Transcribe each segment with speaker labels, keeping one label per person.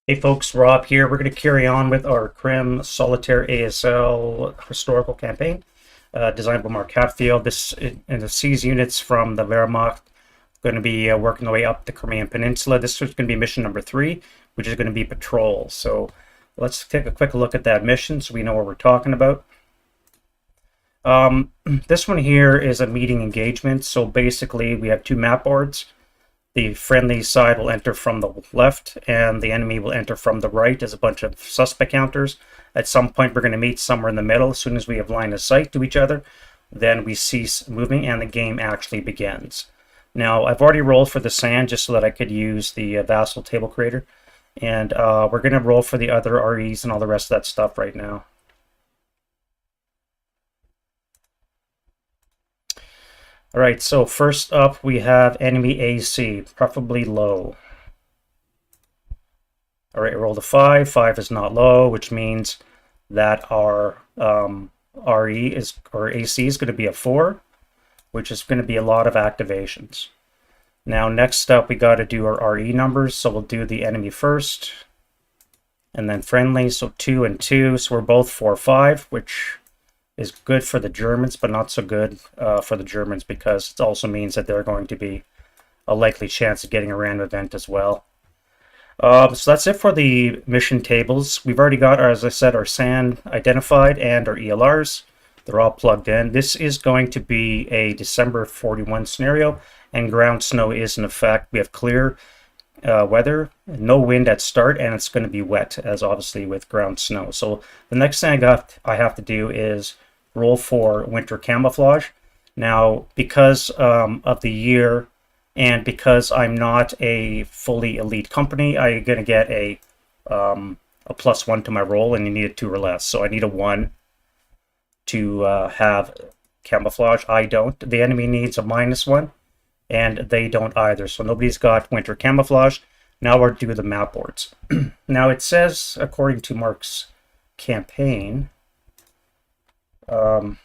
Speaker 1: Hey folks, Rob here. We're going to carry on with our Krim Solitaire ASL historical campaign, designed by Mark Hatfield. This in the seized units from the Wehrmacht, going to be working their way up the Crimean Peninsula. This is going to be mission number 3, which is going to be patrol. So let's take a quick look at that mission so we know what we're talking about. This one here is a meeting engagement. So basically, we have two map boards. The friendly side will enter from the left, and the enemy will enter from the right as a bunch of suspect counters. At some point, we're going to meet somewhere in the middle. As soon as we have line of sight to each other, then we cease moving, and the game actually begins. Now, I've already rolled for the sand just so that I could use the vassal table creator, and we're going to roll for the other REs and all the rest of that stuff right now. All right, so first up we have enemy AC, preferably low. All right, roll the 5. 5 is not low, which means that our RE is, or AC is going to be a 4, which is going to be a lot of activations. Now, next up, we got to do our RE numbers. So we'll do the enemy first, and then friendly. So 2 and 2. So we're both 4, 5, which is good for the Germans, but not so good for the Germans because it also means that they're going to be a likely chance of getting a random event as well. So that's it for the mission tables. We've already got, as I said, our SAN identified and our ELRs. They're all plugged in. This is going to be a December 41 scenario, and ground snow is in effect. We have clear weather, no wind at start, and it's going to be wet, as obviously with ground snow. So the next thing I have to do is roll for winter camouflage. Now, because of the year and because I'm not a fully elite company, I'm going to get a +1 to my roll, and you need a 2 or less. So I need a 1 to have camouflage. I don't. The enemy needs a -1, and they don't either. So nobody's got winter camouflage. Now we're doing the map boards. Now it says, according to Mark's campaign, where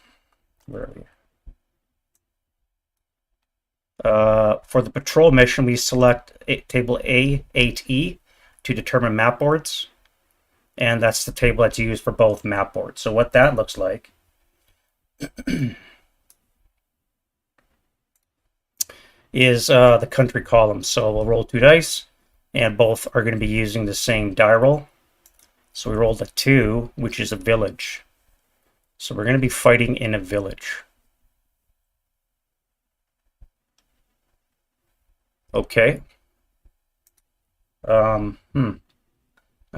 Speaker 1: are we? For the patrol mission, we select table A8E to determine map boards, and that's the table that's used for both map boards. So what that looks like is the country column. So we'll roll 2 dice, and both are going to be using the same die roll. So we rolled a 2, which is a village. So we're going to be fighting in a village. Okay. Not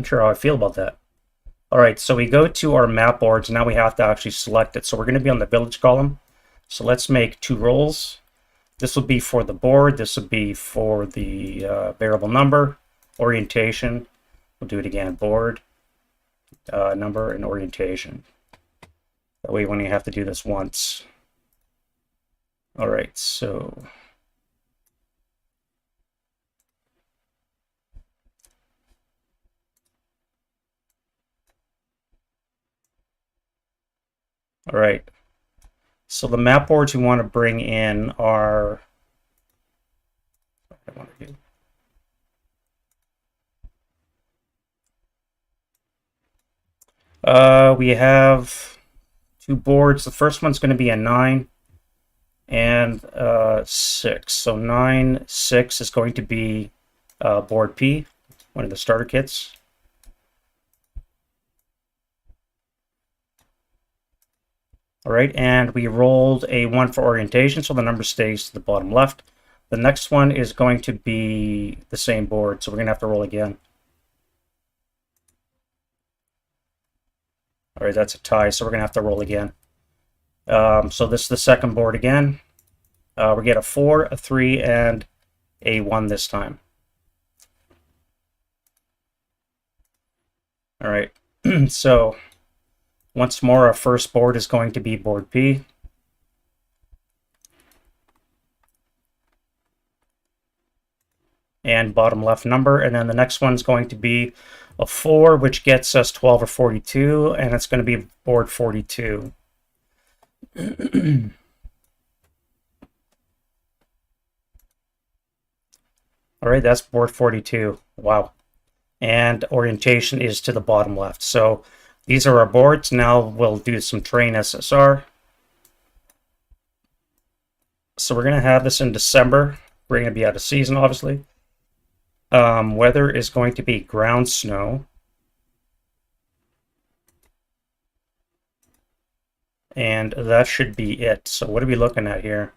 Speaker 1: sure how I feel about that. All right, so we go to our map boards. Now we have to actually select it. So we're going to be on the village column. So let's make 2 rolls. This will be for the board. This will be for the variable number, orientation. We'll do it again, board, number, and orientation. That way we only have to do this once. All right, so all right. So the map boards we want to bring in are, what I want to do. We have 2 boards. The first one's going to be a 9 and 6. So 9, 6 is going to be board P, one of the starter kits. All right, and we rolled a 1 for orientation, so the number stays to the bottom left. The next one is going to be the same board, so we're going to have to roll again. All right, that's a tie, so we're going to have to roll again. So this is the second board again. We get a 4, a 3, and a 1 this time. All right, so once more, our first board is going to be board P. And bottom left number, and then the next one's going to be a 4, which gets us 12 or 42, and it's going to be board 42. All right, that's board 42. Wow. and orientation is to the bottom left. So these are our boards. Now we'll do some train SSR. So we're going to have this in December. We're going to be out of season, obviously. Weather is going to be ground snow. And that should be it. So what are we looking at here?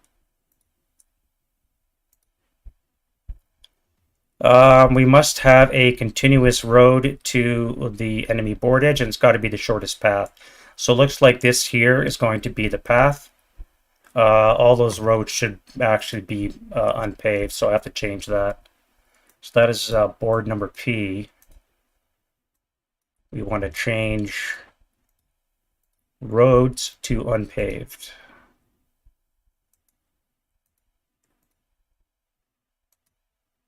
Speaker 1: We must have a continuous road to the enemy board edge, and it's got to be the shortest path. So it looks like this here is going to be the path. All those roads should actually be unpaved, so I have to change that. So that is board number P. We want to change roads to unpaved.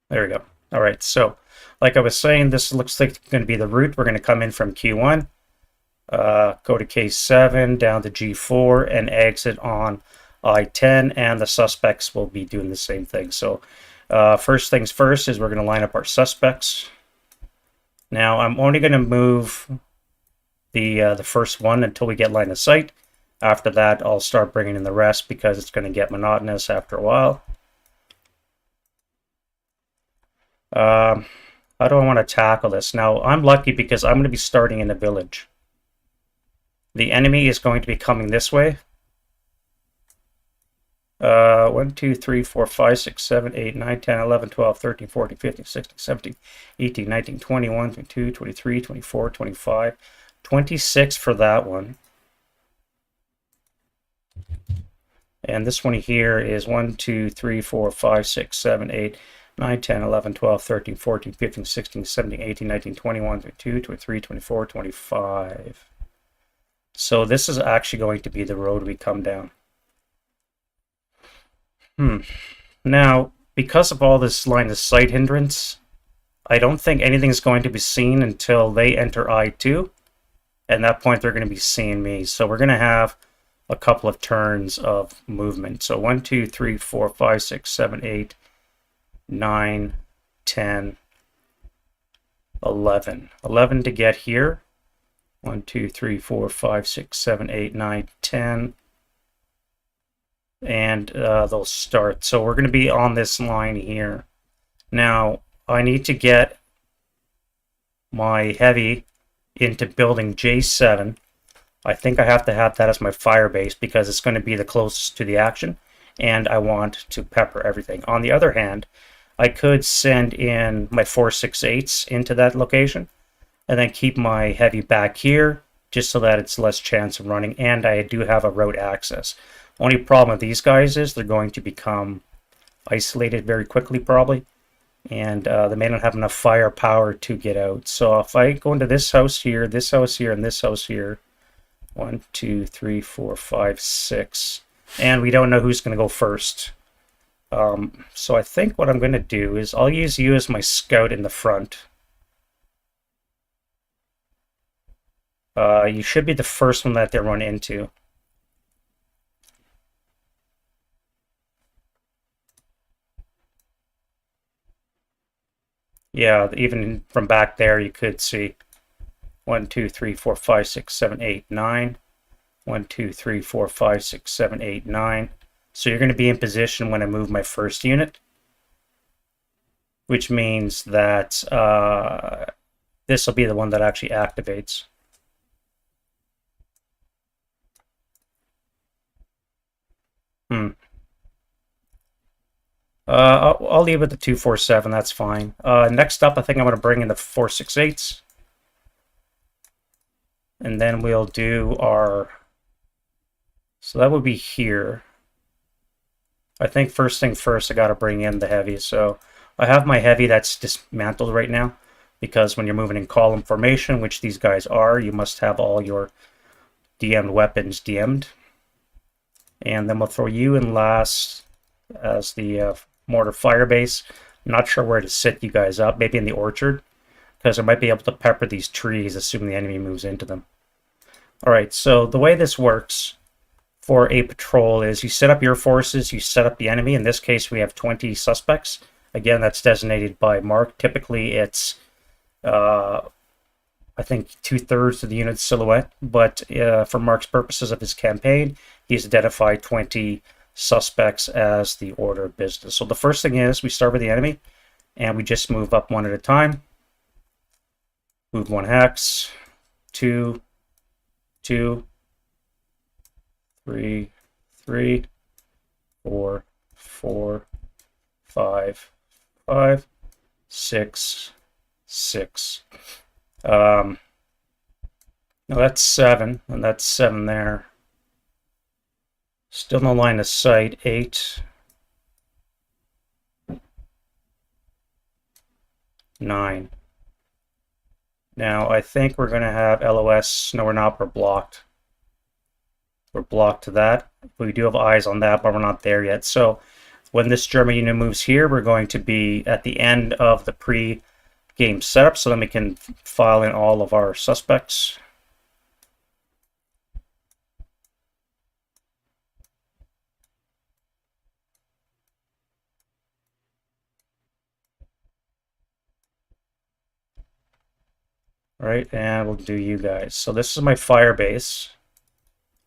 Speaker 1: There we go. All right, so like I was saying, this looks like it's going to be the route. We're going to come in from Q1, go to K7, down to G4, and exit on I-10, and the suspects will be doing the same thing. So first things first is we're going to line up our suspects. Now I'm only going to move the first one until we get line of sight. After that, I'll start bringing in the rest because it's going to get monotonous after a while. How do I want to tackle this? Now, I'm lucky because I'm going to be starting in a village. The enemy is going to be coming this way. 1, 2, 3, 4, 5, 6, 7, 8, 9, 10, 11, 12, 13, 14, 15, 16, 17, 18, 19, 21, 22, 23, 24, 25, 26 for that one. And this one here is 1, 2, 3, 4, 5, 6, 7, 8, 9, 10, 11, 12, 13, 14, 15, 16, 17, 18, 19, 21, 22, 23, 24, 25. So this is actually going to be the road we come down. Now, because of all this line of sight hindrance, I don't think anything's going to be seen until they enter I-2. At that point, they're going to be seeing me. So we're going to have a couple of turns of movement. So 1, 2, 3, 4, 5, 6, 7, 8, 9, 10, 11. 11 to get here. 1, 2, 3, 4, 5, 6, 7, 8, 9, 10. And they'll start. So we're going to be on this line here. Now, I need to get my heavy into building J7. I think I have to have that as my fire base because it's going to be the closest to the action, and I want to pepper everything. On the other hand, I could send in my 4.68s into that location and then keep my heavy back here just so that it's less chance of running, and I do have a road access. Only problem with these guys is they're going to become isolated very quickly probably, and they may not have enough firepower to get out. So if I go into this house here, and this house here, 1, 2, 3, 4, 5, 6, and we don't know who's going to go first. So I think what I'm going to do is I'll use you as my scout in the front. You should be the first one that they run into. Yeah, even from back there you could see 1, 2, 3, 4, 5, 6, 7, 8, 9. 1, 2, 3, 4, 5, 6, 7, 8, 9. So you're going to be in position when I move my first unit, which means that this will be the one that actually activates. I'll leave it at 247, that's fine. Next up, I think I'm going to bring in the 4.68s. And then we'll do our... So that would be here. I think first thing first, I got to bring in the heavy. So I have my heavy that's dismantled right now, because when you're moving in column formation, which these guys are, you must have all your DM'd weapons DM'd. And then we'll throw you in last as the mortar fire base. I'm not sure where to sit you guys up, maybe in the orchard, because I might be able to pepper these trees, assuming the enemy moves into them. Alright, so the way this works for a patrol is you set up your forces, you set up the enemy. In this case, we have 20 suspects. Again, that's designated by mark. Typically, it's I think 2/3 of the unit's silhouette, but for Mark's purposes of his campaign, he's identified 20 suspects as the order of business. So the first thing is we start with the enemy, and we just move up one at a time. Move 1 hex, 2, 2, 3, 3, 4, 4, 5, 5, 6, 6. Now that's 7, and that's 7 there. Still no line of sight. 8, 9. Now I think we're going to have LOS. No, we're not. We're blocked. We're blocked to that. We do have eyes on that, but we're not there yet. So when this German unit moves here, we're going to be at the end of the pre-game setup, so then we can file in all of our suspects. All right, and we'll do you guys. So this is my fire base,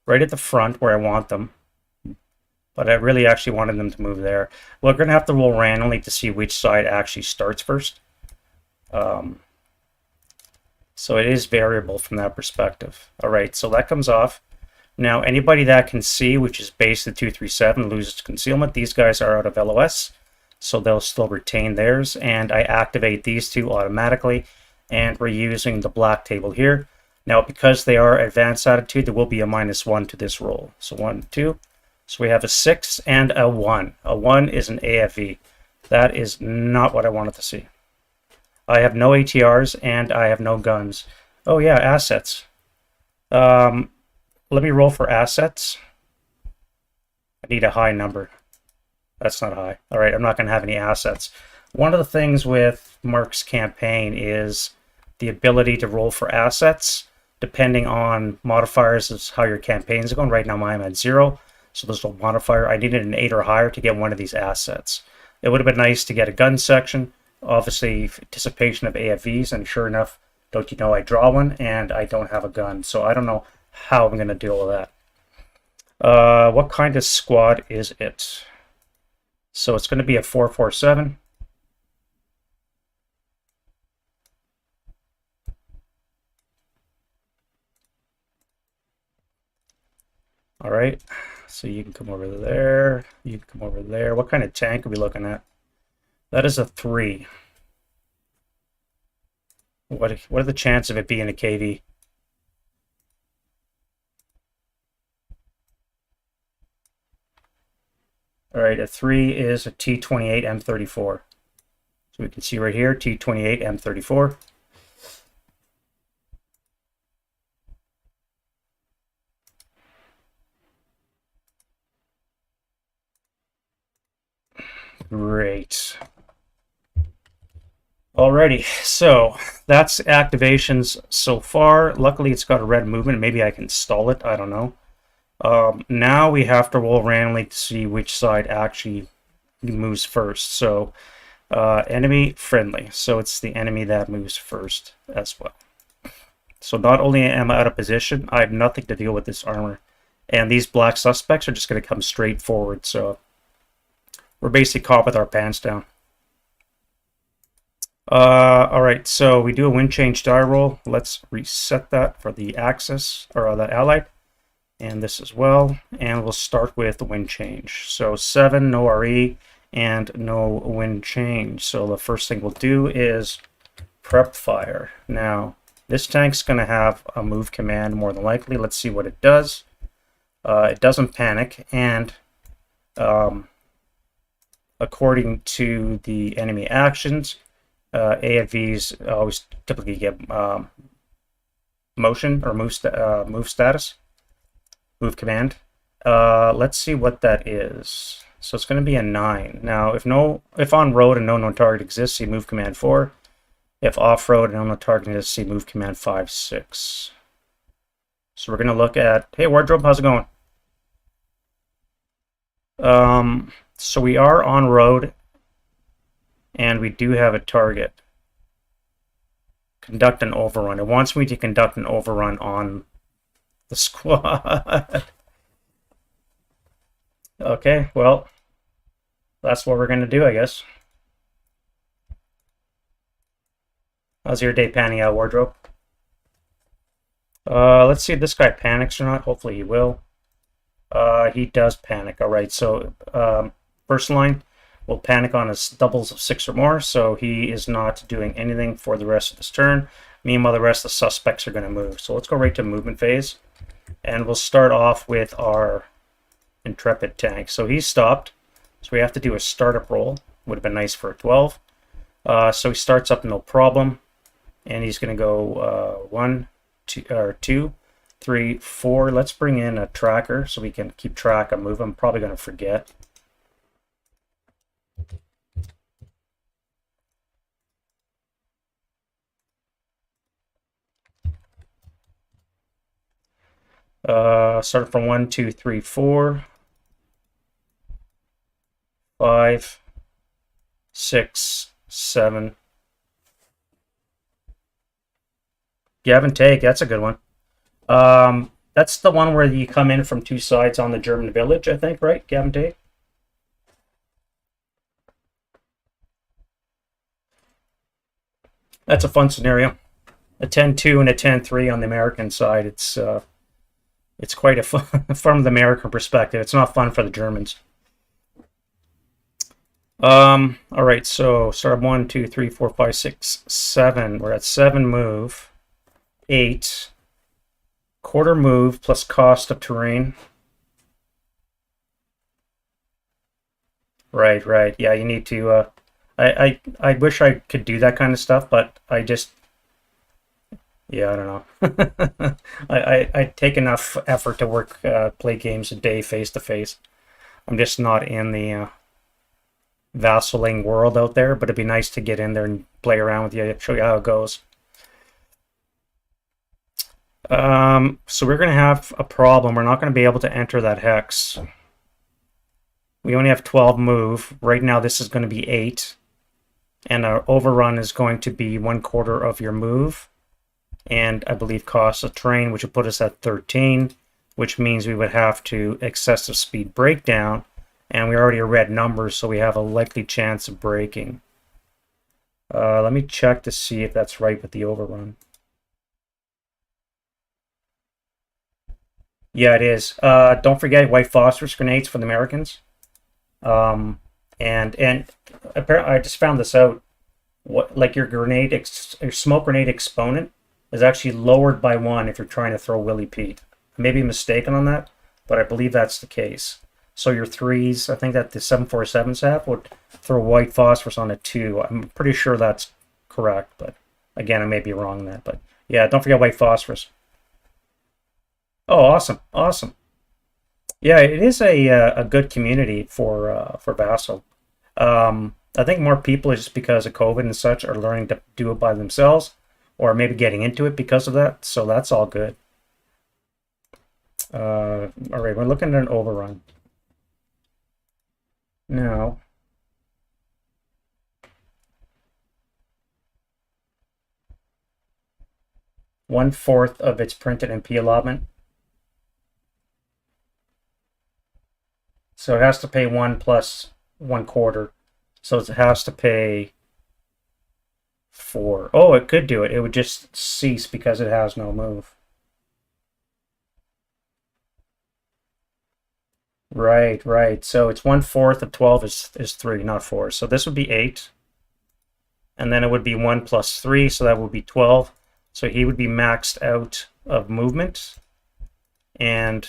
Speaker 1: right at the front where I want them. But I really actually wanted them to move there. We're going to have to roll randomly to see which side actually starts first. So it is variable from that perspective. All right, so that comes off. Now, anybody that can see, which is base the 237, loses concealment. These guys are out of LOS, so they'll still retain theirs. And I activate these two automatically, and we're using the black table here. Now, because they are advanced attitude, there will be a -1 to this roll. So 1, 2. So we have a 6 and a 1. A 1 is an AFE. That is not what I wanted to see. I have no ATRs and I have no guns. Oh yeah, assets. Let me roll for assets. I need a high number. That's not high. All right, I'm not going to have any assets. One of the things with Mark's campaign is the ability to roll for assets depending on modifiers is how your campaign is going. Right now I'm at 0. So there's no modifier. I needed an 8 or higher to get one of these assets. It would have been nice to get a gun section, obviously anticipation of AFVs, and sure enough, don't you know, I draw one and I don't have a gun. So I don't know how I'm going to deal with that. What kind of squad is it? So it's going to be a 447. All right. So you can come over there. You can come over there. What kind of tank are we looking at? That is a 3. What are the chances of it being a KV? All right, a 3 is a T28 M34. So we can see right here, T28 M34. Great. Alrighty, so that's activations so far. Luckily, it's got a red movement. Maybe I can stall it. I don't know. Now we have to roll randomly to see which side actually moves first. So enemy friendly. So it's the enemy that moves first as well. So not only am I out of position, I have nothing to deal with this armor. And these black suspects are just going to come straight forward. So we're basically caught with our pants down. All right, so we do a wind change die roll. Let's reset that for the axis, or that ally, and this as well. And we'll start with the wind change. So 7, no RE, and no wind change. So the first thing we'll do is prep fire. Now, this tank's going to have a move command more than likely. Let's see what it does. It doesn't panic, and according to the enemy actions, AFVs always typically get motion or move status, move command. Let's see what that is. So it's going to be a 9. Now, if on road and no known target exists, see move command 4. If off road and no known target exists, see move command 5, 6. So we're going to look at, hey wardrobe, how's it going? So we are on road, and we do have a target. Conduct an overrun. It wants me to conduct an overrun on the squad. Okay, well, that's what we're going to do, I guess. How's your day panning out, Wardrobe? Let's see if this guy panics or not. Hopefully he will. He does panic. All right, so first line will panic on his doubles of 6 or more, so he is not doing anything for the rest of this turn. Meanwhile, the rest of the suspects are going to move. So let's go right to movement phase, and we'll start off with our Intrepid tank. So he's stopped, so we have to do a startup roll. Would have been nice for a 12. So he starts up no problem, and he's going to go 1, 2, 3, 4. Let's bring in a tracker so we can keep track of move. I'm probably going to forget. Start from 1, 2, 3, 4, 5, 6, 7. Give and take. That's a good one. That's the one where you come in from 2 sides on the German village, I think, right? Give and take. That's a fun scenario. A 10-2 and a 10-3 on the American side. It's quite a fun from the American perspective. It's not fun for the Germans. All right, so start 1, 2, 3, 4, 5, 6, 7. We're at 7 move. 8. Quarter move plus cost of terrain. Right. Yeah, you need to. I wish I could do that kind of stuff, but I just. Yeah, I don't know. I take enough effort to work, play games a day face to face. I'm just not in the vassaling world out there, but it'd be nice to get in there and play around with you, show you how it goes. So we're going to have a problem. We're not going to be able to enter that hex. We only have 12 move. Right now this is going to be 8. And our overrun is going to be 1/4 of your move. And I believe cost of terrain, which would put us at 13, which means we would have to excessive speed breakdown. And we already read numbers, so we have a likely chance of breaking. Let me check to see if that's right with the overrun. Yeah, it is. Don't forget white phosphorus grenades for the Americans. And apparently I just found this out. What, like your your smoke grenade exponent is actually lowered by 1 if you're trying to throw Willie Pete. I may be mistaken on that, but I believe that's the case. So your 3s, I think that the 747s have, would throw white phosphorus on a 2. I'm pretty sure that's correct, but again, I may be wrong on that. But yeah, don't forget white phosphorus. Oh, awesome. Yeah, it is a good community for Vassal. I think more people, just because of COVID and such, are learning to do it by themselves, or maybe getting into it because of that. So that's all good. All right, we're looking at an overrun. Now, one-fourth of its printed MP allotment. So it has to pay 1 plus 1/4. So it has to pay 4. Oh, it could do it. It would just cease because it has no move. Right. So it's 1/4 of 12 is 3, not 4. So this would be 8. And then it would be 1 plus 3, so that would be 12. So he would be maxed out of movement. And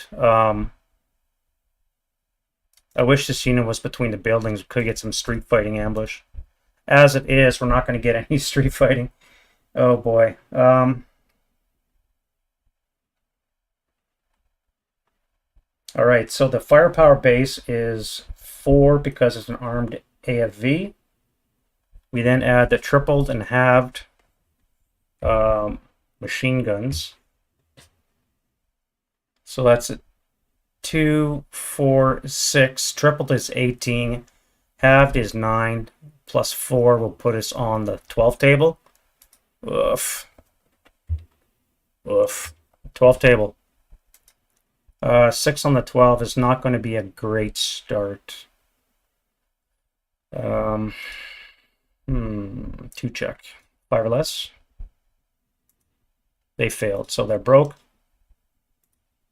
Speaker 1: I wish this unit was between the buildings. We could get some street fighting ambush. As it is, we're not going to get any street fighting. Oh boy. All right, so the firepower base is 4 because it's an armed AFV. We then add the tripled and halved machine guns. So that's it. 2, 4, 6. Tripled is 18. Halved is 9. Plus 4 will put us on the 12th table. Oof. Oof. 12 table. 6 on the 12 is not going to be a great start. 2 check. 5 or less. They failed, so they're broke.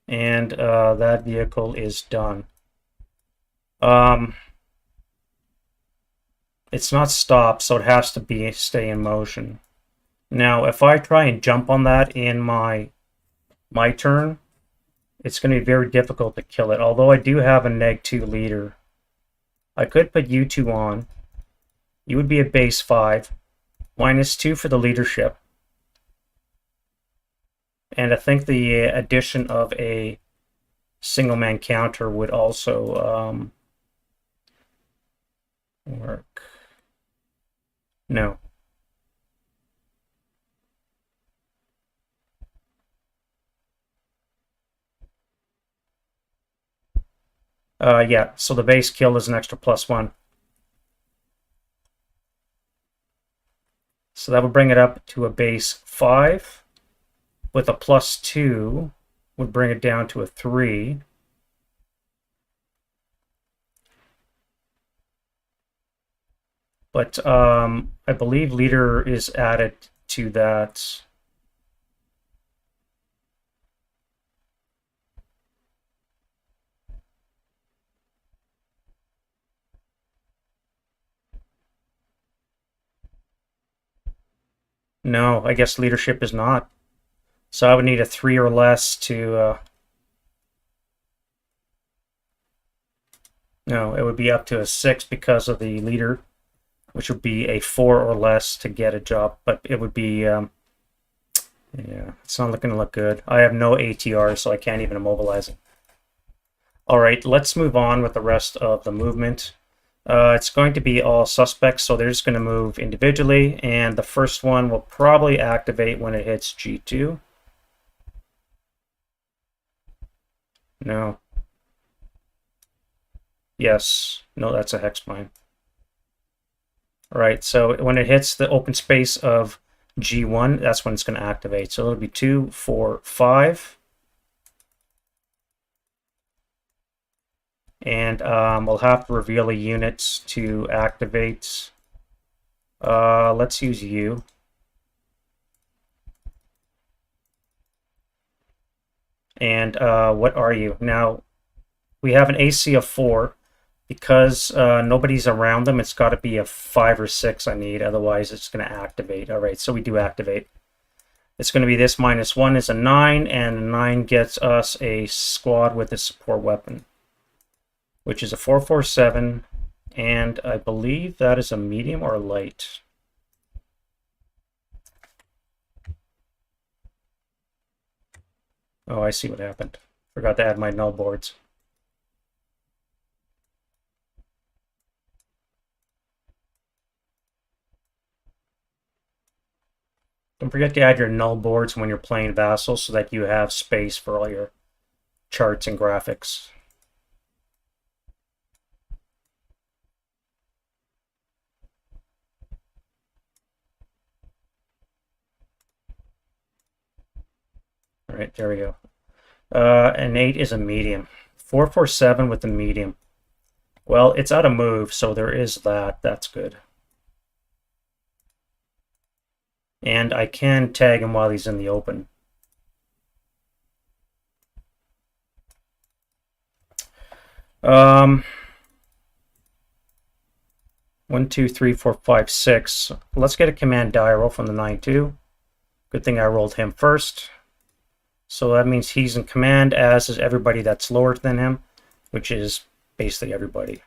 Speaker 1: And that vehicle is done. It's not stopped, so it has to stay in motion. Now, if I try and jump on that in my turn, it's going to be very difficult to kill it. Although I do have a -2 leader. I could put you two on. You would be a base 5. -2 for the leadership. And I think the addition of a single man counter would also work. No. Yeah, so the base kill is an extra +1. So that would bring it up to a base 5. With a +2 would bring it down to a 3. But I believe leader is added to that. No, I guess leadership is not. So I would need a 3 or less to... No, it would be up to a 6 because of the leader, which would be a 4 or less to get a job. But it would be... yeah, it's not looking to look good. I have no ATR, so I can't even immobilize it. All right, let's move on with the rest of the movement. It's going to be all suspects, so they're just going to move individually, and the first one will probably activate when it hits G2. No. Yes. No, that's a hex mine. All right, so when it hits the open space of G1, that's when it's going to activate. So it'll be 2, 4, 5. And we'll have to reveal a unit to activate. Let's use you. And what are you? Now, we have an AC of 4. Because nobody's around them, it's got to be a 5 or 6 I need. Otherwise, it's going to activate. All right, so we do activate. It's going to be this -1 is a 9, and a 9 gets us a squad with a support weapon, which is a 447, and I believe that is a medium or a light. Oh, I see what happened. Forgot to add my null boards. Don't forget to add your null boards when you're playing Vassal so that you have space for all your charts and graphics. All right, there we go. An 8 is a medium. 447 with the medium. Well, it's out of move, so there is that. That's good. And I can tag him while he's in the open. One, 2, 3, 4, 5, 6. Let's get a command die roll from the 9-2. Good thing I rolled him first. So that means he's in command, as is everybody that's lower than him, which is basically everybody.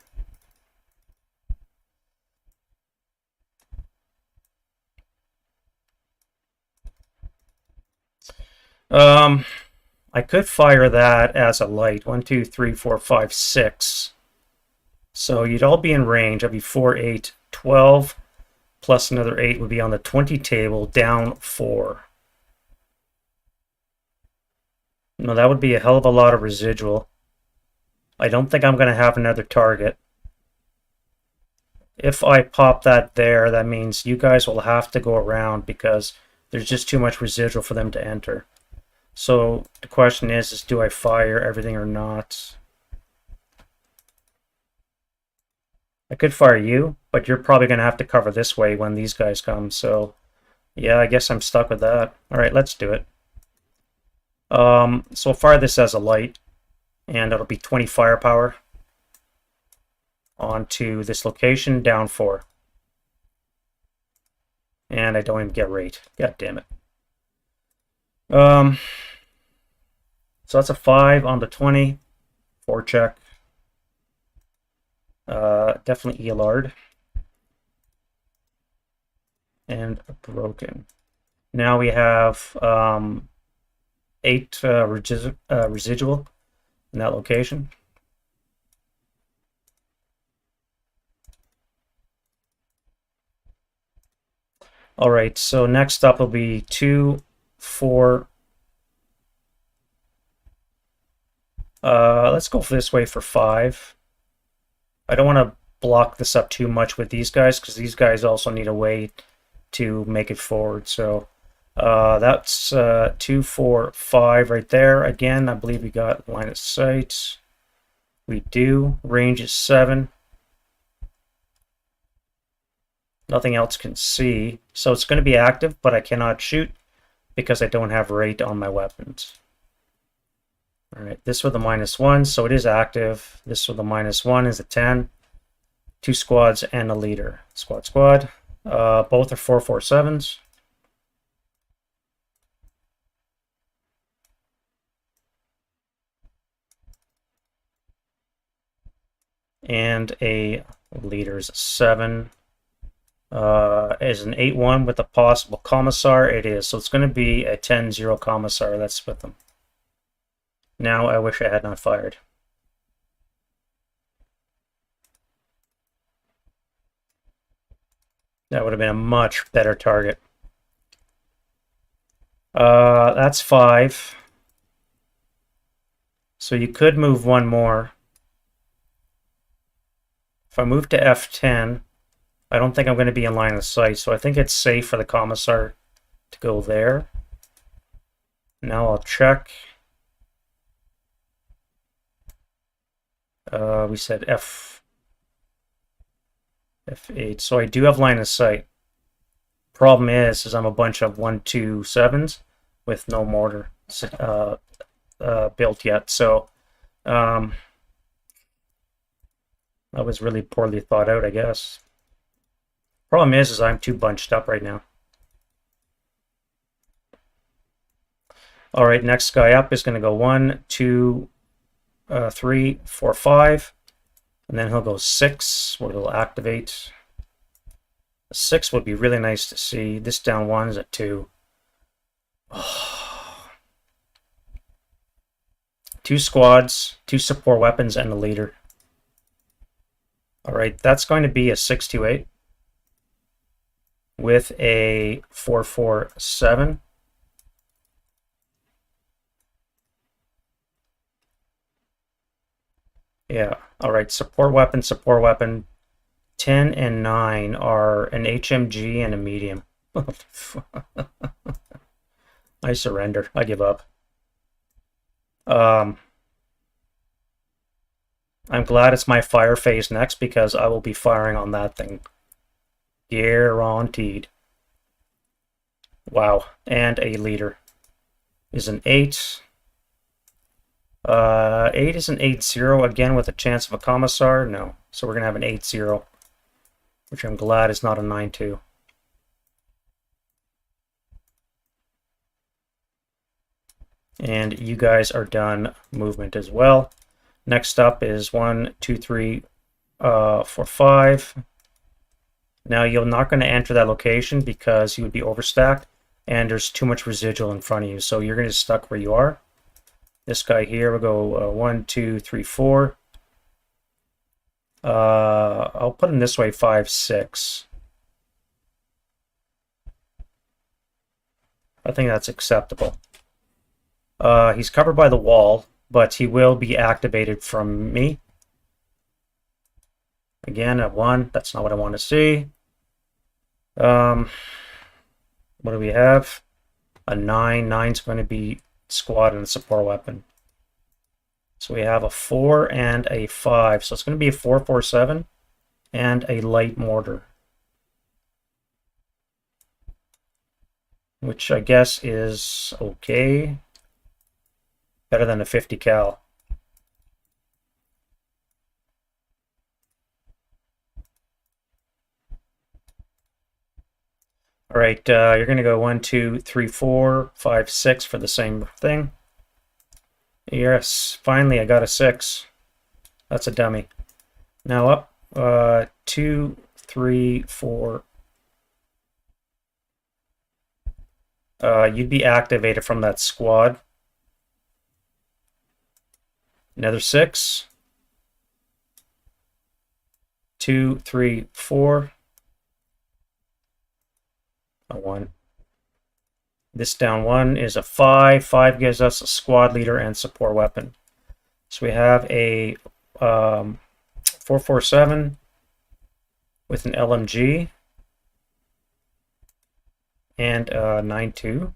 Speaker 1: I could fire that as a light. 1, 2, 3, 4, 5, 6. So you'd all be in range. I'd be 4, 8, 12, plus another 8 would be on the 20 table, down 4. No, that would be a hell of a lot of residual. I don't think I'm going to have another target. If I pop that there, that means you guys will have to go around because There's just too much residual for them to enter. So the question is do I fire everything or not? I could fire you, but you're probably going to have to cover this way when these guys come. So yeah, I guess I'm stuck with that. All right, let's do it. So I'll fire this as a light, and it'll be 20 firepower onto this location, down 4. And I don't even get rate. God damn it. So that's a 5 on the 20. 4 check. Definitely Elard. And broken. Now we have 8 residual in that location. All right, so next up will be 2, 4. Let's go this way for 5. I don't want to block this up too much with these guys because these guys also need a way to make it forward. So that's 2, 4, 5 right there. Again, I believe we got line of sight. We do. Range is 7. Nothing else can see. So it's going to be active, but I cannot shoot because I don't have rate on my weapons. All right, this with a -1, so it is active. This with a -1 is a 10. 2 squads and a leader. Squad. Both are 447s. And a leader's 7. Is an 8-1 with a possible commissar. It is. So it's going to be a 10-0 commissar. That's with them. Now I wish I had not fired. That would have been a much better target. That's 5. So you could move one more. If I move to F10, I don't think I'm going to be in line of sight, so I think it's safe for the commissar to go there. Now I'll check. We said F8, so I do have line of sight. Problem is I'm a bunch of 127s with no mortar built yet, so that was really poorly thought out, I guess. Problem is I'm too bunched up right now. All right, next guy up is going to go 1, 2, 3, 4, 5, and then he'll go 6, where he'll activate. 6 would be really nice to see. This down 1 is at 2. Oh. 2 squads, 2 support weapons, and a leader. All right, that's going to be a 628 with a 447. Yeah, all right, support weapon. 10 and 9 are an HMG and a medium. I surrender. I give up. I'm glad it's my fire phase next because I will be firing on that thing. Guaranteed. Wow. And a leader is an 8. 8 is an 8-0 again with a chance of a commissar. No. So we're going to have an 8-0, which I'm glad is not a 9-2. And you guys are done movement as well. Next up is 1, 2, 3, 4, 5. Now you're not going to enter that location because you would be overstacked and there's too much residual in front of you. So you're going to be stuck where you are. This guy here will go 1, 2, 3, 4. I'll put him this way, 5, 6. I think that's acceptable. He's covered by the wall, but he will be activated from me. Again, at 1, that's not what I want to see. what do we have? A 9. 9's going to be squad and a support weapon. So we have a 4 and a 5. So it's going to be a 4-4-7 and a light mortar, which I guess is okay. Better than a 50 cal. All right, you're going to go 1, 2, 3, 4, 5, 6 for the same thing. Yes, finally I got a 6. That's a dummy. Now up 2, 3, 4. You'd be activated from that squad. Another 6. 2, 3, 4. A 1. This down 1 is a 5. 5 gives us a squad leader and support weapon. So we have a 4-4-7 with an LMG and a 9-2.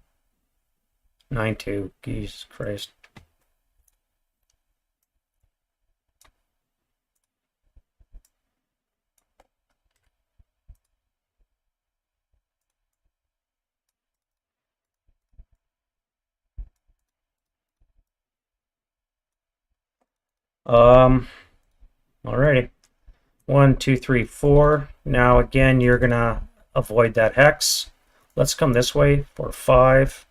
Speaker 1: 9-2. Jesus Christ. Alrighty. 1, 2, 3, 4. Now again, you're gonna avoid that hex. Let's come this way for 5.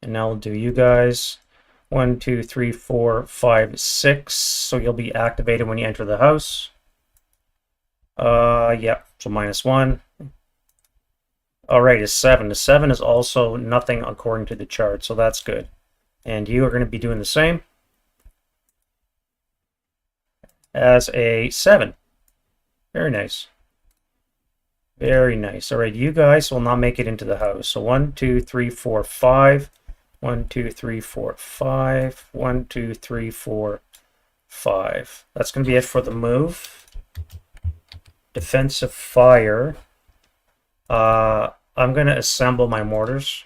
Speaker 1: And now we'll do you guys. 1, 2, 3, 4, 5, 6. So you'll be activated when you enter the house. Yeah, so -1. Alright, is 7. The 7 is also nothing according to the chart, so that's good. And you are going to be doing the same as a 7. Very nice. Very nice. Alright, you guys will not make it into the house. So 1, 2, 3, 4, 5. 1, 2, 3, 4, 5. 1, 2, 3, 4, 5. That's going to be it for the move. Defensive fire. I'm going to assemble my mortars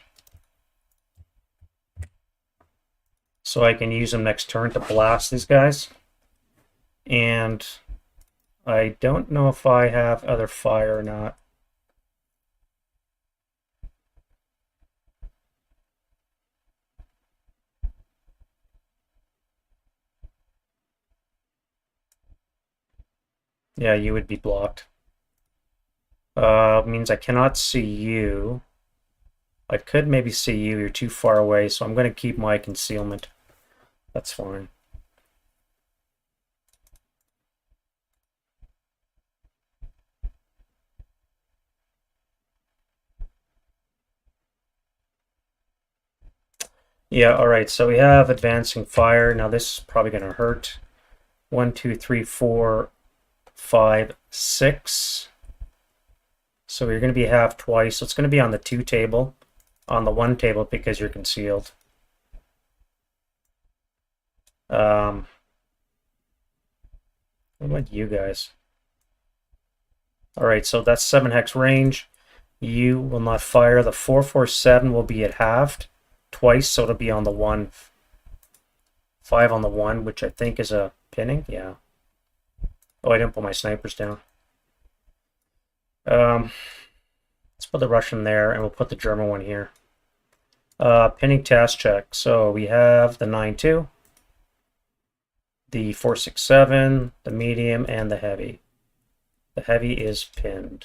Speaker 1: so I can use them next turn to blast these guys. And I don't know if I have other fire or not. Yeah, you would be blocked. Means I cannot see you. I could maybe see you. You're too far away, so I'm going to keep my concealment. That's fine. Yeah, alright, so we have advancing fire. Now this is probably going to hurt. 1, 2, 3, 4, 5, 6. So you're going to be half twice. So it's going to be on the 2 table, on the 1 table because you're concealed. What about you guys? Alright, so that's 7 hex range. You will not fire. The 4-4-7 will be at halved twice, so it'll be on the 1. 5 on the 1, which I think is a pinning. Yeah. Oh, I didn't put my snipers down. Let's put the Russian there, and we'll put the German one here. Pinning task check. So we have the 9-2, the 4-6-7, the medium, and the heavy. The heavy is pinned.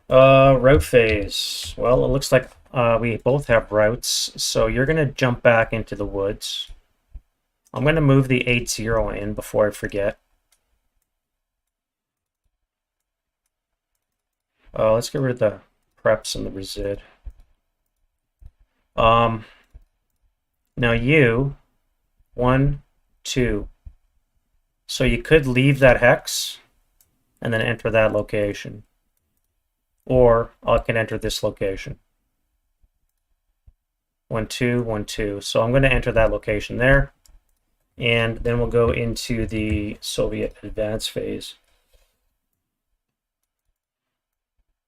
Speaker 1: Route phase. Well, it looks like we both have routes, so you're going to jump back into the woods. I'm going to move the 8-0 in before I forget. Let's get rid of the preps and the resid. Now you, 1, 2. So you could leave that hex and then enter that location. Or I can enter this location. 1, 2, 1, 2. So I'm going to enter that location there. And then we'll go into the Soviet advance phase.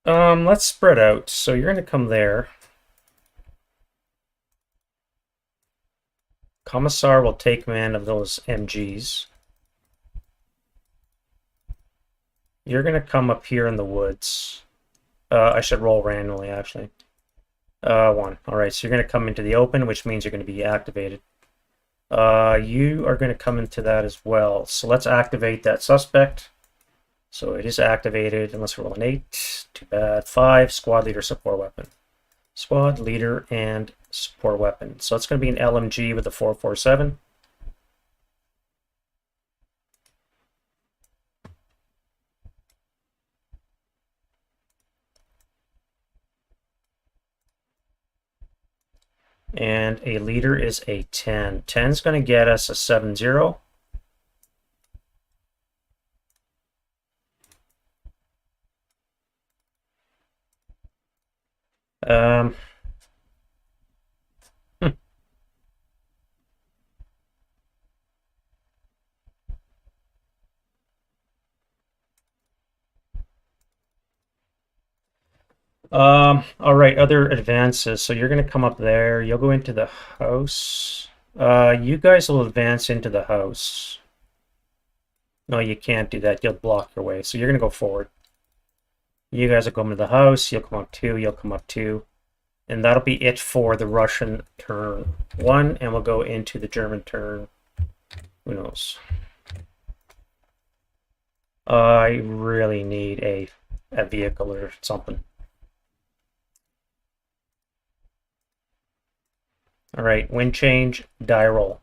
Speaker 1: Let's spread out. So you're going to come there. Commissar will take command of those MGs. You're going to come up here in the woods. I should roll randomly, actually. 1. All right, so you're going to come into the open, which means you're going to be activated. You are going to come into that as well. So let's activate that suspect. So it is activated, unless we roll an 8. Too bad. 5, squad leader, support weapon. Squad leader and support weapon. So it's going to be an LMG with a 447. And a leader is a 10. 10 is going to get us a 7-0. Hmm. All right, other advances. So you're going to come up there. You'll go into the house. You guys will advance into the house. No, you can't do that. You'll block your way. So you're going to go forward. You guys will come into the house. You'll come up 2. You'll come up 2. And that'll be it for the Russian turn 1. And we'll go into the German turn. Who knows? I really need a vehicle or something. All right, wind change, die roll.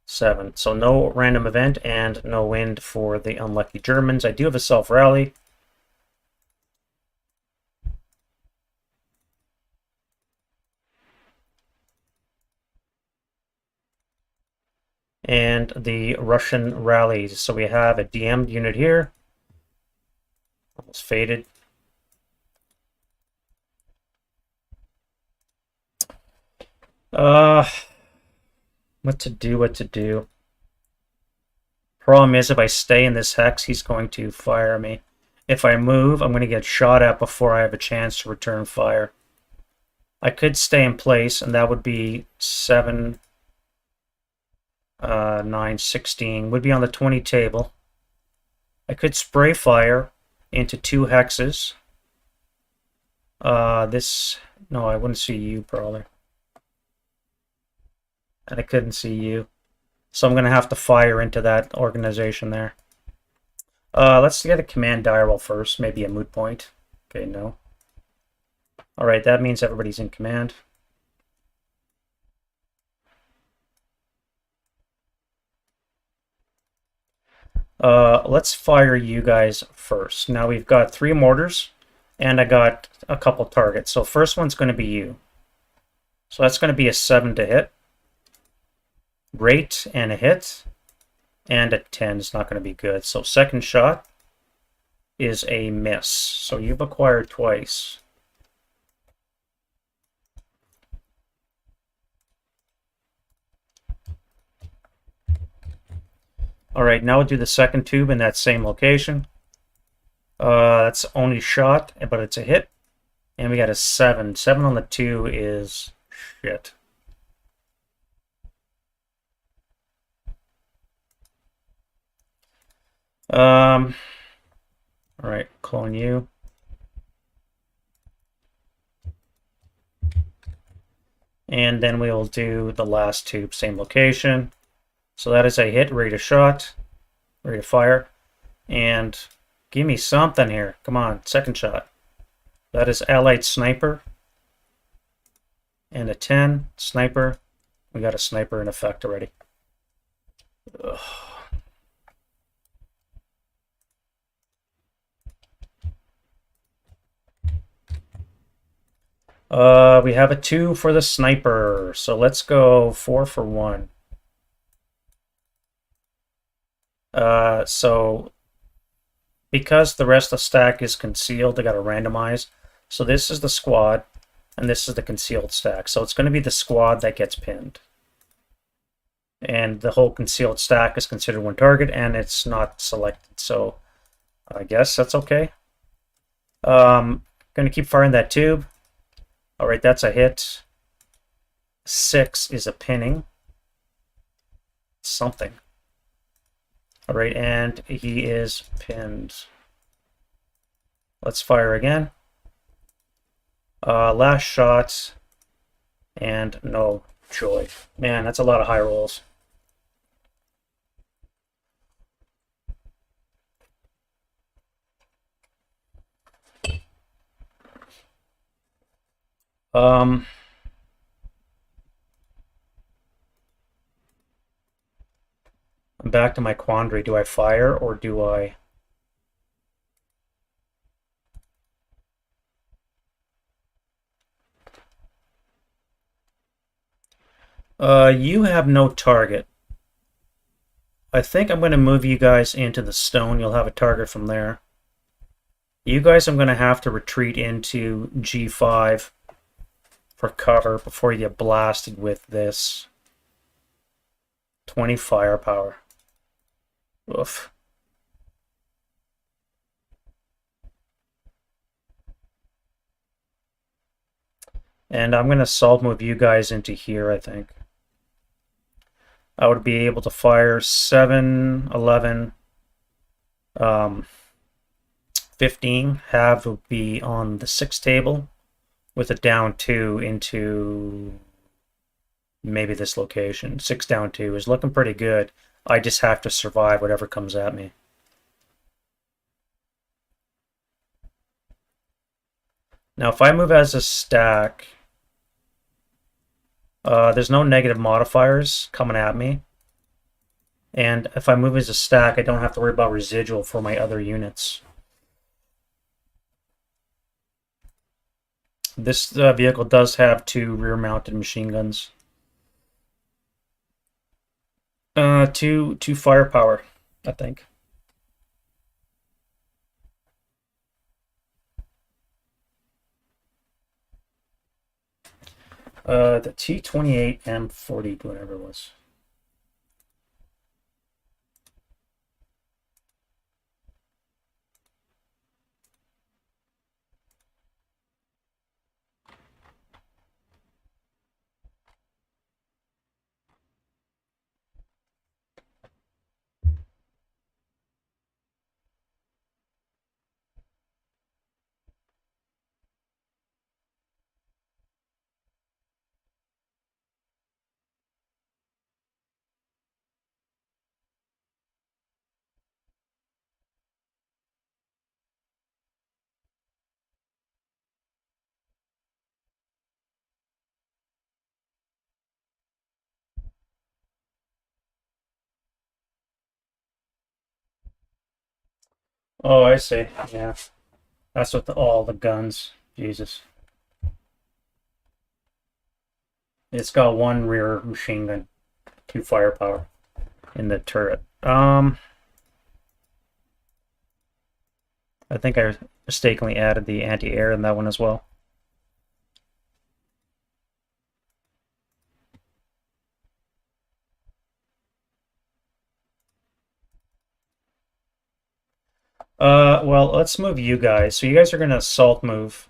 Speaker 1: 7. So no random event and no wind for the unlucky Germans. I do have a self-rally. And the Russian rallies. So we have a DM'd unit here. Almost faded. What to do. Problem is, if I stay in this hex, he's going to fire me. If I move, I'm going to get shot at before I have a chance to return fire. I could stay in place, and that would be 7, 9, 16. Would be on the 20 table. I could spray fire into 2 hexes. No, I wouldn't see you, probably. And I couldn't see you. So I'm going to have to fire into that organization there. Let's get a command die roll first. Maybe a moot point. Okay, no. Alright, that means everybody's in command. Let's fire you guys first. Now we've got 3 mortars, and I got a couple targets. So first one's going to be you. So that's going to be a 7 to hit. Rate and a hit. And a 10 is not going to be good. So second shot is a miss. So you've acquired twice. Alright, now we'll do the second tube in that same location. That's only shot, but it's a hit. And we got a 7. 7 on the 2 is shit. Alright, clone you. And then we will do the last tube, same location. So that is a hit, ready to shot, ready to fire. And give me something here. Come on, second shot. That is Allied Sniper. And a 10, Sniper. We got a Sniper in effect already. Ugh. We have a 2 for the Sniper. So let's go 4 for 1. So because the rest of the stack is concealed, I got to randomize. So this is the squad, and this is the concealed stack. So it's going to be the squad that gets pinned. And the whole concealed stack is considered one target, and it's not selected. So I guess that's okay. Going to keep firing that tube. All right, that's a hit. 6 is a pinning. Something. All right, and he is pinned. Let's fire again. Last shot, and no joy. Man, that's a lot of high rolls. I'm back to my quandary. Do I fire or do I... You have no target. I think I'm going to move you guys into the stone. You'll have a target from there. You guys, I'm going to have to retreat into G5 for cover before you get blasted with this. 20 firepower. Oof. And I'm going to salt move you guys into here, I think. I would be able to fire 7, 11, 15. Half would be on the 6 table with a down 2 into maybe this location. 6 down 2 is looking pretty good. I just have to survive whatever comes at me. Now, if I move as a stack, there's no negative modifiers coming at me. And if I move as a stack, I don't have to worry about residual for my other units. This vehicle does have 2 rear-mounted machine guns. 2 firepower, I think. The T-28 M40, whatever it was. Oh, I see. Yeah. That's with all the guns. Jesus. It's got 1 rear machine gun, 2 firepower in the turret. I think I mistakenly added the anti-air in that one as well. Well, let's move you guys. So you guys are going to assault move.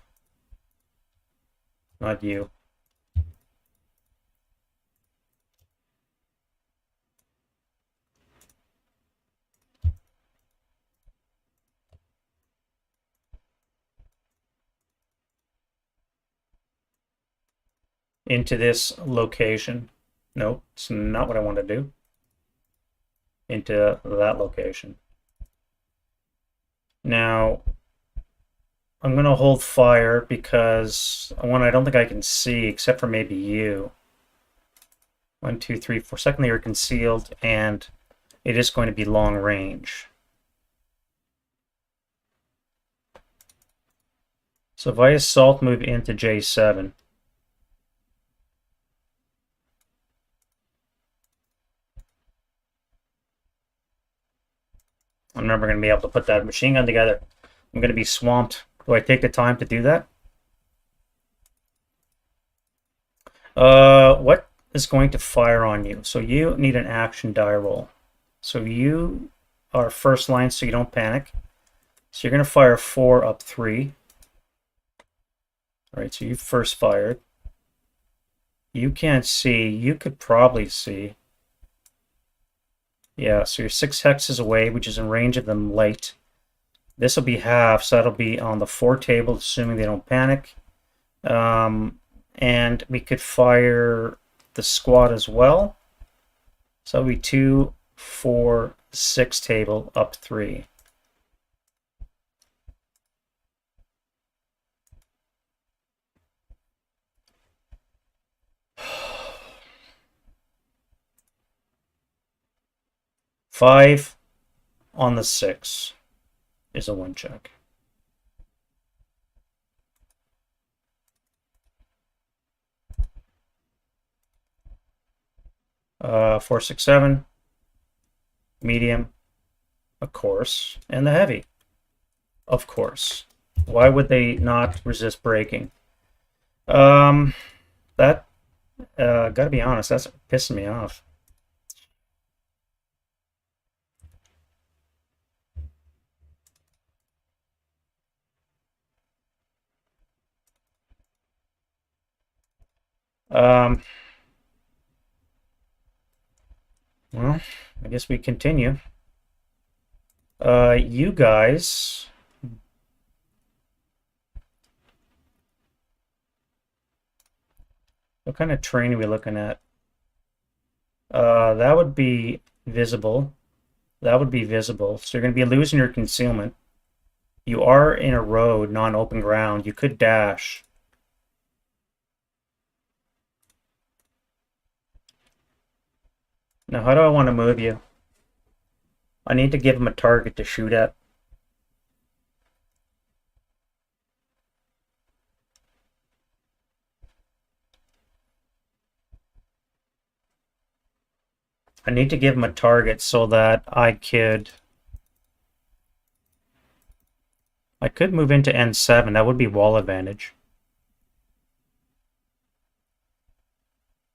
Speaker 1: Not you. Into this location. Nope, it's not what I want to do. Into that location. Now, I'm going to hold fire because one, I don't think I can see except for maybe you. 1, 2, 3, 4. Secondly, you're concealed, and it is going to be long range. So if I assault move into J7, I'm never going to be able to put that machine gun together. I'm going to be swamped. Do I take the time to do that? What is going to fire on you? So you need an action die roll. So you are first line, so you don't panic. So you're going to fire 4 up 3. All right, so you first fired. You can't see. You could probably see. Yeah, so you're 6 hexes away, which is in range of them light. This will be half, so that'll be on the 4 table, assuming they don't panic. And we could fire the squad as well. So that'll be 2, 4, 6 table, up 3. Five on the 6 is a 1 check. Four, 6, 7. Medium, of course, and the heavy, of course. Why would they not resist braking? That gotta be honest, that's pissing me off. Well, I guess we continue. You guys, what kind of terrain are we looking at? That would be visible. That would be visible. So you're going to be losing your concealment. You are in a road, non-open ground. You could dash. Now, how do I want to move you? I need to give him a target to shoot at. I need to give him a target so that I could move into N7. That would be wall advantage.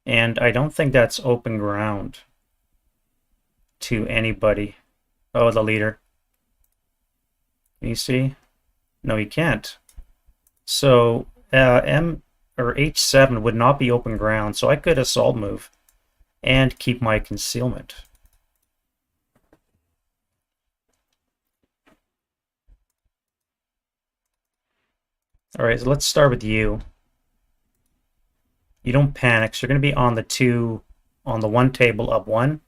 Speaker 1: And I don't think that's open ground to anybody. Oh, the leader. Can you see? No, you can't. So M or H7 would not be open ground, so I could assault move and keep my concealment. All right, so let's start with you. You don't panic, so you're going to be on the 1 table up 1.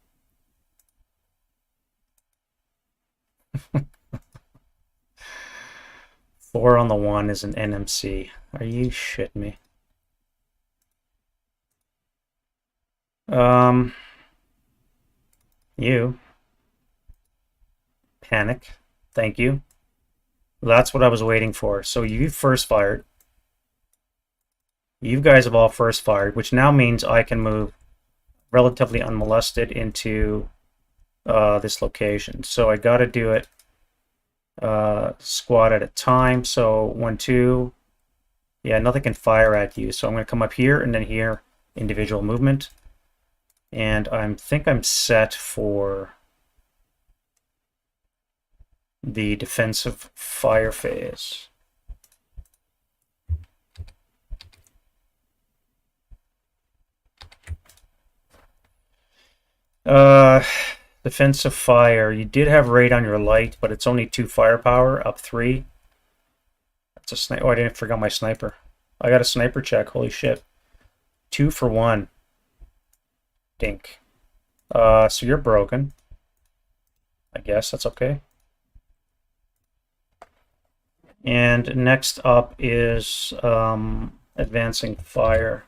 Speaker 1: Four on the 1 is an NMC. Are you shitting me? You panic. Thank you. That's what I was waiting for. So you first fired. You guys have all first fired, which now means I can move relatively unmolested into this location. So I got to do it squad at a time. So 1, 2. Yeah, nothing can fire at you. So I'm going to come up here and then here, individual movement. And I think I'm set for the defensive fire phase. Defensive fire. You did have raid on your light, but it's only 2 firepower, up 3. That's a sniper. Oh, I didn't forget my sniper. I got a sniper check. Holy shit. 2 for 1. Dink. So you're broken. I guess that's okay. And next up is advancing fire.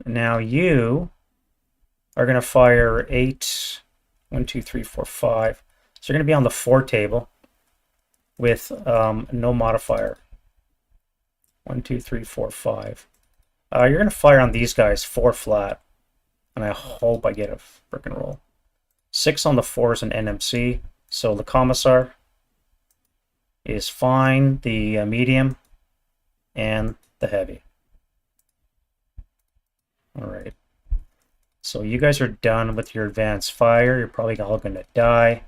Speaker 1: Now you are going to fire 8, 1, 2, 3, 4, 5. So you're going to be on the 4 table with no modifier. 1, 2, 3, 4, 5. You're going to fire on these guys 4 flat. And I hope I get a frickin' roll. 6 on the 4 is an NMC. So the commissar is fine, the medium, and the heavy. All right. So you guys are done with your advanced fire. You're probably all going to die.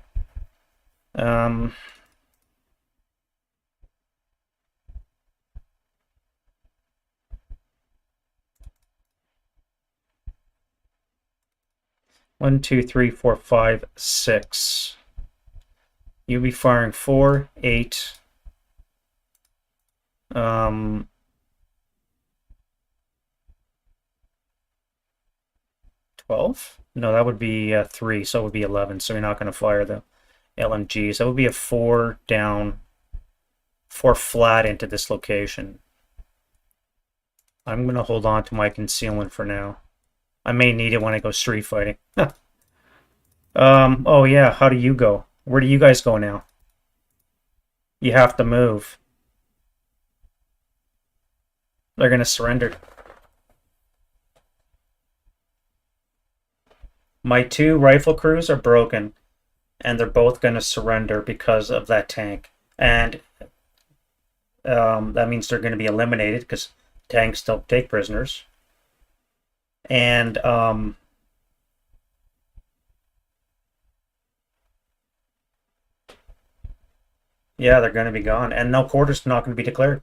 Speaker 1: 1, 2, 3, 4, 5, 6. You'll be firing 4, 8. 12? No, that would be 3, so it would be 11. So you're not going to fire the LMGs. That would be a 4 down, 4 flat into this location. I'm going to hold on to my concealment for now. I may need it when I go street fighting. Oh yeah, how do you go? Where do you guys go now? You have to move. They're going to surrender. My 2 rifle crews are broken, and they're both going to surrender because of that tank. And that means they're going to be eliminated because tanks don't take prisoners. And yeah, they're going to be gone. And no quarter's not going to be declared.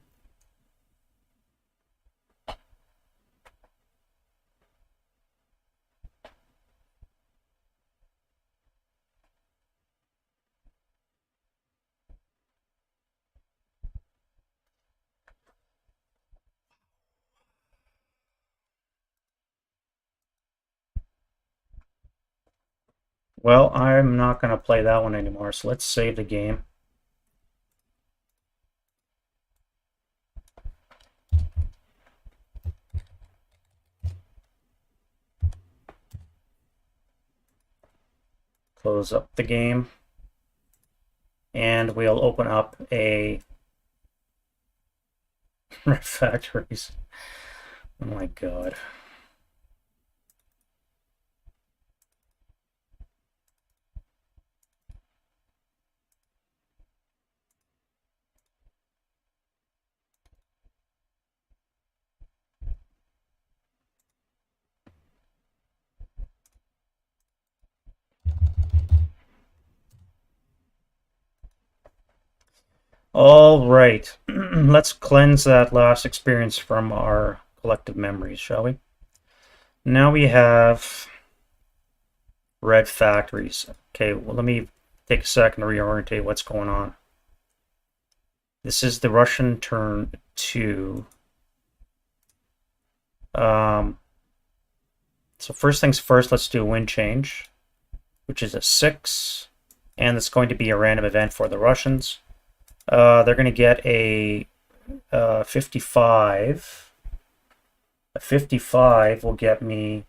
Speaker 1: Well, I'm not going to play that one anymore, so let's save the game. Close up the game. And we'll open up a Red Factories. Oh my god. All right, let's cleanse that last experience from our collective memories, shall we? Now we have Red Factories. Okay, well, let me take a second to reorientate what's going on. This is the Russian turn 2. So first things first, let's do a wind change, which is a 6, and it's going to be a random event for the Russians. They're going to get a 55. A 55 will get me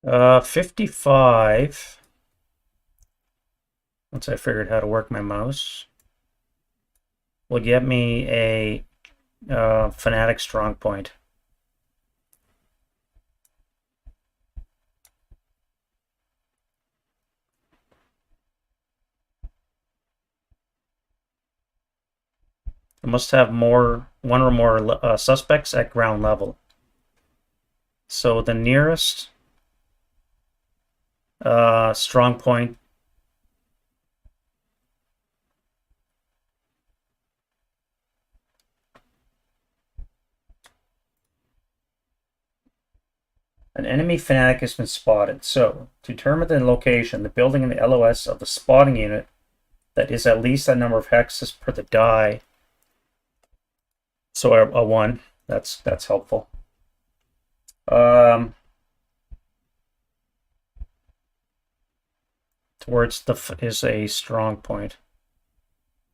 Speaker 1: uh, 55. Once I figured how to work my mouse, will get me a Fanatic strong point. I must have one or more suspects at ground level. So the nearest strong point an enemy fanatic has been spotted. So to determine the location, the building and the LOS of the spotting unit that is at least that number of hexes per the die. So a 1. That's helpful. Towards is a strong point.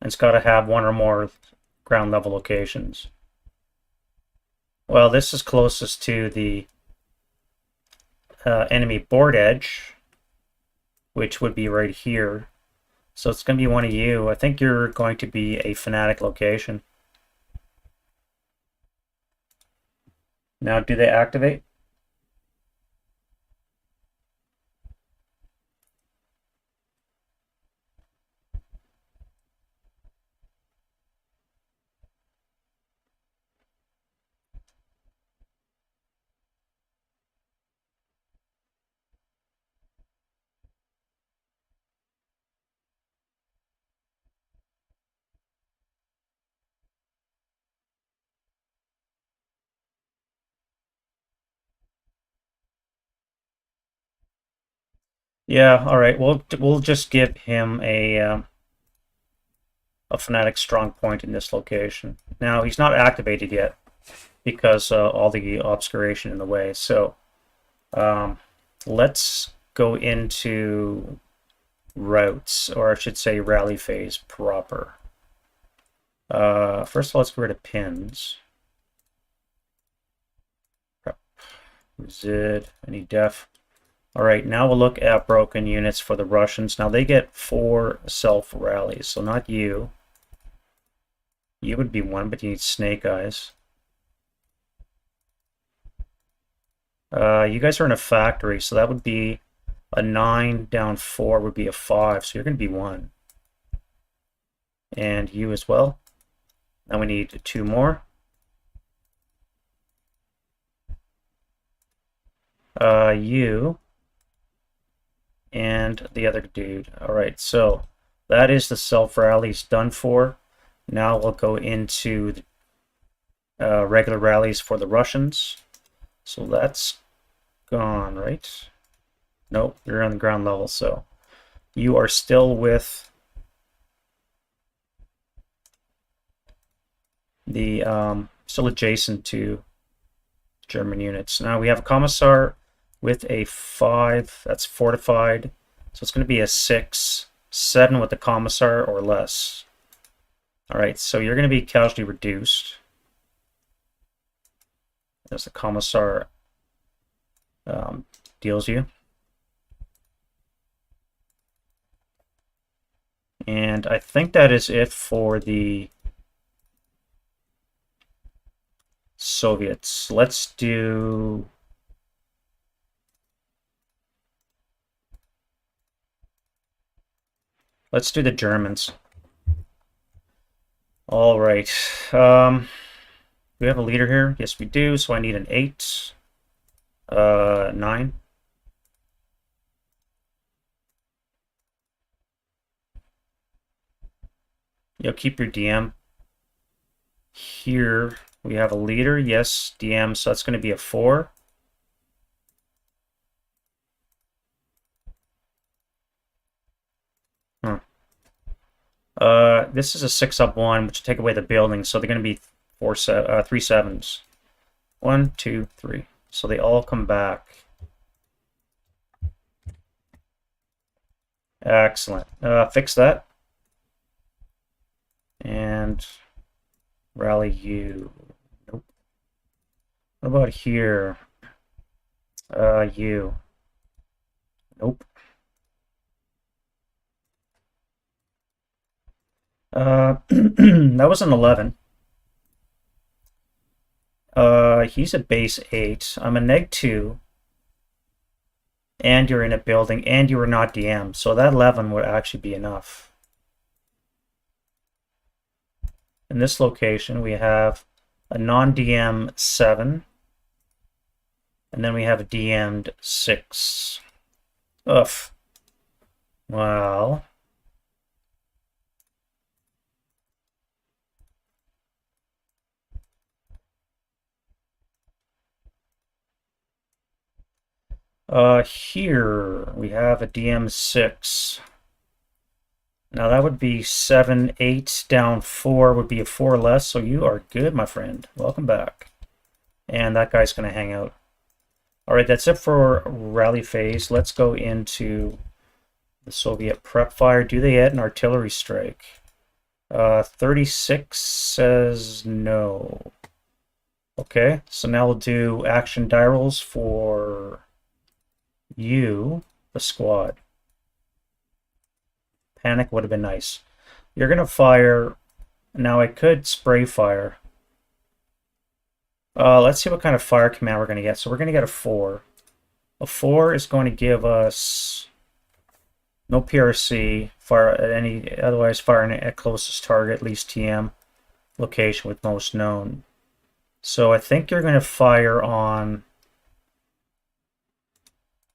Speaker 1: And it's got to have one or more ground level locations. Well, this is closest to the enemy board edge, which would be right here. So it's going to be one of you. I think you're going to be a fanatic location. Now, do they activate? Yeah, all right. We'll just give him a fanatic strong point in this location. Now he's not activated yet because all the obscuration in the way. So let's go into routes, or I should say rally phase proper. First of all, let's get rid of pins. Zid, any def. All right, now we'll look at broken units for the Russians. Now they get 4 self rallies, so not you. You would be 1, but you need snake eyes. You guys are in a factory, so that would be a 9 down 4 would be a 5, so you're going to be 1. And you as well. Now we need 2 more. You and the other dude. All right, so that is the self rallies done for. Now we'll go into the regular rallies for the Russians. So that's gone, right? Nope, you're on the ground level, so you are still with the still adjacent to German units. Now we have a commissar with a 5, that's fortified, so it's going to be a 6, 7 with the commissar or less. All right, so you're going to be casualty reduced. As the commissar deals you. And I think that is it for the Soviets. Let's do the Germans. All right. We have a leader here. Yes, we do. So I need an 8, 9. You'll keep your DM. Here we have a leader. Yes, DM. So that's going to be a 4. This is a 6 up 1, which will take away the building, so they're going to be 3 7s. 1, 2, 3. So they all come back. Excellent. Fix that. And rally you. Nope. What about here? You. Nope. That was an 11. He's a base 8. I'm a neg 2. And you're in a building, and you are not DM. So that 11 would actually be enough. In this location, we have a non-DM 7. And then we have a DM'd 6. Ugh. Well... here we have a DM6. Now that would be 7, 8 down 4 would be a 4 less, so you are good, my friend. Welcome back. And that guy's going to hang out. All right, that's it for rally phase. Let's go into the Soviet prep fire. Do they add an artillery strike? 36 says no. Okay, so now we'll do action die rolls for you, the squad. Panic would have been nice. You're gonna fire. Now I could spray fire. Let's see what kind of fire command we're gonna get. So we're gonna get a 4. A 4 is going to give us no PRC, fire at any, otherwise fire at closest target, least TM, location with most known. So I think you're going to fire on,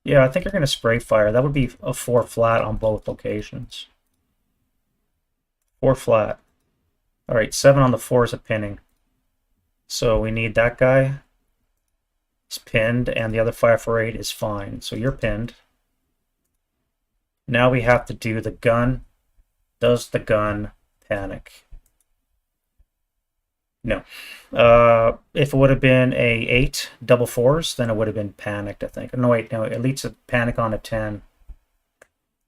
Speaker 1: yeah, I think you're going to spray fire. That would be a 4 flat on both locations. 4 flat. All right, 7 on the 4 is a pinning. So we need that guy. He's pinned, and the other 548 is fine. So you're pinned. Now we have to do the gun. Does the gun panic? No. If it would have been a 8 double 4s, then it would have been panicked, I think. No, wait, no, Elite's a panic on a 10.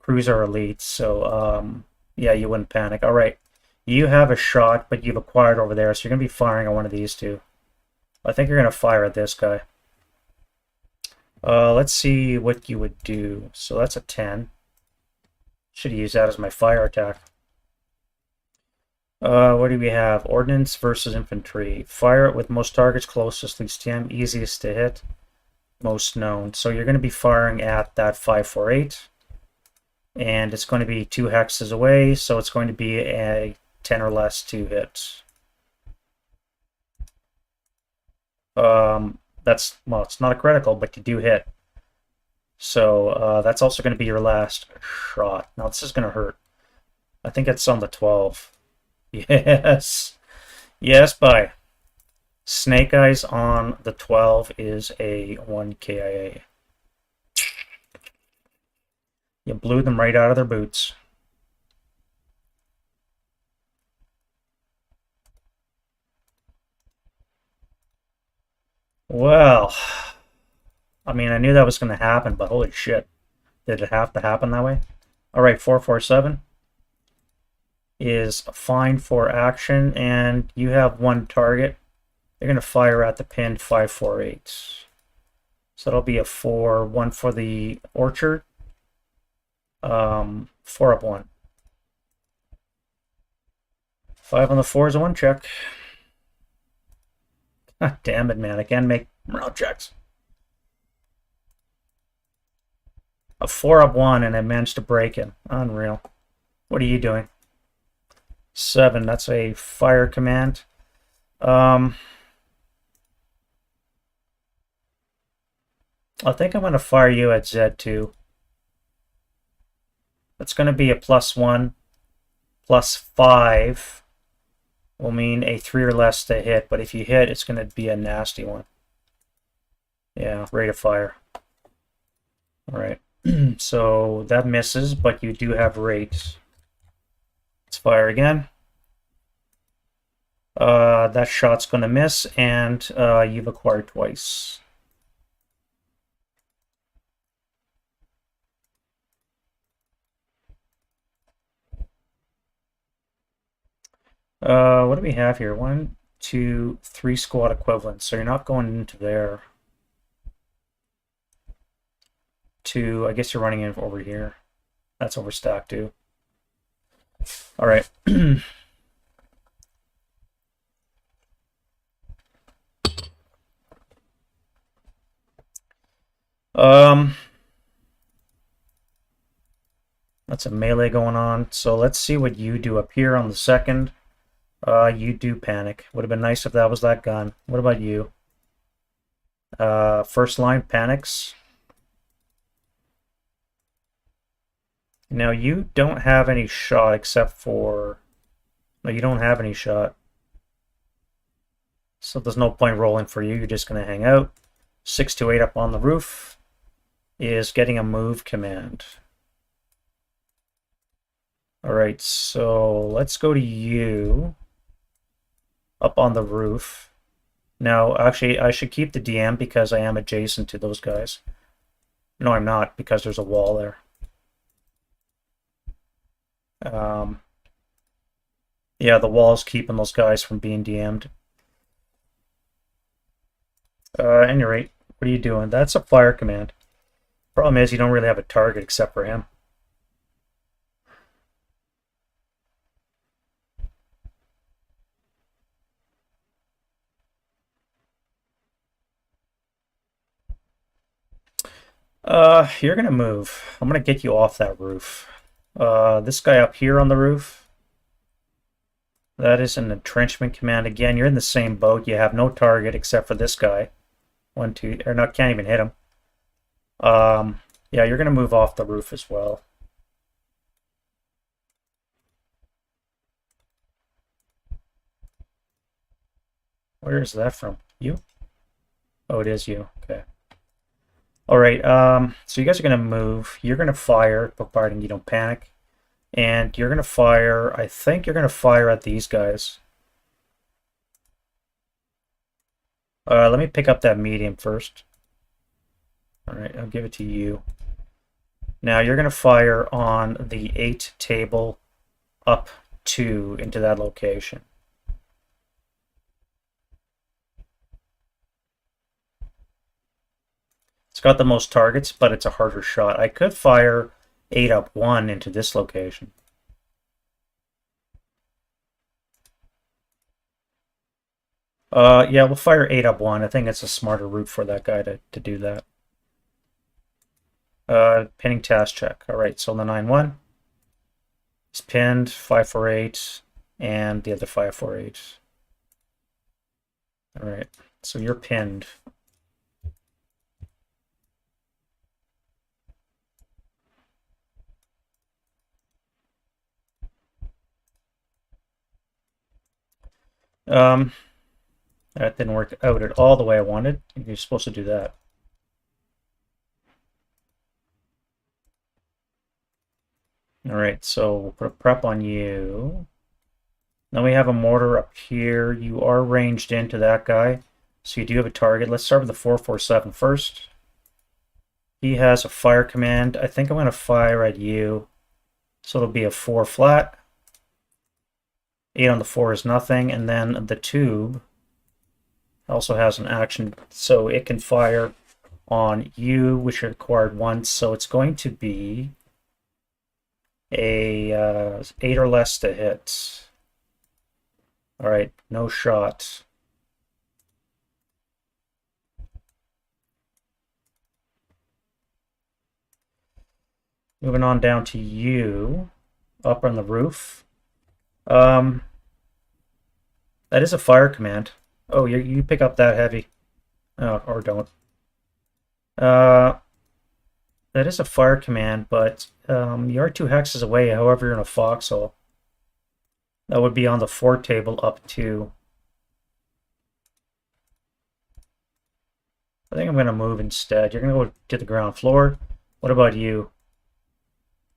Speaker 1: Crews are elites, so yeah, you wouldn't panic. All right. You have a shot, but you've acquired over there, so you're going to be firing on one of these two. I think you're going to fire at this guy. Let's see what you would do. So that's a 10. Should use that as my fire attack. What do we have? Ordnance versus infantry. Fire it with most targets closest, least TM, easiest to hit, most known. So you're going to be firing at that 548. And it's going to be 2 hexes away, so it's going to be a 10 or less to hit. That's, well, it's not a critical, but you do hit. So that's also going to be your last shot. Now this is going to hurt. I think it's on the 12. Yes. Yes, bye. Snake Eyes on the 12 is a 1 KIA. You blew them right out of their boots. Well, I mean, I knew that was going to happen, but holy shit. Did it have to happen that way? All right, 447 is fine for action, and you have 1 target. They're going to fire at the pinned 548. So that'll be a 4, 1 for the orchard. 4 up 1. 5 on the 4 is a 1 check. God damn it, man. I can't make morale checks. A 4 up 1, and I managed to break it. Unreal. What are you doing? 7. That's a fire command. I think I'm going to fire you at Z2. That's going to be a +1. +5 will mean a 3 or less to hit, but if you hit, it's going to be a nasty one. Yeah, rate of fire. All right. So that misses, but you do have rate. Let's fire again. That shot's going to miss, and you've acquired twice. What do we have here? 1, 2, 3 squad equivalents. So you're not going into there. 2, I guess you're running in over here. That's overstacked too. All right. That's a melee going on. So let's see what you do up here on the 2nd. You do panic. Would have been nice if that was that gun. What about you? First line panics. Now you don't have any shot except for... No, you don't have any shot. So there's no point rolling for you. You're just going to hang out. 6 to 8 up on the roof is getting a move command. All right, so let's go to you up on the roof. Now, actually, I should keep the DM because I am adjacent to those guys. No, I'm not, because there's a wall there. Yeah, the wall's keeping those guys from being DM'd. At any rate, what are you doing? That's a fire command. Problem is, you don't really have a target except for him. You're gonna move. I'm gonna get you off that roof. This guy up here on the roof, that is an entrenchment command. Again, you're in the same boat. You have no target except for this guy. One, two, or not, can't even hit him. Yeah, you're gonna move off the roof as well. Where is that from? You? Oh, it is you. Okay. All right. So you guys are gonna move. You're gonna fire, providing you don't panic, and you're gonna fire. I think you're gonna fire at these guys. Let me pick up that medium first. All right, I'll give it to you. Now you're gonna fire on the 8 table up 2 into that location. It's got the most targets, but it's a harder shot. I could fire 8 up 1 into this location. Yeah, we'll fire 8 up 1. I think it's a smarter route for that guy to do that. Pinning task check. All right, so the 9-1 is pinned, 5-4-8, and the other 5-4-8. All right, so you're pinned. That didn't work out at all the way I wanted. You're supposed to do that. All right, so we'll put a prep on you. Now we have a mortar up here. You are ranged into that guy, so you do have a target. Let's start with the 4-4-7 first. He has a fire command. I think I'm going to fire at you, so it'll be a 4 flat. 8 on the 4 is nothing, and then the tube also has an action, so it can fire on you, which are acquired once. So it's going to be a 8 or less to hit. All right, no shot. Moving on down to you, up on the roof. That is a fire command. Oh, you pick up that heavy. Oh, or don't. That is a fire command, but you are 2 hexes away. However, you're in a foxhole. That would be on the 4 table up 2. I think I'm going to move instead. You're going to go to the ground floor. What about you?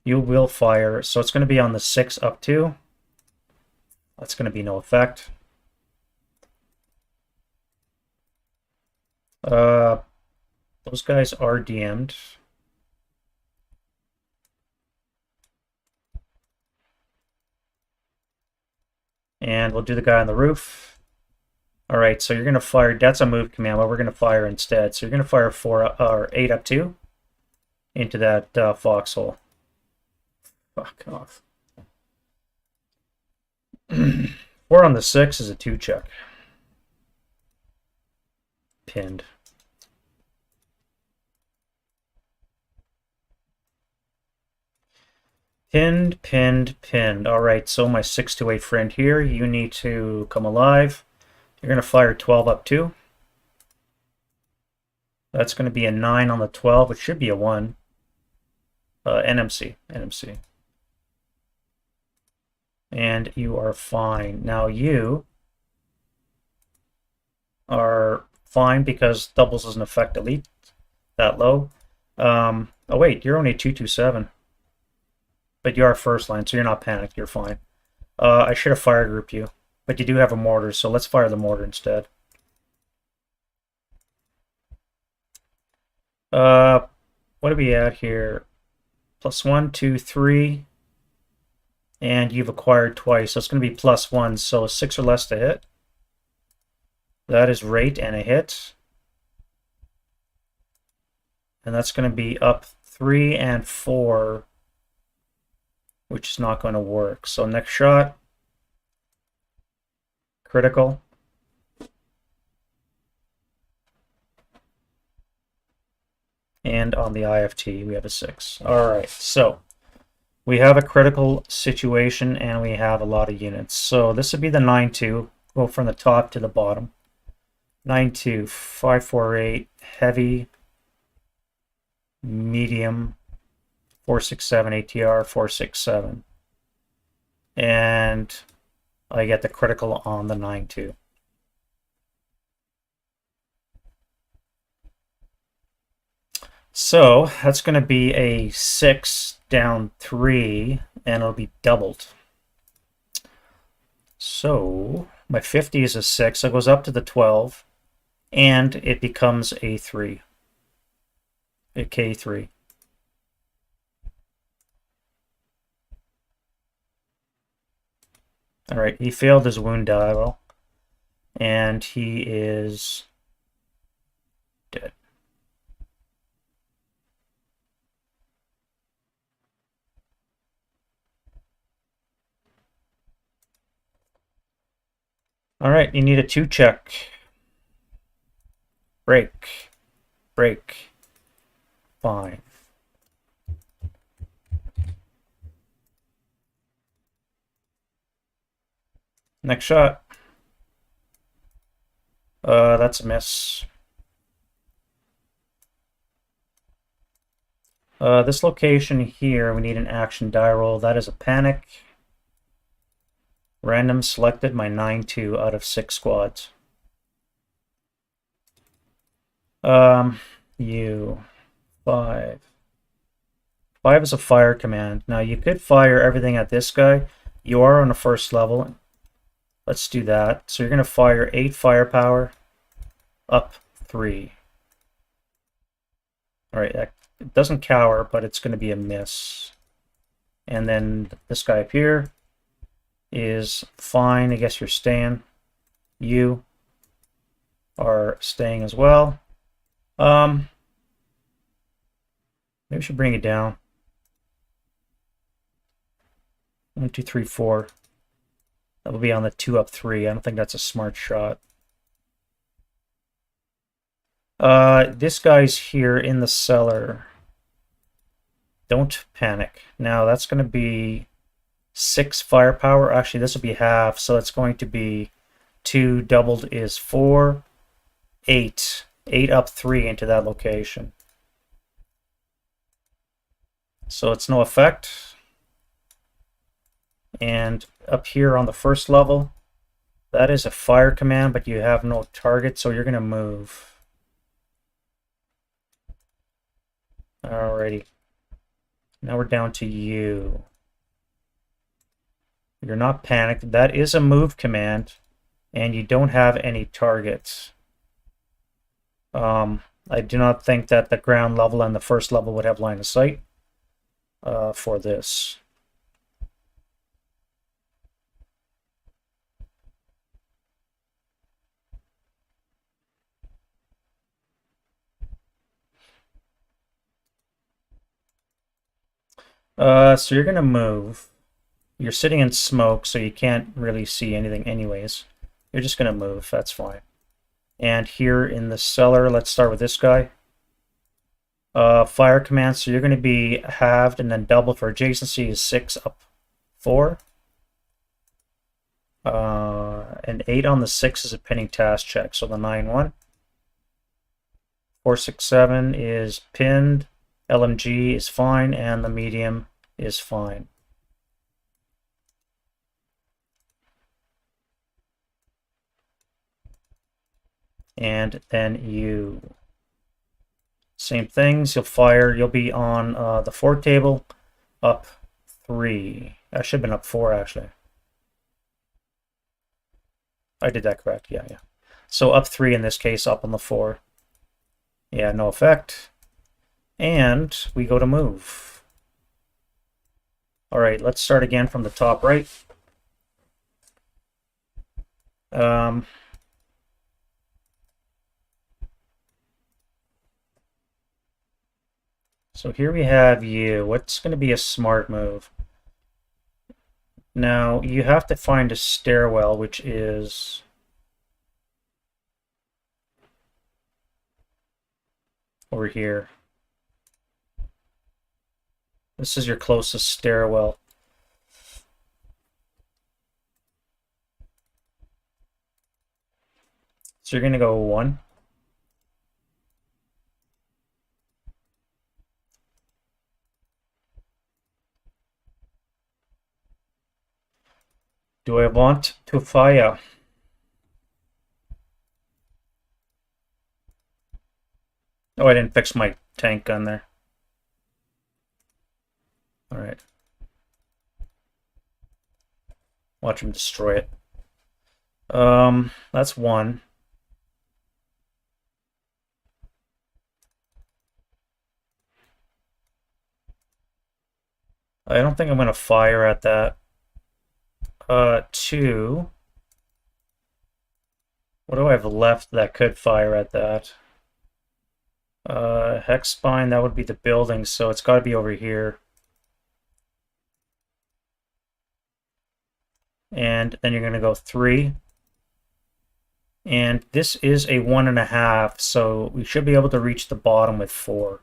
Speaker 1: You will fire, so it's going to be on the 6 up 2. That's going to be no effect. Those guys are DM'd. And we'll do the guy on the roof. All right, so you're going to fire. That's a move command, but we're going to fire instead. So you're going to fire 4 or 8 up 2 into that foxhole. Fuck off. 4 on the 6 is a 2 check. Pinned. Pinned, pinned, pinned. All right, so my 6-8 friend here, you need to come alive. You're going to fire 12 up 2. That's going to be a 9 on the 12. It should be a 1. NMC. And you are fine. Now you are fine because doubles doesn't affect elite that low. Oh wait, you're only 227. But you are first line, so you're not panicked. You're fine. I should have fire grouped you. But you do have a mortar, so let's fire the mortar instead. What are we at here? +1, 2, 3. And you've acquired twice, so it's going to be +1, so 6 or less to hit. That is rate and a hit. And that's going to be up 3 and 4, which is not going to work. So next shot, critical. And on the IFT, we have a 6. All right, so we have a critical situation and we have a lot of units. So this would be the 9-2. Go from the top to the bottom. 9-2, 5-4-8, heavy, medium, 4-6-7, ATR, 4-6-7. And I get the critical on the 9-2. So that's going to be a 6 down 3, and it'll be doubled. So my 50 is a 6, so it goes up to the 12, and it becomes a 3, a K3. All right, he failed his wound dial, and he is dead. All right, you need a 2 check. Break. Break. Fine. Next shot. That's a miss. This location here, we need an action die roll. That is a panic. Random selected my 9-2 out of 6 squads. You 5. 5 is a fire command. Now you could fire everything at this guy. You are on the first level. Let's do that. So you're going to fire 8 firepower, up 3. All right, that it doesn't cower, but it's going to be a miss. And then this guy up here is fine. I guess you're staying. You are staying as well. Maybe we should bring it down. 1, 2, 3, 4. That will be on the 2 up 3. I don't think that's a smart shot. This guy's here in the cellar. Don't panic. Now that's going to be 6 firepower. Actually, this will be half, so it's going to be 2 doubled is 4, 8. 8 up 3 into that location. So it's no effect. And up here on the first level, that is a fire command, but you have no target, so you're going to move. Alrighty. Now we're down to you. You're not panicked. That is a move command, and you don't have any targets. I do not think that the ground level and the first level would have line of sight for this. So you're going to move. You're sitting in smoke, so you can't really see anything anyways. You're just going to move. That's fine. And here in the cellar, let's start with this guy. Fire command, so you're going to be halved and then doubled for adjacency is 6 up 4. And 8 on the 6 is a pinning task check, so the 9-1. 4-6-7 is pinned. LMG is fine, and the medium is fine. And then you, same things, you'll fire, you'll be on the 4 table, up 3. That should have been up 4, actually. I did that correct, yeah. So up 3 in this case, up on the 4. Yeah, no effect. And we go to move. All right, let's start again from the top right. So here we have you. What's going to be a smart move? Now, you have to find a stairwell, which is over here. This is your closest stairwell. So you're going to go 1. Do I want to fire? Oh, I didn't fix my tank gun there. All right. Watch him destroy it. That's 1. I don't think I'm going to fire at that. 2. What do I have left that could fire at that? Hex spine, that would be the building, so it's got to be over here. And then you're going to go 3. And this is a 1.5, so we should be able to reach the bottom with 4.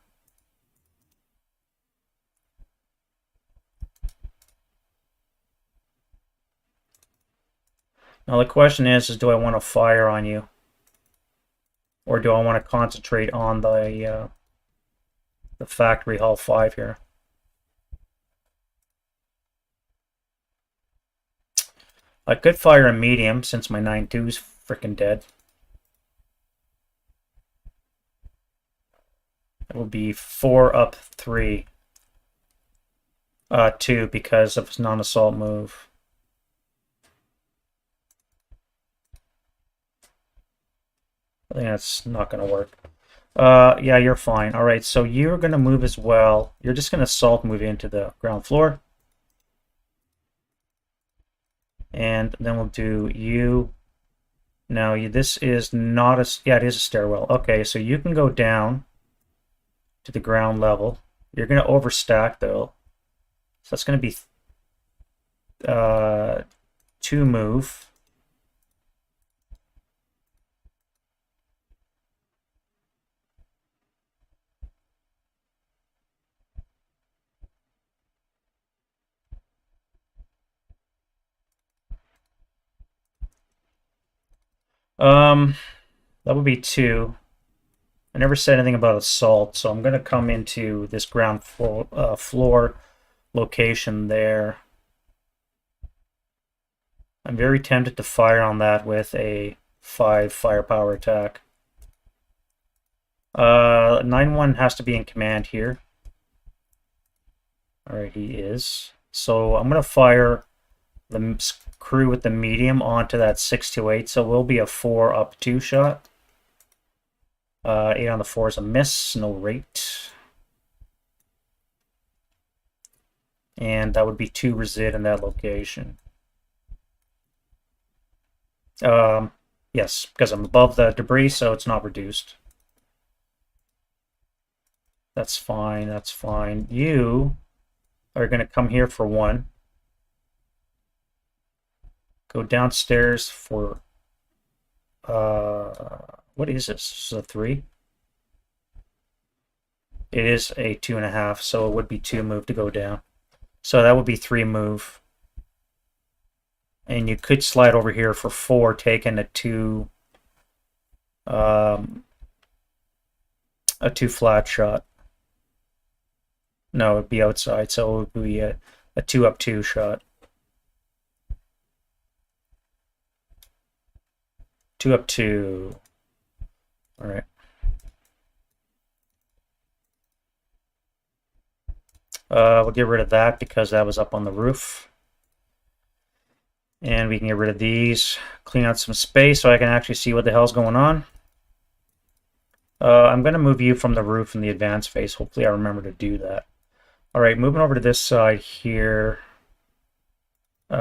Speaker 1: Now the question is do I want to fire on you? Or do I want to concentrate on the factory hall 5 here? I could fire a medium since my 9.2 is freaking dead. It will be 4 up 3. 2 because of his non-assault move. I think that's not going to work. Yeah, you're fine. All right, so you're going to move as well. You're just going to assault move into the ground floor. And then we'll do you. Now, this is not a... Yeah, it is a stairwell. Okay, so you can go down to the ground level. You're going to overstack, though. So that's going to be 2 move. That would be 2. I never said anything about assault, so I'm going to come into this ground floor location there. I'm very tempted to fire on that with a 5 firepower attack. 9-1 has to be in command here. Alright, he is. So I'm going to fire the crew with the medium onto that 628, so it will be a 4 up 2 shot. 8 on the 4 is a miss, no rate. And that would be 2 resid in that location. Yes, because I'm above the debris, so it's not reduced. That's fine, that's fine. You are going to come here for 1. Go downstairs for... what is this? This is a 3? It is a 2.5, so it would be 2 move to go down. So that would be 3 move. And you could slide over here for 4, taking a 2 flat shot. No, it would be outside, so it would be a 2 up 2 shot. 2 up 2. All right. We'll get rid of that because that was up on the roof. And we can get rid of these, clean out some space so I can actually see what the hell's going on. I'm going to move you from the roof in the advanced phase. Hopefully I remember to do that. All right, moving over to this side here. We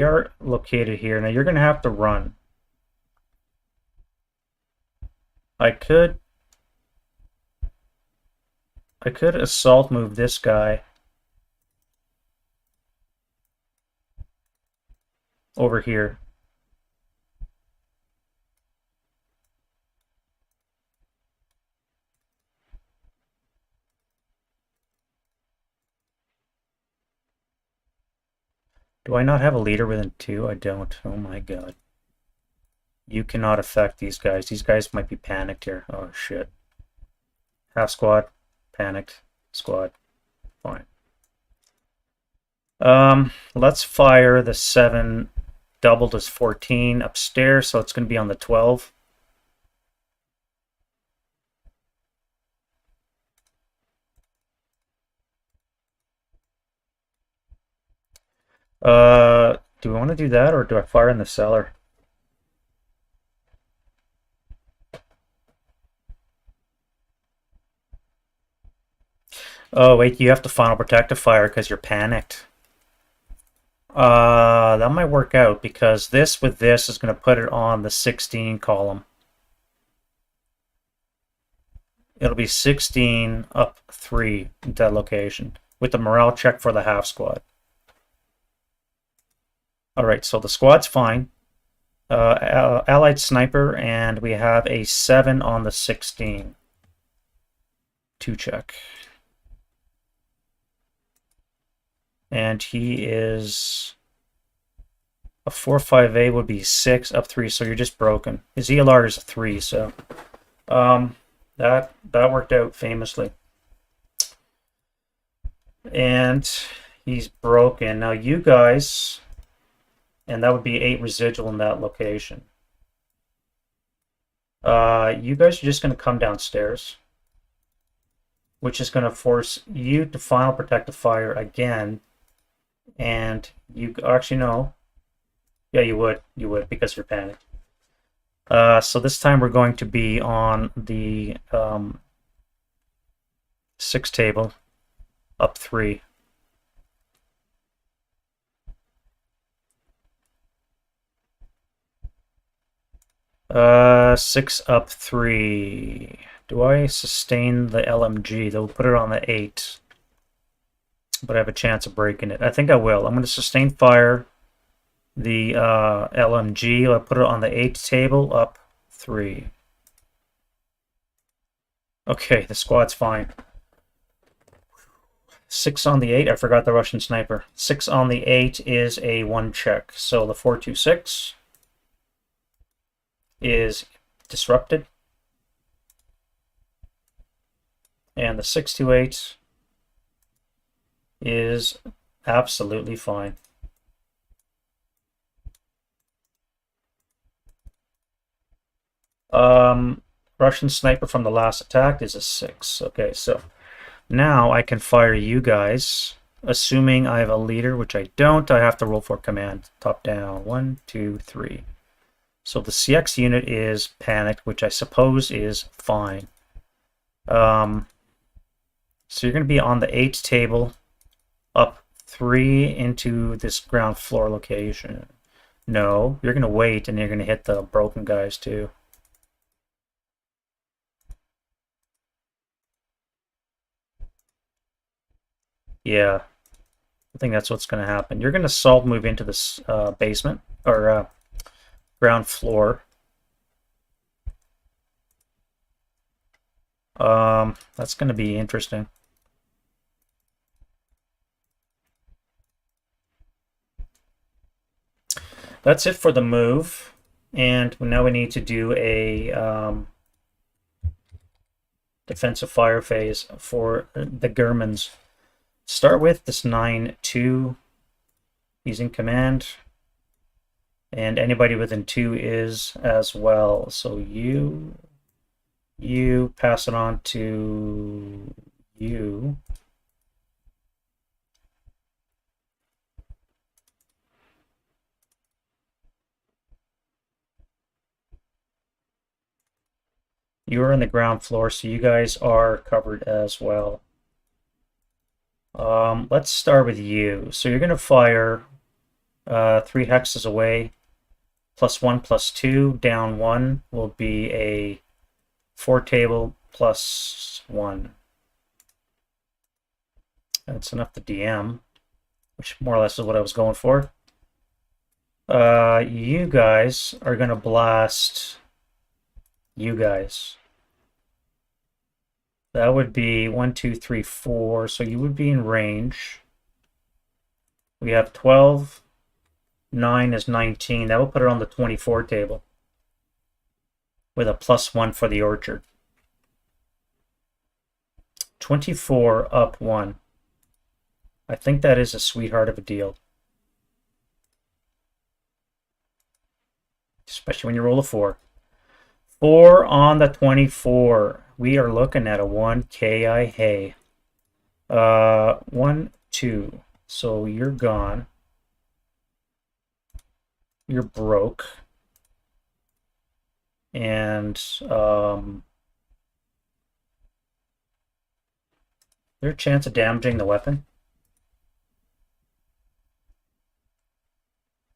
Speaker 1: are located here. Now you're going to have to run. I could assault move this guy over here. Do I not have a leader within 2? I don't. Oh my god. You cannot affect these guys. These guys might be panicked here. Oh shit. Half squad. Panicked. Squad. Fine. Let's fire the 7 doubled as 14 upstairs, so it's going to be on the 12. Do we want to do that, or do I fire in the cellar? Oh, wait, you have to final protective fire because you're panicked. That might work out because this with this is going to put it on the 16 column. It'll be 16 up 3 at that location with the morale check for the half squad. All right, so the squad's fine. Allied sniper, and we have a 7 on the 16. 2 check. And he is a 4-5A would be 6 up 3, so you're just broken. His ELR is a 3, so that worked out famously. And he's broken. Now you guys, and that would be 8 residual in that location. You guys are just going to come downstairs, which is going to force you to final protective fire again. And you actually know, yeah, you would because you're panicked. So this time we're going to be on the 6 table, up 3. Six up 3. Do I sustain the LMG? They'll put it on the 8. But I have a chance of breaking it. I think I will. I'm going to sustain fire the LMG. I'll put it on the 8 table, up 3. Okay, the squad's fine. 6 on the 8. I forgot the Russian sniper. 6 on the 8 is a 1 check. So the 426 is disrupted. And the 628 is absolutely fine. Russian sniper from the last attack is a 6. Okay, so now I can fire you guys, assuming I have a leader, which I don't. I have to roll for command. Top down. 1, 2, 3. So the CX unit is panicked, which I suppose is fine. So you're going to be on the 8 table, up 3 into this ground floor location. No, you're going to wait, and you're going to hit the broken guys too. Yeah, I think that's what's going to happen. You're going to assault move into this basement, or ground floor. That's going to be interesting. That's it for the move, and now we need to do a defensive fire phase for the Germans. Start with this 9-2. He's in command, and anybody within 2 is as well. So you pass it on to you. You are on the ground floor, so you guys are covered as well. Let's start with you. So you're going to fire 3 hexes away. +1, +2, down 1 will be a 4 table +1. That's enough to DM, which more or less is what I was going for. You guys are going to blast you guys. That would be 1, 2, 3, 4. So you would be in range. We have 12. 9 is 19. That will put it on the 24 table with a +1 for the orchard. 24 up 1. I think that is a sweetheart of a deal. Especially when you roll a 4. 4 on the 24. We are looking at a 1 KI hay. 1, 2. So you're gone. You're broke. And there a chance of damaging the weapon?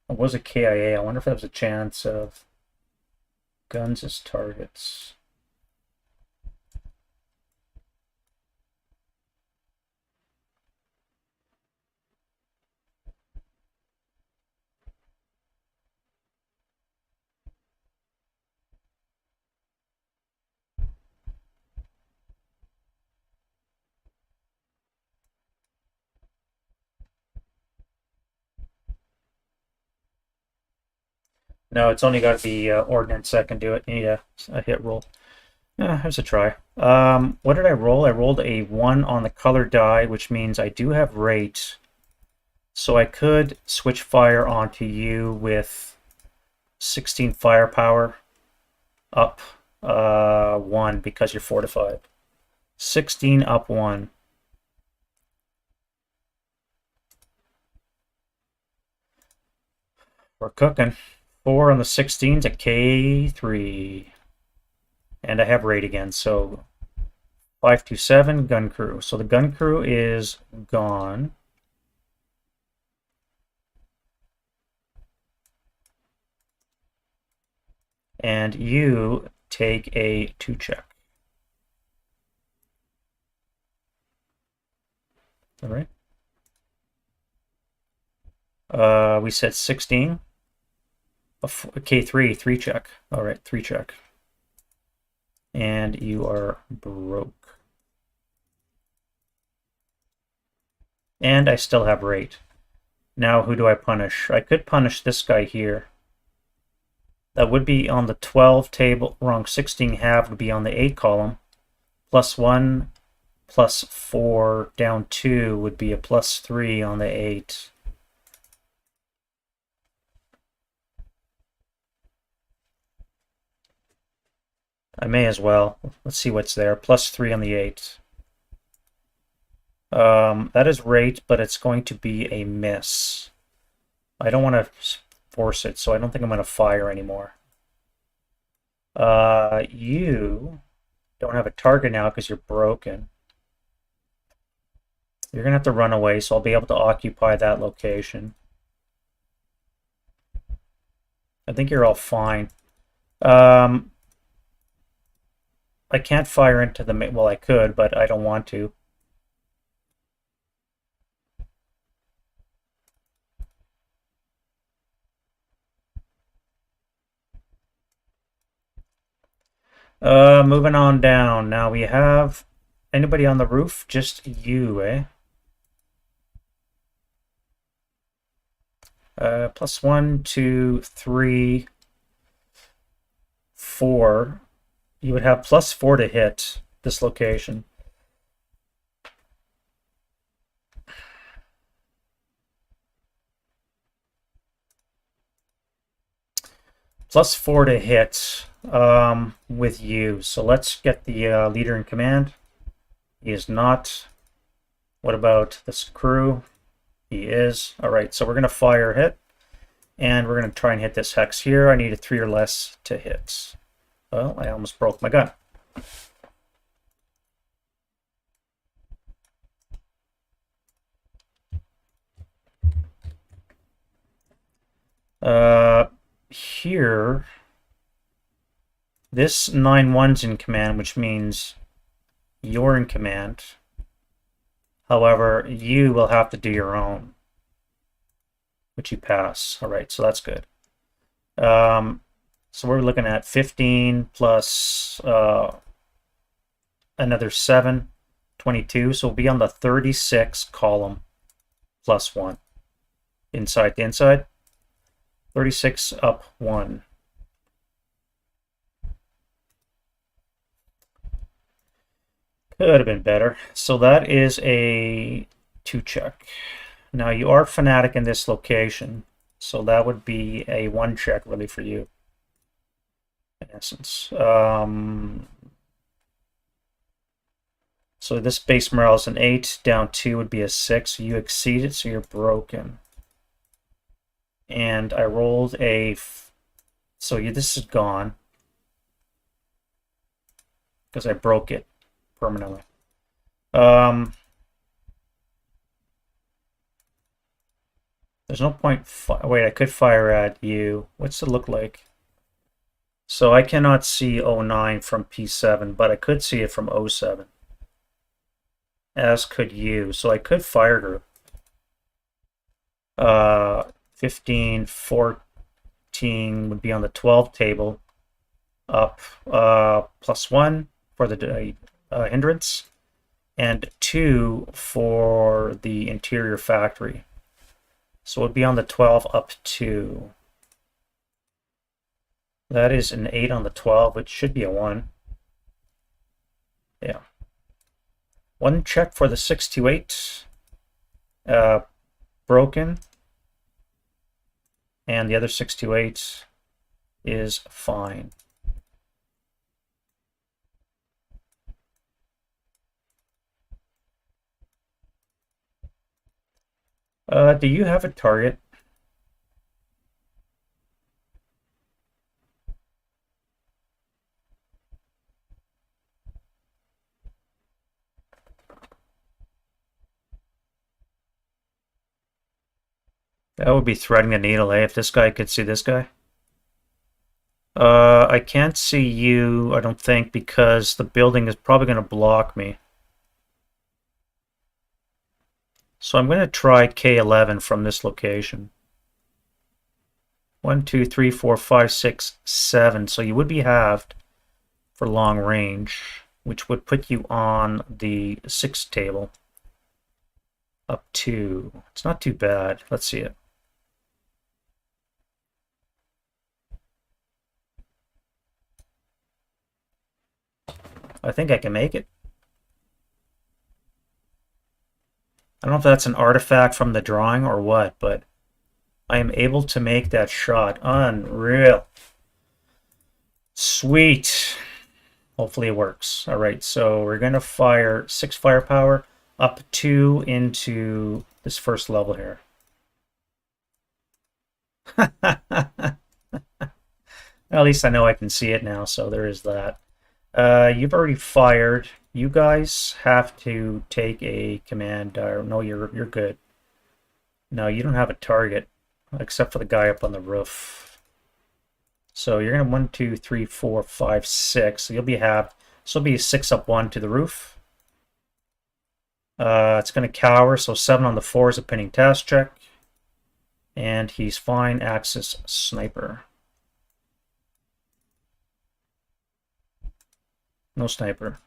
Speaker 1: It was a KIA. I wonder if there was a chance of guns as targets. No, it's only got to be ordnance that can do it. You need a hit roll. Yeah, here's a try. What did I roll? I rolled a 1 on the color die, which means I do have rate. So I could switch fire onto you with 16 firepower up 1 because you're fortified. 16 up 1. We're cooking. 4 on the 16's a K3. And I have rate again, so 527 gun crew. So the gun crew is gone. And you take a 2 check. All right. We said 16. A K3, 3 check. All right, 3 check. And you are broke. And I still have rate. Now who do I punish? I could punish this guy here. That would be on the 12 table. Wrong, 16 half would be on the 8 column. +1, +4, down 2 would be a +3 on the 8. I may as well. Let's see what's there. +3 on the 8. That is rate, but it's going to be a miss. I don't want to force it, so I don't think I'm going to fire anymore. You don't have a target now because you're broken. You're going to have to run away, so I'll be able to occupy that location. I think you're all fine. I can't fire into the... Well, I could, but I don't want to. Moving on down. Now we have... Anybody on the roof? Just you, eh? +1, 2, 3, 4... You would have +4 to hit this location. +4 to hit with you. So let's get the leader in command. He is not. What about this crew? He is. All right, so we're going to fire hit. And we're going to try and hit this hex here. I need a 3 or less to hit. Well, I almost broke my gun. Here, this 9-1's in command, which means you're in command. However, you will have to do your own, which you pass. All right, so that's good. So we're looking at 15 plus another 7, 22. So we'll be on the 36 column plus 1. Inside to inside. 36 up 1. Could have been better. So that is a 2 check. Now you are fanatic in this location, so that would be a 1 check really for you, in essence. So this base morale is an 8, down 2 would be a 6. So you exceed it, so you're broken. And I rolled a... So this is gone. Because I broke it permanently. There's no point... Wait, I could fire at you. What's it look like? So I cannot see 09 from P7, but I could see it from 07. As could you. So I could fire group. 15, 14 would be on the 12 table. Up +1 for the hindrance. And 2 for the interior factory. So it would be on the 12 up 2. That is an 8 on the 12, which should be a 1. Yeah. 1 check for the 628. Broken. And the other 628 is fine. Do you have a target? That would be threading the needle, eh? If this guy could see this guy. I can't see you, I don't think, because the building is probably going to block me. So I'm going to try K11 from this location. 1, 2, 3, 4, 5, 6, 7. So you would be halved for long range, which would put you on the 6 table. Up 2. It's not too bad. Let's see it. I think I can make it. I don't know if that's an artifact from the drawing or what, but I am able to make that shot. Unreal. Sweet. Hopefully it works. All right, so we're going to fire 6 firepower up 2 into this first level here. At least I know I can see it now, so there is that. You've already fired. You guys have to take a command. No, you're good. No, you don't have a target, except for the guy up on the roof. So you're gonna 1, 2, 3, 4, 5, 6. So you'll be halved. So it'll be 6 up 1 to the roof. It's gonna cower. So 7 on the 4 is a pinning task check, and he's fine. Axis sniper. No sniper.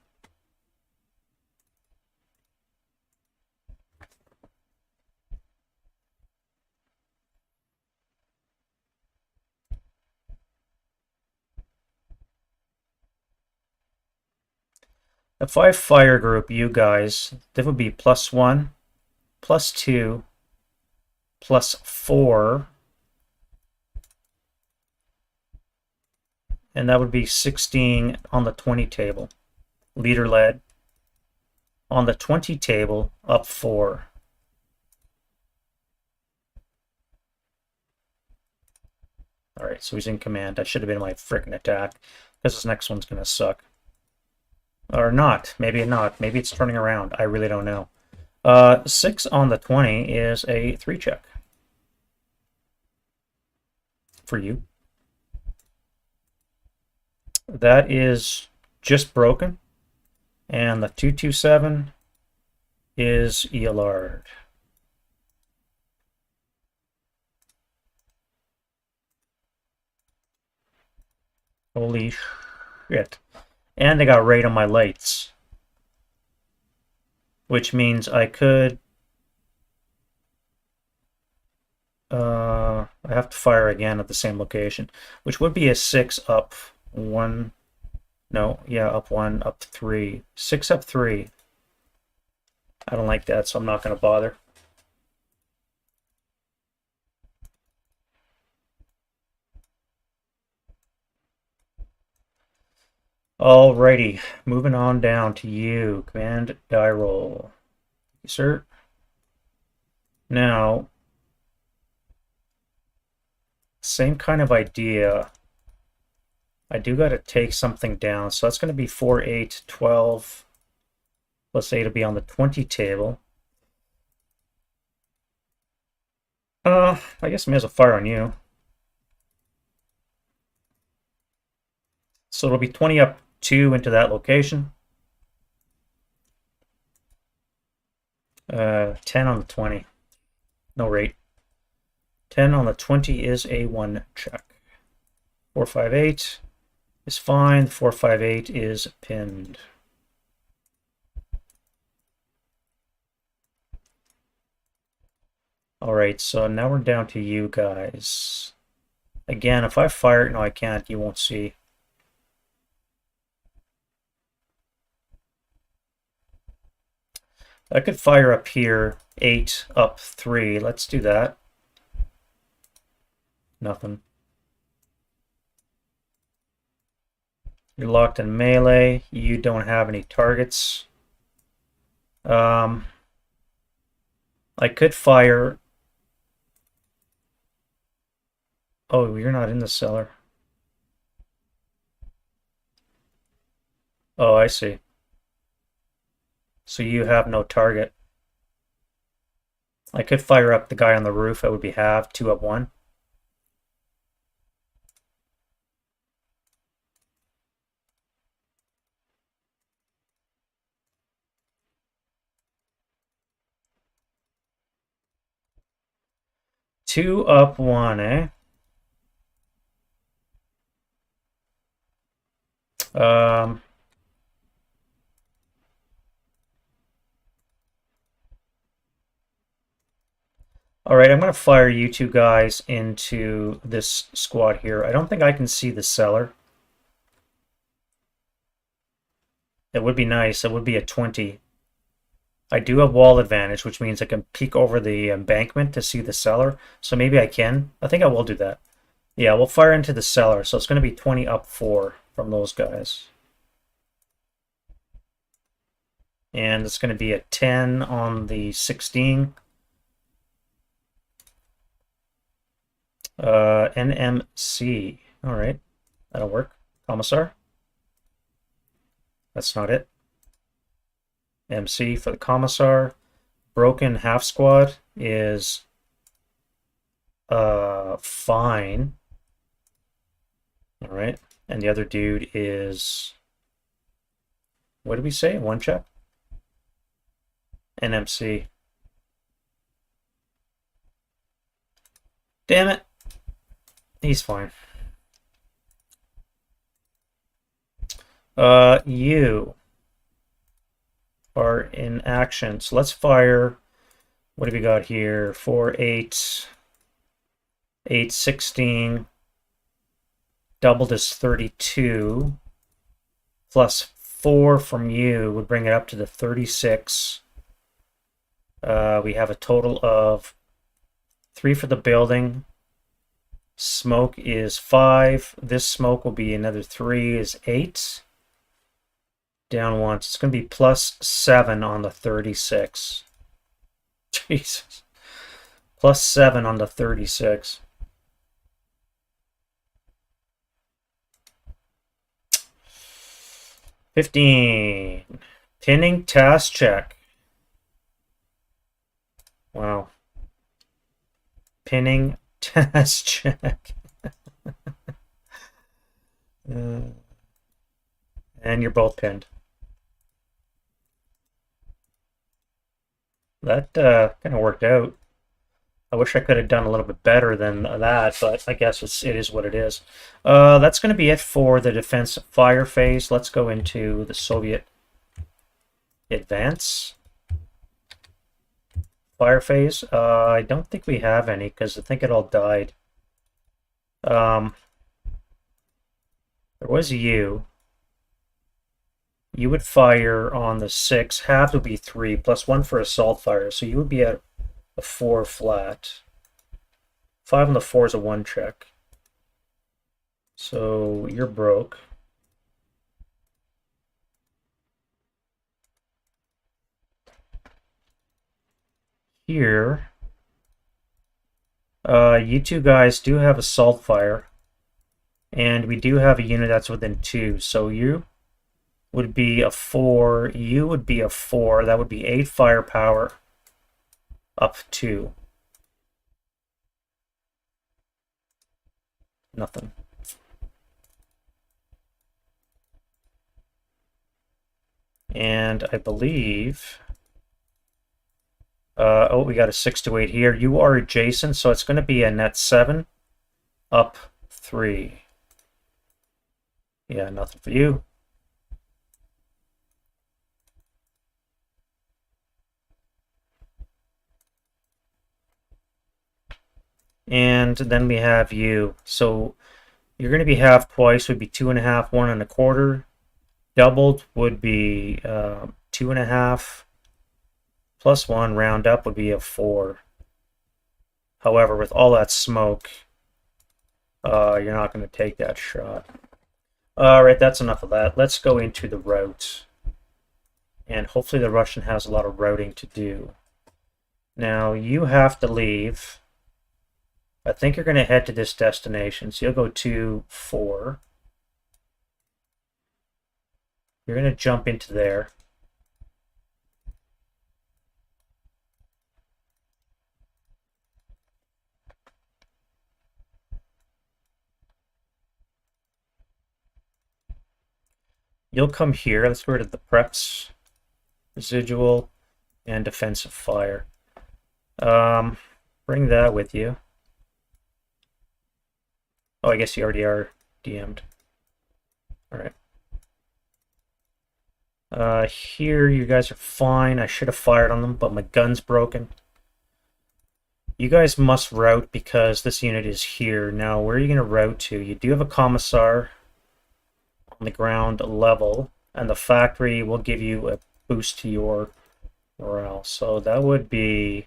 Speaker 1: If I fire group you guys, that would be +1, +2, +4, and that would be 16 on the 20 table. Leader led. On the 20 table, up 4. Alright, so he's in command. That should have been my frickin' attack, because this next one's going to suck. Or not. Maybe not. Maybe it's turning around. I really don't know. 6 on the 20 is a 3 check. For you. That is just broken. And the 227 is Ealard. Holy shit. And I got right on my lights. Which means I could... I have to fire again at the same location. Which would be a 6 up 1... No, yeah, up 1, up 3. 6 up 3. I don't like that, so I'm not going to bother. Alrighty, moving on down to you. Command die roll. Yes, sir. Now, same kind of idea. I do got to take something down, so that's going to be 4, 8, 12. Plus 8 will be on the 20 table. I guess I may as well fire on you. So it'll be 20 up 2 into that location. 10 on the 20. No rate. 10 on the 20 is a 1 check. 4, 5, 8 is fine. 4, 5, 8 is pinned. Alright, so now we're down to you guys. Again, if I fire it, no I can't, you won't see. I could fire up here, 8 up 3. Let's do that. Nothing. You're locked in melee. You don't have any targets. I could fire... Oh, you're not in the cellar. Oh, I see. So you have no target. I could fire up the guy on the roof. That would be half. 2 up 1. Two up 1, eh? Alright, I'm going to fire you two guys into this squad here. I don't think I can see the cellar. It would be nice. It would be a 20. I do have wall advantage, which means I can peek over the embankment to see the cellar. So maybe I can. I think I will do that. Yeah, we'll fire into the cellar. So it's going to be 20 up 4 from those guys. And it's going to be a 10 on the 16. NMC. All right, that'll work. Commissar. That's not it. MC for the Commissar. Broken half squad is fine. All right, and the other dude is, what did we say? 1 check. NMC. Damn it. He's fine. You are in action. So let's fire. What have we got here? 4, 8, 8, 16. Doubled is 32. Plus 4 from you would bring it up to the 36. We have a total of 3 for the building. Smoke is 5. This smoke will be another 3 is 8. Down once. It's going to be plus 7 on the 36. Jesus. Plus 7 on the 36. 15. Pinning task check. Wow. Pinning task check. And you're both pinned. That kind of worked out. I wish I could have done a little bit better than that, but I guess it is what it is. That's going to be it for the defense fire phase. Let's go into the Soviet advance fire phase. I don't think we have any because I think it all died. There was you. You would fire on the 6. Half would be 3 plus 1 for assault fire. So you would be at a 4 flat. 5 on the 4 is a 1 check. So you're broke. Here, you two guys do have assault fire. And we do have a unit that's within 2. So you would be a 4. You would be a 4. That would be 8 firepower up 2. Nothing. And I believe... oh, we got a 6 to 8 here. You are adjacent, so it's going to be a net 7 up 3. Yeah, nothing for you. And then we have you. So you're going to be half twice, would be 2.5, 1.25. Doubled would be 2.5 plus 1, round up would be a 4. However, with all that smoke, you're not going to take that shot. Alright, that's enough of that. Let's go into the route. And hopefully the Russian has a lot of routing to do. Now, you have to leave. I think you're going to head to this destination. So you'll go 2, 4. You're going to jump into there. You'll come here. Let's go to the preps, residual, and defensive fire. Bring that with you. Oh, I guess you already are DM'd. Alright. Here you guys are fine. I should have fired on them, but my gun's broken. You guys must route because this unit is here. Now, where are you going to route to? You do have a commissar on the ground level, and the factory will give you a boost to your morale. So that would be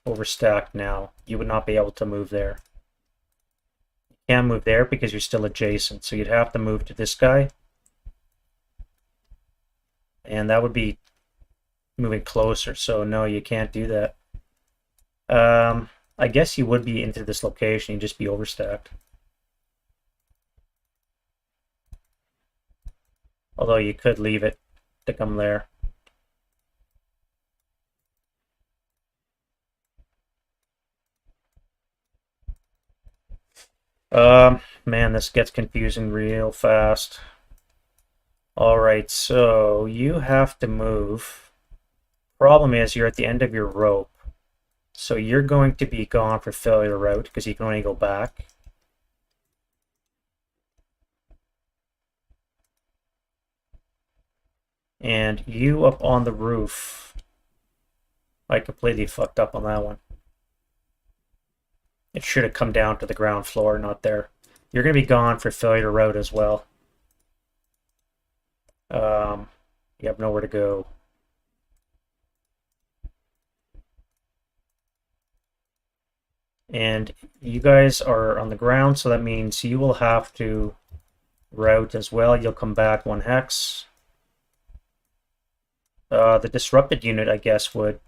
Speaker 1: overstacked now. You would not be able to move there. You can't move there because you're still adjacent. So you'd have to move to this guy. And that would be moving closer. So no, you can't do that. I guess you would be into this location. You'd just be overstacked. Although you could leave it to come there. Man, this gets confusing real fast. Alright, so you have to move. Problem is, you're at the end of your rope. So you're going to be gone for failure route, because you can only go back. And you up on the roof. I completely fucked up on that one. It should have come down to the ground floor, not there. You're going to be gone for failure route as well. You have nowhere to go. And you guys are on the ground, so that means you will have to route as well. You'll come back 1 hex. The disrupted unit, I guess, would...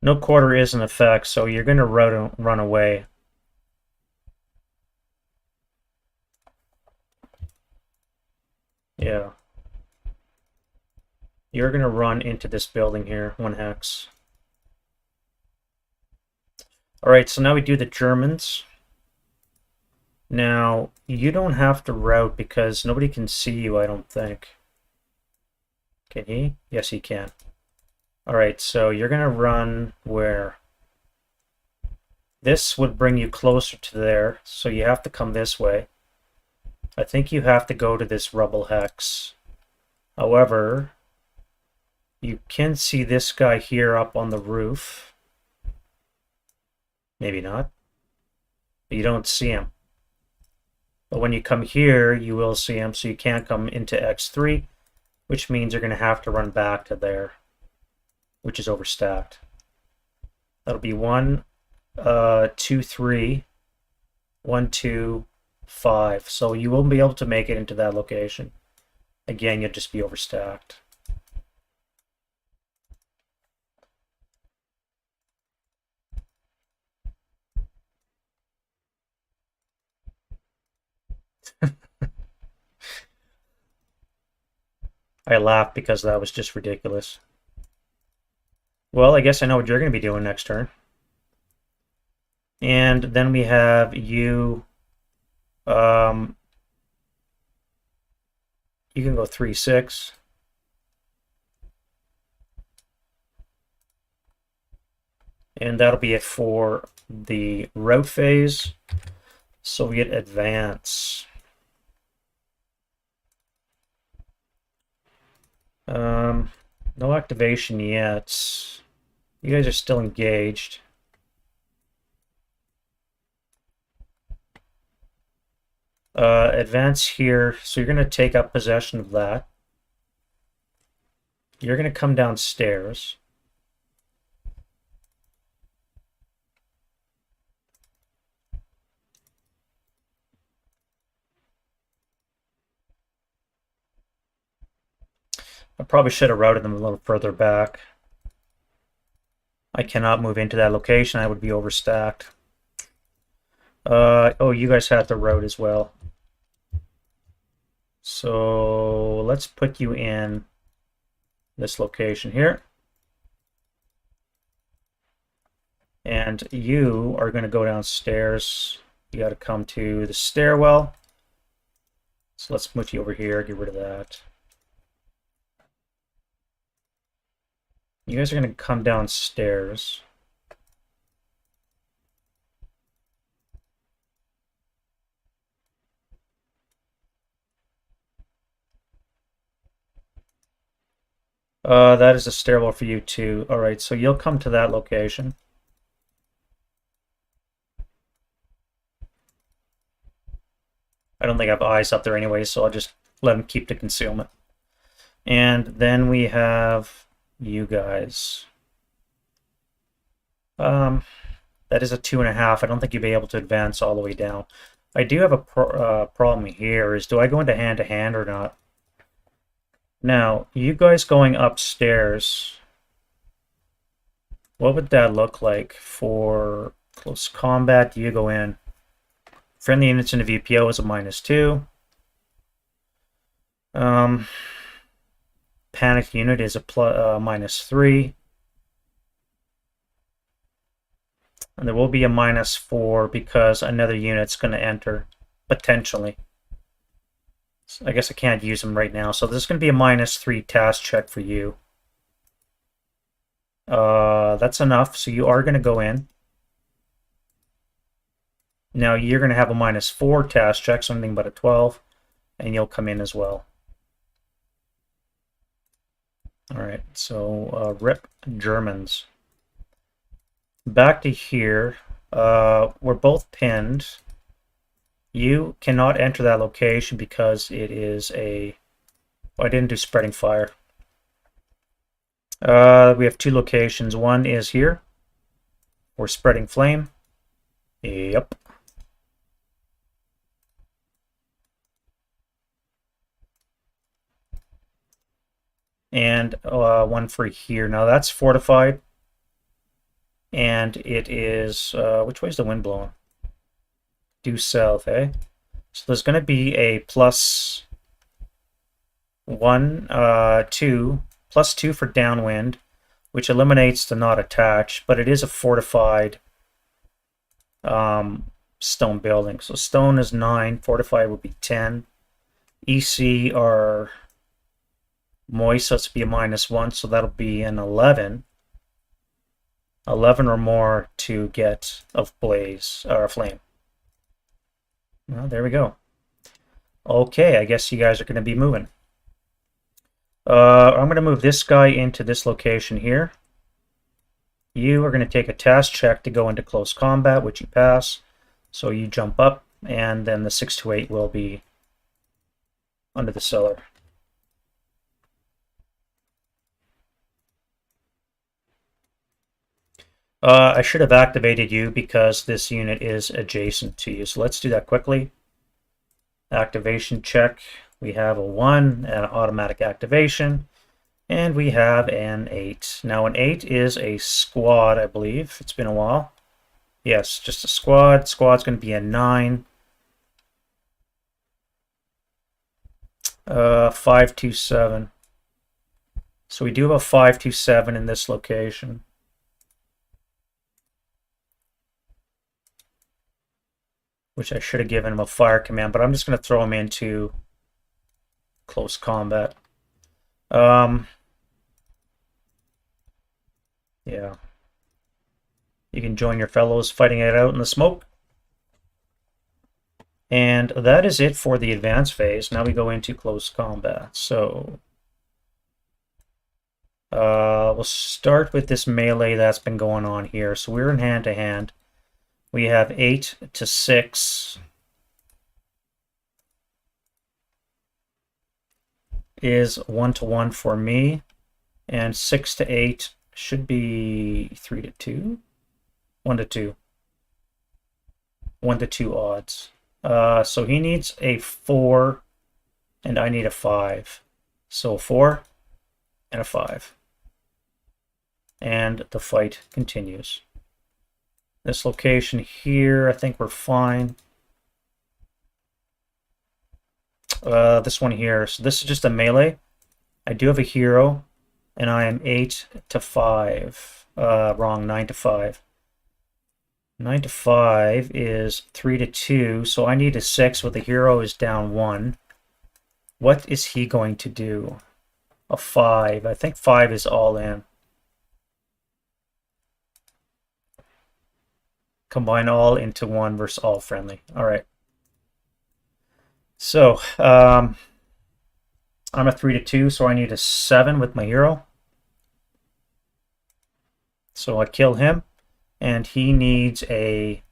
Speaker 1: No quarter is in effect, so you're going to run away. Yeah. You're going to run into this building here, 1 hex. Alright, so now we do the Germans. Now, you don't have to route because nobody can see you, I don't think. Can he? Yes, he can. Alright, so you're going to run where? This would bring you closer to there, so you have to come this way. I think you have to go to this rubble hex. However, you can see this guy here up on the roof. Maybe not. But you don't see him. But when you come here, you will see him, so you can't come into X3, which means you're going to have to run back to there, which is overstacked. That'll be 1, 2, 3, 1, 2, 5. So you won't be able to make it into that location. Again, you'll just be overstacked. I laughed because that was just ridiculous. Well, I guess I know what you're going to be doing next turn. And then we have you. You can go 3, 6. And that'll be it for the route phase. Soviet advance. No activation yet. You guys are still engaged. Advance here, so you're going to take up possession of that. You're going to come downstairs. I probably should have routed them a little further back. I cannot move into that location. I would be overstacked. Oh, you guys have to route as well. So let's put you in this location here. And you are going to go downstairs. You got to come to the stairwell. So let's move you over here, get rid of that. You guys are going to come downstairs. That is a stairwell for you too. All right, so you'll come to that location. I don't think I have eyes up there anyway, so I'll just let him keep the concealment. And then we have you guys. That is a 2.5. I don't think you'll be able to advance all the way down. I do have a problem here, is do I go into hand-to-hand or not? Now, you guys going upstairs, what would that look like for close combat? Do you go in? Friendly units in the VPO is a -2. Panic unit is a -3. And there will be a -4 because another unit's going to enter, potentially. So I guess I can't use them right now. So there's going to be a -3 task check for you. That's enough. So you are going to go in. Now you're going to have a -4 task check, something but a 12, and you'll come in as well. All right, so rip Germans. Back to here. We're both pinned. You cannot enter that location because it is a... Oh, I didn't do spreading fire. We have 2 locations. One is here. Or spreading flame. Yep. And one for here. Now that's fortified. and it is, which way is the wind blowing? Due south, eh? So there's going to be a plus 2 for downwind, which eliminates the not attached, but it is a fortified stone building. So stone is 9, fortified would be 10. EC are moist, so it's be a -1, so that'll be an 11. 11 or more to get a blaze or a flame. Well, there we go. Okay, I guess you guys are going to be moving. I'm going to move this guy into this location here. You are going to take a task check to go into close combat, which you pass. So you jump up, and then the 628 will be under the cellar. I should have activated you because this unit is adjacent to you. So let's do that quickly. Activation check. We have a 1, an automatic activation, and we have an 8. Now an 8 is a squad, I believe. It's been a while. Yes, just a squad. Squad's going to be a 9. 527. So we do have a 527 in this location. Which I should have given him a fire command, but I'm just going to throw him into close combat. Yeah. You can join your fellows fighting it out in the smoke. And that is it for the advanced phase. Now we go into close combat. So we'll start with this melee that's been going on here. So we're in hand-to-hand. We have 8 to 6 is 1-to-1 for me, and 6 to 8 should be 3 to 2, 1 to 2, 1 to 2 odds. So he needs a 4, and I need a 5. So 4 and a 5, and the fight continues. This location here, I think we're fine. This one here, so this is just a melee. I do have a hero, and I am 8 to 5. Wrong, 9 to 5. 9 to 5 is 3 to 2, so I need a 6 with the hero is down 1. What is he going to do? A 5. I think 5 is all in. Combine all into 1 versus all friendly. All right. So I'm a 3 to 2, so I need a 7 with my hero. So I kill him, and he needs a,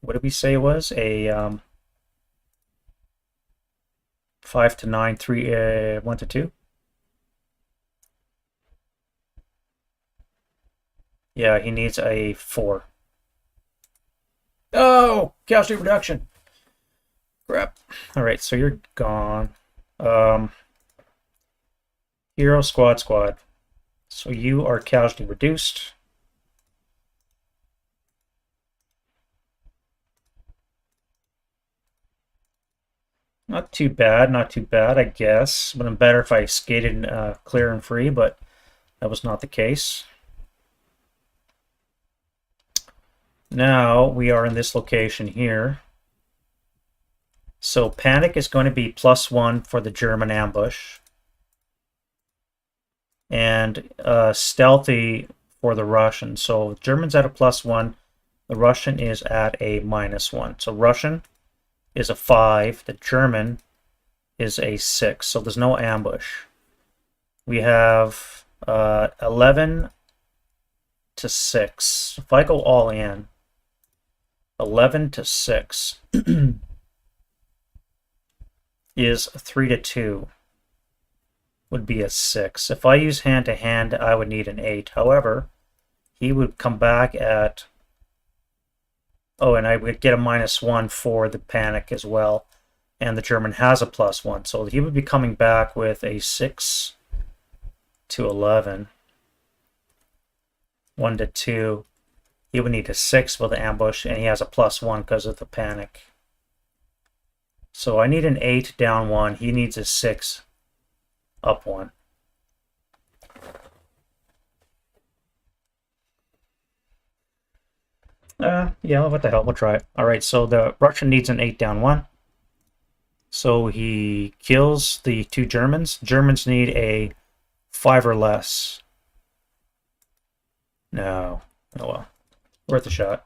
Speaker 1: what did we say it was? A 5 to 9, 3, 1 to 2. Yeah, he needs a 4. Oh, casualty reduction. Crap. All right, so you're gone. Hero, squad. So you are casualty reduced. Not too bad, I guess. Would have been better if I skated clear and free, but that was not the case. Now we are in this location here. So panic is going to be +1 for the German ambush. And stealthy for the Russian. So German's at a +1. The Russian is at a -1. So Russian is a 5. The German is a 6. So there's no ambush. We have 11 to 6. If I go all in, 11 to 6 is 3 to 2. Would be a 6. If I use hand-to-hand, I would need an 8. However, he would come back at... Oh, and I would get a -1 for the panic as well. And the German has a +1. So he would be coming back with a 6 to 11. 1 to 2. He would need a 6 with the ambush, and he has a +1 because of the panic. So I need an 8 down 1. He needs a 6 up 1. Yeah, what the hell? We'll try it. Alright, so the Russian needs an 8 down 1. So he kills the 2 Germans. Germans need a 5 or less. No. Oh well. Worth a shot.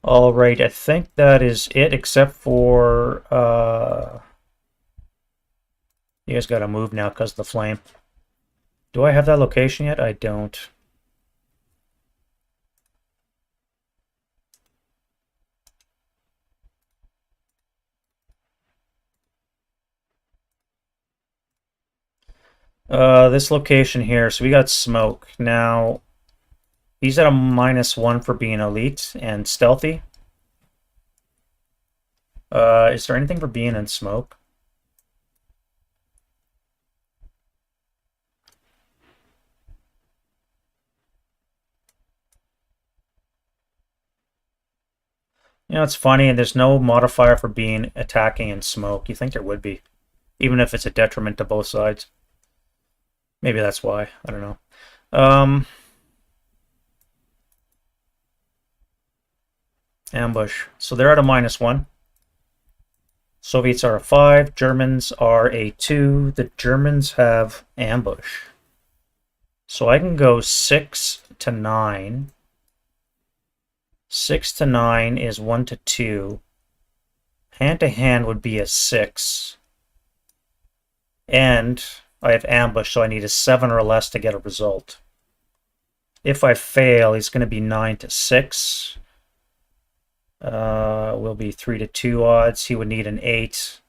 Speaker 1: Alright, I think that is it, except for, you guys gotta move now because of the flame. Do I have that location yet? I don't. This location here, so we got smoke. Now, he's at a -1 for being elite and stealthy. Is there anything for being in smoke? You know, it's funny, and there's no modifier for being attacking in smoke. You think there would be, even if it's a detriment to both sides. Maybe that's why. I don't know. Ambush. So they're at a -1. Soviets are a 5. Germans are a 2. The Germans have ambush. So I can go 6 to 9. 6 to 9 is 1 to 2. Hand to hand would be a 6. And I have ambush, so I need a 7 or less to get a result. If I fail, it's going to be 9 to 6. Will be 3 to 2 odds. He would need an 8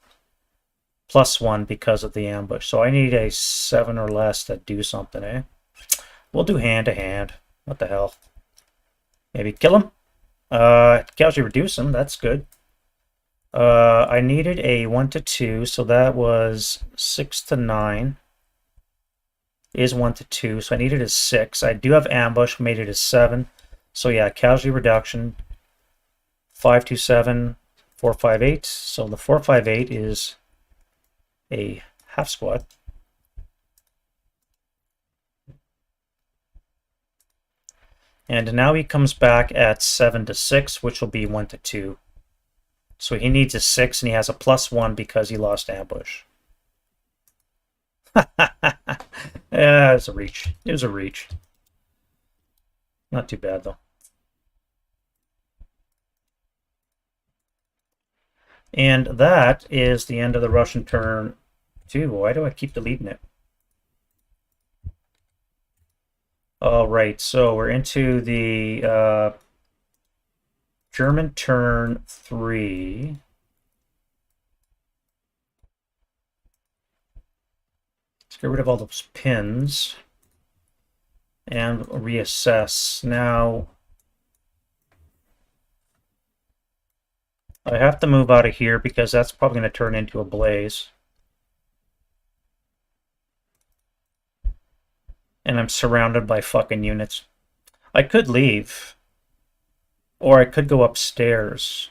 Speaker 1: +1 because of the ambush. So I need a 7 or less to do something, eh? We'll do hand to hand. What the hell? Maybe kill him? Casually reduce him. That's good. I needed a 1 to 2, so that was 6 to 9. Is 1 to 2, so I needed a 6. I do have ambush, made it a 7. So yeah, casualty reduction. 527, 458. So the 458 is a half squad. And now he comes back at 7 to 6, which will be 1 to 2. So he needs a 6, and he has a +1 because he lost ambush. Yeah, it was a reach. It was a reach. Not too bad, though. And that is the end of the Russian turn 2. Why do I keep deleting it? All right, so we're into the German turn 3. Let's get rid of all those pins and reassess. Now, I have to move out of here because that's probably going to turn into a blaze. And I'm surrounded by fucking units. I could leave. Or I could go upstairs.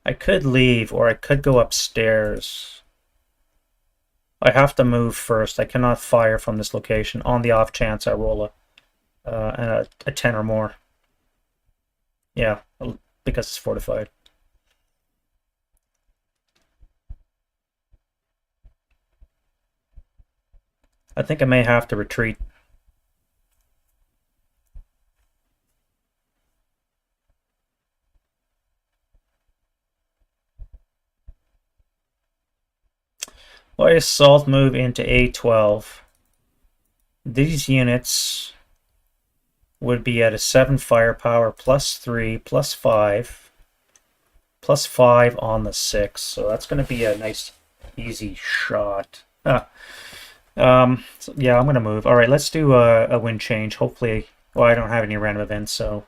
Speaker 1: I could leave, or I could go upstairs. I have to move first. I cannot fire from this location on the off chance I roll a 10 or more. Yeah, because it's fortified. I think I may have to retreat. Why assault move into A12? These units would be at a 7 firepower, +3, +5, +5 on the 6. So that's going to be a nice, easy shot. So yeah, I'm going to move. All right, let's do a wind change. Hopefully, well, I don't have any random events, so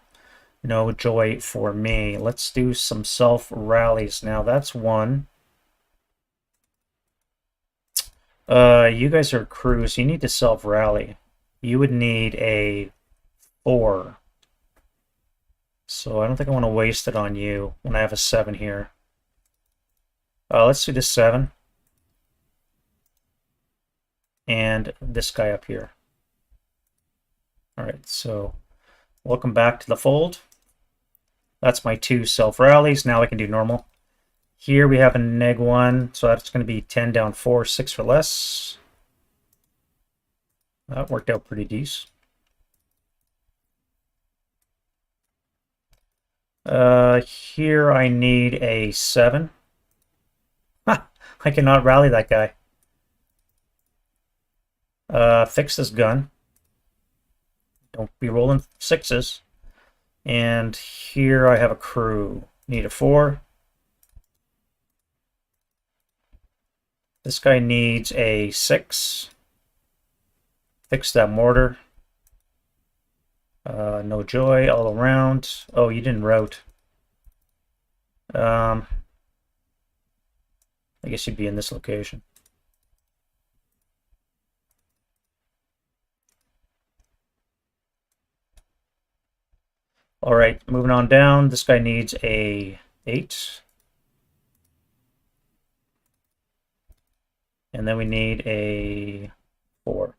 Speaker 1: No joy for me. Let's do some self rallies now. That's one. You guys are crews. You need to self rally. You would need a 4. So I don't think I want to waste it on you when I have a 7 here. Let's do this 7. And this guy up here. Alright, so welcome back to the fold. That's my 2 self rallies. Now I can do normal. Here we have a -1, so that's going to be 10 down 4, 6 for less. That worked out pretty decent. Here I need a 7. Ha! I cannot rally that guy. Fix this gun. Don't be rolling 6s. And here I have a crew. Need a 4. This guy needs a 6. Fix that mortar. No joy all around. Oh, you didn't route. I guess you'd be in this location. All right, moving on down. This guy needs a 8. And then we need a 4.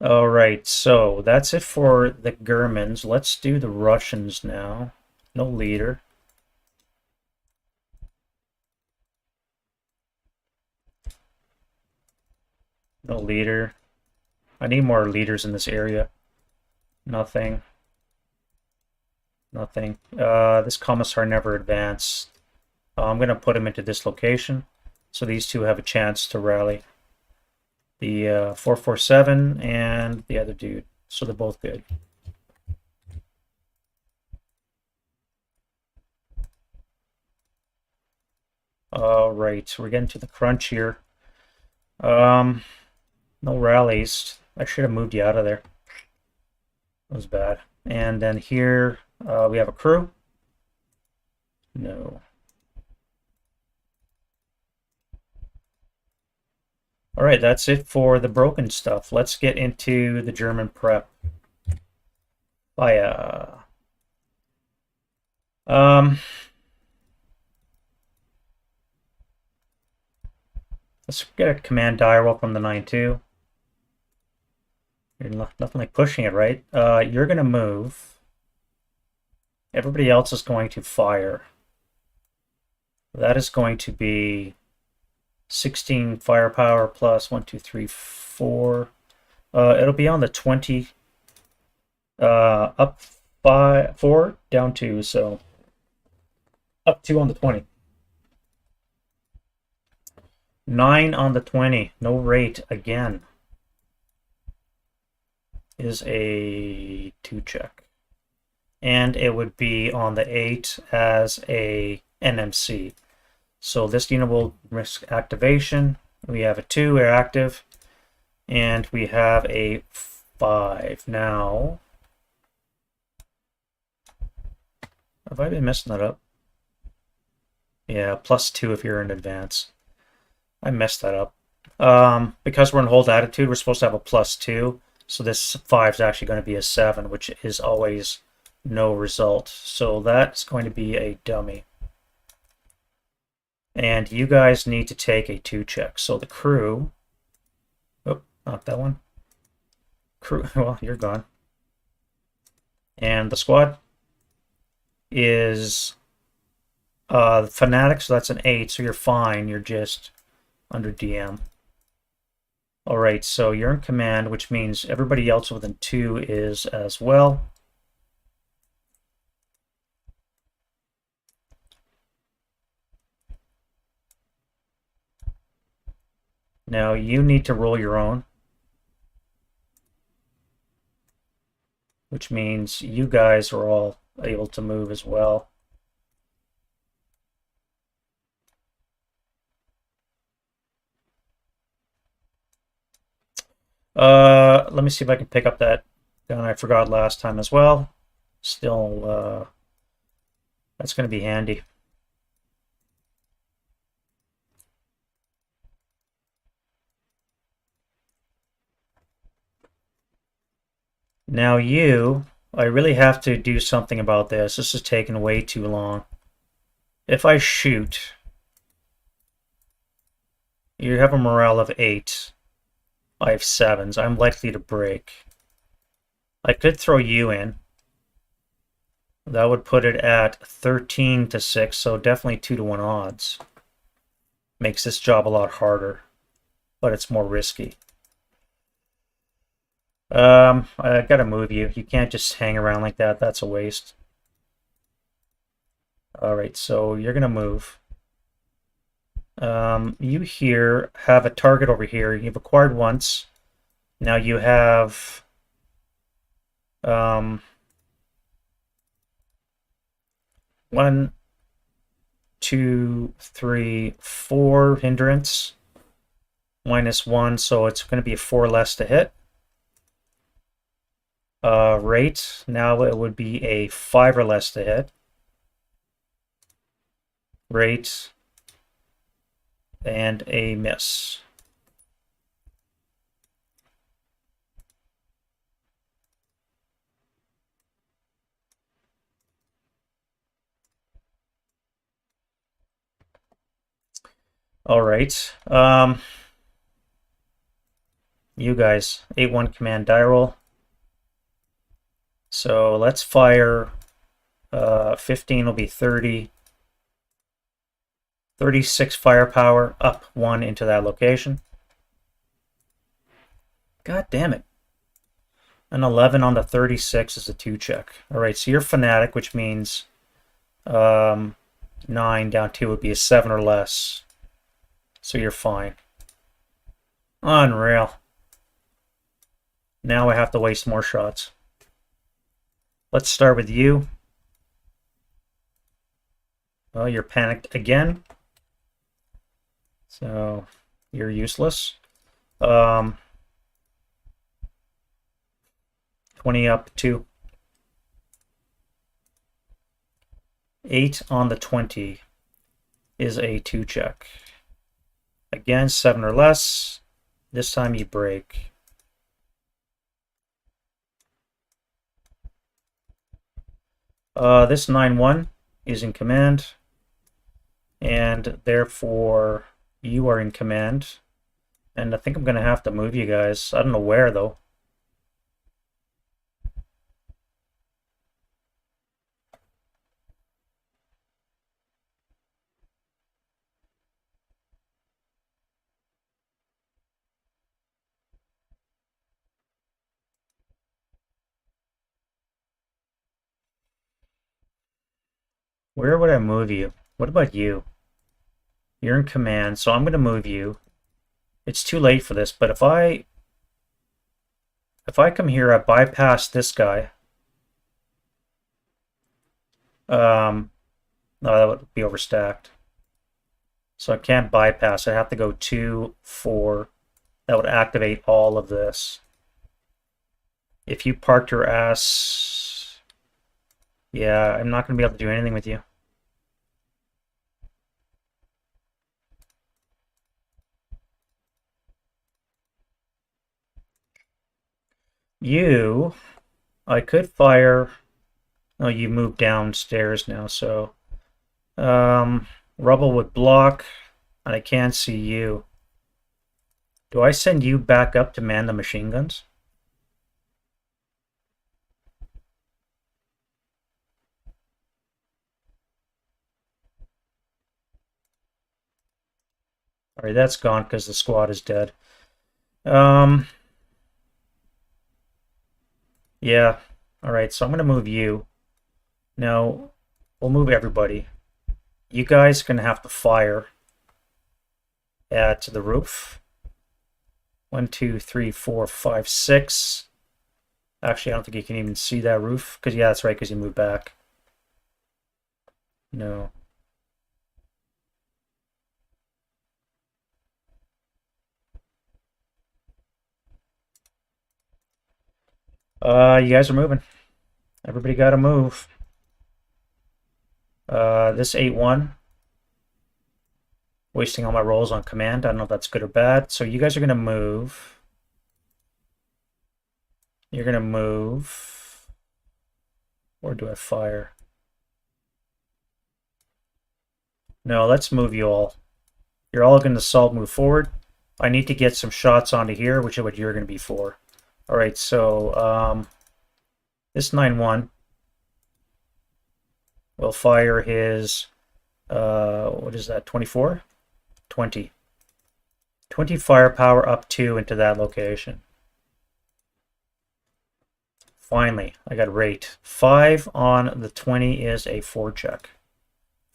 Speaker 1: All right, so that's it for the Germans. Let's do the Russians now. No leader. No leader. I need more leaders in this area. Nothing. Nothing. This commissar never advanced. I'm going to put him into this location, so these two have a chance to rally. The 447 and the other dude, so they're both good. All right, we're getting to the crunch here. No rallies. I should have moved you out of there. That was bad. And then here we have a crew. No. All right, that's it for the broken stuff. Let's get into the German prep. Fire. Let's get a command dial from the 9-2. You're nothing like pushing it, right? You're going to move. Everybody else is going to fire. That is going to be 16 firepower plus 1, 2, 3, 4. It'll be on the 20. Up 4, down 2, so up 2 on the 20. 9 on the 20. No rate again. Is a 2 check. And it would be on the 8 as a NMC. So this unit will risk activation. We have a 2, we're active. And we have a 5. Now, have I been messing that up? Yeah, +2 if you're in advance. I messed that up. Because we're in hold attitude, we're supposed to have a +2. So this 5 is actually going to be a 7, which is always no result. So that's going to be a dummy. And you guys need to take a 2 check. So the crew, oh, not that one. Crew, well, you're gone. And the squad is fanatic, so that's an 8, so you're fine. You're just under DM. All right, so you're in command, which means everybody else within 2 is as well. Now you need to roll your own, which means you guys are all able to move as well. Let me see if I can pick up that gun I forgot last time as well. Still, that's going to be handy. Now I really have to do something about this. This is taking way too long. If I shoot, you have a morale of 8. I have 7s. I'm likely to break. I could throw you in. That would put it at 13 to 6, so definitely 2 to 1 odds. Makes this job a lot harder, but it's more risky. I gotta move you. You can't just hang around like that. That's a waste. Alright, so you're gonna move. You here have a target over here. You've acquired once. Now you have 1, 2, 3, 4 hindrance. -1, so it's going to be a 4 less to hit. Rate, now it would be a 5 or less to hit. Rate, and a miss. All right. You guys, 8-1 command die roll. So let's fire. 15 will be 30. 36 firepower, up 1 into that location. God damn it. An 11 on the 36 is a 2 check. All right, so you're fanatic, which means 9 down 2 would be a 7 or less. So you're fine. Unreal. Now I have to waste more shots. Let's start with you. Well, you're panicked again. So you're useless. 20 up 2. 8 on the 20 is a 2 check. Again, 7 or less. This time you break. This 9-1 is in command, and therefore you are in command. And I think I'm going to have to move you guys. I don't know where, though. Where would I move you? What about you? You're in command, so I'm going to move you. It's too late for this, but if I come here, I bypass this guy. No, that would be overstacked. So I can't bypass. I have to go 2, 4. That would activate all of this. If you parked your ass, yeah, I'm not going to be able to do anything with you. You, I could fire. Oh, you moved downstairs now, so rubble would block, and I can't see you. Do I send you back up to man the machine guns? All right, that's gone because the squad is dead. Yeah. All right, so I'm going to move you. Now, we'll move everybody. You guys are going to have to fire at the roof. 1, 2, 3, 4, 5, 6. Actually, I don't think you can even see that roof. Because, yeah, that's right, because you moved back. No. You guys are moving. Everybody got to move. This 8-1. Wasting all my rolls on command. I don't know if that's good or bad. So you guys are going to move. You're going to move. Or do I fire? No, let's move you all. You're all going to assault move forward. I need to get some shots onto here, which is what you're going to be for. All right, so this 9-1 will fire his, what is that, 24? 20. 20 firepower up 2 into that location. Finally, I got rate. 5 on the 20 is a 4 check.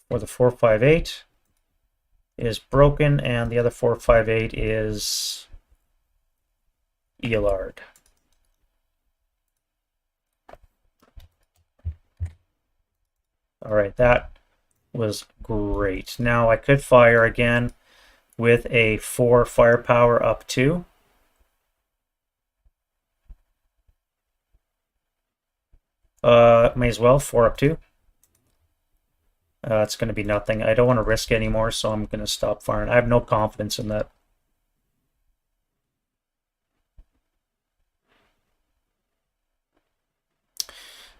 Speaker 1: For the 458 is broken, and the other 458 is Eolard. All right, that was great. Now I could fire again with a 4 firepower up 2. May as well, 4 up 2. It's going to be nothing. I don't want to risk anymore, so I'm going to stop firing. I have no confidence in that.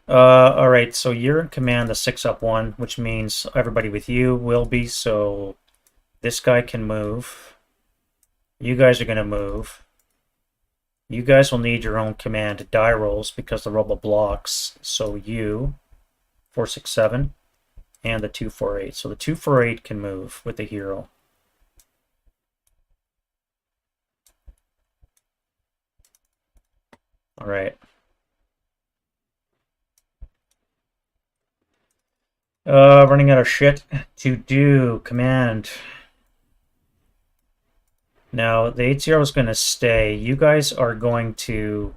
Speaker 1: All right, so you're in command, the 6 up 1, which means everybody with you will be, so this guy can move. You guys are going to move. You guys will need your own command die rolls because the rubble blocks, so you, 467, and the 248. So the 248 can move with the hero. All right. Running out of shit to do. Command. Now, the 8-0 is going to stay. You guys are going to...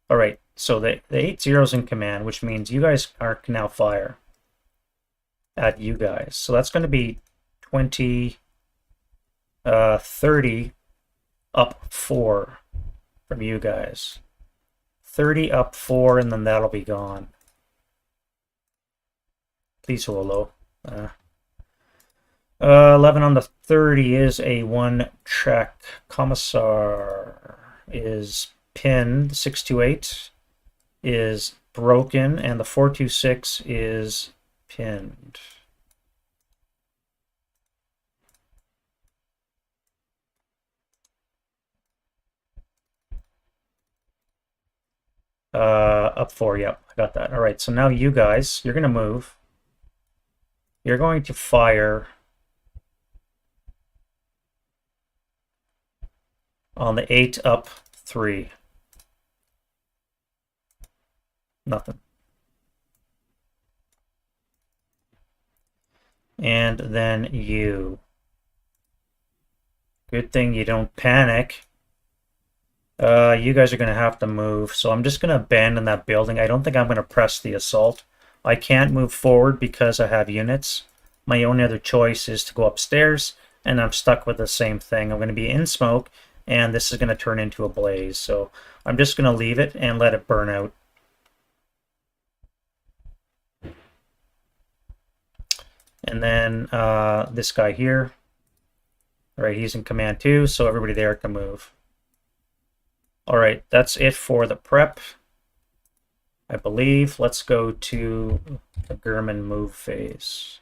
Speaker 1: All right, so the 8-0 is in command, which means you guys can now fire at you guys. So that's going to be 20, 30 up 4 from you guys. 30 up 4, and then that'll be gone. Please hold low. 11 on the 30 is a 1 check. Commissar is pinned. 628 is broken, and the 426 is pinned. Up 4, yep, I got that. All right, so now you guys, you're going to move. You're going to fire on the 8 up 3. Nothing. And then you. Good thing you don't panic. You guys are going to have to move, so I'm just going to abandon that building. I don't think I'm going to press the assault. I can't move forward because I have units. My only other choice is to go upstairs, and I'm stuck with the same thing. I'm going to be in smoke, and this is going to turn into a blaze. So I'm just going to leave it and let it burn out. And then this guy here, all right, he's in command too, so everybody there can move. All right, that's it for the prep, I believe. Let's go to the German move phase.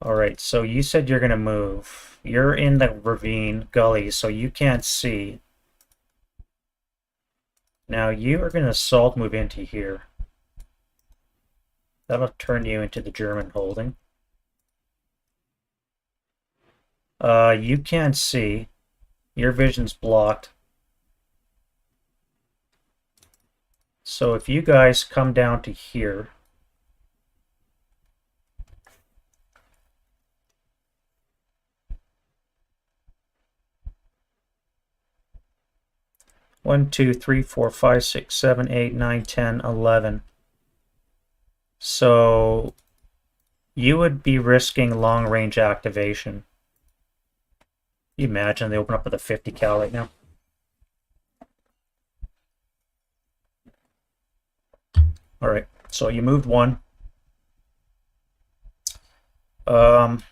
Speaker 1: All right, so you said you're going to move. You're in the ravine gully, so you can't see. Now you are going to assault move into here. That'll turn you into the German holding. You can't see. Your vision's blocked. So if you guys come down to here, one, 2, 3, 4, 5, 6, 7, 8, 9, 10, 11. So you would be risking long range activation. Can you imagine they open up with a 50 cal right now? All right, so you moved one. You'll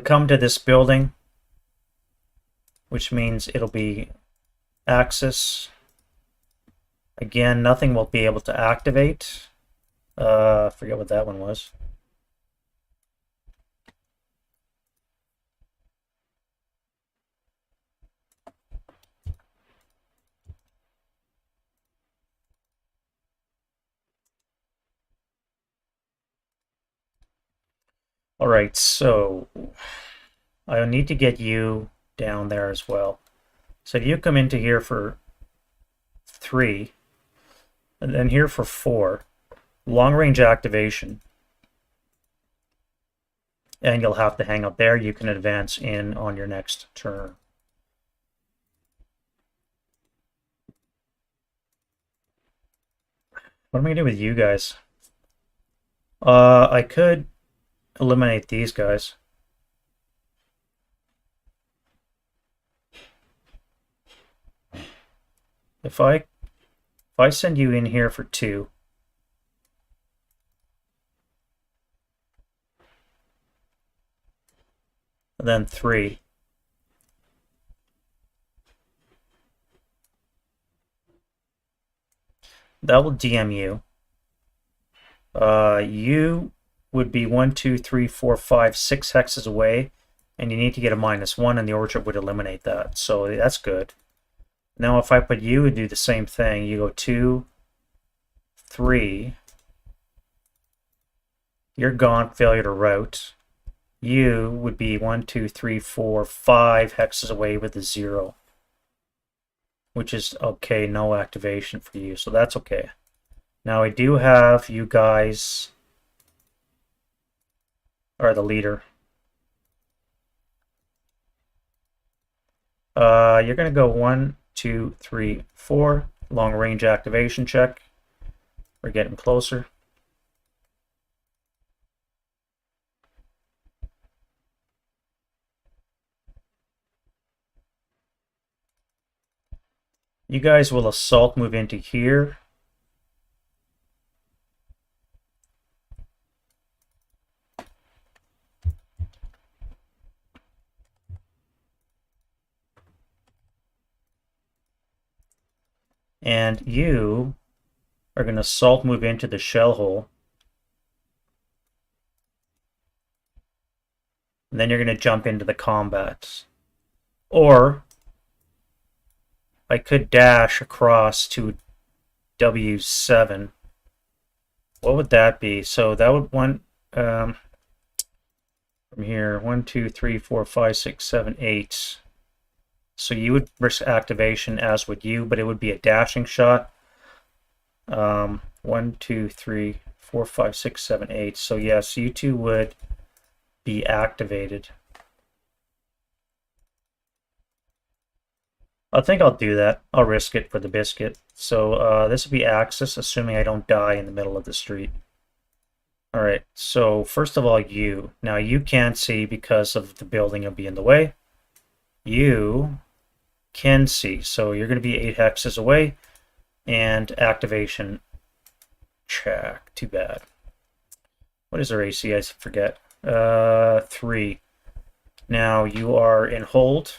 Speaker 1: come to this building, which means it'll be axis. Again, nothing will be able to activate. Forget what that one was. All right, so I need to get you down there as well. So you come into here for 3, and then here for 4. Long range activation. And you'll have to hang out there. You can advance in on your next turn. What am I going to do with you guys? I could eliminate these guys. If I send you in here for 2, and then 3, that will DM you. You would be 1, 2, 3, 4, 5, 6 hexes away, and you need to get a -1, and the orchard would eliminate that. So that's good. Now if I put you and do the same thing, you go 2, 3, you're gone, failure to route. You would be 1, 2, 3, 4, 5 hexes away with a 0, which is okay, no activation for you, so that's okay. Now I do have you guys are the leader. You're gonna go 1, 2, 3, 4. Long range activation check. We're getting closer. You guys will assault move into here. And you are going to assault move into the shell hole. And then you're going to jump into the combat. Or I could dash across to W7. What would that be? So that would from here 1, 2, 3, 4, 5, 6, 7, 8. So you would risk activation, as would you, but it would be a dashing shot. 1, 2, 3, 4, 5, 6, 7, 8. So yes, you two would be activated. I think I'll do that. I'll risk it for the biscuit. So this will be axis, assuming I don't die in the middle of the street. All right, so first of all, you. Now you can't see because of the building will be in the way. You can see, so you're going to be 8 hexes away, and activation check. Too bad. What is our AC? I forget. 3. Now you are in hold.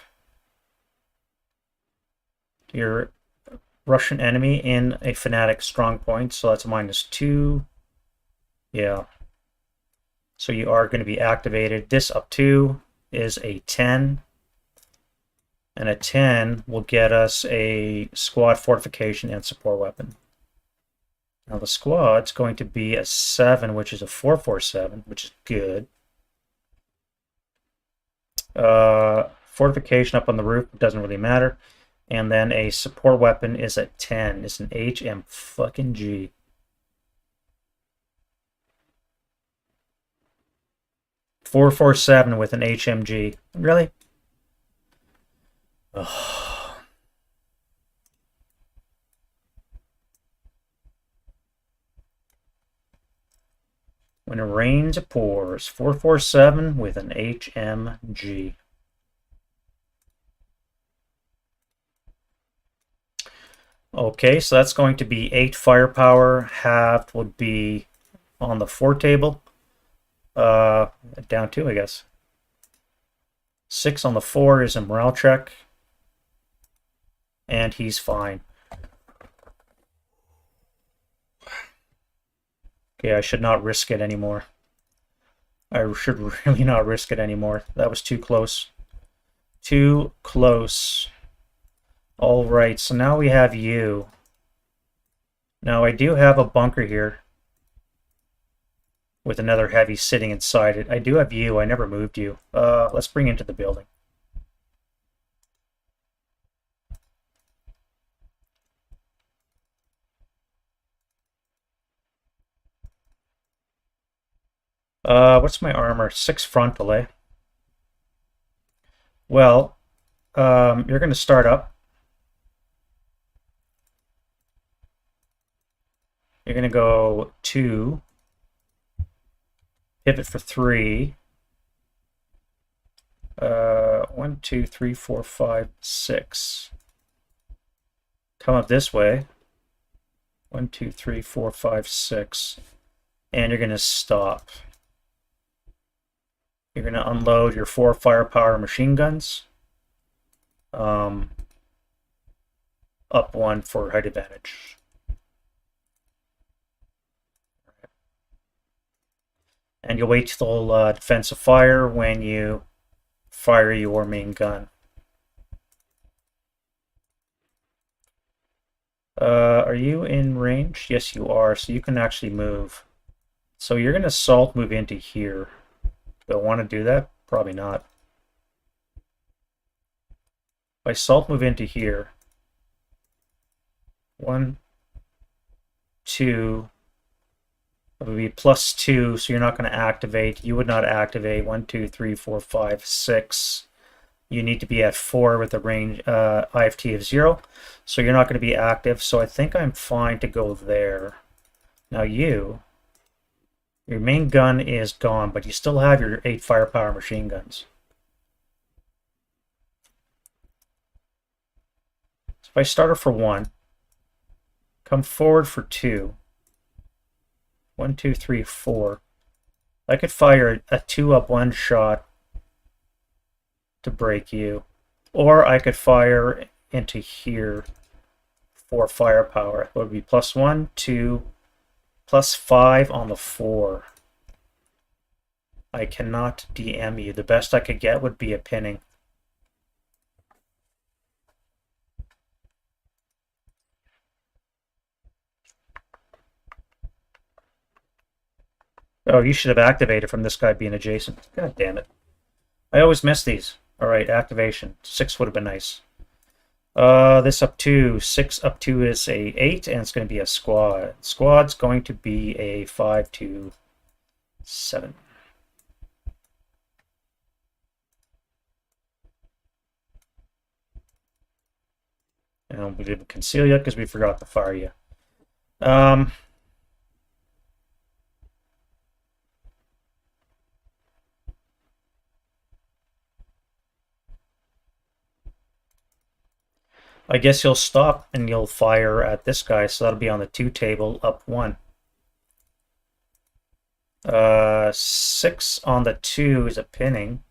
Speaker 1: Your Russian enemy in a fanatic strong point, so that's a -2. Yeah. So you are going to be activated. This up 2 is a 10. And a 10 will get us a squad fortification and support weapon. Now the squad's going to be a 7, which is a 447, which is good. Fortification up on the roof doesn't really matter. And then a support weapon is a 10. It's an HM fucking G. .447 with an HMG. Really? Ugh. When it rains, it pours. 447 with an HMG. Okay, so that's going to be 8 firepower. Halved would be on the 4 table. Down 2, I guess. 6 on the 4 is a morale check. And he's fine. Okay, I should not risk it anymore. I should really not risk it anymore. That was too close. Too close. All right, so now we have you. Now I do have a bunker here with another heavy sitting inside it. I do have you. I never moved you. Let's bring into the building. What's my armor? 6 frontal, eh? Well, you're going to start up. You're going to go 2. Pivot for 3. 1, 2, 3, 4, 5, 6. Come up this way. 1, 2, 3, 4, 5, 6. And you're going to stop. You're going to unload your 4 firepower machine guns. Up 1 for height advantage. And you'll wait till defensive fire when you fire your main gun. Are you in range? Yes, you are. So you can actually move. So you're going to assault move into here. Do I want to do that? Probably not. If I assault move into here. 1, 2. It would be +2, so you're not going to activate. You would not activate. 1, 2, 3, 4, 5, 6. You need to be at 4 with a range IFT of 0. So you're not going to be active. So I think I'm fine to go there. Now your main gun is gone, but you still have your 8 firepower machine guns. So if I start her for 1, come forward for 2. 1, 2, 3, 4. I could fire a 2 up 1 shot to break you. Or I could fire into here for firepower. It would be +1, 2, +5 on the 4. I cannot DM you. The best I could get would be a pinning. Oh, you should have activated from this guy being adjacent. God damn it. I always miss these. Alright, activation. 6 would have been nice. This up 2. 6 up 2 is a 8, and it's going to be a squad. Squad's going to be a 5, 2, 7. And we didn't conceal you because we forgot to fire you. I guess you'll stop and you'll fire at this guy, so that'll be on the 2 table, up 1. 6 on the 2 is a pinning,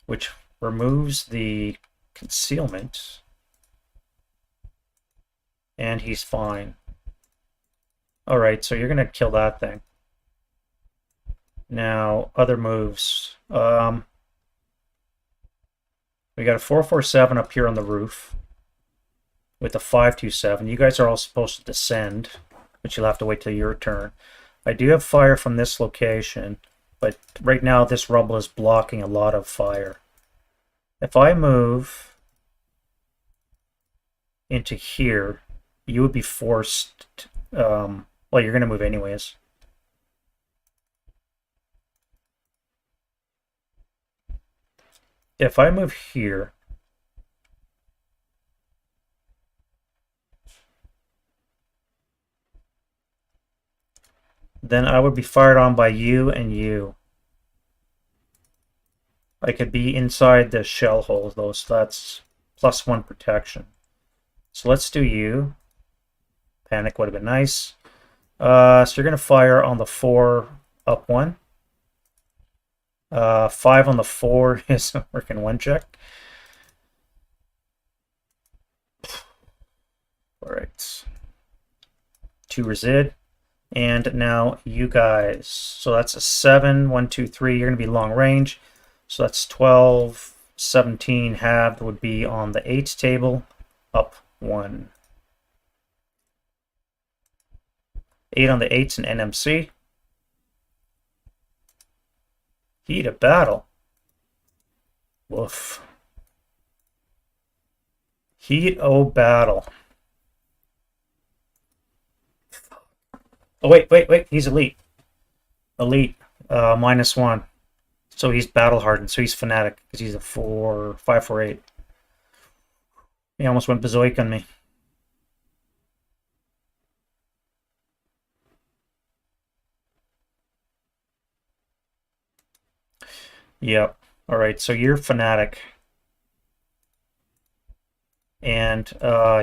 Speaker 1: which removes the concealment, and he's fine. Alright, so you're going to kill that thing. Now, other moves. We got a 447 up here on the roof with a 527. You guys are all supposed to descend, but you'll have to wait till your turn. I do have fire from this location, but right now this rubble is blocking a lot of fire. If I move into here, you would be forced, well, you're going to move anyways. If I move here, then I would be fired on by you and you. I could be inside the shell hole though, so that's +1 protection. So let's do you. Panic would have been nice. So you're going to fire on the 4 up 1. 5 on the 4 is a freaking 1 check. Alright. 2 resid. And now you guys. So that's a 7, 1, 2, 3. You're going to be long range. So that's 12, 17 halved would be on the 8 table. Up 1. 8 on the 8's an NMC. Heat of battle. Woof. Heat o' battle. Oh, wait. He's elite. Elite. -1. So he's battle hardened. So he's fanatic because he's a 5, 4, 8. He almost went Bezoic on me. Yep. All right. So you're fanatic. And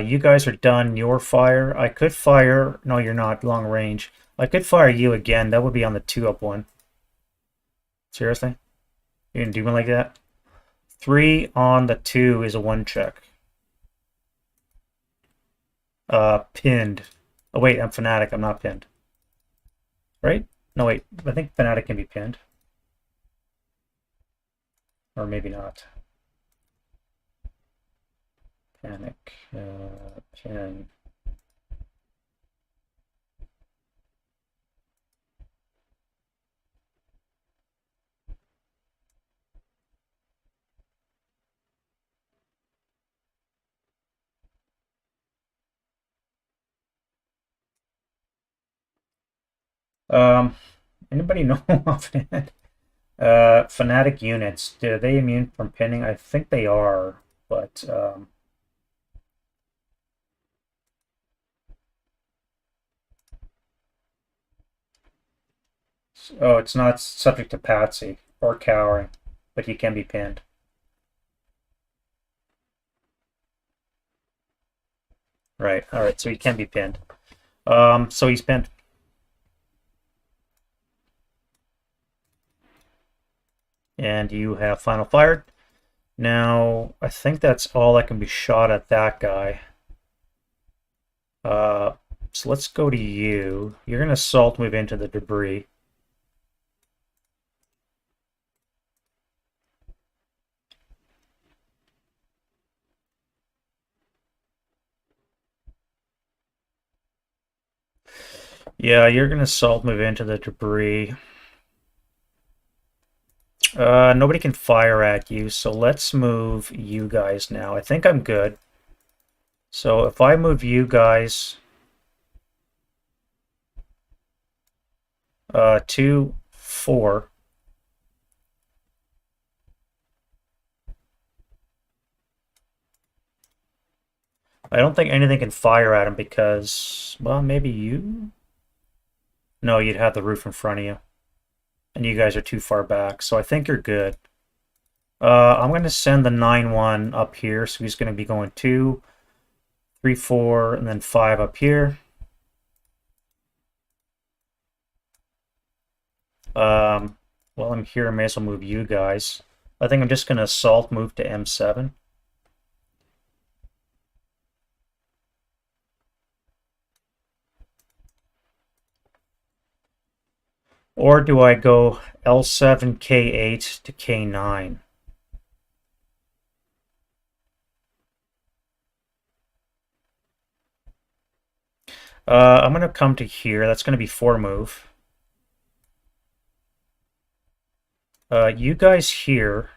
Speaker 1: you guys are done your fire. I could fire. No, you're not long range. I could fire you again. That would be on the 2 up 1. Seriously? You're going to do me like that? 3 on the 2 is a 1 check. Pinned. Oh, wait, I'm fanatic. I'm not pinned. Right? No, wait. I think fanatic can be pinned. Or maybe not. Panic. Pin. Anybody know offhand? Fanatic units, are they immune from pinning? I think they are, but oh, it's not subject to Patsy or cowering, but he can be pinned. Right, alright, so he can be pinned. So he's pinned. And you have final fired. Now, I think that's all that can be shot at that guy. So let's go to you. You're going to assault move into the debris. Yeah, you're going to assault move into the debris. Nobody can fire at you, so let's move you guys now. I think I'm good. So if I move you guys 2, 4. I don't think anything can fire at him because, well, maybe you? No, you'd have the roof in front of you. And you guys are too far back, so I think you're good. I'm going to send the 9-1 up here, so he's going to be going 2, 3, 4, and then 5 up here. While I'm here, I may as well move you guys. I think I'm just going to assault move to M7. Or do I go L7, K8 to K9? I'm going to come to here. That's going to be 4 move. You guys here.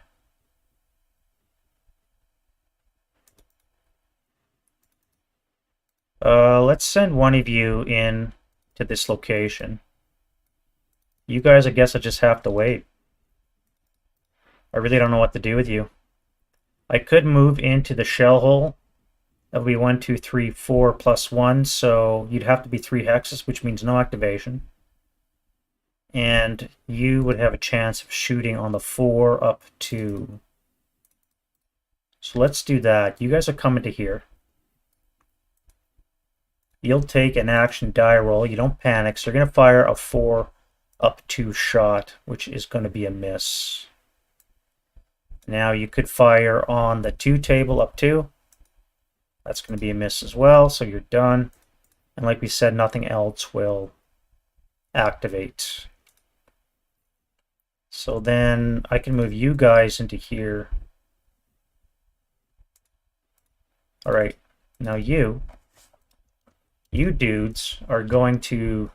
Speaker 1: Let's send one of you in to this location. You guys, I guess I just have to wait. I really don't know what to do with you. I could move into the shell hole. That would be 1, 2, 3, 4 plus 1, so you'd have to be 3 hexes, which means no activation. And you would have a chance of shooting on the 4 up 2. So let's do that. You guys are coming to here. you'll take an action die roll. You don't panic, so you're going to fire a 4 up 2 shot, which is going to be a miss. Now you could fire on the 2 table up 2. That's going to be a miss as well, so you're done. And like we said, nothing else will activate. So then I can move you guys into here. All right, now you dudes are going to,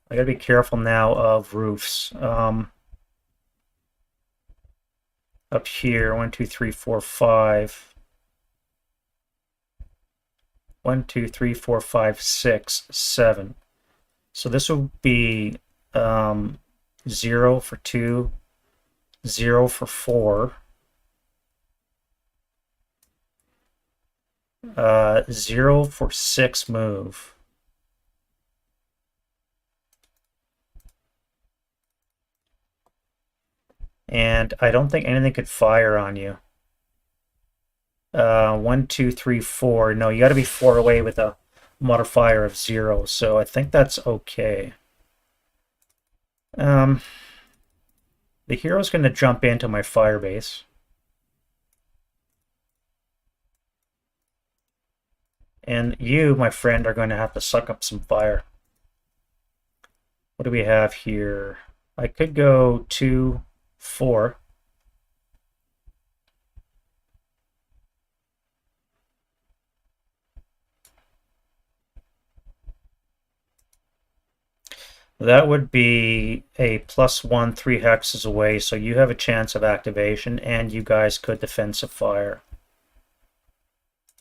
Speaker 1: I gotta be careful now of roofs. Up here, 1, 2, 3, 4, 5. 1, 2, 3, 4, 5, 6, 7. So this will be 0 for 2, 0 for 4, 0 for 6 move. And I don't think anything could fire on you. 1, 2, 3, 4. No, you got to be 4 away with a modifier of 0. So I think that's okay. The hero's going to jump into my fire base. And you, my friend, are going to have to suck up some fire. What do we have here? I could go 2, 4. That would be a +1, 3 hexes away, so you have a chance of activation, and you guys could defensive fire.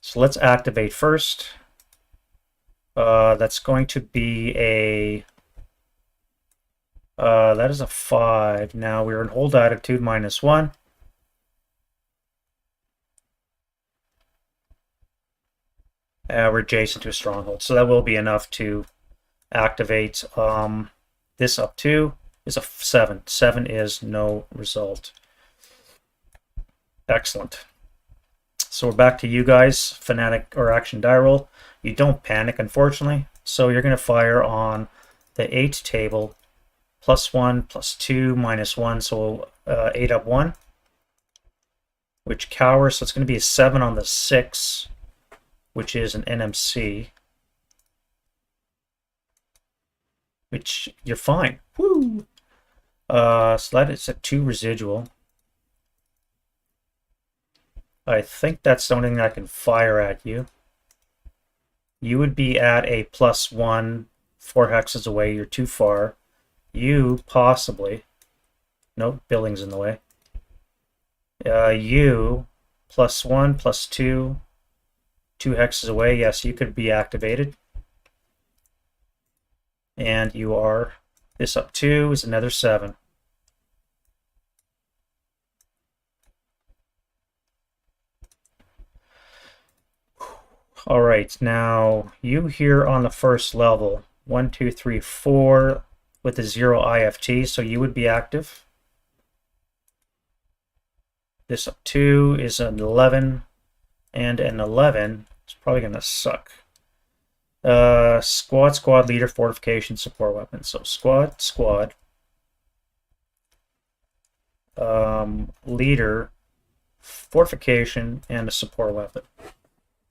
Speaker 1: So let's activate first. That's going to be a... that is a 5. Now we're in hold attitude -1. We're adjacent to a stronghold, so that will be enough to activate. This up 2 is a 7. 7 is no result. Excellent. So we're back to you guys, fanatic or action die roll. You don't panic, unfortunately. So you're going to fire on the 8 table, +1, +2, -1, so 8 up 1, which cowers. So it's going to be a 7 on the 6, which is an NMC. Which you're fine. Woo! So that is a 2 residual. I think that's the only thing I can fire at you. You would be at a +1, 4 hexes away. You're too far. You possibly. Nope, building's in the way. You +1, +2, 2 hexes away. Yes, you could be activated. And you are. This up 2 is another 7. All right, now you here on the first level, 1, 2, 3, 4 with a 0 IFT, so you would be active. This up 2 is an 11, and an 11 is probably going to suck. Squad, leader, fortification, support weapon. So squad, leader, fortification, and a support weapon.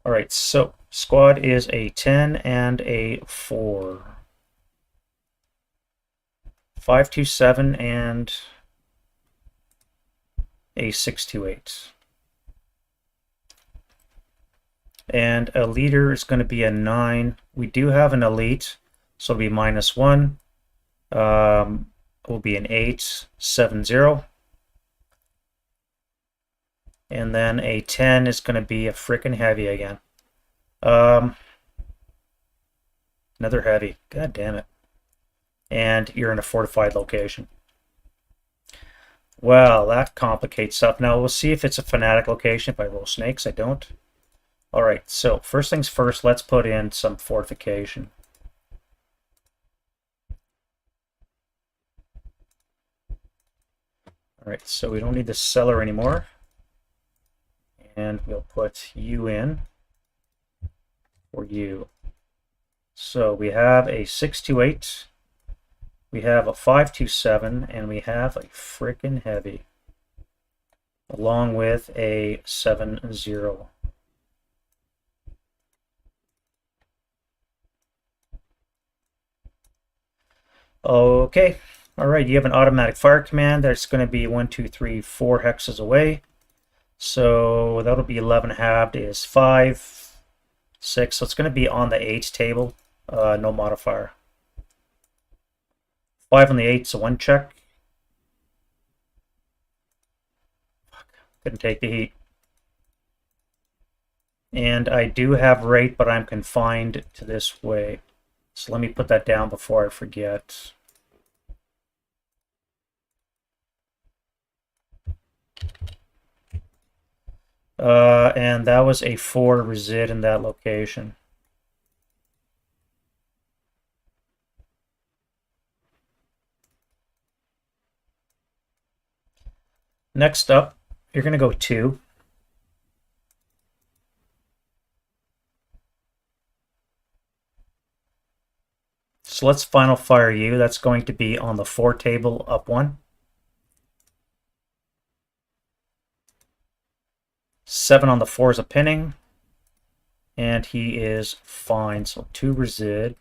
Speaker 1: All right, so squad is a 10 and a 4. 5, 2, 7, and a 6, 2, 8. And a leader is going to be a 9. We do have an elite, so it'll be -1. It will be an 8, 7, 0. And then a 10 is going to be a freaking heavy again. Another heavy. God damn it. And you're in a fortified location. Well, that complicates stuff. Now we'll see if it's a fanatic location. If I roll snakes, I don't. All right, so first things first, let's put in some fortification. All right, so we don't need the cellar anymore. And we'll put you in. for you. So we have a 628, we have a 527, and we have a freaking heavy, along with a 7-0. Okay, all right, you have an automatic fire command that's going to be 1, 2, 3, 4 hexes away. So that'll be 11 halved is 5, 6. So it's going to be on the 8 table, no modifier. 5 on the 8, so 1 check. Couldn't take the heat. And I do have rate, but I'm confined to this way. So let me put that down before I forget. And that was a 4 resid in that location. Next up, you're going to go 2. So let's final fire you. That's going to be on the 4 table, up 1. 7 on the 4 is a pinning. And he is fine. So 2 resid.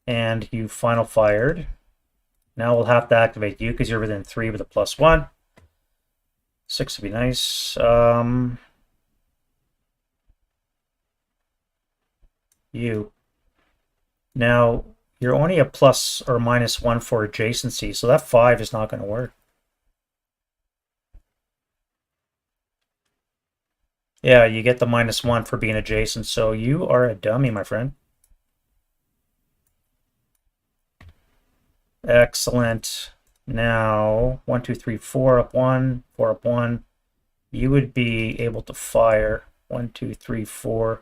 Speaker 1: And you final fired. Now we'll have to activate you because you're within 3 with a +1. 6 would be nice. You. Now, you're only a plus or -1 for adjacency, so that 5 is not going to work. Yeah, you get the -1 for being adjacent, so you are a dummy, my friend. Excellent. Now, 1, 2, 3, 4 up 1, 4 up 1. You would be able to fire 1, 2, 3, 4.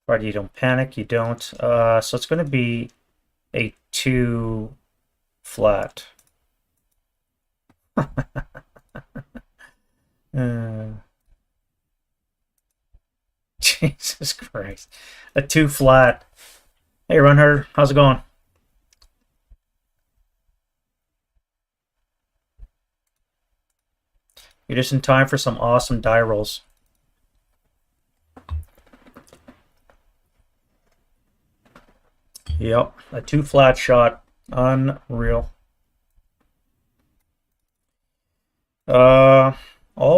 Speaker 1: Right, you don't panic, you don't. So it's going to be a 2 flat. Jesus Christ. A 2 flat. Hey, Runhard, how's it going? You're just in time for some awesome die rolls. Yep, a 2 flat shot. Unreal. All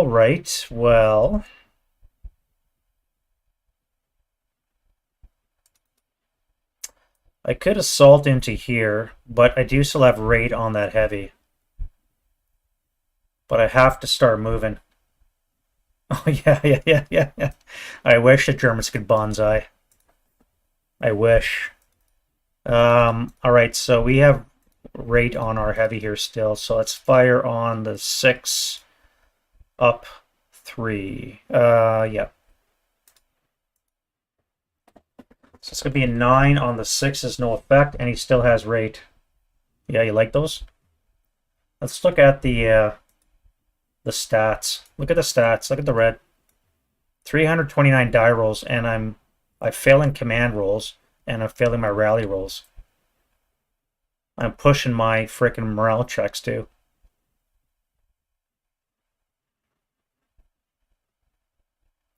Speaker 1: right, well. I could assault into here, but I do still have rate on that heavy. But I have to start moving. Oh, yeah. I wish the Germans could bonsai. I wish. Alright, so we have rate on our heavy here still. So let's fire on the 6 up 3. Yeah. So it's going to be a 9 on the 6 is no effect, and he still has rate. Yeah, you like those? Let's look at the stats. Look at the stats. Look at the red. 329 die rolls, and I'm failing command rolls, and I'm failing my rally rolls. I'm pushing my frickin' morale checks too.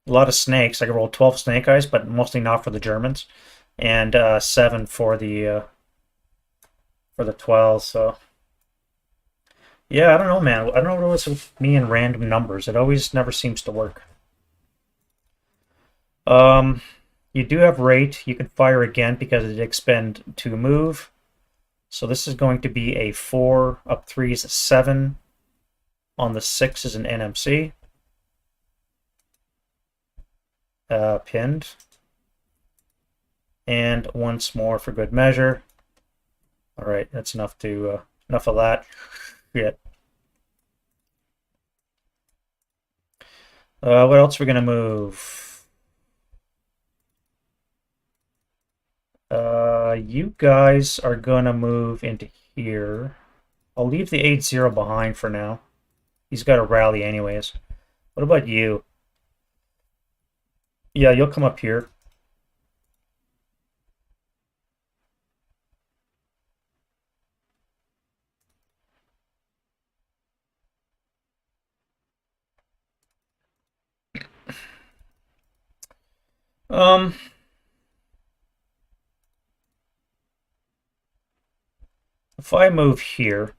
Speaker 1: A lot of snakes. I can roll 12 snake eyes, but mostly not for the Germans, and 7 for the 12. So yeah, I don't know, man. I don't know what's with me and random numbers. It always never seems to work. You do have rate. You can fire again because it expend 2 move. So this is going to be a 4 up 3 is a 7. On the 6 is an NMC. Pinned. And once more for good measure. All right, that's enough to enough of that. Shit. What else are we gonna move? You guys are gonna move into here. I'll leave the 8-0 behind for now. He's got a rally anyways. What about you? Yeah, you'll come up here. Um, if I move here,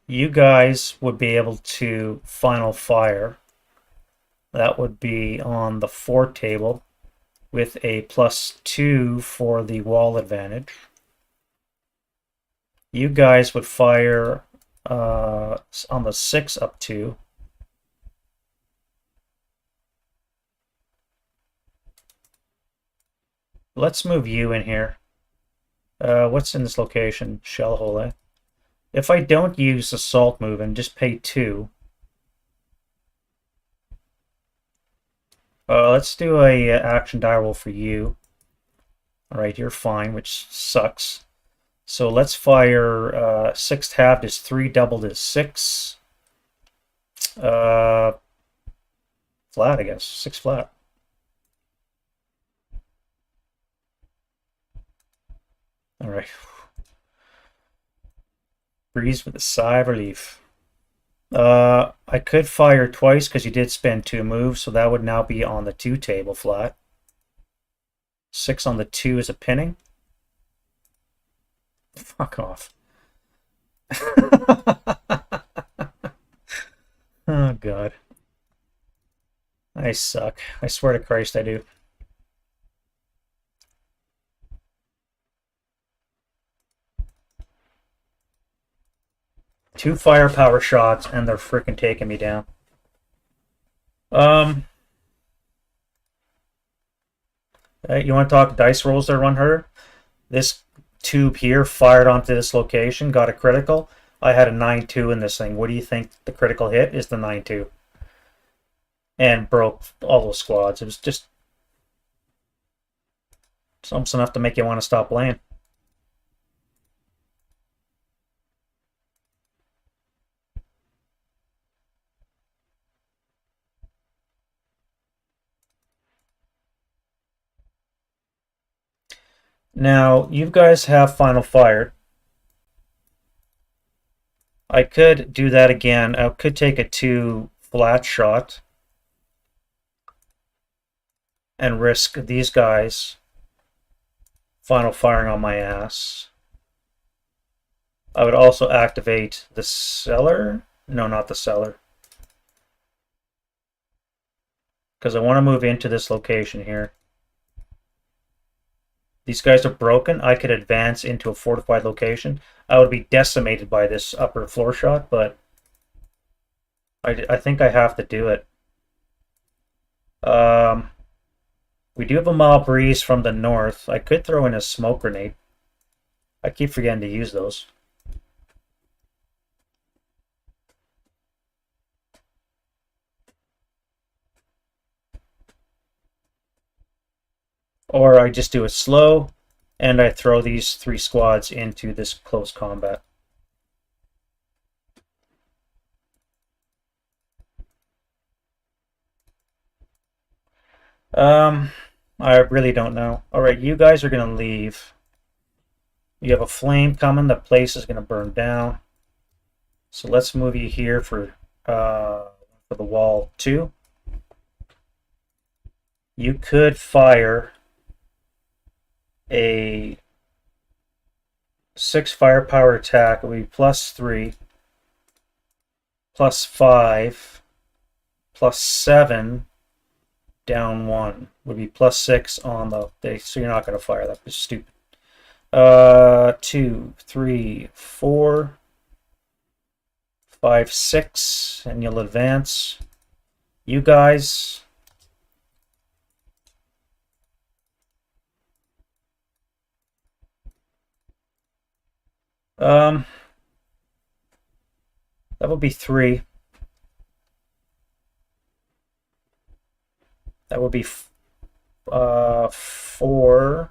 Speaker 1: you guys would be able to final fire. That would be on the 4 table with a +2 for the wall advantage. You guys would fire on the 6 up 2. Let's move you in here. What's in this location? Shell hole, eh? If I don't use assault move and just pay 2, let's do a action die roll for you. Alright, you're fine, which sucks. So let's fire 6 halved is 3, doubled is 6. Flat, I guess. 6 flat. Alright. Breeze with a sigh of relief. I could fire twice because you did spend 2 moves, so that would now be on the 2 table flat. 6 on the 2 is a pinning. Fuck off. Oh, God. I suck. I swear to Christ I do. Two firepower shots, and they're freaking taking me down. You want to talk dice rolls that run her? This tube here fired onto this location, got a critical. I had a 9-2 in this thing. What do you think the critical hit is? The 9-2. And broke all those squads. It was just almost enough to make you want to stop playing. Now, you guys have final fire. I could do that again. I could take a 2 flat shot and risk these guys final firing on my ass. I would also activate the cellar. No, not the cellar. Because I want to move into this location here. These guys are broken. I could advance into a fortified location. I would be decimated by this upper floor shot, but I think I have to do it. We do have a mild breeze from the north. I could throw in a smoke grenade. I keep forgetting to use those. Or I just do it slow, and I throw these 3 squads into this close combat. I really don't know. Alright, you guys are going to leave. You have a flame coming. The place is going to burn down. So let's move you here for the wall 2. You could fire a 6 firepower attack. It would be +3, +5, +7, down 1. Would be +6 on the day. So you're not going to fire that. It's stupid. 2, 3, 4, 5, 6, and you'll advance. You guys. That would be 3. That would be 4.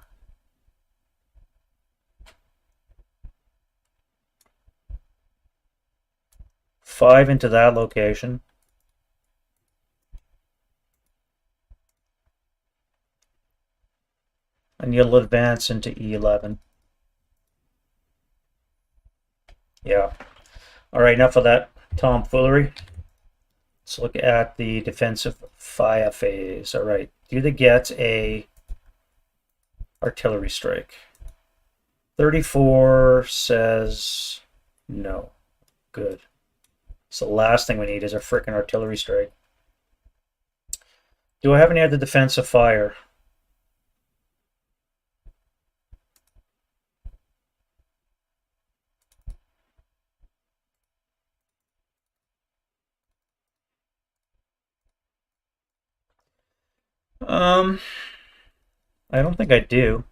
Speaker 1: Five into that location. and you'll advance into E11. Yeah. All right, enough of that tomfoolery. Let's look at the defensive fire phase. All right, do they get a artillery strike? 34 says no. Good. So the last thing we need is a frickin' artillery strike. Do I have any other defensive fire? I don't think I do.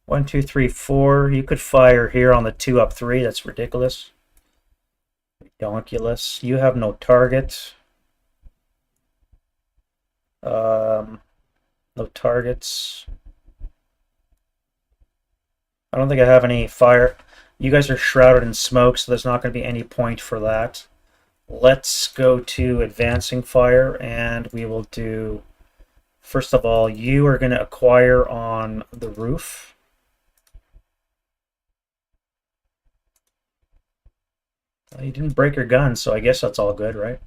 Speaker 1: 1, 2, 3, 4. You could fire here on the 2 up 3. That's ridiculous. Redonkulous. You have no target. No targets. I don't think I have any fire. You guys are shrouded in smoke, so there's not going to be any point for that. Let's go to advancing fire, and we will do... First of all, you are going to acquire on the roof. You didn't break your gun, so I guess that's all good, right?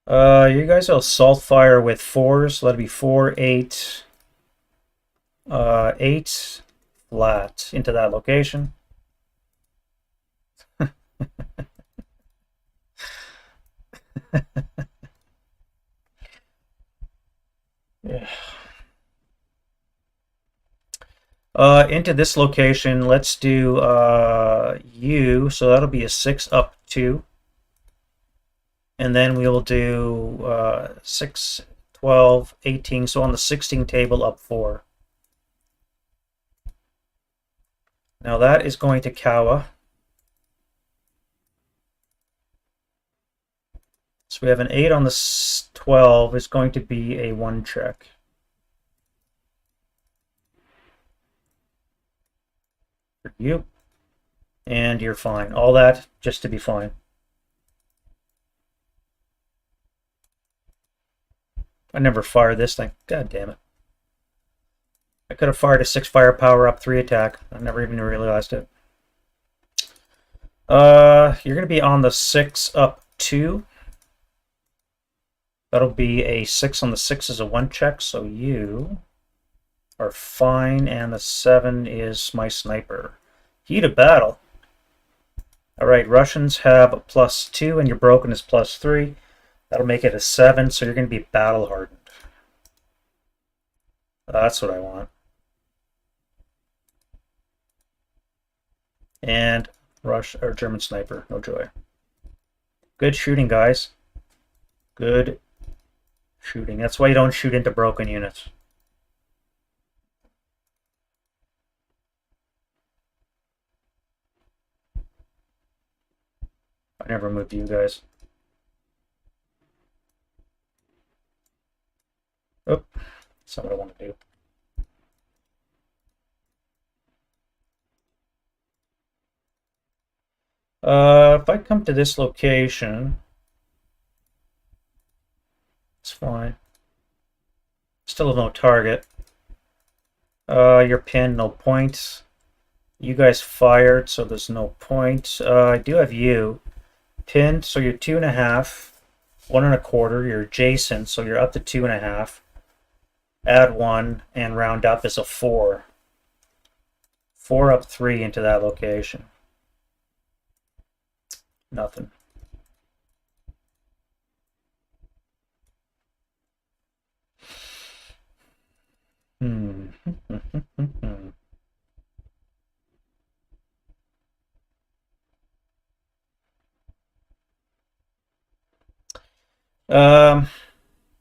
Speaker 1: You guys will assault fire with 4s, so that'll be 4, 8, 8 flat into that location. Yeah. Into this location, let's do U, so that'll be a 6 up 2. And then we will do 6, 12, 18, so on the 16 table up 4. Now that is going to Kawa. So we have an 8 on the 12 is going to be a 1 check. For you. And you're fine. All that just to be fine. I never fired this thing. God damn it. I could have fired a 6 firepower up 3 attack. I never even realized it. You're going to be on the 6 up 2. That'll be a 6 on the 6 is a 1 check, so you are fine, and the 7 is my sniper. Heat of battle. Alright, Russians have a +2, and your broken is +3. That'll make it a 7, so you're going to be battle hardened. That's what I want. And German sniper, no joy. Good shooting, guys. Good shooting. That's why you don't shoot into broken units. I never moved you guys. Oh, that's not what I want to do. If I come to this location, it's fine. Still have no target. You're pinned, no points. You guys fired, so there's no point. I do have you pinned, so you're 2.5, 1 1/4. You're adjacent, so you're up to 2.5. Add 1 and round up is a 4. 4 up 3 into that location. Nothing.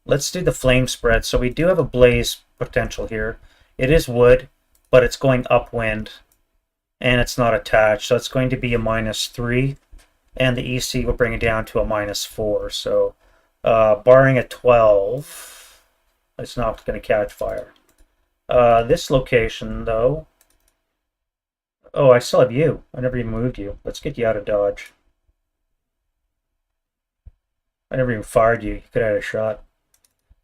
Speaker 1: Let's do the flame spread. So we do have a blaze potential here. It is wood, but it's going upwind, and it's not attached. So it's going to be a -3, and the EC will bring it down to a -4. So barring a 12, it's not going to catch fire. This location, though, Oh, I still have you. I never even moved you. Let's get you out of dodge. I never even fired you. You could have had a shot.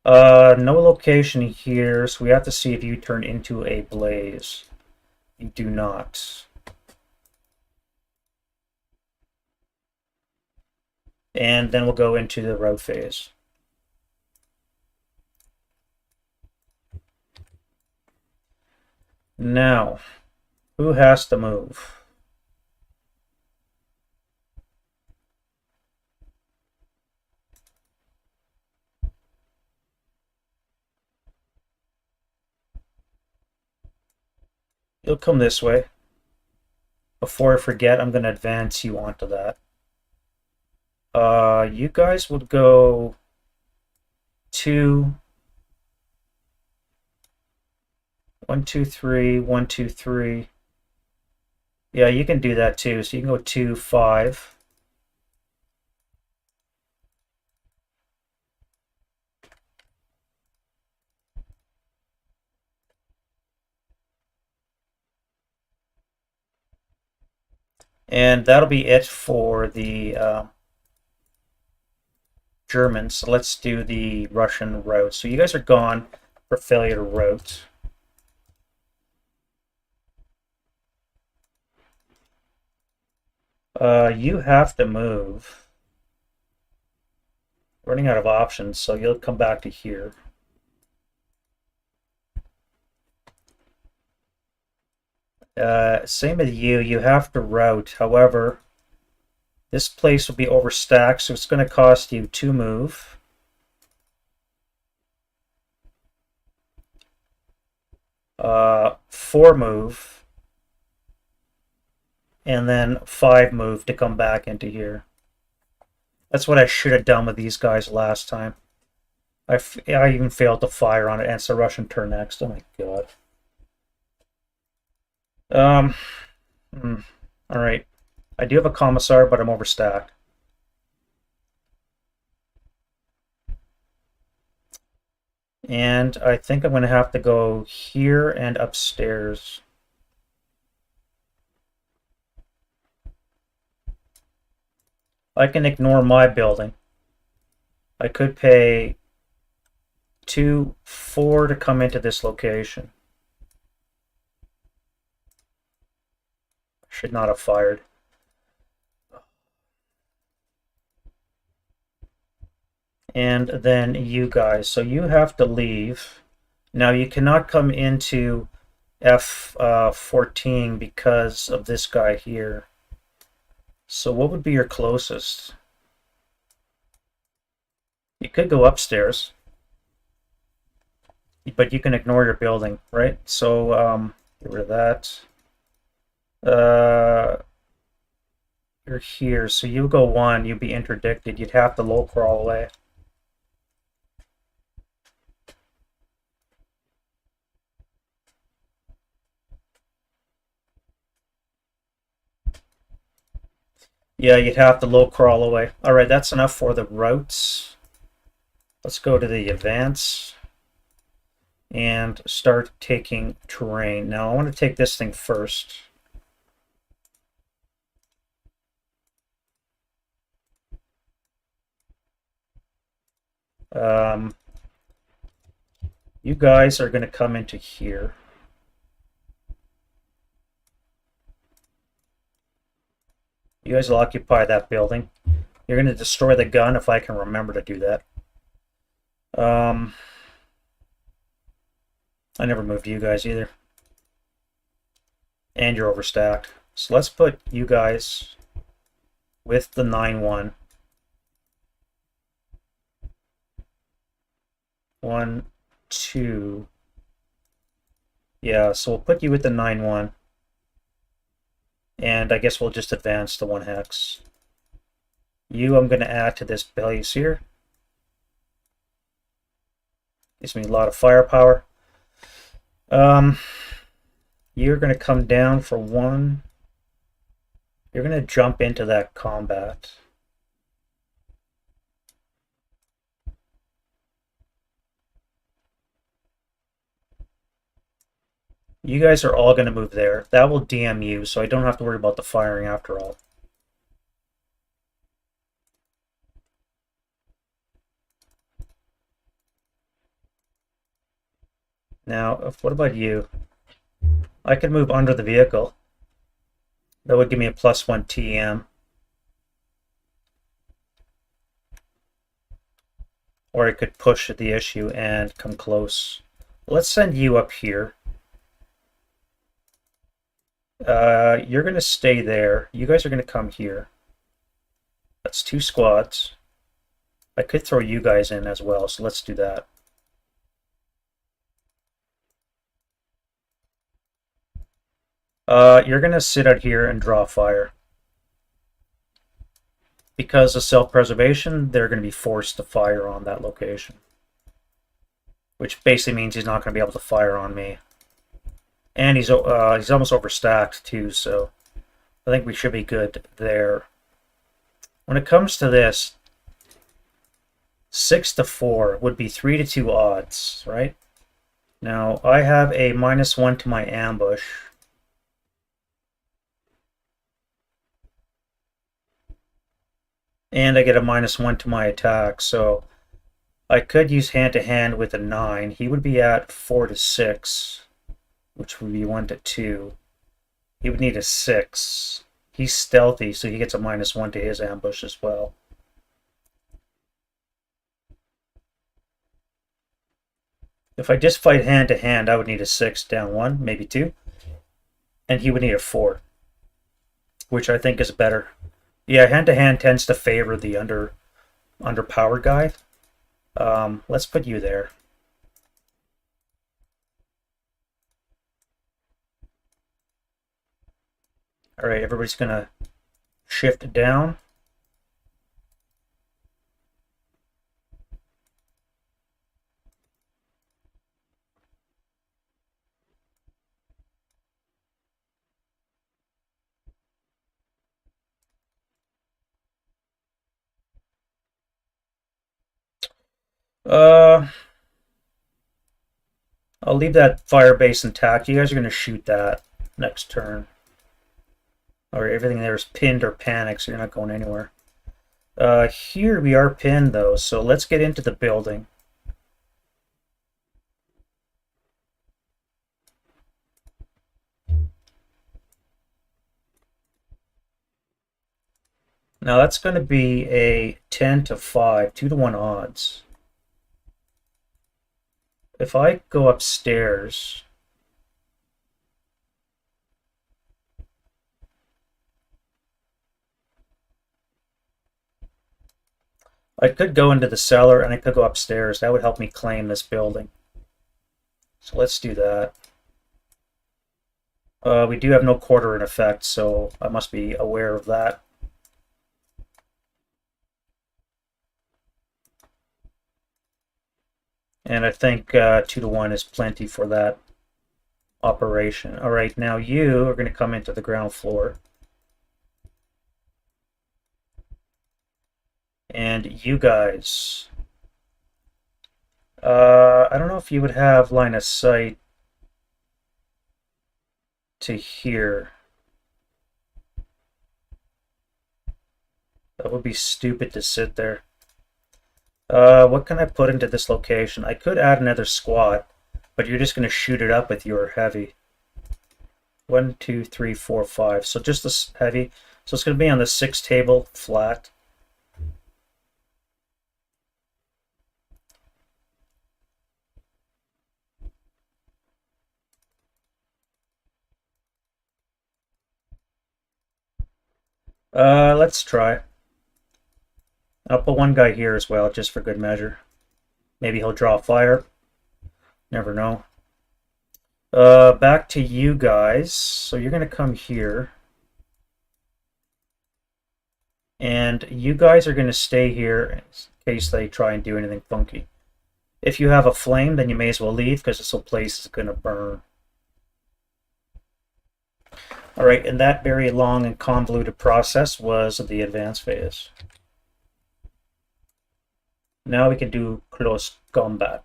Speaker 1: No location here, so we have to see if you turn into a blaze. You do not. And then we'll go into the route phase. Now, who has to move? You'll come this way. Before I forget, I'm going to advance you onto that. You guys would go 2, 1, 2, 3, 1, 2, 3. Yeah, you can do that too. So you can go 2, 5. And that'll be it for the Germans. So let's do the Russian route. So you guys are gone for failure to route. You have to move. Running out of options, so you'll come back to here. Same with you. You have to route. However, this place will be overstacked, so it's going to cost you 2 move. Uh, 4 move. And then 5 move to come back into here. That's what I should have done with these guys last time. I even failed to fire on it, and it's a Russian turn next. Oh my god. Um, all right. I do have a commissar, but I'm overstacked. And I think I'm going to have to go here and upstairs. I can ignore my building. I could pay 2, 4 to come into this location. Should not have fired. And then you guys. So you have to leave. Now you cannot come into F14 because of this guy here. So what would be your closest? You could go upstairs, but you can ignore your building, right? So get rid of that. You're here, so you go 1, you'd be interdicted. You'd have to low crawl away. Yeah, you'd have to low crawl away. All right, that's enough for the routes. Let's go to the advance and start taking terrain. Now, I want to take this thing first. You guys are going to come into here. You guys will occupy that building. You're going to destroy the gun if I can remember to do that. I never moved you guys either. And you're overstacked. So let's put you guys with the 9-1. 1, 2. Yeah, so we'll put you with the 9-1. And I guess we'll just advance the 1 hex. You, I'm going to add to this base here. Gives me a lot of firepower. You're going to come down for 1. You're going to jump into that combat. You guys are all going to move there. That will DM you, so I don't have to worry about the firing after all. Now, what about you? I could move under the vehicle. That would give me a +1 TM. Or I could push the issue and come close. Let's send you up here. You're going to stay there. You guys are going to come here. That's 2 squads. I could throw you guys in as well, so let's do that. You're going to sit out here and draw fire. Because of self-preservation, they're going to be forced to fire on that location. Which basically means he's not going to be able to fire on me. And he's almost overstacked too, so I think we should be good there. When it comes to this, 6 to 4 would be 3 to 2 odds, right? Now, I have a -1 to my ambush. And I get a -1 to my attack, so I could use hand-to-hand with a 9. He would be at 4 to 6, which would be 1 to 2. He would need a 6. He's stealthy, so he gets a -1 to his ambush as well. If I just fight hand-to-hand, I would need a 6 down 1, maybe 2. And he would need a 4, which I think is better. Yeah, hand-to-hand tends to favor the underpowered guy. Let's put you there. All right, everybody's gonna shift down. I'll leave that fire base intact. You guys are gonna shoot that next turn. Or everything there is pinned or panicked, so you're not going anywhere. Here we are pinned though, so let's get into the building. Now that's going to be a 10 to 5, 2 to 1 odds. If I go upstairs, I could go into the cellar and I could go upstairs. That would help me claim this building. So let's do that. We do have no quarter in effect, so I must be aware of that. And I think 2 to 1 is plenty for that operation. All right, now you are going to come into the ground floor. And you guys, I don't know if you would have line of sight to here. That would be stupid to sit there. What can I put into this location? I could add another squad, but you're just going to shoot it up with your heavy. 1, 2, 3, 4, 5. So just this heavy. So it's going to be on the 6 table flat. Let's try. I'll put one guy here as well, just for good measure. Maybe he'll draw fire. Never know. Back to you guys. So you're going to come here. And you guys are going to stay here in case they try and do anything funky. If you have a flame, then you may as well leave because this whole place is going to burn. All right, and that very long and convoluted process was the advance phase. Now we can do close combat.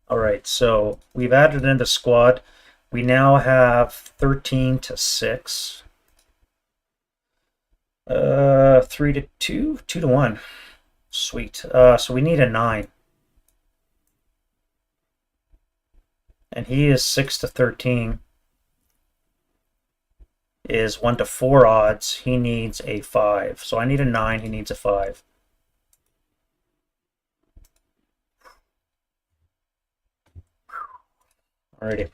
Speaker 1: All right, so we've added in the squad. We now have 13 to 6. 3 to 2, 2 to 1. Sweet. So we need a 9. And he is 6 to 13. Is 1 to 4 odds. He needs a 5. So I need a 9. He needs a 5. Alrighty.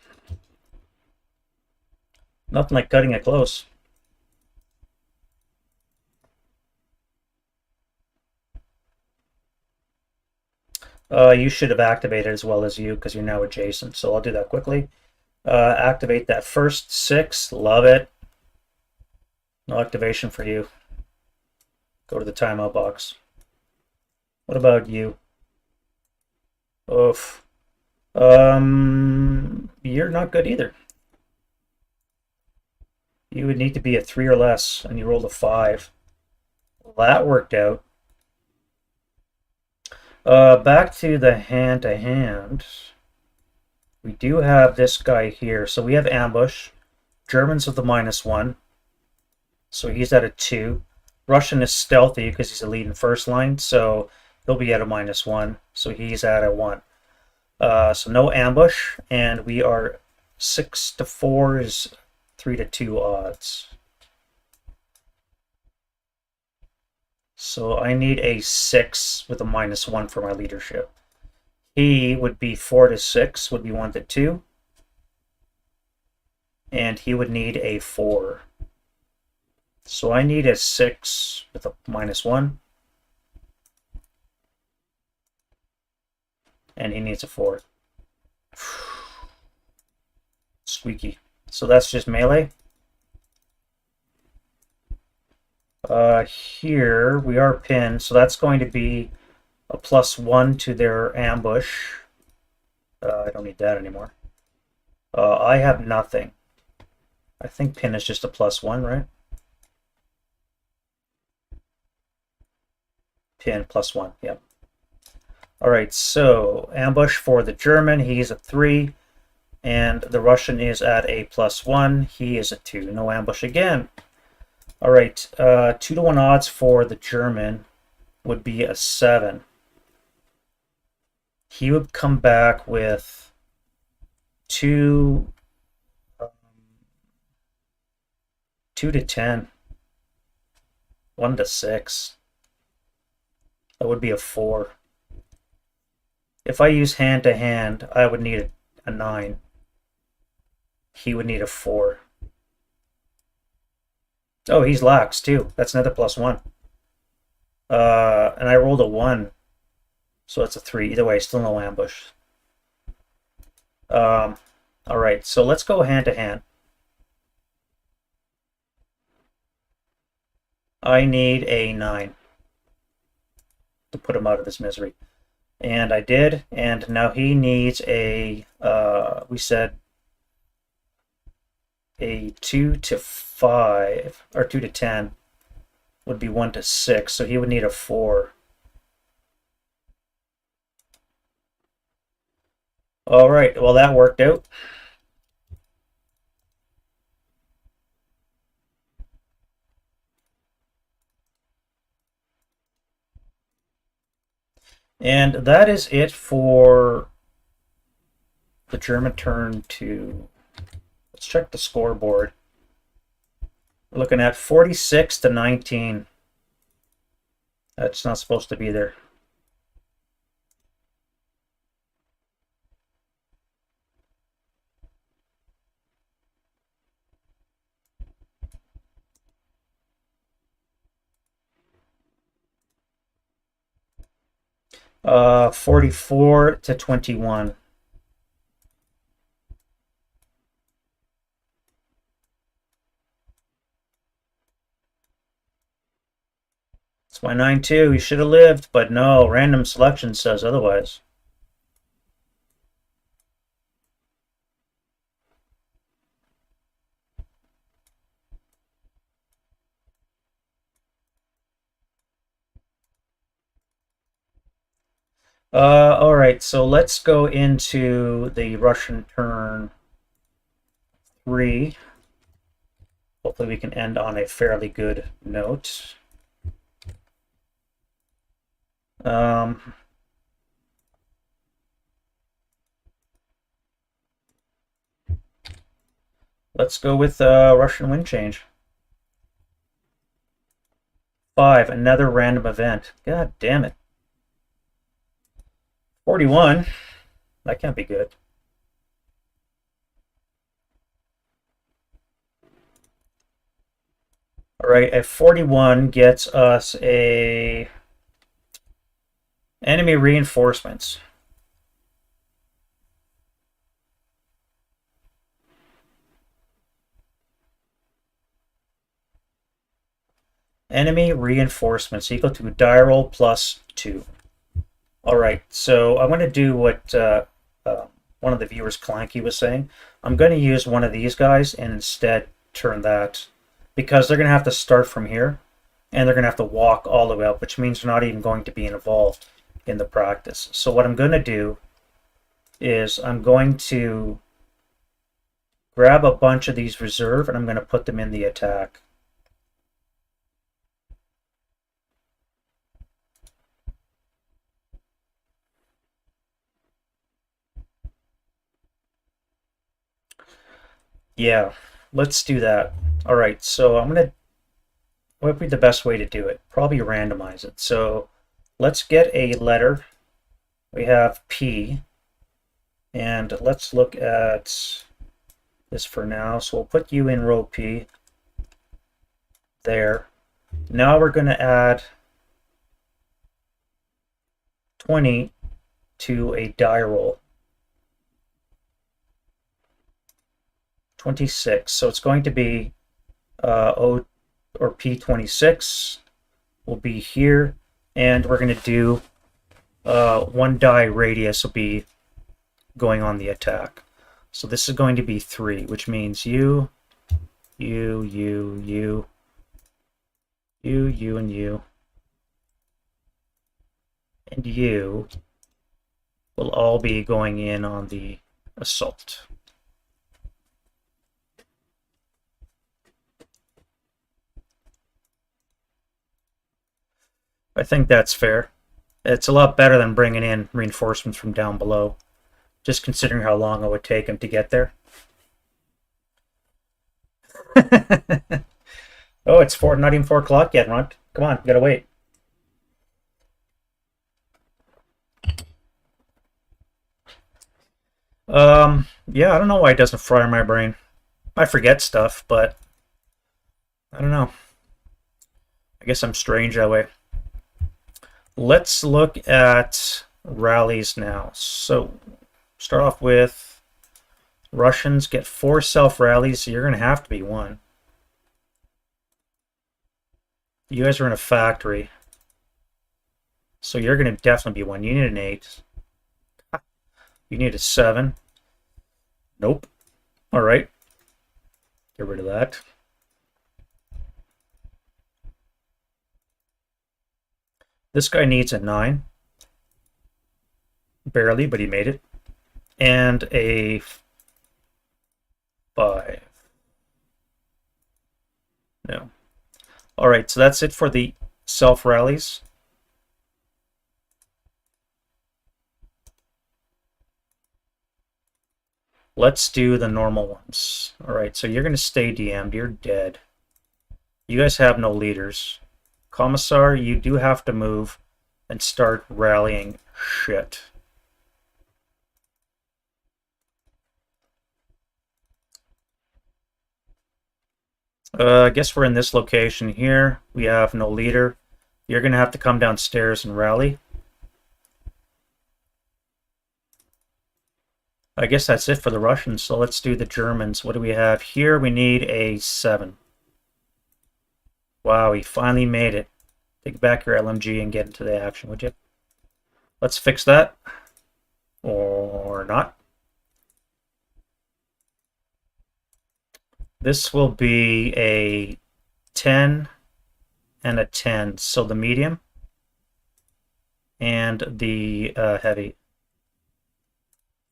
Speaker 1: Nothing like cutting it close. You should have activated as well as you because you're now adjacent. So I'll do that quickly. Activate that first 6. Love it. No activation for you. Go to the timeout box. What about you? Oof. You're not good either. You would need to be a 3 or less, and you rolled a 5. Well, that worked out. Back to the hand-to-hand. We do have this guy here. So we have ambush. Germans of the -1. So he's at a 2. Russian is stealthy because he's a lead in first line, so he'll be at a -1. So he's at a 1. So no ambush, and we are 6 to 4 is 3 to 2 odds. So I need a 6 with a -1 for my leadership. He would be 4 to 6, would be 1 to 2. And he would need a 4. So I need a 6 with a -1. And he needs a 4. Squeaky. So that's just melee. Here we are pinned, so that's going to be a +1 to their ambush. I don't need that anymore. I have nothing. I think pin is just a +1, right? Pin +1, yep. Alright, so ambush for the German, he's a 3. And the Russian is at a +1. He is a 2. No ambush again. Alright, 2 to 1 odds for the German would be a 7. He would come back with 2 to 10. 1 to 6. That would be a 4. If I use hand-to-hand, I would need a 9. He would need a 4. Oh, he's lax too. That's another +1. And I rolled a 1. So that's a 3. Either way, still no ambush. Alright, so let's go hand-to-hand. I need a 9 to put him out of his misery. And I did, and now he needs a, we said, a 2 to 5, or 2 to 10 would be 1 to 6, so he would need a 4. All right, well, that worked out. And that is it for the German turn 2. Let's check the scoreboard. We're looking at 46 to 19. That's not supposed to be there. Uh, 44 to 21. It's my 9-2. He should have lived, but no, random selection says otherwise. All right, so let's go into the Russian turn 3. Hopefully we can end on a fairly good note. Let's go with Russian wind change. 5, another random event. God damn it. 41. That can't be good. All right, a 41 gets us a enemy reinforcements. Enemy reinforcements equal to die roll plus 2. All right, so I'm going to do what one of the viewers, Clanky, was saying. I'm going to use one of these guys and instead turn that, because they're going to have to start from here and they're going to have to walk all the way up, which means they're not even going to be involved in the practice. So what I'm going to do is I'm going to grab a bunch of these reserve and I'm going to put them in the attack. Yeah, let's do that. All right, so I'm going to, what would be the best way to do it? Probably randomize it. So let's get a letter. We have P, and let's look at this for now. So we'll put you in row P there. Now we're going to add 20 to a die roll. 26. So it's going to be O or P26 will be here, and we're going to do 1 die radius will be going on the attack. So this is going to be 3, which means you, and you, and you will all be going in on the assault. I think that's fair. It's a lot better than bringing in reinforcements from down below, just considering how long it would take them to get there. Oh, it's not even 4 o'clock yet, Ron. Come on, you gotta wait. Yeah, I don't know why it doesn't fry my brain. I forget stuff, but I don't know. I guess I'm strange that way. Let's look at rallies now. So start off with Russians get 4 self-rallies, so you're going to have to be 1. You guys are in a factory, so you're going to definitely be 1. You need an 8. You need a 7. Nope. All right. Get rid of that. This guy needs a 9. Barely, but he made it. And a 5. No. All right, so that's it for the self-rallies. Let's do the normal ones. All right, so you're going to stay DM'd. You're dead. You guys have no leaders. Commissar, you do have to move and start rallying shit. I guess we're in this location here. We have no leader. You're going to have to come downstairs and rally. I guess that's it for the Russians, so let's do the Germans. What do we have here? We need a 7. Wow, he finally made it. Take back your LMG and get into the action, would you? Let's fix that. Or not. This will be a 10 and a 10. So the medium and the heavy.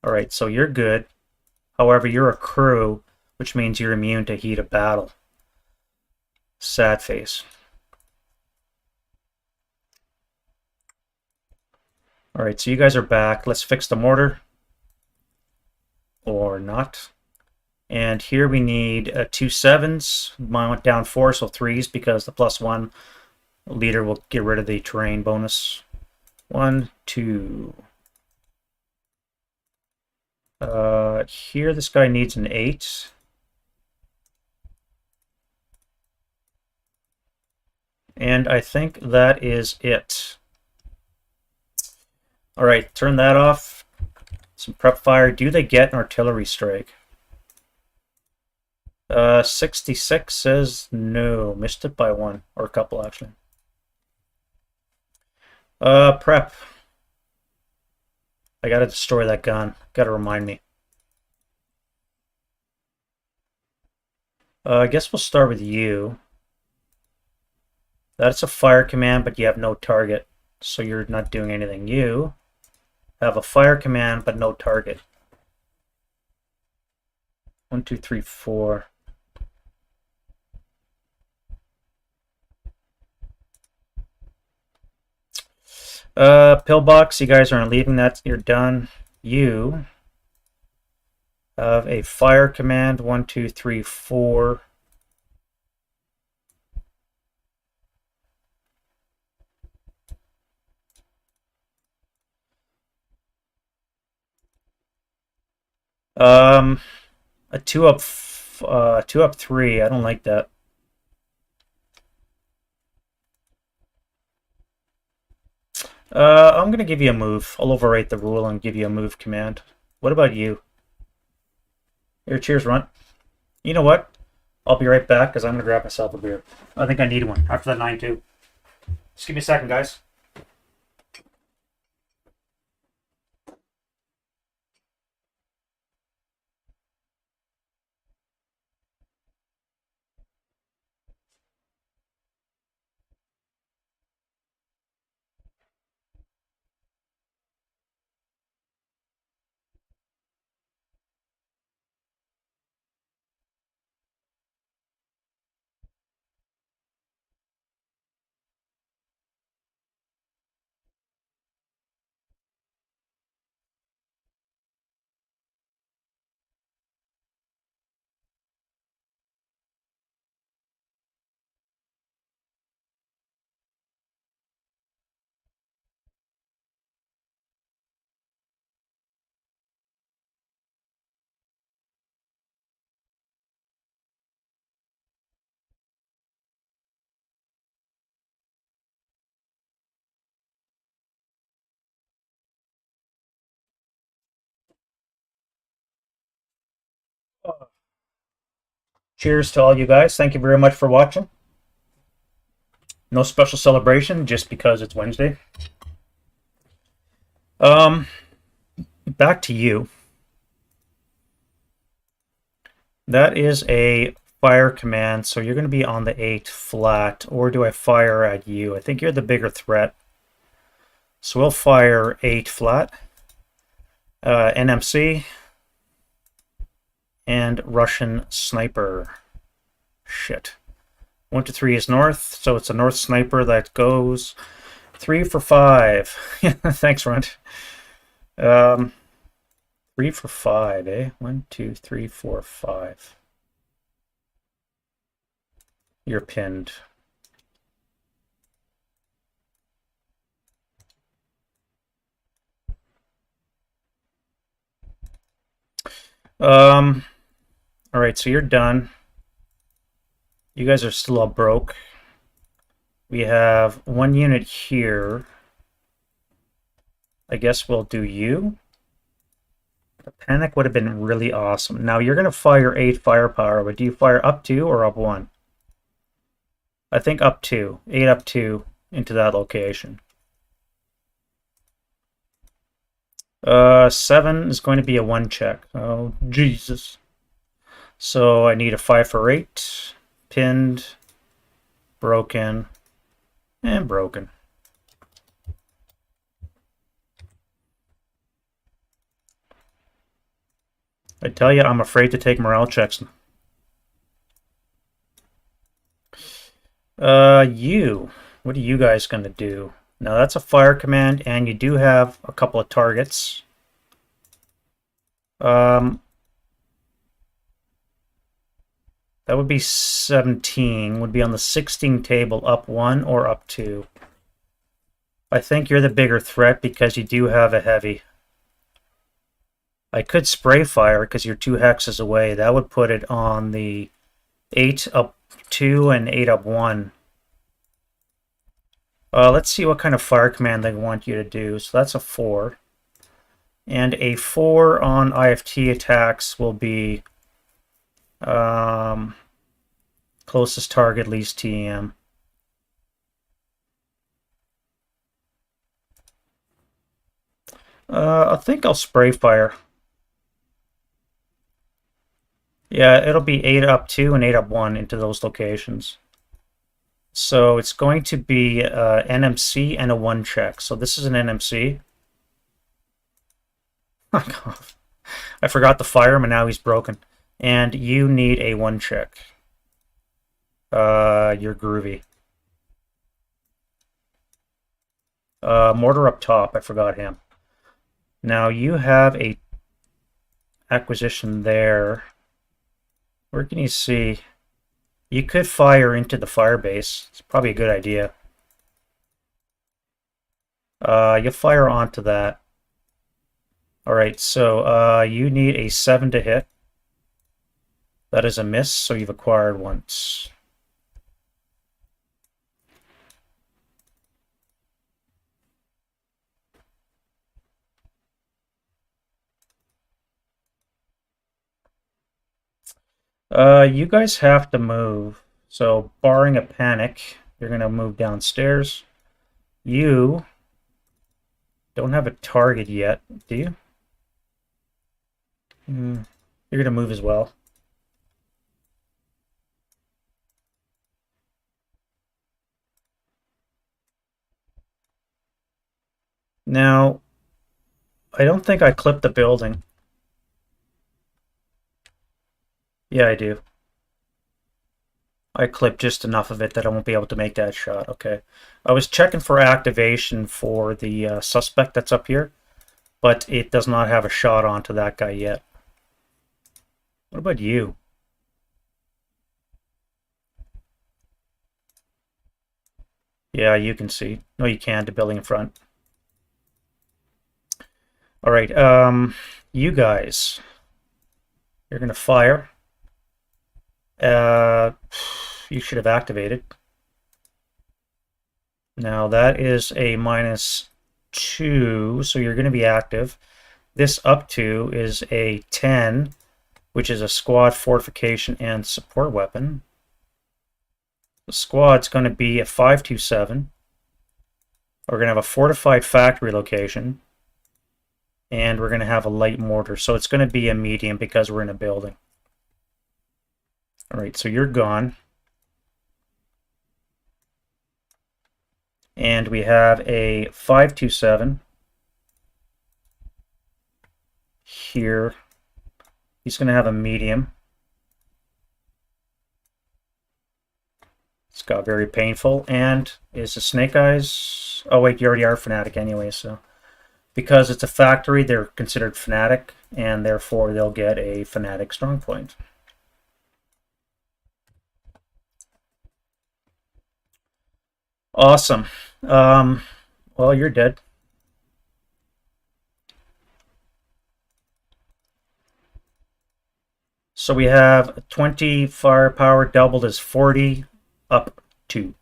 Speaker 1: All right, so you're good. However, you're a crew, which means you're immune to heat of battle. Sad face. All right, so you guys are back. Let's fix the mortar. Or not. And here we need 2 7s. Mine went down 4, so 3s, because the +1 leader will get rid of the terrain bonus. 1, 2. Here this guy needs an 8. And I think that is it. All right, turn that off. Some prep fire. Do they get an artillery strike? 66 says no. Missed it by 1, or a couple actually. Prep. I gotta destroy that gun. Gotta remind me. I guess we'll start with you. That's a fire command, but you have no target, so you're not doing anything. You have a fire command, but no target. 1, 2, 3, 4. Pillbox, you guys aren't leaving that. You're done. You have a fire command. 1, 2, 3, 4. A 2 up 3. I don't like that. I'm going to give you a move. I'll overwrite the rule and give you a move command. What about you? Here, cheers, Runt. You know what? I'll be right back because I'm going to grab myself a beer. I think I need one after that 9-2. Just give me a second, guys. Cheers to all you guys. Thank you very much for watching. No special celebration, just because it's Wednesday. Back to you. That is a fire command, so you're going to be on the 8 flat, or do I fire at you? I think you're the bigger threat. So we'll fire 8 flat. NMC. And Russian sniper. Shit. 1 to 3 is north, so it's a north sniper that goes 3 for 5. Thanks, Runt. 3 for 5, eh? 1, 2, 3, 4, 5. You're pinned. All right, so you're done. You guys are still all broke. We have 1 unit here. I guess we'll do you. The panic would have been really awesome. Now you're going to fire 8 firepower, but do you fire up 2 or up 1? I think up 2. 8 up 2 into that location. 7 is going to be a 1 check. Oh, Jesus. So I need a 5 for 8. Pinned. Broken. And broken. I tell you, I'm afraid to take morale checks What are you guys going to do? Now that's a fire command, and you do have a couple of targets. That would be 17. Would be on the 16 table, up 1 or up 2. I think you're the bigger threat because you do have a heavy. I could spray fire because you're 2 hexes away. That would put it on the 8 up 2 and 8 up 1. Let's see what kind of fire command they want you to do. So that's a 4. And a 4 on IFT attacks will be closest target, least TM. I think I'll spray fire. Yeah, it'll be 8 up 2 and 8 up 1 into those locations. So it's going to be NMC and a 1 check. So this is an NMC. I forgot to fire him and now he's broken. And you need a 1 check. You're groovy. Mortar up top, I forgot him. Now you have a acquisition there. Where can you see? You could fire into the fire base. It's probably a good idea. You fire onto that. Alright, so you need a 7 to hit. That is a miss, so you've acquired once. You guys have to move. So, barring a panic, you're going to move downstairs. You don't have a target yet, do you? You're going to move as well. Now, I don't think I clipped the building. Yeah, I do. I clipped just enough of it that I won't be able to make that shot. Okay. I was checking for activation for the suspect that's up here, but it does not have a shot onto that guy yet. What about you? Yeah, you can see. No, you can't. The building in front. All right. You guys, you're going to fire. You should have activated. Now that is a -2, so you're going to be active. This up to is a 10, which is a squad fortification and support weapon. The squad's going to be a 527. We're going to have a fortified factory location. And we're going to have a light mortar. So it's going to be a medium because we're in a building. All right, so you're gone. And we have a 527 here. He's going to have a medium. It's got very painful. And is the Snake Eyes? Oh, wait, you already are Fanatic anyway, so. Because it's a factory, they're considered Fanatic, and therefore they'll get a Fanatic strong point. Awesome. Well, you're dead. So we have 20 firepower doubled as 40, up 2.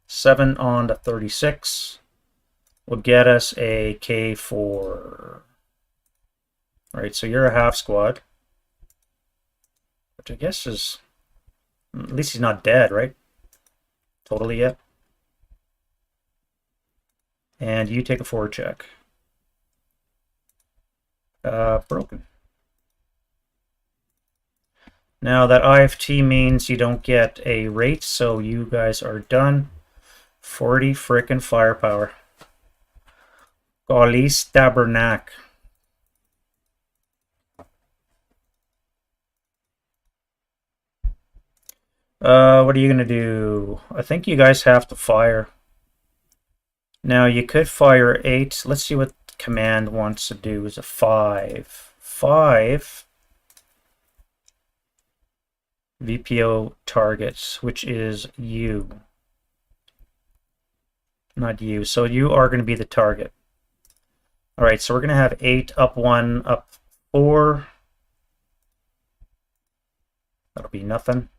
Speaker 1: 7 on to 36 will get us a K4. All right, so you're a half squad, which I guess is, at least he's not dead, right? Totally yet. And you take a forward check. Broken. Now that IFT means you don't get a rate, so you guys are done. 40 frickin' firepower. Golly Stabernac. What are you gonna do? I think you guys have to fire. Now you could fire 8. Let's see what command wants to do. Is a 5. 5 VPO targets, which is you. Not you. So you are going to be the target. All right, so we're going to have 8 up 1, up 4. That'll be nothing.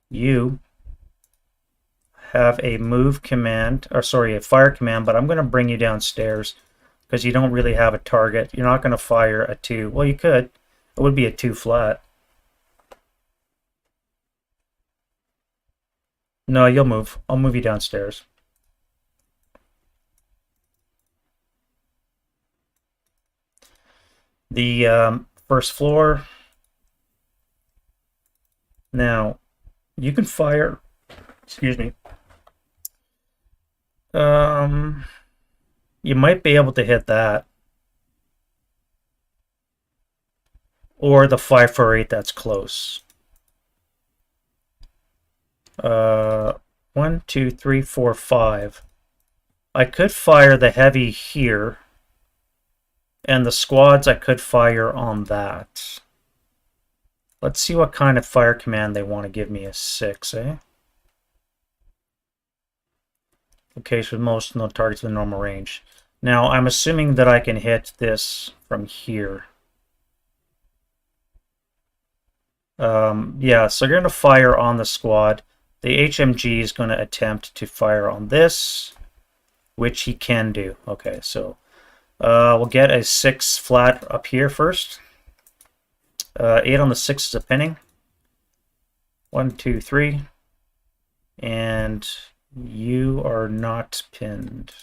Speaker 1: You have a move command, or sorry, a fire command, but I'm going to bring you downstairs because you don't really have a target. You're not going to fire a 2. Well, you could. It would be a 2 flat. No, you'll move. I'll move you downstairs. The first floor. Now, you can fire. Excuse me. You might be able to hit that. Or the 548 that's close. 1, 2, 3, 4, 5. I could fire the heavy here. And the squads I could fire on that. Let's see what kind of fire command they want to give me. A 6, eh? Location with most no targets within normal range. Now, I'm assuming that I can hit this from here. Yeah, so you're going to fire on the squad. The HMG is going to attempt to fire on this, which he can do. Okay, so we'll get a 6 flat up here first. 8 on the 6 is a pinning. 1, 2, 3. And you are not pinned.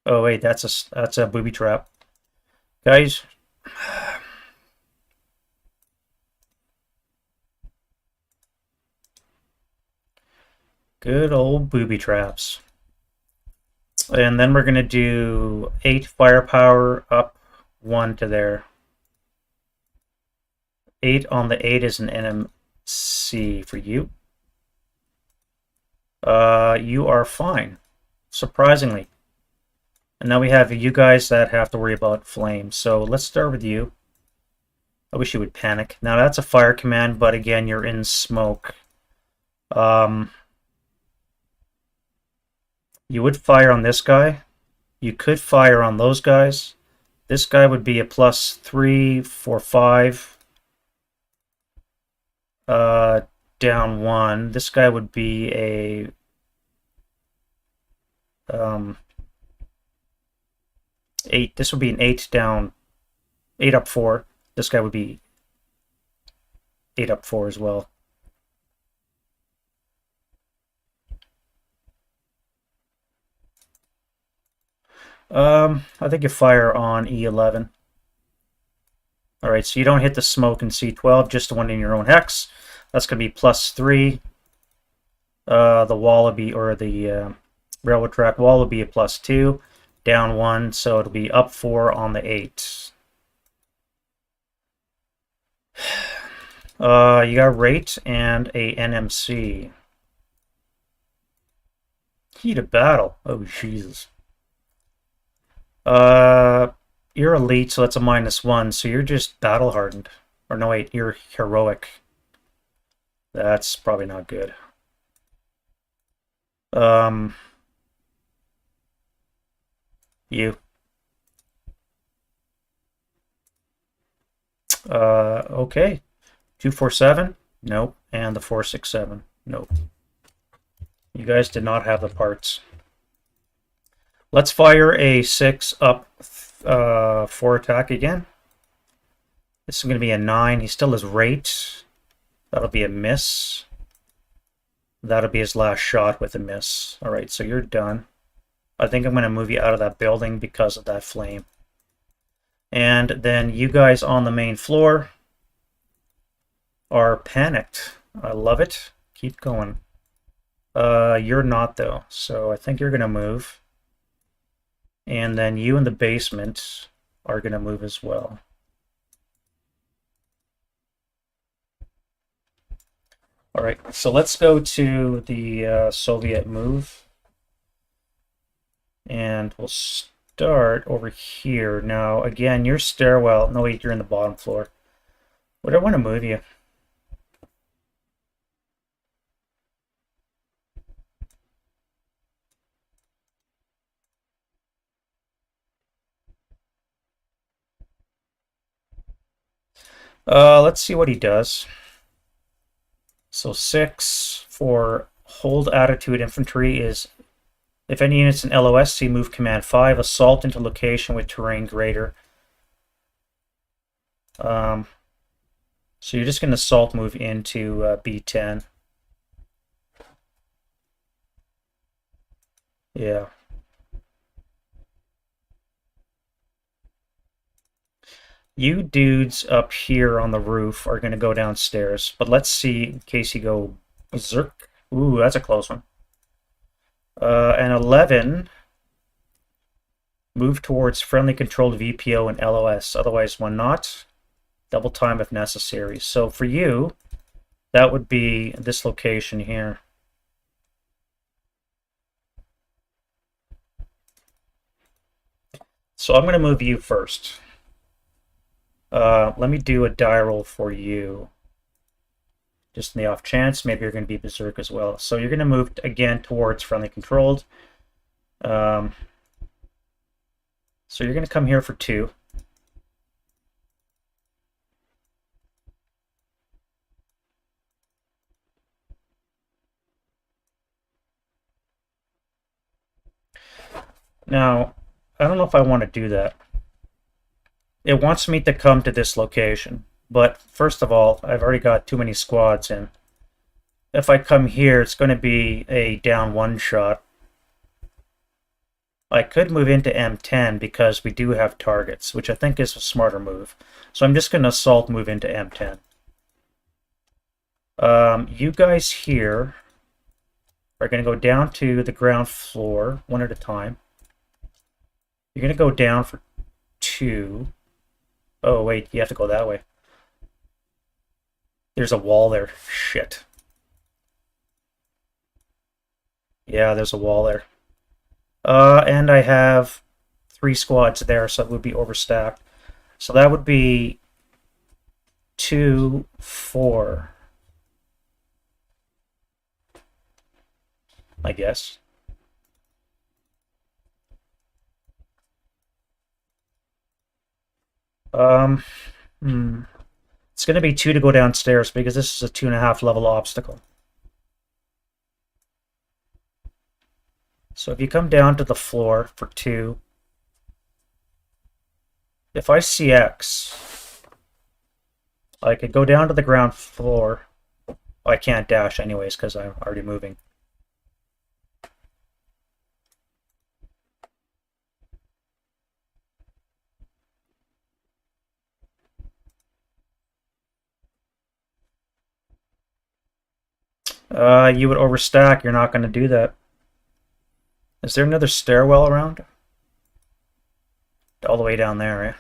Speaker 1: Oh wait, that's a booby trap. Guys, good old booby traps. And then we're going to do 8 firepower up 1 to there. 8 on the 8 is an NMC for you. You are fine, surprisingly. And now we have you guys that have to worry about flames. So let's start with you. I wish you would panic. Now that's a fire command, but again, you're in smoke. You would fire on this guy. You could fire on those guys. This guy would be a +3 for 5. Down 1. This guy would be a 8. This would be an 8 down, 8 up 4. This guy would be 8 up 4 as well. I think you fire on E11. Alright, so you don't hit the smoke in C12, just the one in your own hex. That's going to be +3. The wallaby, or the railroad track wall will be a +2. Down 1, so it'll be up 4 on the 8. You got rate and a NMC. Heat of battle. Oh, Jesus. You're elite, so that's a -1, so you're just battle hardened. Or no, wait, you're heroic. That's probably not good. You. Okay. 247? Nope. And the 467? Nope. You guys did not have the parts. Let's fire a 6 up 4 attack again. This is going to be a 9. He still has rate. That'll be a miss. That'll be his last shot with a miss. Alright, so you're done. I think I'm going to move you out of that building because of that flame. And then you guys on the main floor are panicked. I love it. Keep going. You're not, though. So I think you're going to move. And then you in the basement are going to move as well. All right, so let's go to the Soviet move, and we'll start over here. Now, again, your stairwell. No, wait, you're in the bottom floor. Where do I want to move you? Let's see what he does. So 6 for hold attitude infantry is if any units in LOSC move command 5, assault into location with terrain greater. So you're just going to assault move into B10. Yeah. You dudes up here on the roof are going to go downstairs, but let's see in case you go berserk. Ooh, that's a close one. And 11, move towards friendly controlled VPO and LOS, otherwise when not, double time if necessary. So for you, that would be this location here. So I'm going to move you first. Let me do a die roll for you. Just in the off chance, maybe you're going to be berserk as well. So you're going to move again towards friendly controlled. So you're going to come here for 2. Now, I don't know if I want to do that. It wants me to come to this location, but first of all, I've already got too many squads in. If I come here, it's going to be a down one shot. I could move into M10 because we do have targets, which I think is a smarter move. So I'm just going to assault move into M10. You guys here are going to go down to the ground floor one at a time. You're going to go down for 2. Oh, wait, you have to go that way. There's a wall there. Shit. Yeah, there's a wall there. And I have 3 squads there, so it would be overstacked. So that would be 2, 4. I guess. It's going to be 2 to go downstairs because this is a 2.5 level obstacle. So if you come down to the floor for 2, if I CX, I could go down to the ground floor. Oh, I can't dash anyways because I'm already moving. You would overstack. You're not going to do that. Is there another stairwell around? All the way down there,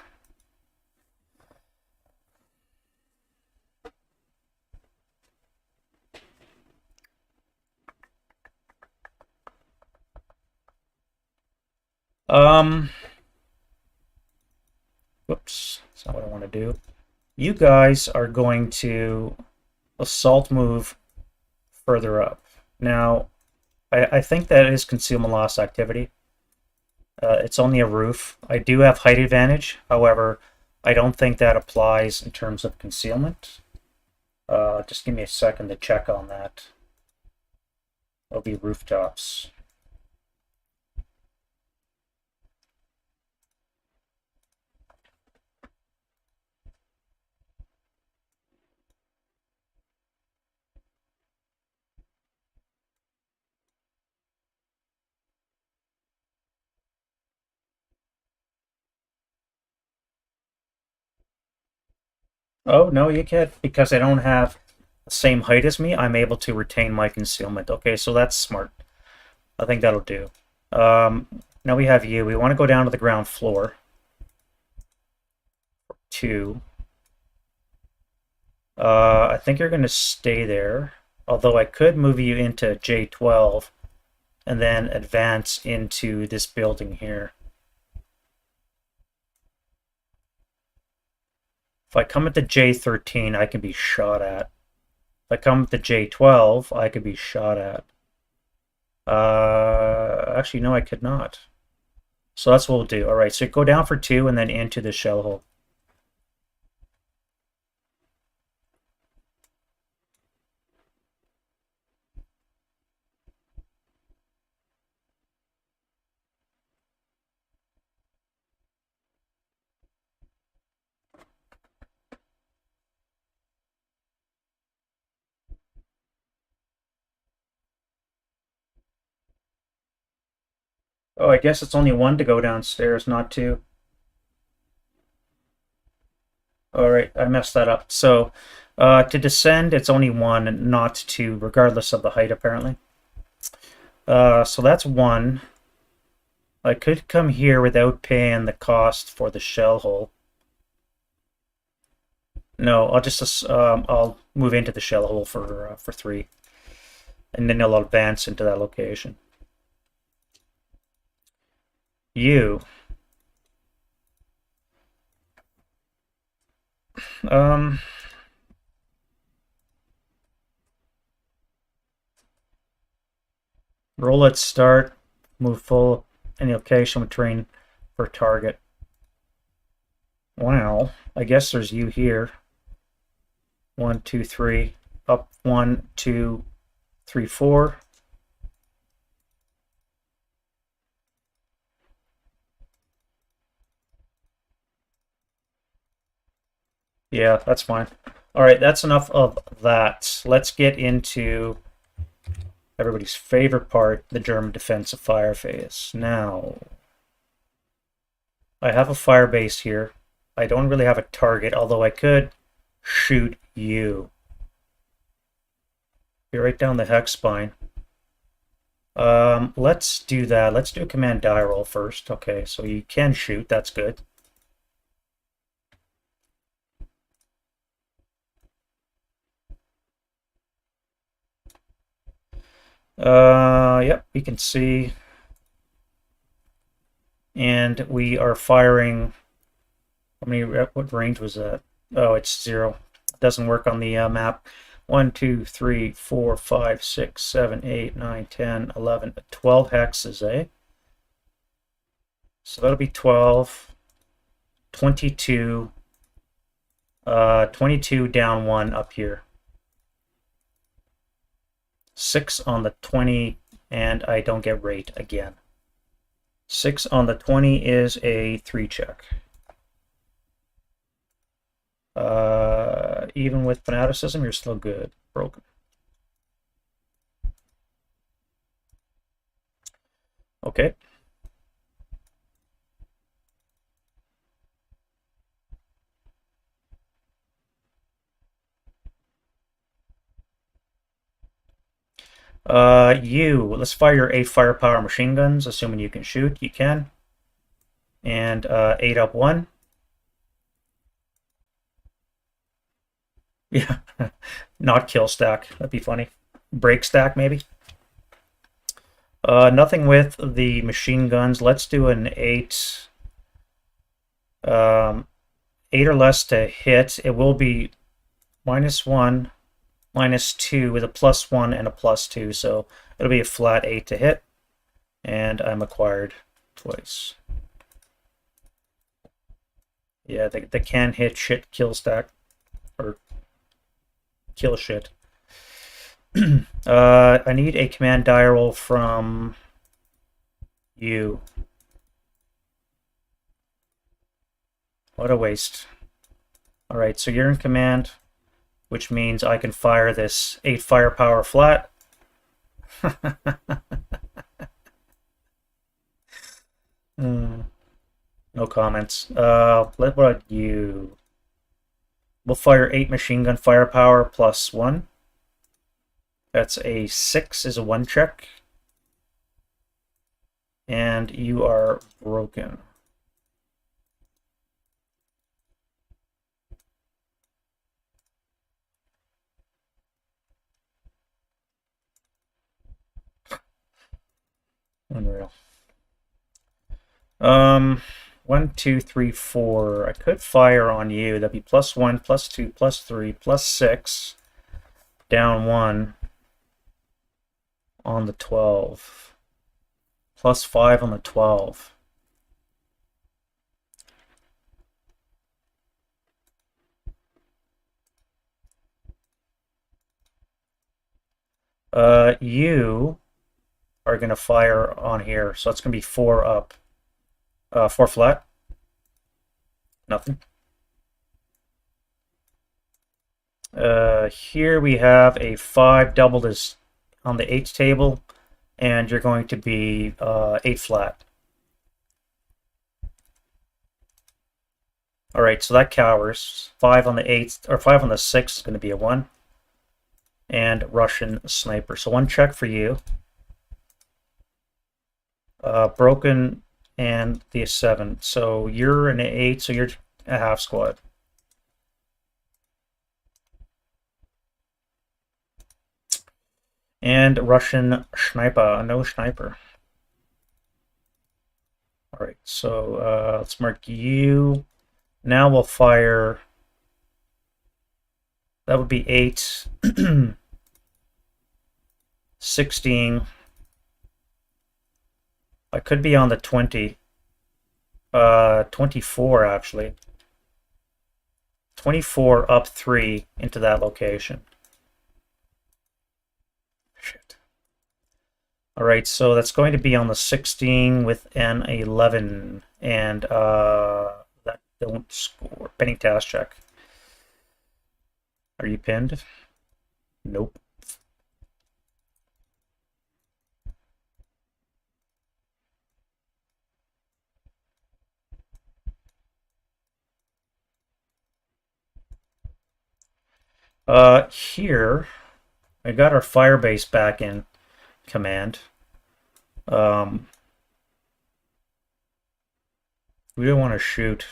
Speaker 1: right? Whoops, that's not what I want to do. You guys are going to assault move further up. Now, I think that is concealment loss activity. It's only a roof. I do have height advantage. However, I don't think that applies in terms of concealment. Just give me a second to check on that. It'll be rooftops. Oh, no, you can't. Because I don't have the same height as me, I'm able to retain my concealment. Okay, so that's smart. I think that'll do. Now we have you. We want to go down to the ground floor. 2. I think you're going to stay there. Although I could move you into J12 and then advance into this building here. If I come into J13, I can be shot at. If I come to J12, I could be shot at. Actually, no, I could not. So that's what we'll do. All right, so go down for 2 and then into the shell hole. Oh, I guess it's only 1 to go downstairs, not 2. All right, I messed that up. So to descend, it's only 1, not 2, regardless of the height, apparently. So that's 1. I could come here without paying the cost for the shell hole. No, I'll move into the shell hole for 3, and then I'll advance into that location. You. Roll at start, move full any location with terrain for target. Wow, I guess there's you here. 1, 2, 3, up 1, 2, 3, 4. Yeah, that's fine. All right, that's enough of that. Let's get into everybody's favorite part, the German defensive fire phase. Now, I have a fire base here. I don't really have a target, although I could shoot you. You're right down the hex spine. Let's do that. Let's do a command die roll first. Okay, so you can shoot. That's good. Yep, we can see. And we are firing. What range was that? Oh, it's 0. It doesn't work on the map. 1, 2, 3, 4, 5, 6, 7, 8, 9, 10, 11, 12 hexes, eh? So that'll be 12, 22, 22 down 1 up here. 6 on the 20, and I don't get rate again. 6 on the 20 is a 3 check. Even with fanaticism, you're still good. Broken. Okay. Let's fire your 8 firepower machine guns, assuming you can shoot. You can. And 8 up 1. Yeah, not kill stack. That'd be funny. Break stack, maybe. Nothing with the machine guns. Let's do an 8. 8 or less to hit. It will be -1, -2 with a +1 and a +2. So it'll be a flat 8 to hit. And I'm acquired twice. Yeah, the can hit shit kill stack. Or kill shit. I need a command die roll from you. What a waste. Alright, so you're in command, which means I can fire this 8 firepower flat. No comments. What about you? We'll fire 8 machine gun firepower +1. That's a 6 is a 1 check. And you are broken. Unreal. 1, 2, 3, 4. I could fire on you. That'd be +1, +2, +3, +6. Down 1 on the 12. +5 on the 12. You are going to fire on here, so it's going to be 4 up. 4 flat. Nothing. Here we have a 5 doubled as on the 8 table, and you're going to be 8 flat. All right, so that cowers. 5 on the 8, or 5 on the 6 is going to be a 1. And Russian sniper. So 1 check for you. Broken and the 7. So you're an 8, so you're a half squad. And Russian sniper, no sniper. All right, so let's mark you. Now we'll fire. That would be 8, 16. I could be on the 20. 24 actually. 24 up 3 into that location. Shit. All right, so that's going to be on the 16 with an 11, and that don't score. Penny task check. Are you pinned? Nope. Here, I got our firebase back in command. We don't want to shoot.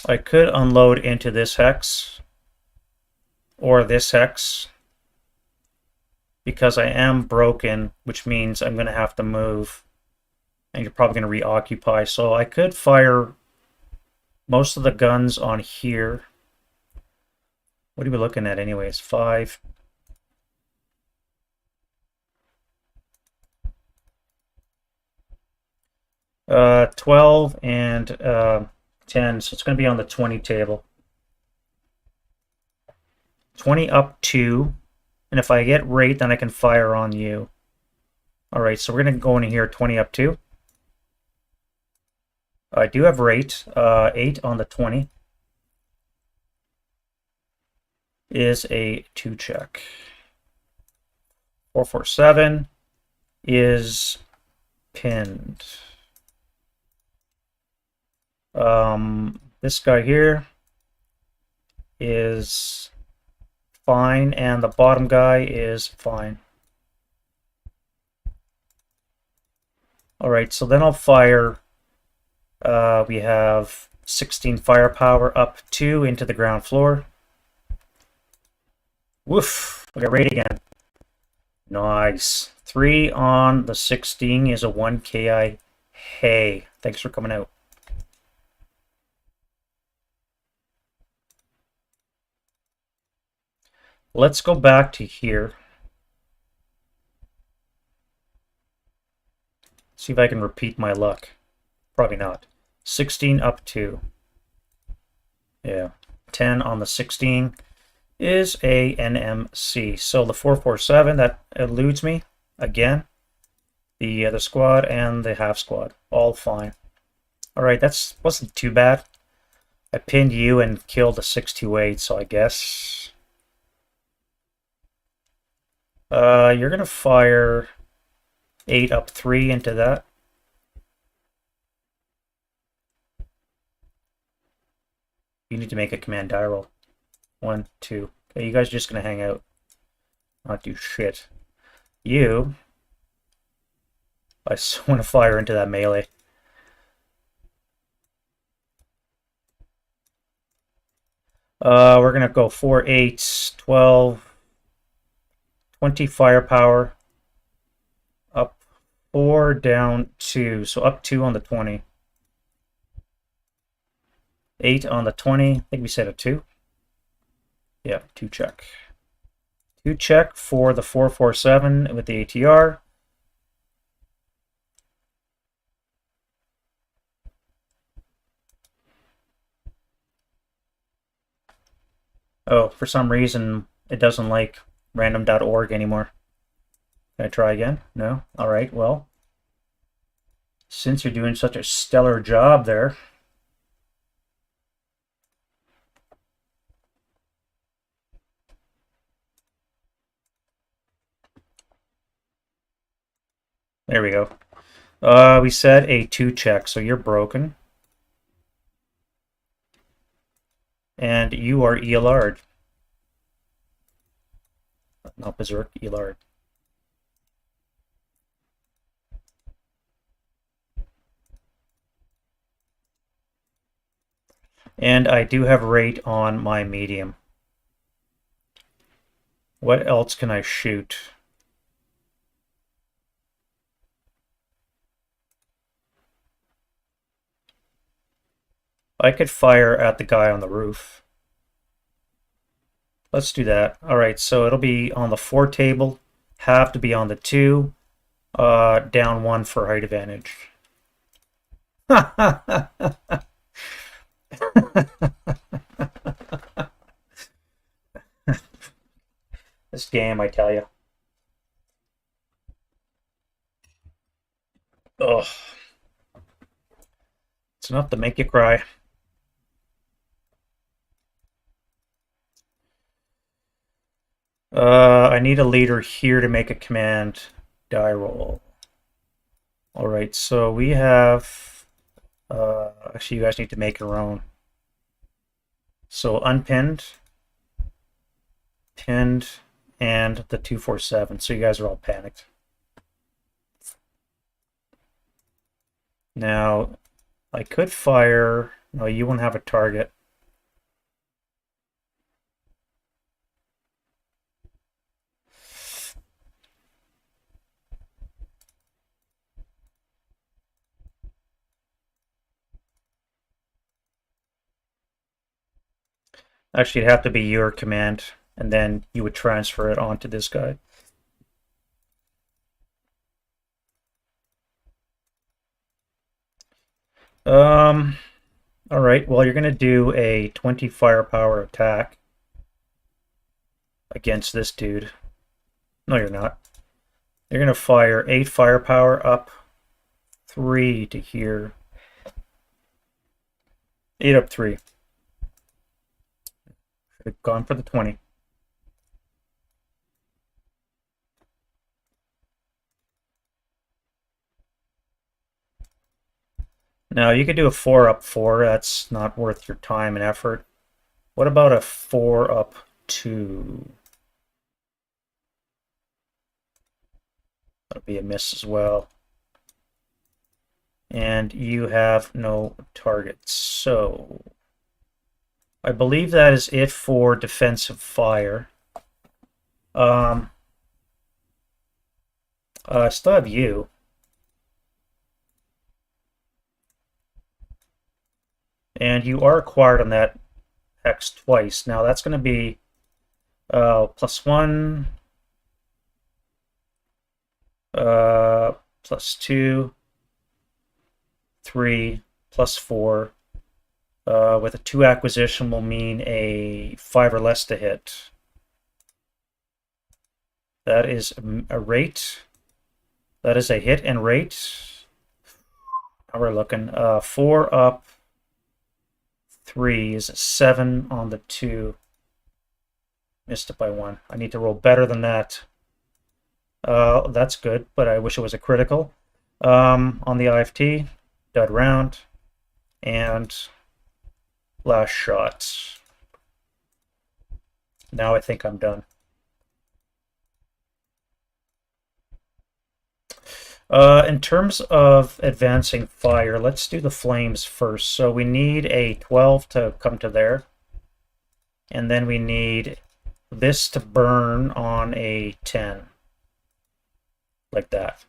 Speaker 1: I could unload into this hex or this hex because I am broken, which means I'm going to have to move, and you're probably going to reoccupy. So I could fire most of the guns on here. What are we looking at anyways? 5. Uh, 12 and 10, so it's going to be on the 20 table. 20 up 2, and if I get rate, then I can fire on you. All right, so we're going to go in here, 20 up 2. I do have rate, 8 on the 20. Is a 2 check. 447 is pinned. This guy here is fine, and the bottom guy is fine. All right, so then I'll fire. We have 16 firepower up 2 into the ground floor. Woof! We got raid again. Nice. 3 on the 16 is a 1 KI. Hey, thanks for coming out. Let's go back to here. See if I can repeat my luck. Probably not. 16 up 2. Yeah. 10 on the 16 is a NMC. So the 447, that eludes me again. The other squad and the half squad. All fine. Alright, that wasn't too bad. I pinned you and killed a 628, so I guess... you're going to fire 8 up 3 into that. You need to make a command die roll. 1, 2. Okay, you guys are just going to hang out. Not do shit. You... I just want to fire into that melee. We're going to go 4, 8, 12, 20 firepower. Up 4, down 2. So up 2 on the 20. 8 on the 20. I think we said a 2. Yeah, 2 check. 2 check for the 447 with the ATR. Oh, for some reason, it doesn't like random.org anymore. Can I try again? No? Alright, well, since you're doing such a stellar job there, there we go. We said a 2 check, so you're broken. And you are ELR'd. Not Berserk, ELR'd. And I do have rate on my medium. What else can I shoot? I could fire at the guy on the roof. Let's do that. All right, so it'll be on the 4 table, have to be on the 2, down 1 for height advantage. This game, I tell you. Ugh. It's enough to make you cry. I need a leader here to make a command die roll. All right, so we have... actually, you guys need to make your own. So unpinned, pinned, and the 247. So you guys are all panicked. Now, I could fire... No, you won't have a target. Actually, it'd have to be your command, and then you would transfer it onto this guy. All right, well, you're going to do a 20 firepower attack against this dude. No, you're not. You're going to fire 8 firepower up, 3 to here. 8 up 3. Should have gone for the 20. Now, you could do a 4 up 4. That's not worth your time and effort. What about a 4 up 2? That'll be a miss as well. And you have no targets. So, I believe that is it for defensive fire. I still have you. And you are acquired on that hex twice. Now that's going to be +1, +2, 3, +4. With a 2 acquisition will mean a 5 or less to hit. That is a rate. That is a hit and rate. Now we're looking 4 up 3 is 7 on the 2. Missed it by 1. I need to roll better than that. That's good, but I wish it was a critical. On the IFT, dud round, and last shot. Now I think I'm done. In terms of advancing fire, let's do the flames first. So we need a 12 to come to there. And then we need this to burn on a 10. Like that.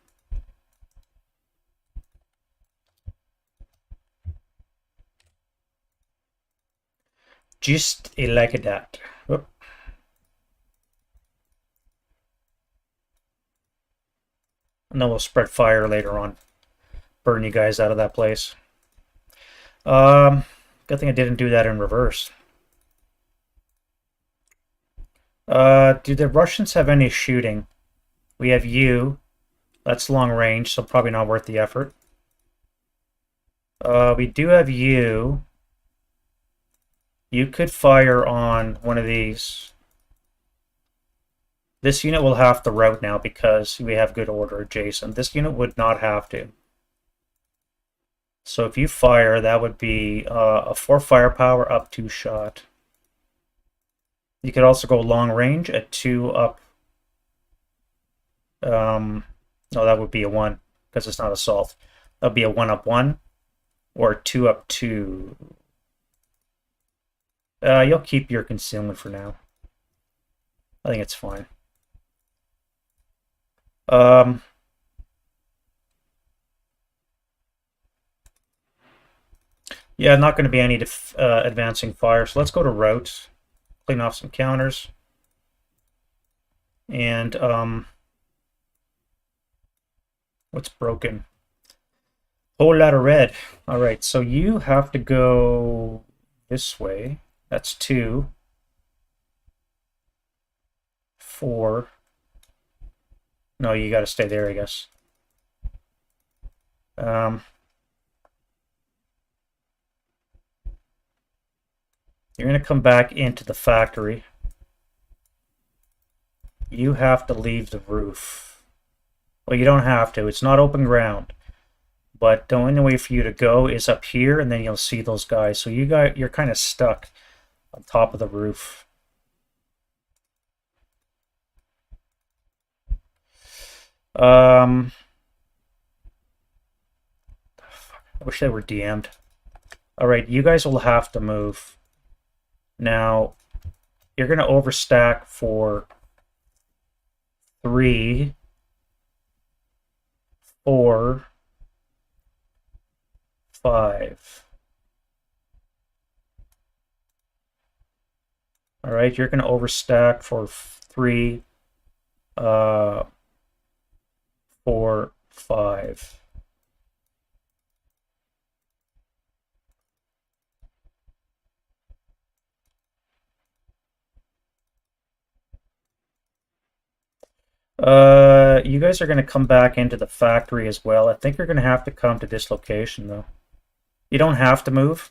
Speaker 1: Just like that. Oop. And then we'll spread fire later on. Burn you guys out of that place. Good thing I didn't do that in reverse. Do the Russians have any shooting? We have you. That's long range, so probably not worth the effort. We do have you. You could fire on one of these. This unit will have to route now because we have good order adjacent. This unit would not have to. So if you fire, that would be a 4 firepower up 2 shot. You could also go long range at 2 up. No, that would be a 1 because it's not assault. That would be a 1 up 1 or 2 up 2. You'll keep your concealment for now. I think it's fine. Yeah, not going to be any advancing fire. So let's go to route, clean off some counters, and what's broken? Whole lot of red. All right, so you have to go this way. That's 2, 4. No, you got to stay there, I guess. You're going to come back into the factory. You have to leave the roof. Well, you don't have to. It's not open ground. But the only way for you to go is up here, and then you'll see those guys. So you're kind of stuck on top of the roof. I wish they were DM'd. All right, you guys will have to move. Now, you're going to overstack for 3, 4, 5. All right, you're going to overstack for 3, 4, 5. You guys are going to come back into the factory as well. I think you're going to have to come to this location, though. You don't have to move,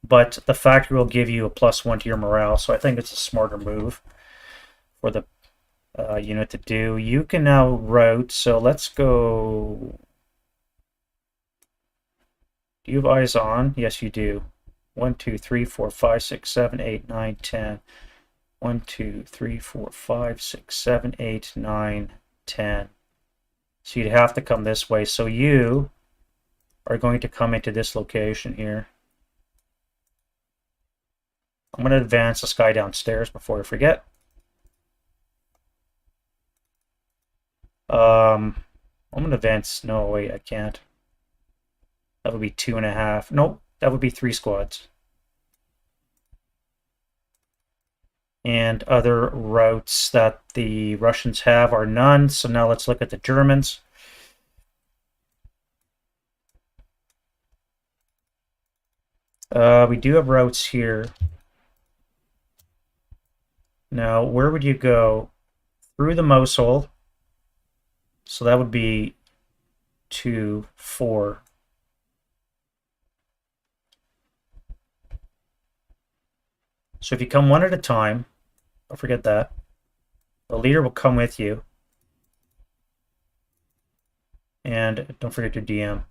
Speaker 1: but the factory will give you a +1 to your morale, so I think it's a smarter move for the unit to do. You can now route, so let's go... Do you have eyes on? Yes, you do. 1, 2, 3, 4, 5, 6, 7, 8, 9, 10. 1, 2, 3, 4, 5, 6, 7, 8, 9, 10. So you'd have to come this way. So you are going to come into this location here. I'm going to advance this guy downstairs before I forget. I'm going to advance. No, wait, I can't. That would be 2.5. Nope, that would be 3 squads. And other routes that the Russians have are none. So now let's look at the Germans. We do have routes here. Now, where would you go? Through the Mosul. So that would be 2, 4. So if you come one at a time, don't forget that. The leader will come with you. And don't forget your DM.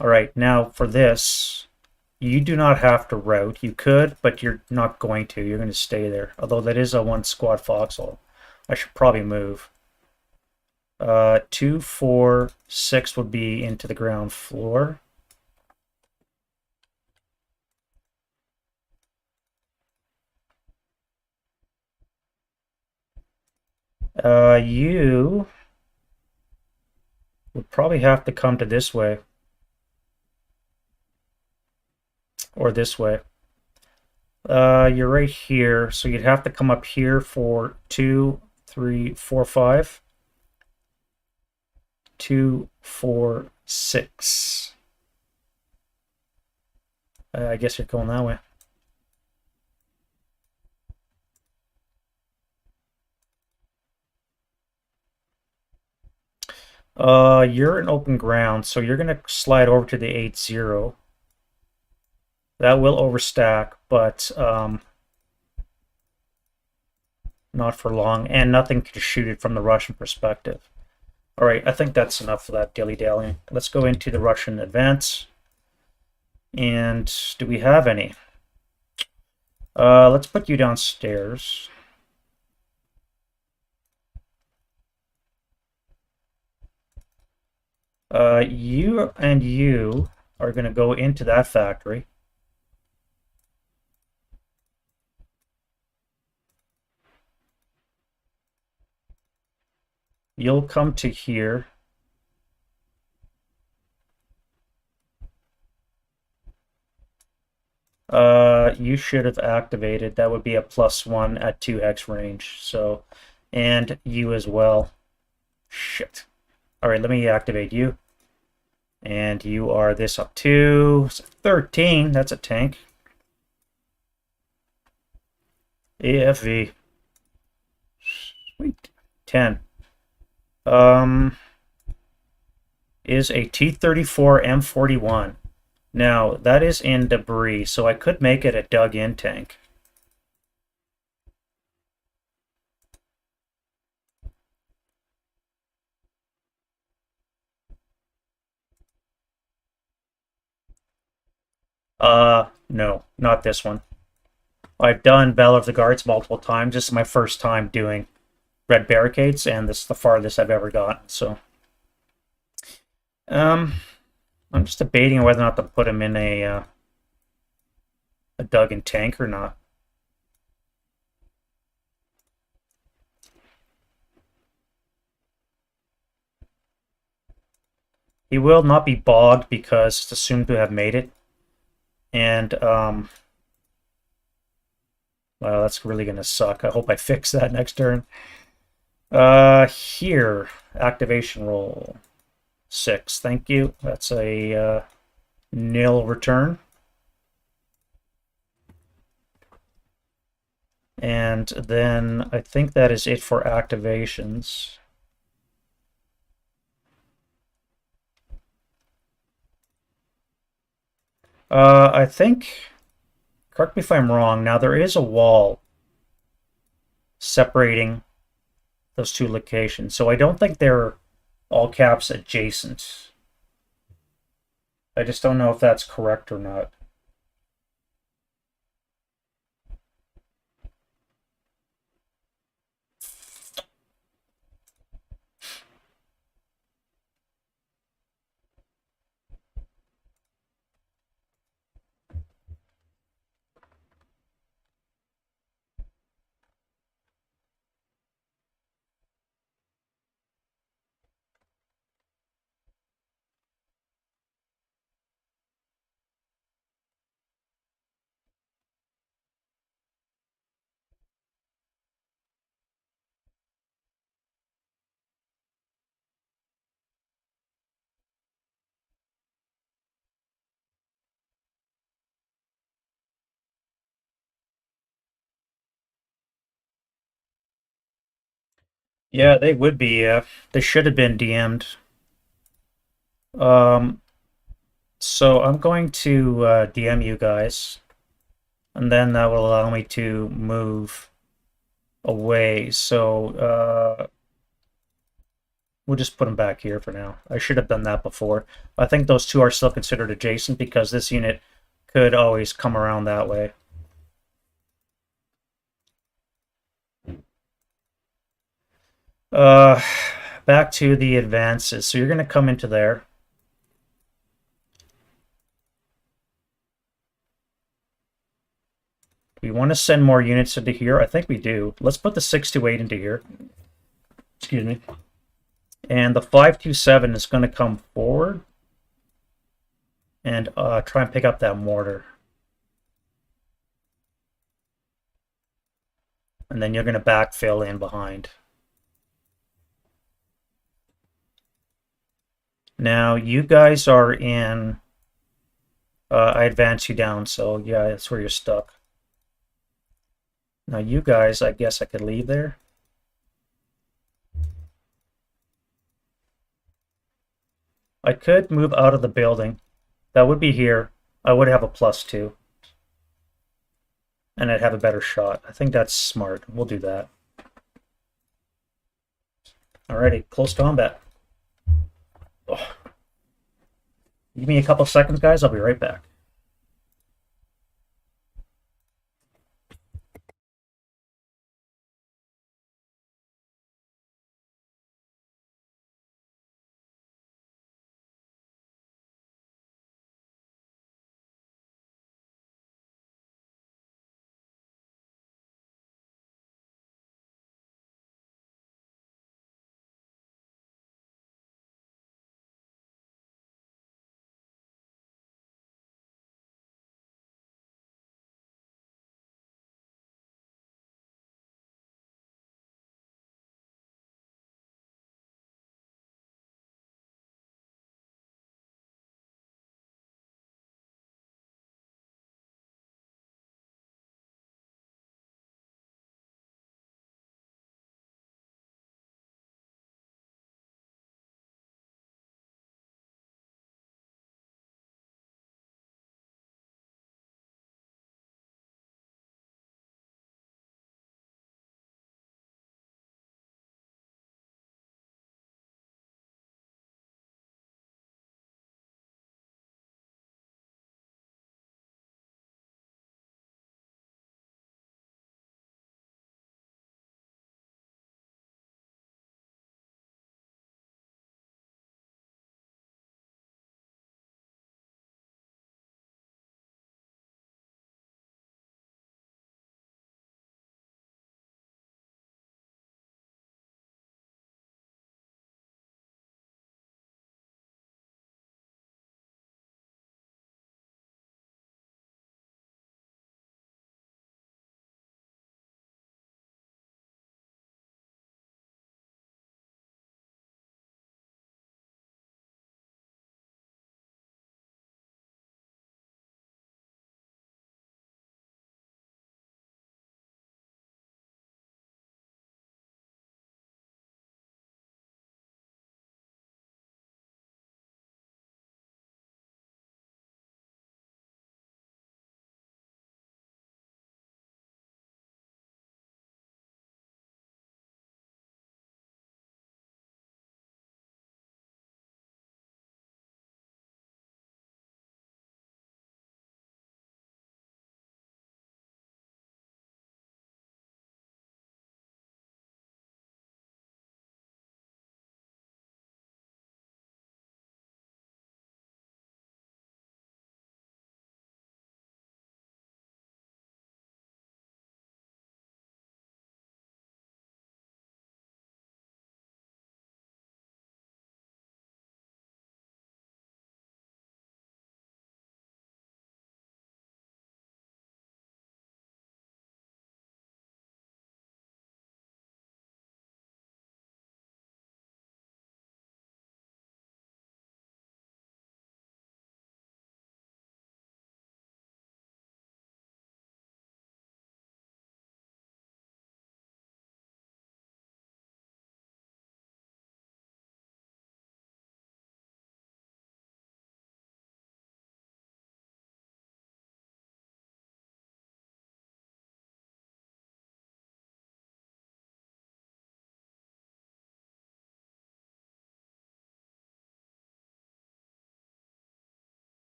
Speaker 1: All right, now for this, you do not have to route. You could, but you're not going to. You're going to stay there. Although that is a 1 squad foxhole. I should probably move. 2, 4, 6 would be into the ground floor. You would probably have to come to this way. Or this way. You're right here, so you'd have to come up here for 2, 3, 4, 5. 2, 4, 6. I guess you're going that way. You're in open ground, so you're gonna slide over to the 8-0. That will overstack, but not for long, and nothing can shoot it from the Russian perspective. All right, I think that's enough for that dilly-dallying. Let's go into the Russian advance. And do we have any? Let's put you downstairs. You and you are going to go into that factory. You'll come to here. You should have activated. That would be a +1 at 2x range. So, and you as well. Shit. All right, let me activate you. And you are this up to 13. That's a tank. AFV. Sweet. 10. Is a T-34 M41. Now, that is in debris, so I could make it a dug-in tank. No, not this one. I've done Valor of the Guards multiple times. This is my first time doing red barricades, and this is the farthest I've ever gotten, so... I'm just debating whether or not to put him in a dug-in tank or not. He will not be bogged because it's assumed to have made it. And, well, that's really going to suck. I hope I fix that next turn. Here, activation roll. 6, thank you. That's a nil return. And then I think that is it for activations. I think, correct me if I'm wrong, now there is a wall separating those two locations, so I don't think they're all caps adjacent. I just don't know if that's correct or not. Yeah, they would be. They should have been DM'd. Um, so I'm going to DM you guys, and then that will allow me to move away. So we'll just put them back here for now. I should have done that before. I think those two are still considered adjacent because this unit could always come around that way. Back to the advances. So you're going to come into there. We want to send more units into here. I think we do. Let's put the 628 into here. Excuse me. And the 527 is going to come forward and try and pick up that mortar. And then you're going to backfill in behind. Now, you guys are in... I advance you down, so yeah, that's where you're stuck. Now, you guys, I guess I could leave there. I could move out of the building. That would be here. I would have a +2. And I'd have a better shot. I think that's smart. We'll do that. Alrighty, close combat. Oh. Give me a couple seconds, guys. I'll be right back.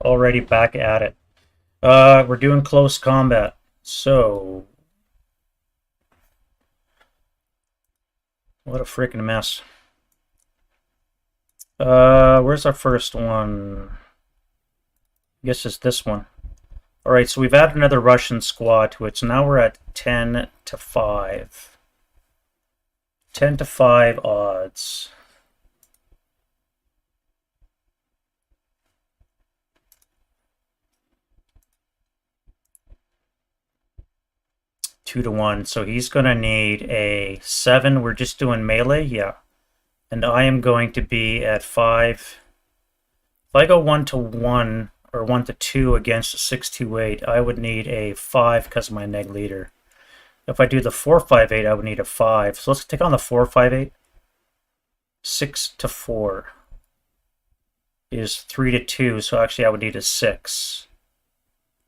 Speaker 1: Already back at it. We're doing close combat. So, what a freaking mess. Where's our first one? I guess it's this one. All right, so we've added another Russian squad to it. So now we're at 10 to 5. 10 to 5 odds. Two to 1. So he's going to need a 7. We're just doing melee? Yeah. And I am going to be at 5. If I go 1 to 1 or 1 to 2 against a 628, I would need a 5 because of my neg leader. If I do the 458, I would need a 5. So let's take on the 458. 6 to 4 is 3 to 2, so actually I would need a 6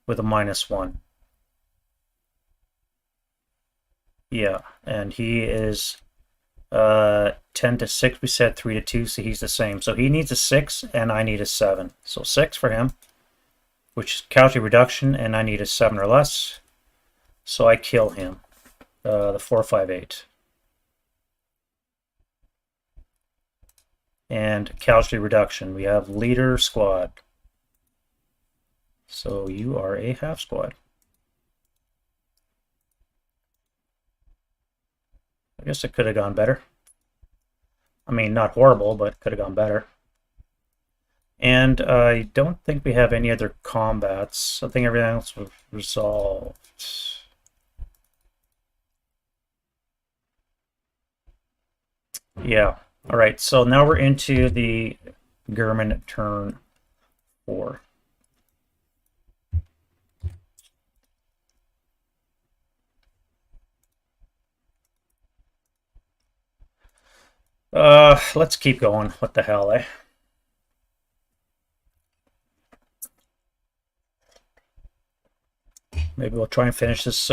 Speaker 1: with a -1. Yeah, and he is 10 to 6. We said 3 to 2, so he's the same. So he needs a 6, and I need a 7. So 6 for him, which is casualty reduction, and I need a 7 or less. So I kill him, the 458. And casualty reduction. We have leader squad. So you are a half squad. I guess it could have gone better. I mean, not horrible, but could have gone better. And I don't think we have any other combats. I think everything else was resolved. Yeah. All right, so now we're into the German turn 4. Let's keep going. What the hell, eh? Maybe we'll try and finish this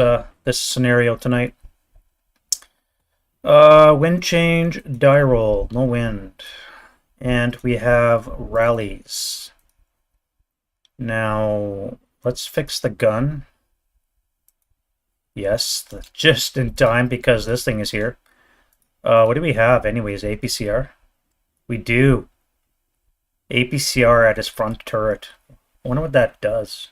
Speaker 1: this scenario tonight. Wind change, die roll, no wind. And we have rallies. Now, let's fix the gun. Yes, just in time because this thing is here. What do we have anyways? APCR? We do. APCR at his front turret. I wonder what that does.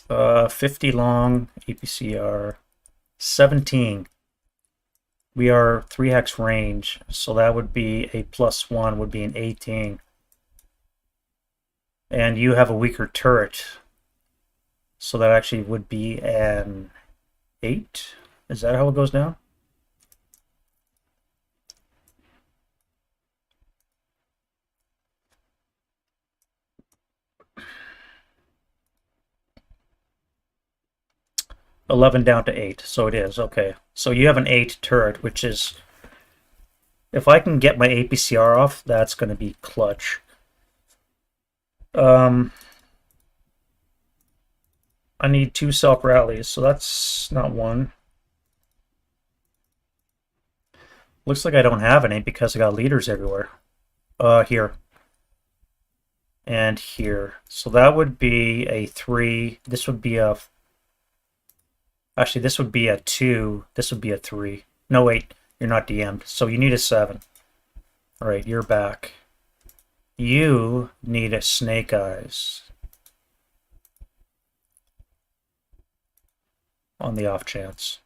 Speaker 1: 50 long, APCR. 17. We are 3x range, so that would be a +1, would be an 18. And you have a weaker turret, so that actually would be an 8. Is that how it goes down? $11 down to 8, so it is, okay. So you have an 8 turret, which is... If I can get my APCR off, that's going to be clutch. I need 2 self-rallies, so that's not 1. Looks like I don't have any because I got leaders everywhere. Here. And here. So that would be a 3. This would be a... Actually, this would be a 2. This would be a 3. No, wait. You're not DM'd. So you need a 7. Alright, you're back. You need a Snake Eyes. On the off chance.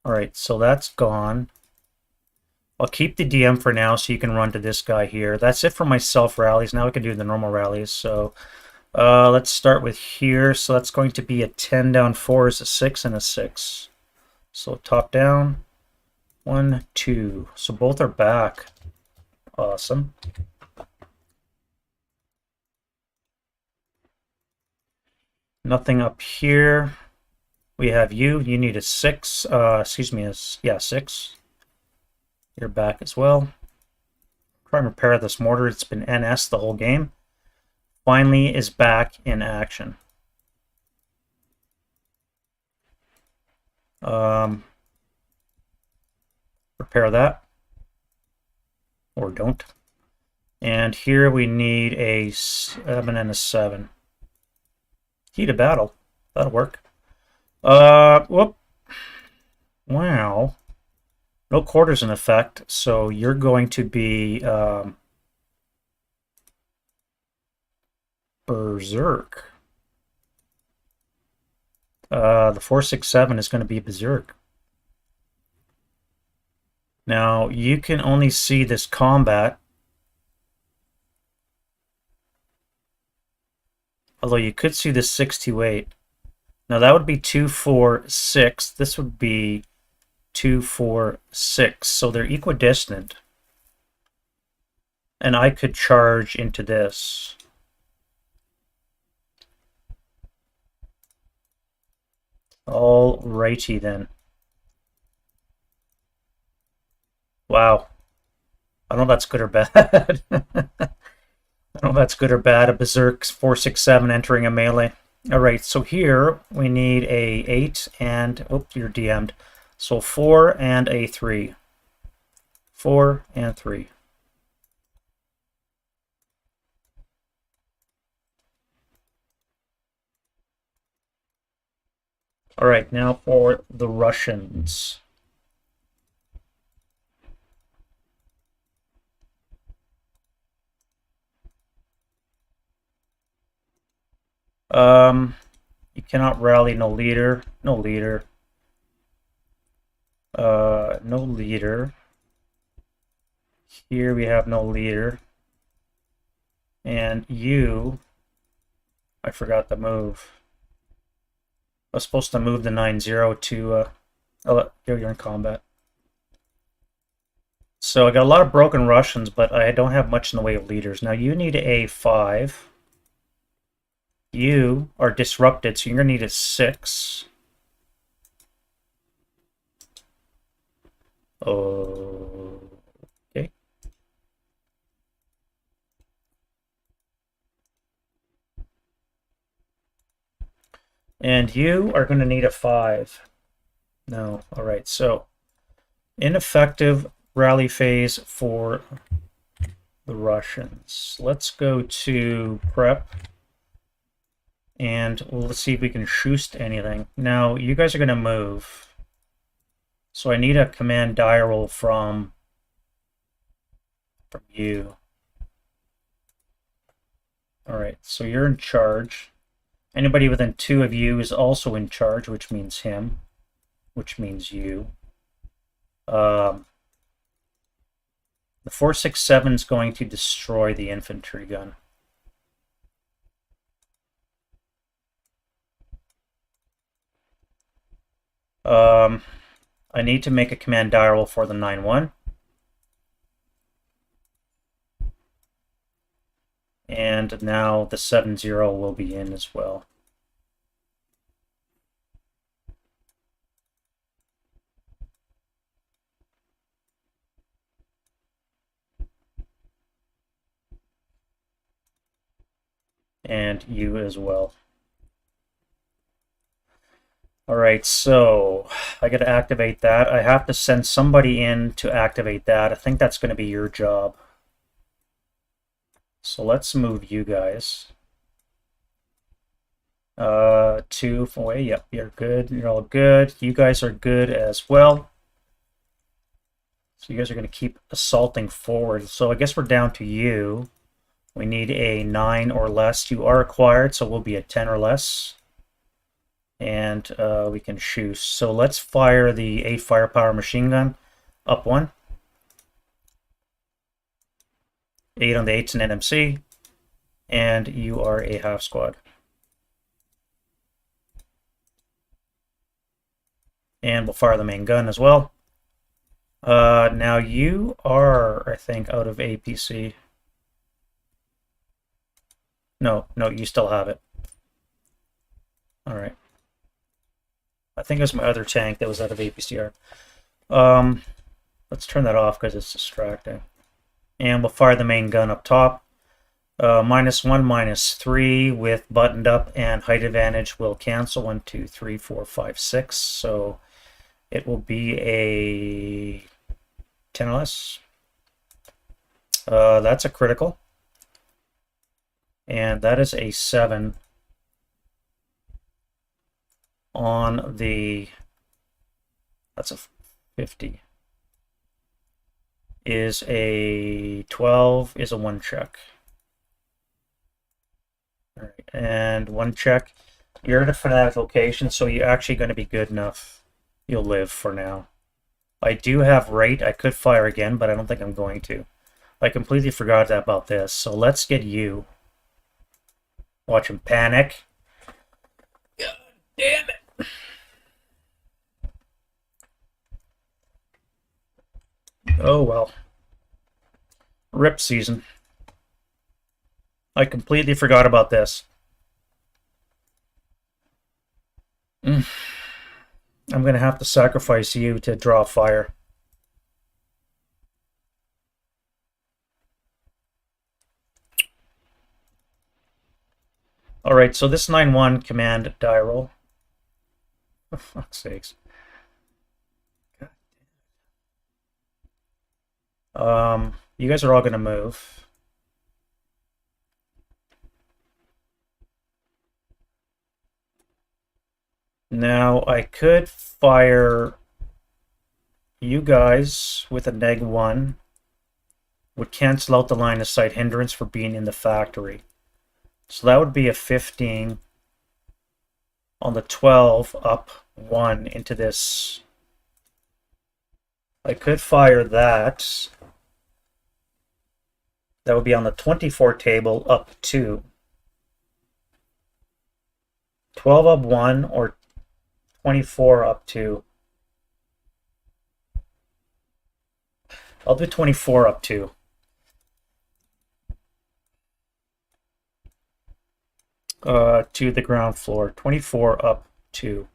Speaker 1: Alright, so that's gone. I'll keep the DM for now so you can run to this guy here. That's it for my self rallies. Now we can do the normal rallies. So let's start with here. So that's going to be a 10 down 4 is a 6 and a 6. So top down. 1, 2. So both are back. Awesome. Nothing up here. We have you. You need a 6. Excuse me. Yeah, 6. You're back as well. Try and repair this mortar. It's been NS the whole game. Finally is back in action. Repair that. Or don't. And here we need a 7 and a 7. Heat of battle. That'll work. Whoop. Wow. No quarters in effect, so you're going to be Berserk. The 467 is going to be Berserk. Now, you can only see this combat, although you could see this 628. Now, that would be 246. This would be 246. So they're equidistant. And I could charge into this. Alrighty then. Wow. I don't know if that's good or bad. I don't know if that's good or bad. A Berserk 467 entering a melee. Alright, so here we need a 8 and... Oops, you're DM'd. So 4 and a 3. 4 and 3. Alright, now for the Russians. You cannot rally, no leader. No leader. No leader. Here we have no leader. And you... I forgot the move. I was supposed to move the 9-0 to... oh, you're in combat. So I got a lot of broken Russians, but I don't have much in the way of leaders. Now you need a 5. You are disrupted, so you're going to need a 6. Okay. And you are going to need a 5. No. All right. So ineffective rally phase for the Russians. Let's go to prep. And let's see if we can shoost anything. Now, you guys are going to move. So I need a command die roll from you. Alright, so you're in charge. Anybody within 2 of you is also in charge, which means him. Which means you. The 467 is going to destroy the infantry gun. I need to make a command die roll for the 9-1. And now the 7-0 will be in as well. And you as well. Alright, so I got to activate that. I have to send somebody in to activate that. I think that's going to be your job. So let's move you guys. 2 away. Yep, you're good. You're all good. You guys are good as well. So you guys are going to keep assaulting forward. So I guess we're down to you. We need a 9 or less. You are acquired, so we'll be at 10 or less. And we can shoot. So let's fire the 8 firepower machine gun. Up 1. 8 on the 8's and NMC. And you are a half squad. And we'll fire the main gun as well. Now you are, I think, out of APC. No, you still have it. Alright. I think it was my other tank that was out of APCR. Let's turn that off because it's distracting. And we'll fire the main gun up top. -1, -3 with buttoned up and height advantage will cancel. 1, 2, 3, 4, 5, 6. So it will be a 10 or less. That's a critical. And that is a 7 on the... That's a 50. Is a 12, is a 1 check. All right, and 1 check. You're in a fanatic location, so you're actually going to be good enough. You'll live for now. I do have rate. I could fire again, but I don't think I'm going to. I completely forgot about this, so let's get you. Watch him panic. God damn it. Oh well. Rip season. I completely forgot about this. I'm going to have to sacrifice you to draw fire. Alright, so this 9-1 command die roll. For fuck's sakes. You guys are all going to move. Now, I could fire you guys with a -1. Would cancel out the line of sight hindrance for being in the factory. So that would be a 15 on the 12 up 1 into this. I could fire that. That would be on the 24 table up 2. 12 up 1 or 24 up 2. I'll do 24 up 2. To the ground floor. 24 up 2.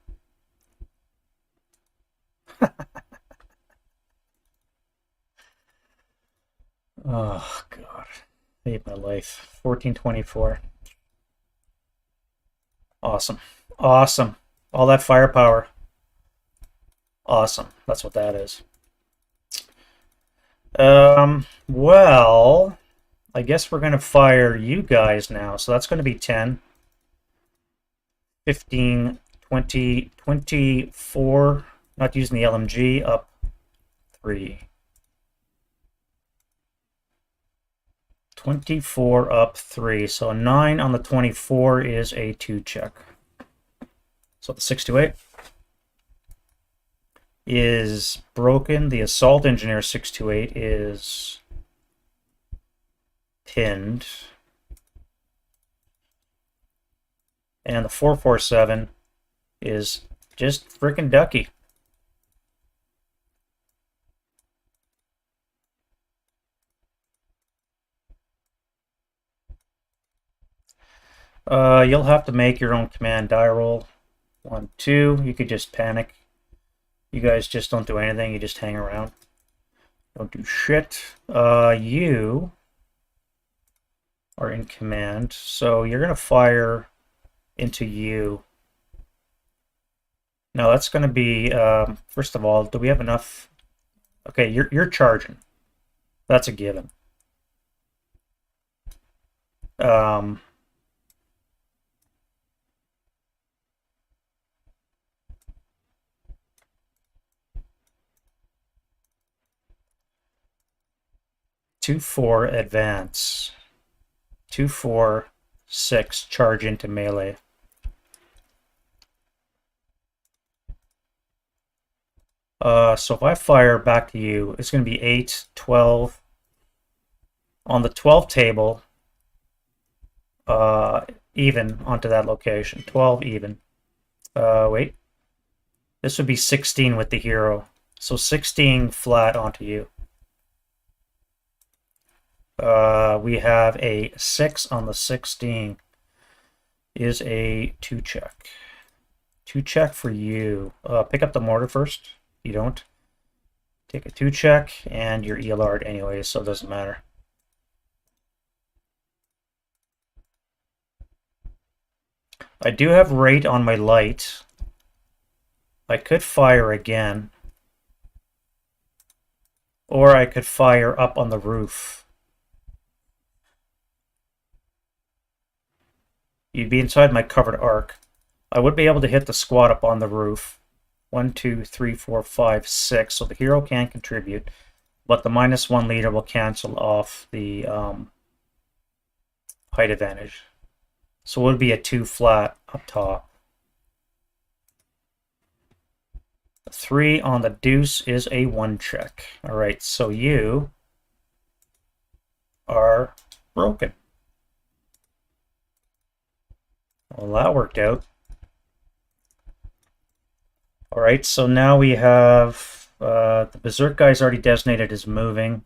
Speaker 1: Oh, God. I hate my life. 1424. Awesome. Awesome. All that firepower. Awesome. That's what that is. Well, I guess we're going to fire you guys now. So that's going to be 10, 15, 20, 24. Not using the LMG. Up 3. 24 up 3. So a 9 on the 24 is a 2 check. So the 628 is broken. The assault engineer 628 is pinned. And the 447 is just freaking ducky. You'll have to make your own command die roll. 1, 2. You could just panic. You guys just don't do anything. You just hang around. Don't do shit. You are in command. So you're going to fire into you. Now that's going to be, first of all, do we have enough? Okay, you're charging. That's a given. 2-4 advance. 2-4 6 charge into melee. So if I fire back to you, it's going to be 8, 12. On the 12 table, even onto that location. 12 even. Wait. This would be 16 with the hero. So 16 flat onto you. We have a 6 on the 16. Is a 2 check. 2 check for you. Pick up the mortar first. You don't. Take a 2 check, and you're ELR'd anyway, so it doesn't matter. I do have rate on my light. I could fire again. Or I could fire up on the roof. You'd be inside my covered arc. I would be able to hit the squad up on the roof. 1, 2, 3, 4, 5, 6. So the hero can contribute, but the -1 leader will cancel off the height advantage. So it would be a 2 flat up top. 3 on the deuce is a 1 check. All right, so you are broken. Well, that worked out. All right, so now we have the Berserk guy's already designated as moving.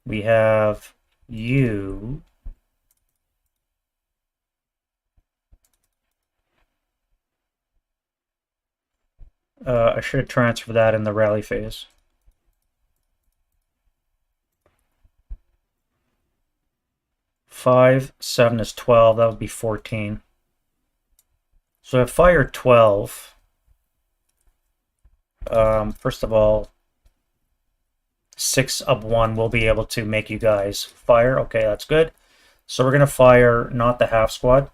Speaker 1: We have you. I should have transferred that in the rally phase. Five, 7 is 12. That would be 14. So I fire 12. First of all, 6 up 1 will be able to make you guys fire. Okay, that's good. So we're going to fire not the half squad,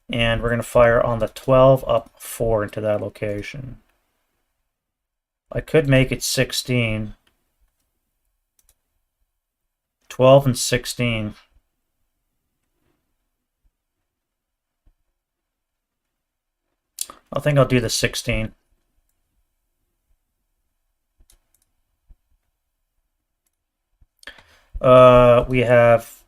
Speaker 1: and we're going to fire on the 12 up 4 into that location. I could make it 16. 12 and 16. I think I'll do the 16. We have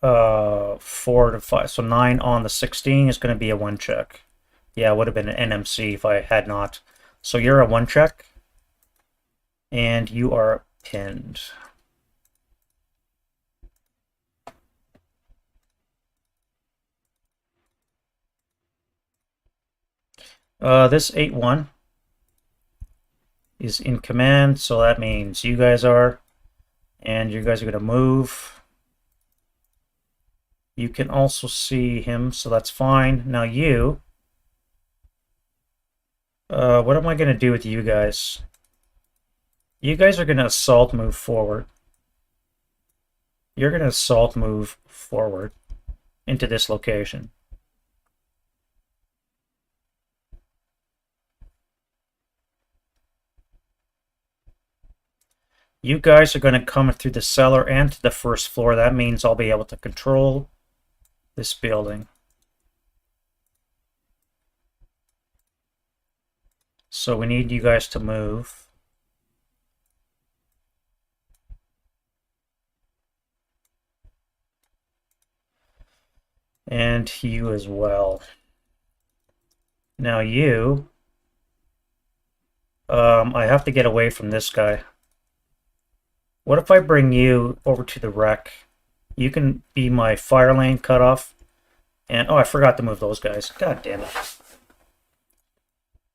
Speaker 1: 4 to 5, so 9 on the 16 is going to be a 1 check. Yeah, it would have been an NMC if I had not. So you're a 1 check, and you are pinned. This 8-1 is in command, so that means you guys are, and you guys are going to move. You can also see him, so that's fine. Now you, what am I going to do with you guys? You guys are going to assault move forward. You're going to assault move forward into this location. You guys are going to come through the cellar and to the first floor. That means I'll be able to control this building. So we need you guys to move. And you as well. Now you, I have to get away from this guy. What if I bring you over to the wreck? You can be my fire lane cutoff. And, oh, I forgot to move those guys. God damn it.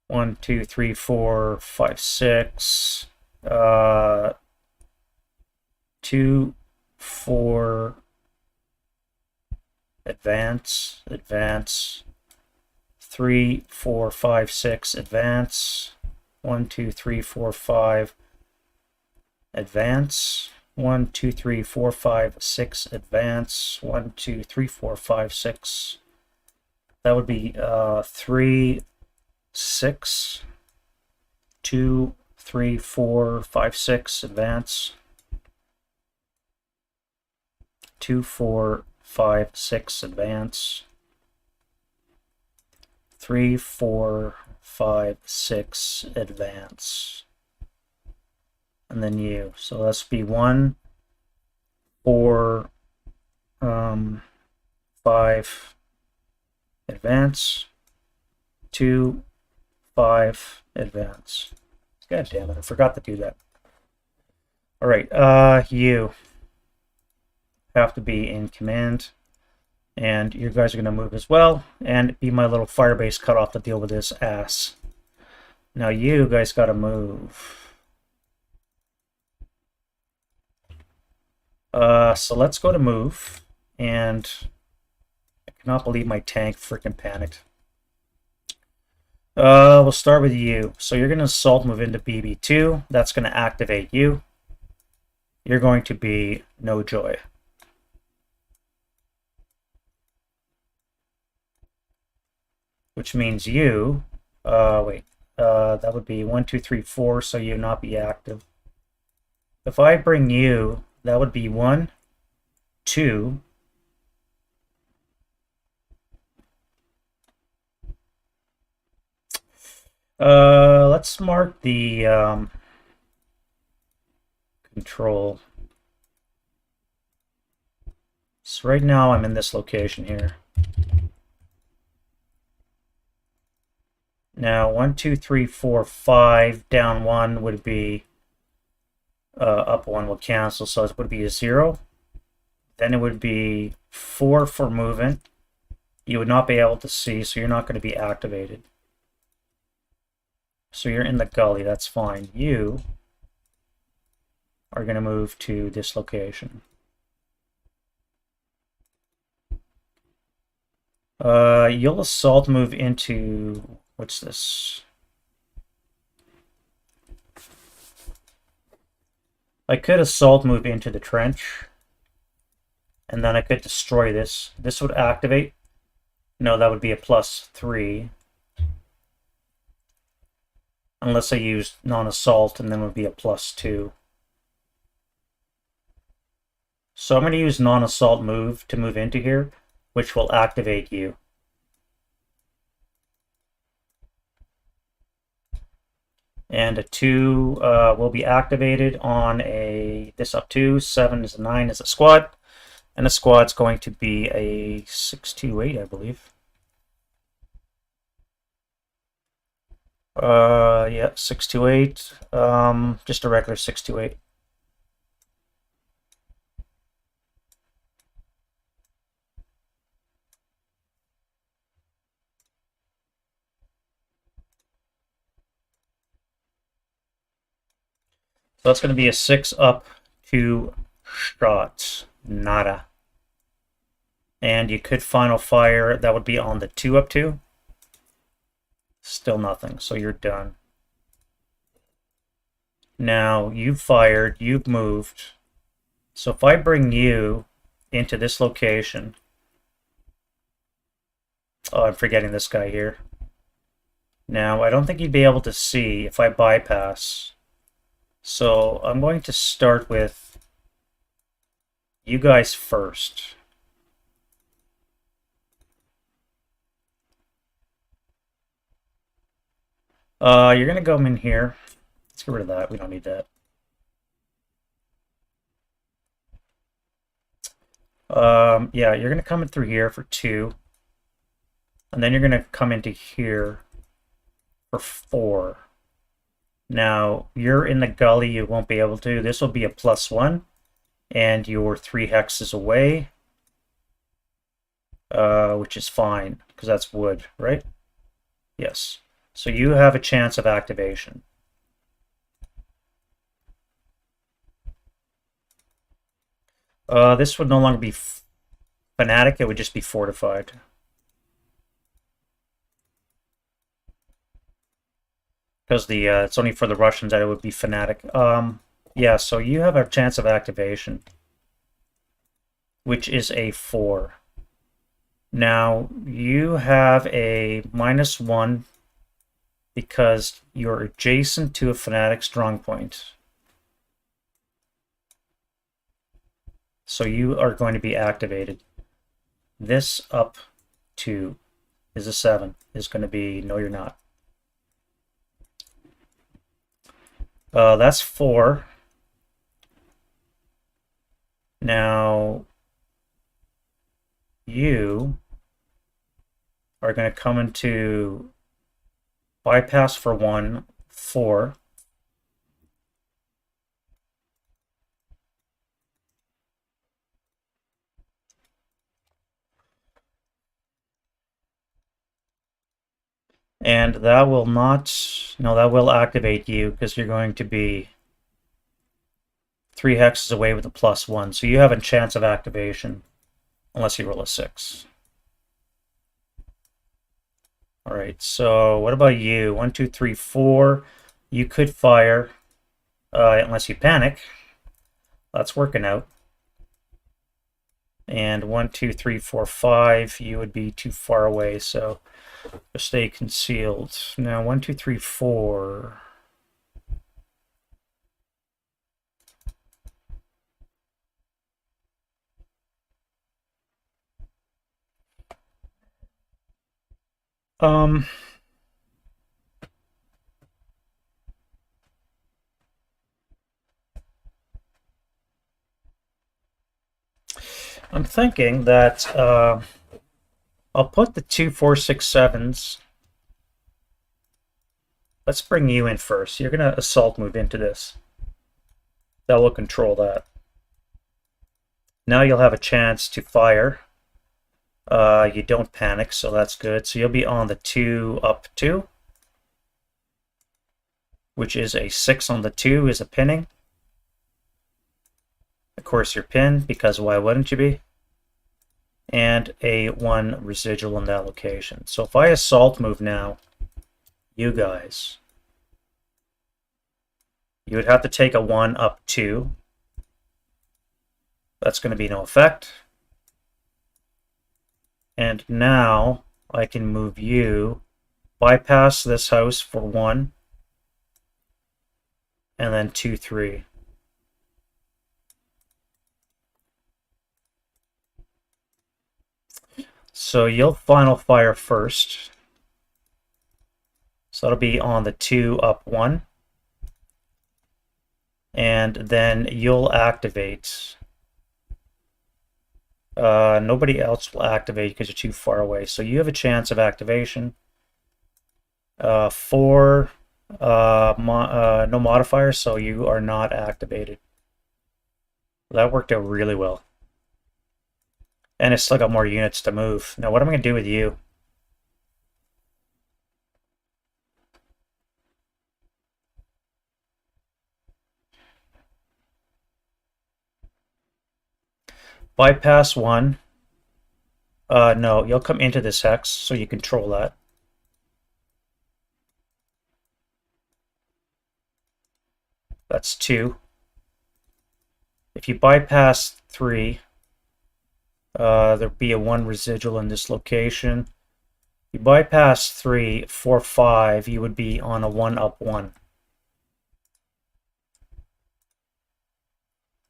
Speaker 1: 1, 2, 3, 4, 5, 6. 2, 4. Advance, advance. 3, 4, 5, 6. Advance. 1, 2, 3, 4, 5. Advance. 1, 2, 3, 4, 5, 6. Advance. 1, 2, 3, 4, 5, 6. That would be 3, 6. 2, 3, 4, 5, 6. Advance. 2, 4, 5, 6. Advance. 3, 4, 5, 6. Advance. And then you. So that's be 1, 4, 5, advance. 2, 5, advance. God damn it, I forgot to do that. All right, you have to be in command, and you guys are going to move as well, and be my little firebase cutoff to deal with this ass. Now you guys got to move. So let's go to move, and I cannot believe my tank freaking panicked. We'll start with you. So you're going to assault move into BB2. That's going to activate you. You're going to be no joy. which means you, that would be 1, 2, 3, 4, so you not be active. If I bring you, that would be 1, 2, let's mark the control. So right now I'm in this location here. Now 1, 2, 3, 4, 5, down 1 would be up 1 will cancel, so it would be a 0. Then it would be 4 for movement. You would not be able to see, so you're not going to be activated. So you're in the gully, that's fine. You are going to move to this location. You'll assault move into, what's this? I could assault move into the trench, and then I could destroy this. This would activate. No, that would be a +3. Unless I used non-assault, and then it would be a +2. So I'm going to use non-assault move to move into here, which will activate you. And a 2 will be activated on this up 2. 7 is a 9 is a squad. And the squad's going to be a 628, I believe. Yeah, 628. Just a regular 628. So that's going to be a 6 up 2 shots. Nada. And you could final fire. That would be on the 2 up 2. Still nothing. So you're done. Now you've fired. You've moved. So if I bring you into this location. Oh, I'm forgetting this guy here. Now, I don't think you'd be able to see if I bypass. So I'm going to start with you guys first. You're going to go in here. Let's get rid of that. We don't need that. Yeah, you're going to come in through here for 2. And then you're going to come into here for 4. Now, you're in the gully, you won't be able to. This will be a +1, and you're 3 hexes away, which is fine, because that's wood, right? Yes. So you have a chance of activation. This would no longer be fanatic, it would just be fortified. Because it's only for the Russians that it would be fanatic. Yeah, so you have a chance of activation, which is a 4. Now, you have a -1 because you're adjacent to a fanatic strongpoint. So you are going to be activated. This up 2 is a 7. Is going to be, no, you're not. That's 4. Now, you are going to come into bypass for 1, 4. And that will not, no, that will activate you because you're going to be 3 hexes away with a +1. So you have a chance of activation unless you roll a 6. All right, so what about you? 1, 2, 3, 4. You could fire unless you panic. That's working out. And 1, 2, 3, 4, 5, you would be too far away, so just stay concealed. Now 1, 2, 3, 4. I'm thinking that I'll put the 2, 4, 6, 7s. Let's bring you in first. You're gonna assault move into this. That will control that. Now you'll have a chance to fire. You don't panic, so that's good. So you'll be on the 2 up 2, which is a 6 on the 2 is a pinning. Of course you're pinned, because why wouldn't you be? And a 1 residual in that location. So if I assault move now, you guys, you would have to take a 1 up 2. That's going to be no effect. And now I can move you, bypass this house for 1, and then 2, 3. So you'll final fire first. So that'll be on the 2 up 1. And then you'll activate. Nobody else will activate because you're too far away. So you have a chance of activation. 4, no modifier, so you are not activated. That worked out really well. And it's still got more units to move. Now what am I going to do with you? Bypass 1. No, you'll come into this hex, so you control that. That's 2. If you bypass 3, there'll be a 1 residual in this location. If you bypass 3, 4, 5, you would be on a 1 up 1.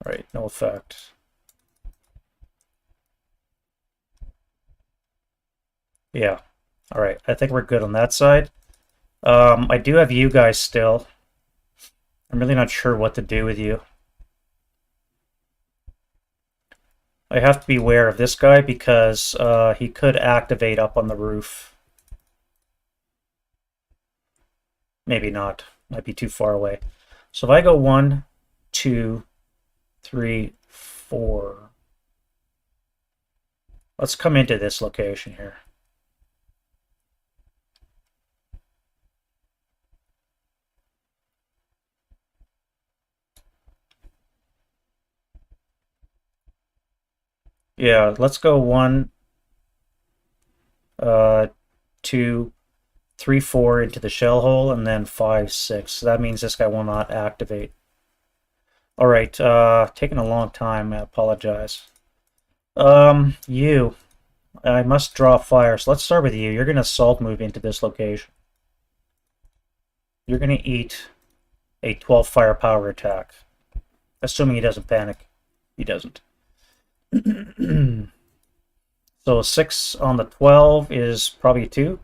Speaker 1: Right, no effect. Yeah. All right. I think we're good on that side. I do have you guys still. I'm really not sure what to do with you. I have to be aware of this guy because he could activate up on the roof. Maybe not. Might be too far away. So if I go 1, 2, 3, 4. Let's come into this location here. Yeah, let's go 1, 2, 3, 4 into the shell hole, and then 5, 6. So that means this guy will not activate. All right, taking a long time. I apologize. You. I must draw fire. So let's start with you. You're going to assault move into this location. You're going to eat a 12 firepower attack. Assuming he doesn't panic. He doesn't. So 6 on the 12 is probably 2.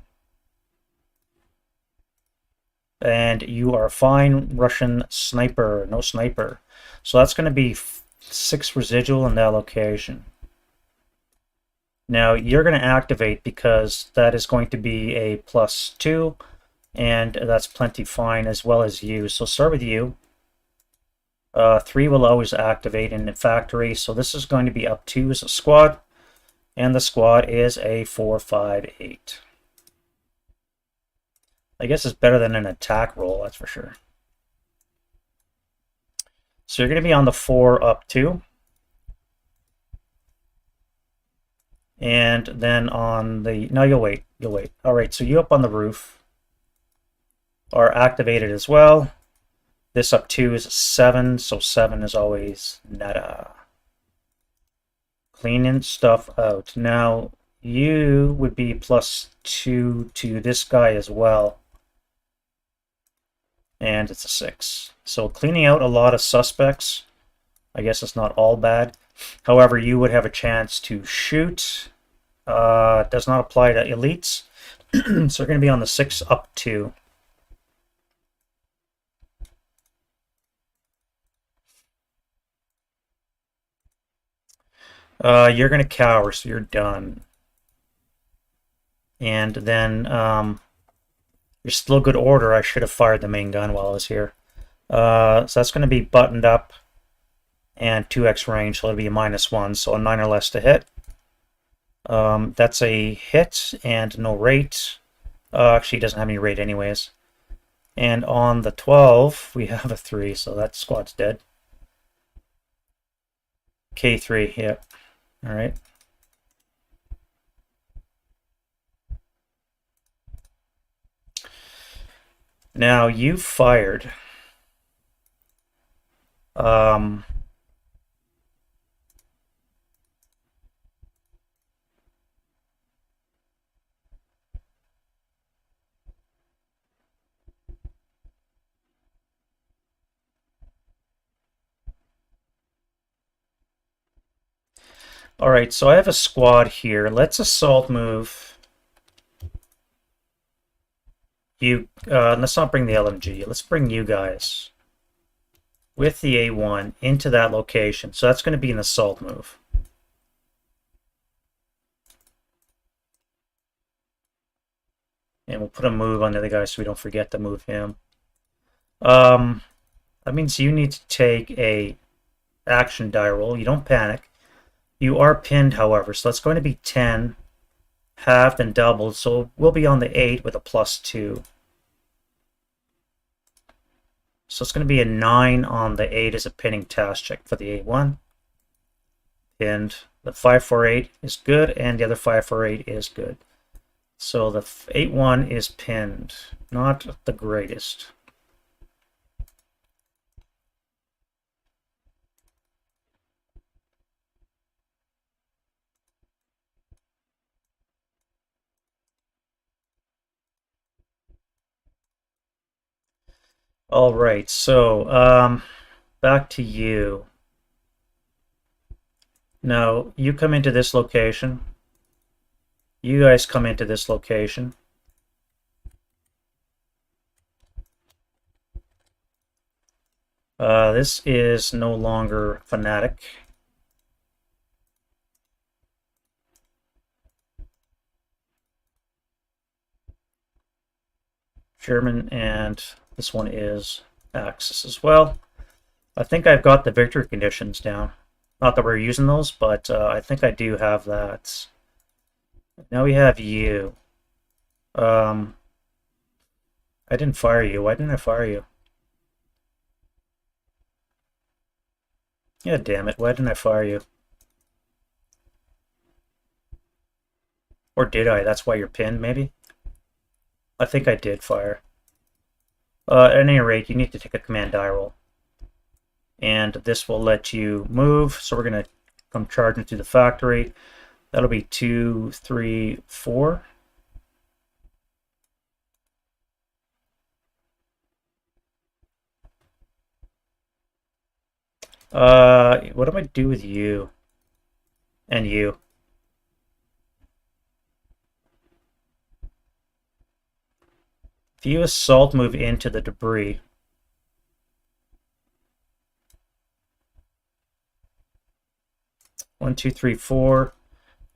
Speaker 1: And you are a fine Russian sniper. No sniper. So that's going to be 6 residual in that location. Now you're going to activate because that is going to be a +2. And that's plenty fine, as well as you. So start with you. 3 will always activate in the factory. So this is going to be up 2 as a squad. And the squad is a 4, 5, 8. I guess it's better than an attack roll, that's for sure. So you're going to be on the 4 up 2. And then on the... No, you'll wait. You'll wait. All right, so you up on the roof are activated as well. This up 2 is 7, so 7 is always nada. Cleaning stuff out. Now, you would be +2 to this guy as well. And it's a 6. So cleaning out a lot of suspects. I guess it's not all bad. However, you would have a chance to shoot. Does not apply to elites. So you're going to be on the 6 up 2. You're going to cower, so you're done. And then you're still good order. I should have fired the main gun while I was here. So that's going to be buttoned up and 2x range, so it'll be a -1, so a 9 or less to hit. That's a hit and no rate. Actually, he doesn't have any rate anyways. And on the 12, we have a 3, so that squad's dead. K3, yeah. All right. Now you fired. All right, so I have a squad here. Let's assault move. You, let's not bring the LMG. Let's bring you guys with the A1 into that location. So that's going to be an assault move. And we'll put a move on the other guy so we don't forget to move him. That means you need to take a action die roll. You don't panic. You are pinned, however, so that's going to be 10, halved and doubled. So we'll be on the 8 with a +2. So it's going to be a 9 on the 8 as a pinning task check for the A1. Pinned. The 548 is good, and the other 548 is good. So the 8-1 is pinned. Not the greatest. All right, so back to you. Now, you come into this location. You guys come into this location. This is no longer Fanatic. German, and this one is Axis as well. I think I've got the victory conditions down. Not that we're using those, but I think I do have that. Now we have you. I didn't fire you. Why didn't I fire you? Yeah, damn it. Why didn't I fire you? Or did I? That's why you're pinned, maybe? I think I did fire. At any rate, you need to take a command die roll. And this will let you move. So we're going to come charging through the factory. That'll be 2, 3, 4. What do I do with you? And you? If you assault move into the debris, one, two, three, four.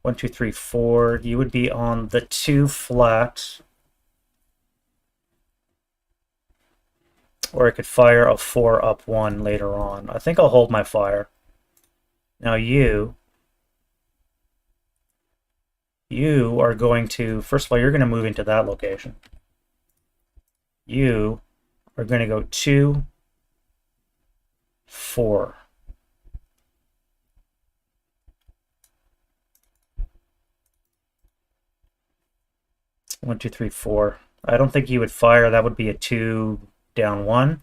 Speaker 1: 1, 2, 3, 4. You would be on the 2 flat. Or I could fire a 4 up 1 later on. I think I'll hold my fire. Now you are going to, first of all, you're going to move into that location. You are going to go 2, 4. One, two, three, 4. I don't think you would fire. That would be a 2 down 1.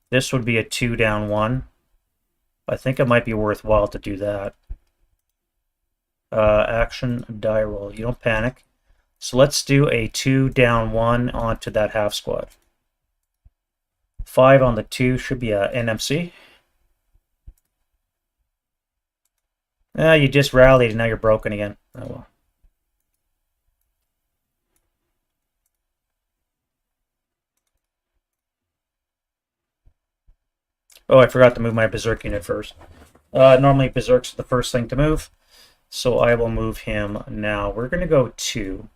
Speaker 1: This would be a 2 down 1. I think it might be worthwhile to do that. Action die roll. You don't panic. So let's do a 2 down 1 onto that half squad. 5 on the 2 should be a NMC. You just rallied and now you're broken again. Oh well. Oh, I forgot to move my Berserk unit first. Normally Berserk's the first thing to move, so I will move him now. We're going to go 2.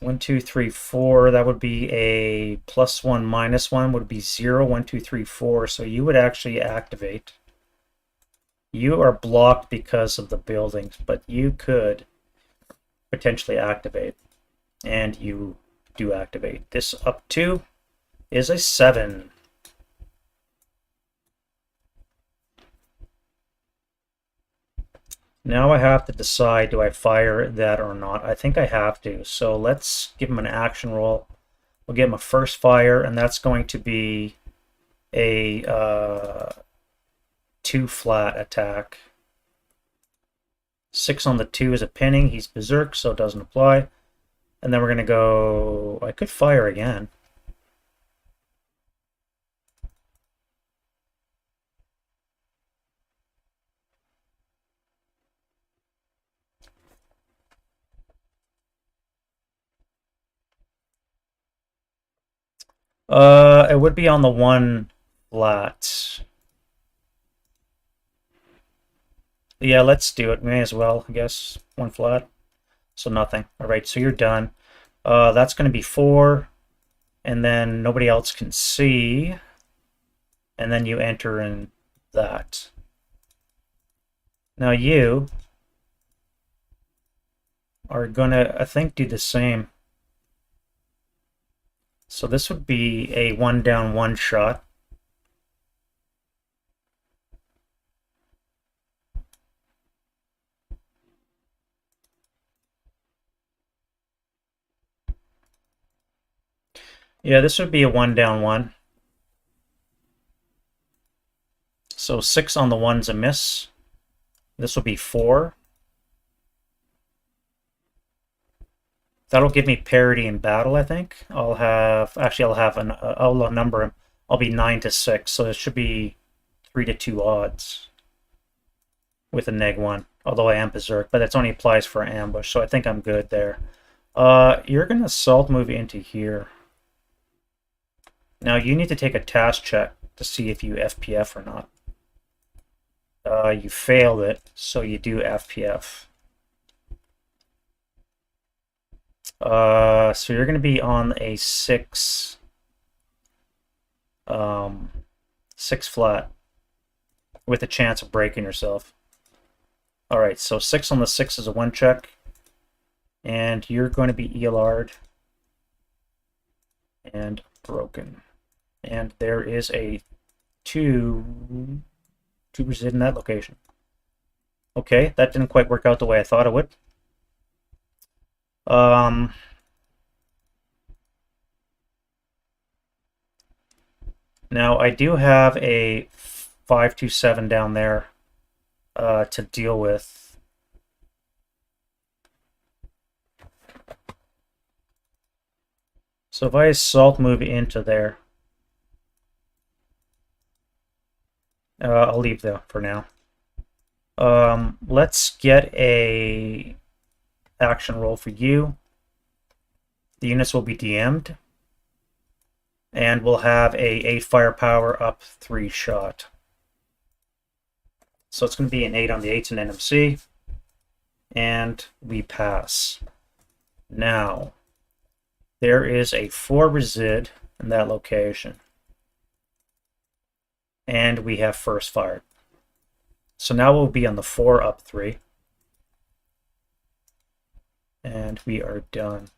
Speaker 1: One, two, three, four. That would be a +1, -1 would be 0. 1, 2, 3, 4. So you would actually activate. You are blocked because of the buildings, but you could potentially activate. And you do activate. This up 2 is a 7. Now I have to decide, do I fire that or not? I think I have to. So let's give him an action roll. We'll give him a first fire, and that's going to be a 2 flat attack. 6 on the 2 is a pinning. He's Berserk, so it doesn't apply. And then we're going to go... I could fire again. It would be on the 1 flat. Yeah, let's do it. May as well, I guess. 1 flat. So nothing. All right, so you're done. That's going to be 4. And then nobody else can see. And then you enter in that. Now you are going to, I think, do the same. So this would be a 1 down 1 shot. Yeah, this would be a 1 down 1. So 6 on the 1's a miss. This will be 4. That'll give me parity in battle, I think. I'll have I'll number him. I'll be 9 to 6, so it should be 3 to 2 odds with a -1. Although I am Berserk, but that only applies for ambush, so I think I'm good there. You're gonna assault move into here. Now you need to take a task check to see if you FPF or not. You failed it, so you do FPF. So you're going to be on a 6, 6 flat with a chance of breaking yourself. All right, so 6 on the 6 is a 1 check, and you're going to be ELR'd and broken. And there is a 2 resist in that location. Okay, that didn't quite work out the way I thought it would. Now I do have a 527 down there to deal with. So if I assault move into there, I'll leave there for now. Let's get a action roll for you. The units will be DM'd. And we'll have a 8 firepower up 3 shot. So it's going to be an 8 on the 8's and NMC. And we pass. Now, there is a 4 resid in that location. And we have first fired. So now we'll be on the 4 up 3. And we are done.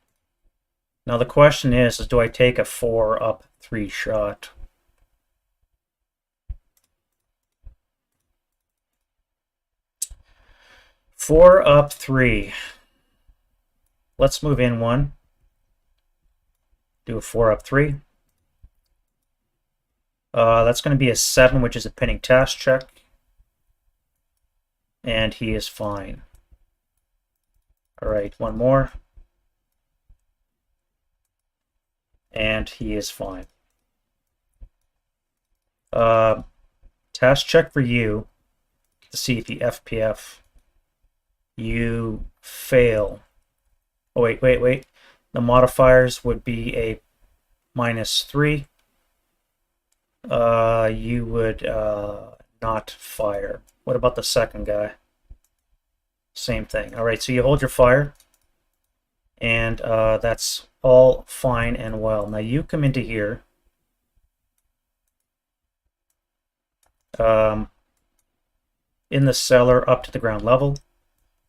Speaker 1: Now the question is do I take a 4 up 3 shot? Four up 3. Let's move in 1. Do a 4 up 3. That's going to be a 7, which is a pinning task check. And he is fine. All right, one more. And he is fine. Task check for you to see if the FPF. You fail. Oh, wait. The modifiers would be a -3. You would not fire. What about the second guy? Same thing. All right, so you hold your fire, and that's all fine and well. Now you come into here. In the cellar up to the ground level.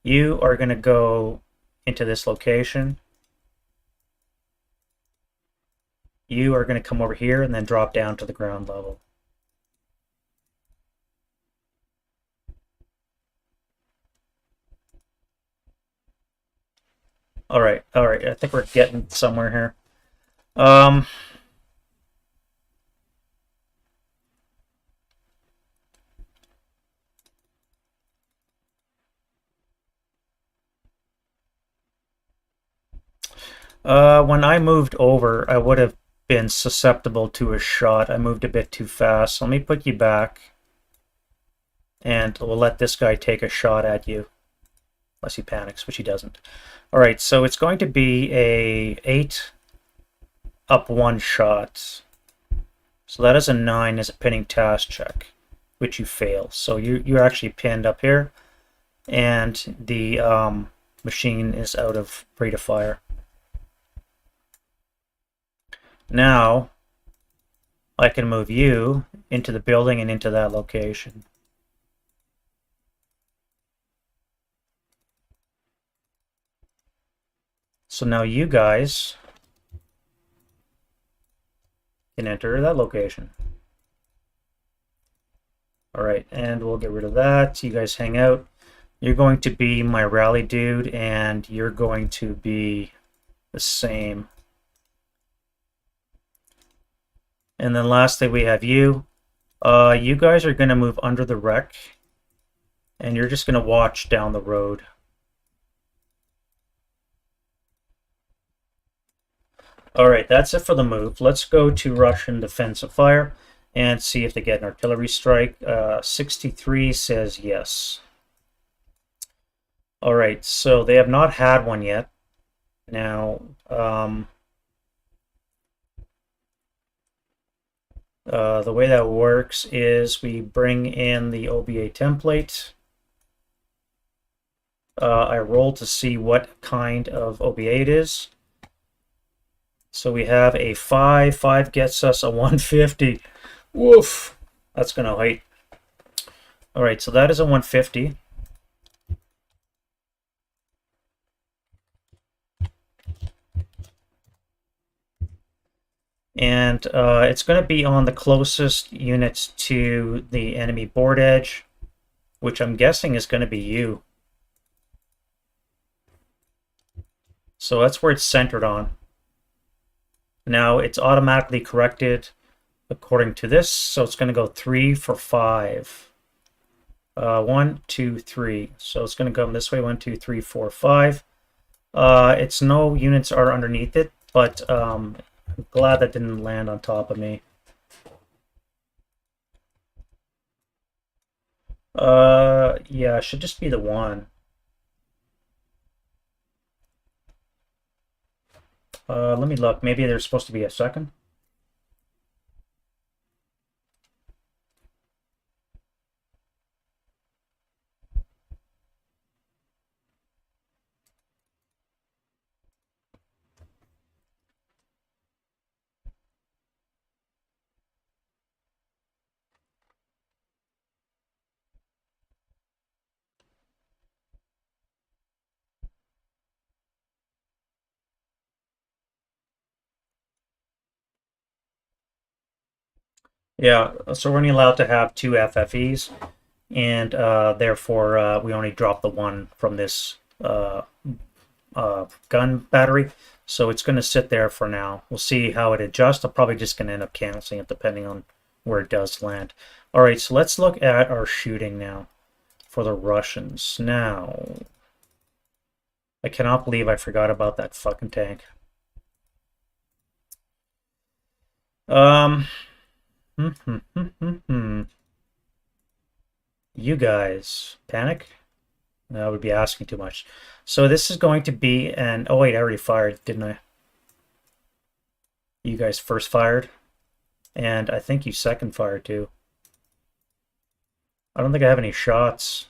Speaker 1: You are going to go into this location. You are going to come over here and then drop down to the ground level. All right. I think we're getting somewhere here. When I moved over, I would have been susceptible to a shot. I moved a bit too fast. So let me put you back. And we'll let this guy take a shot at you. Unless he panics, which he doesn't. Alright, so it's going to be a 8 up 1 shot. So that is a 9 as a pinning task check, which you fail. So you're actually pinned up here. And the machine is out of rate of fire. Now, I can move you into the building and into that location. So now you guys can enter that location. All right, and we'll get rid of that. You guys hang out. You're going to be my rally dude, and you're going to be the same. And then lastly, we have you. You guys are going to move under the wreck, and you're just going to watch down the road. All right, that's it for the move. Let's go to Russian defensive fire and see if they get an artillery strike. 63 says yes. All right, so they have not had one yet. Now, the way that works is we bring in the OBA template. I roll to see what kind of OBA it is. So we have a 5. 5 gets us a 150. Woof! That's going to hurt. All right, so that is a 150. And it's going to be on the closest units to the enemy board edge, which I'm guessing is going to be you. So that's where it's centered on. Now it's automatically corrected according to this, so it's going to go 3 for 5. 1, 2, 3. So it's going to come this way. 1, 2, 3, 4, 5. It's no units are underneath it, but I'm glad that didn't land on top of me. Yeah, it should just be the 1. Let me look. Maybe there's supposed to be a second. Yeah, so we're only allowed to have 2 FFEs, and therefore we only drop the 1 from this gun battery. So it's going to sit there for now. We'll see how it adjusts. I'm probably just going to end up canceling it depending on where it does land. All right, so let's look at our shooting now for the Russians. Now, I cannot believe I forgot about that fucking tank. You guys, panic? No, I would be asking too much. So this is going to be an... Oh wait, I already fired, didn't I? You guys first fired. And I think you second fired too. I don't think I have any shots.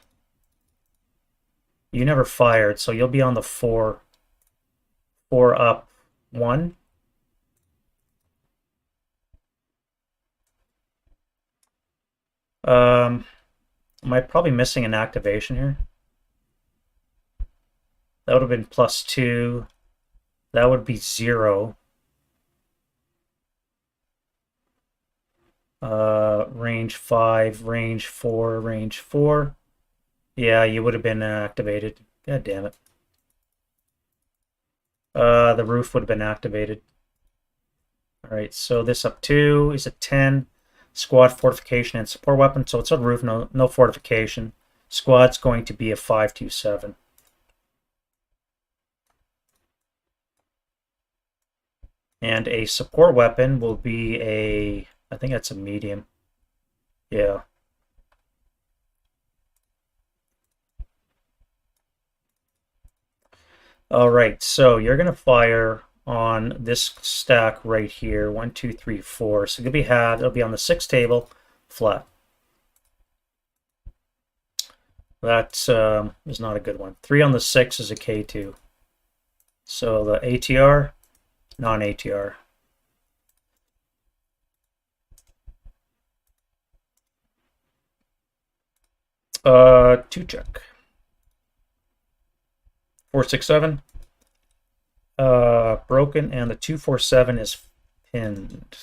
Speaker 1: You never fired, so you'll be on the 4 up 1. Am I probably missing an activation here? That would have been +2. That would be 0. Range 5, range 4, range 4. Yeah, you would have been activated. God damn it. The roof would have been activated. Alright, so this up 2 is a 10. Squad fortification and support weapon. So it's a roof, no fortification. Squad's going to be a 527. And a support weapon will be a... I think that's a medium. Yeah. All right, so you're gonna fire on this stack right here. 1, 2, 3, 4. So it'll be halved. It'll be on the 6 table, flat. That is not a good one. 3 on the 6 is a K2. So the ATR, non-ATR. Two check. 467. Broken, and the 247 is pinned.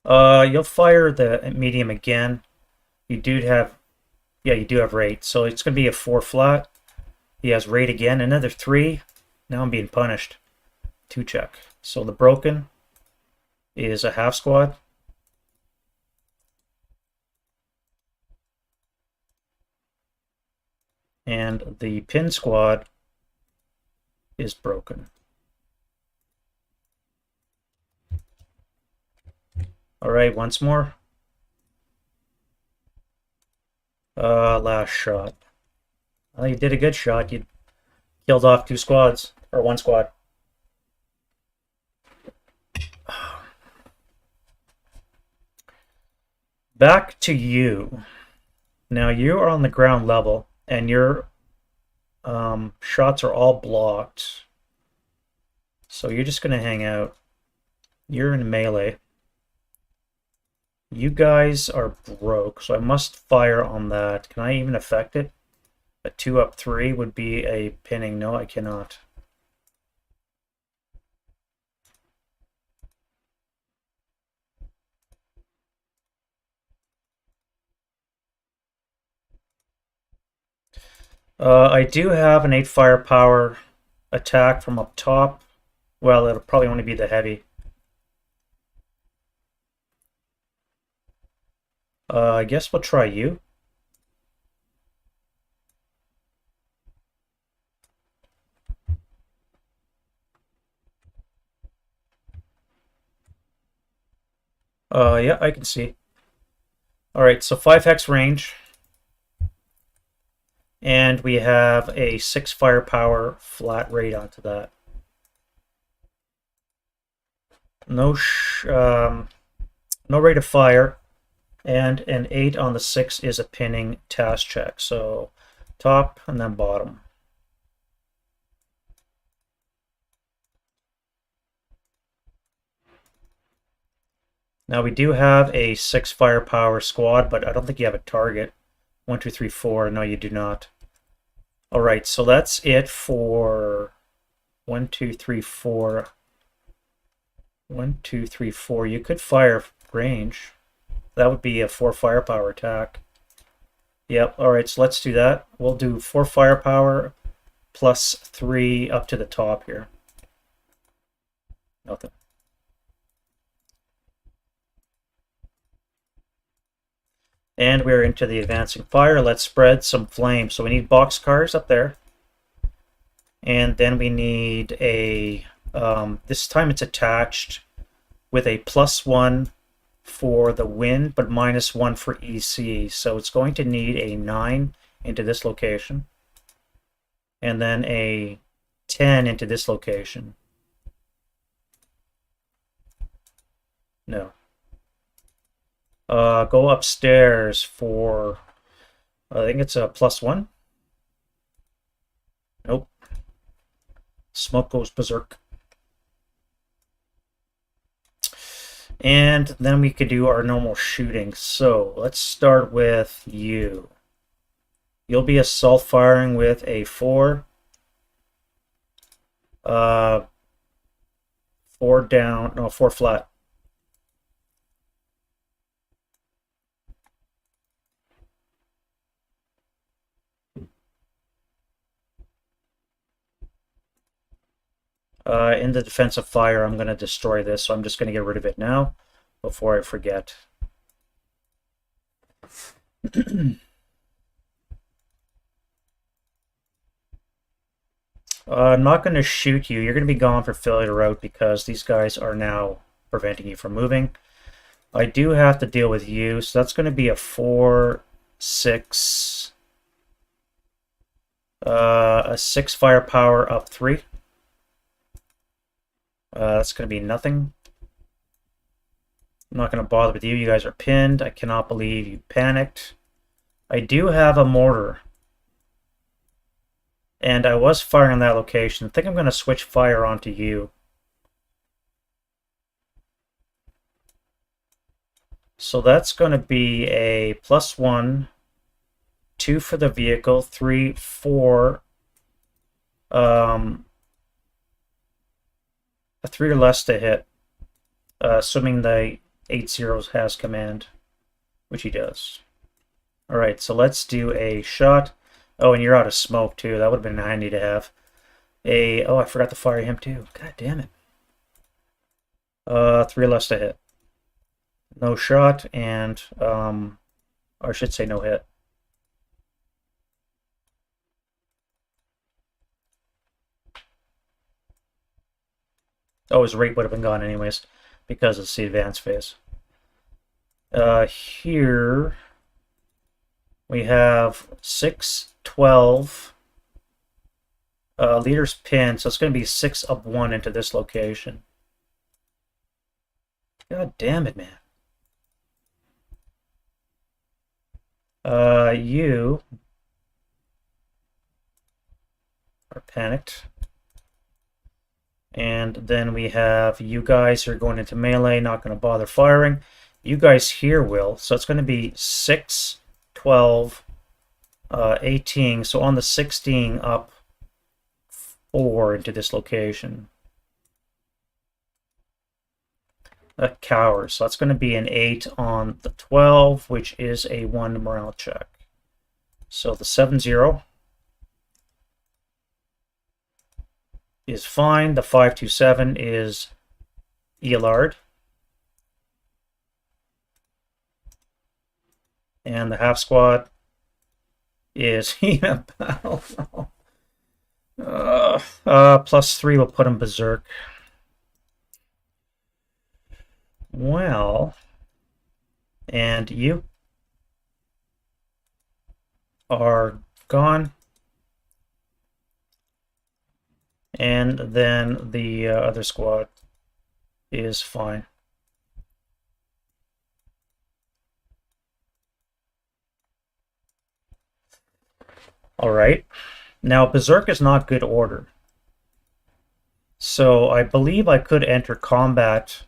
Speaker 1: You'll fire the medium again. You do have, yeah, you do have rate. So it's going to be a 4 flat. He has rate again, another 3. Now I'm being punished. 2 check. So the broken is a half squad. And the pin squad is broken. All right, once more. Last shot. Well, you did a good shot. You killed off 2 squads, or 1 squad. Back to you. Now you are on the ground level, and your shots are all blocked. So you're just going to hang out. You're in melee. You guys are broke, so I must fire on that. Can I even affect it? A 2 up 3 would be a pinning. No, I cannot. I do have an 8 firepower attack from up top. Well, it'll probably only be the heavy. I guess we'll try you. Yeah, I can see. Alright, so 5 hex range. And we have a 6 firepower flat rate onto that. No rate of fire. And an 8 on the 6 is a pinning task check. So top and then bottom. Now we do have a 6 firepower squad, but I don't think you have a target. 1, 2, 3, 4. No, you do not. All right, so that's it for 1, 2, 3, 4. 1, 2, 3, 4. You could fire range. That would be a 4 firepower attack. Yep, alright, so let's do that. We'll do 4 firepower plus 3 up to the top here. Nothing. And we're into the advancing fire. Let's spread some flame. So we need boxcars up there. And then we need a, this time it's attached with a +1 for the wind, but -1 for EC. So it's going to need a 9 into this location. And then a 10 into this location. No. Go upstairs for, I think it's a +1. Nope. Smoke goes berserk. And then we could do our normal shooting. So let's start with you. You'll be assault firing with a 4. 4 down, no, 4 flat. In the defensive fire, I'm going to destroy this, so I'm just going to get rid of it now before I forget. I'm not going to shoot you. You're going to be gone for failure route because these guys are now preventing you from moving. I do have to deal with you, so that's going to be a 4, 6, a 6 firepower up 3. That's going to be nothing. I'm not going to bother with you. You guys are pinned. I cannot believe you panicked. I do have a mortar. And I was firing on that location. I think I'm going to switch fire onto you. So that's going to be a +1, 2 for the vehicle, 3, 4, a 3 or less to hit, assuming the 8-0 has command, which he does. Alright, so let's do a shot. Oh, and you're out of smoke too. That would have been handy to have. Oh, I forgot to fire him too. God damn it. 3 less to hit. No shot, and, or I should say no hit. Oh, his rate would have been gone anyways, because it's the advanced phase. Here we have 6, 12. Leader's pin, so it's going to be 6 up 1 into this location. God damn it, man. You are panicked. And then we have you guys who are going into melee, not going to bother firing. You guys here will. So it's going to be 6, 12, 18. So on the 16 up 4 into this location. That cowers. So that's going to be an 8 on the 12, which is a 1 morale check. So the 7-0 is fine. The 527 is Elard. And the half squad is +3 will put him berserk. Well, and you are gone. And then the other squad is fine. All right. Now, Berserk is not good order. So I believe I could enter combat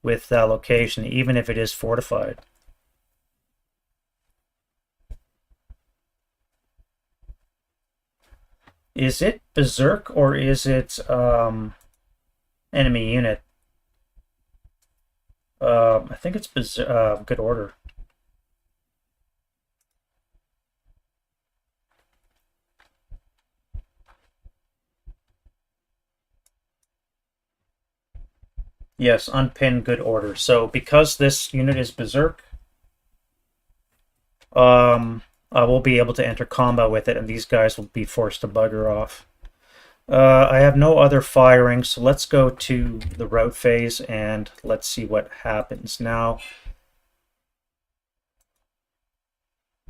Speaker 1: with that location, even if it is fortified. Is it Berserk or is it enemy unit? I think it's good order. Yes, unpin good order. So because this unit is Berserk, I will be able to enter combat with it, and these guys will be forced to bugger off. I have no other firing, so let's go to the route phase and let's see what happens. Now,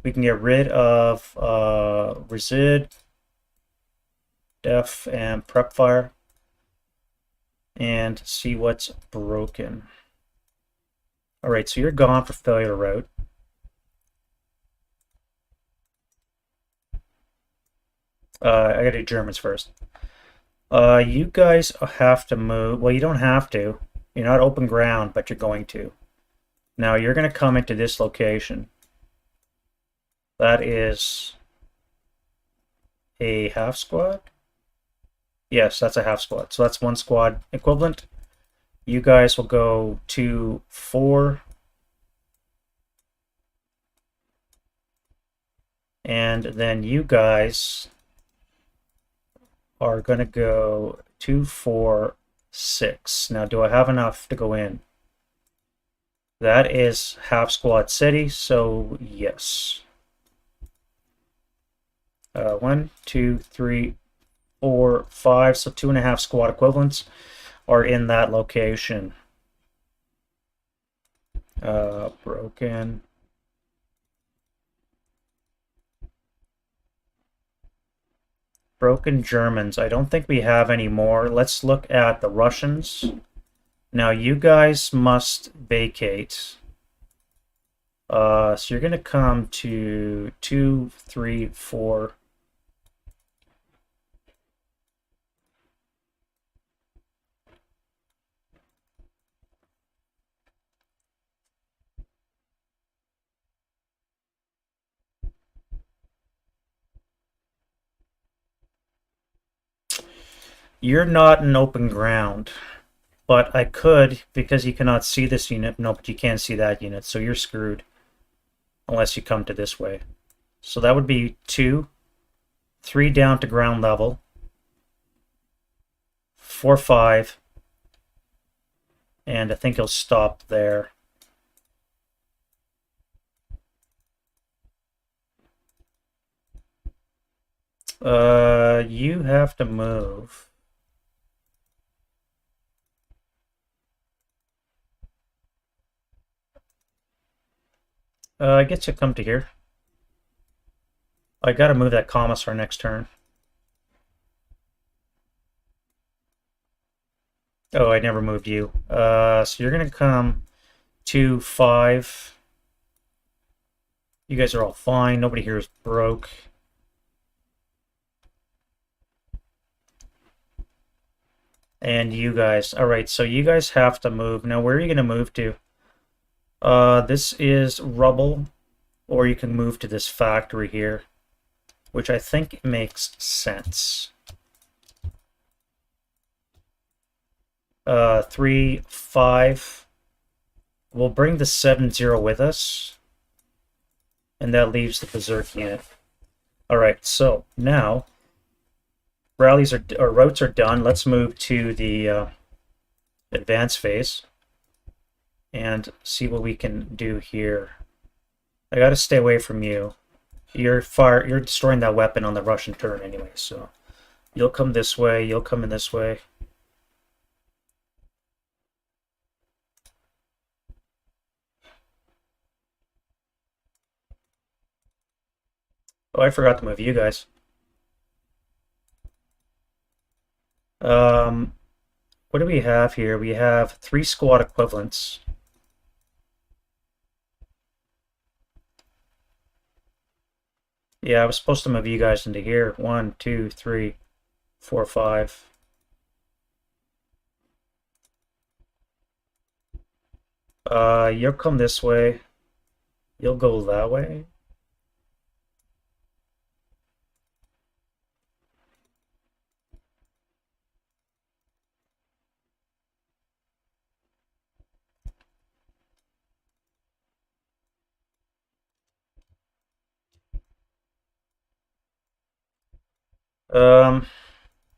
Speaker 1: we can get rid of Resid, Def, and Prep Fire and see what's broken. Alright, so you're gone for failure route. I gotta do Germans first. You guys have to move. Well, you don't have to. You're not open ground, but you're going to. Now, you're going to come into this location. That is a half squad? Yes, that's a half squad. So that's one squad equivalent. You guys will go 2, 4. And then you guys are going to go 2, 4, 6. Now, do I have enough to go in? That is half squad city, so yes. 1, 2, 3, 4, 5. So 2.5 squad equivalents are in that location. Broken. Broken Germans. I don't think we have any more. Let's look at the Russians. Now you guys must vacate. So you're going to come to 2, 3, 4. You're not in open ground, but I could, because you cannot see this unit. No, but you can't see that unit, so you're screwed. Unless you come to this way. So that would be 2, 3 down to ground level, 4, 5, and I think he'll stop there. You have to move. I get to come to here. I gotta move that commissar next turn. Oh, I never moved you. So you're gonna come to 5. You guys are all fine. Nobody here is broke. And you guys. Alright, so you guys have to move. Now, where are you gonna move to? This is rubble, or you can move to this factory here, which I think makes sense. 3, 5. We'll bring the 7-0 with us, and that leaves the Berserk unit. Alright, so now rallies or routes are done. Let's move to the advance phase and see what we can do here. I gotta stay away from you. You're destroying that weapon on the Russian turn anyway, so you'll come this way, you'll come in this way. Oh, I forgot to move you guys. What do we have here? We have 3 squad equivalents. Yeah, I was supposed to move you guys into here. 1, 2, 3, 4, 5. You'll come this way. You'll go that way.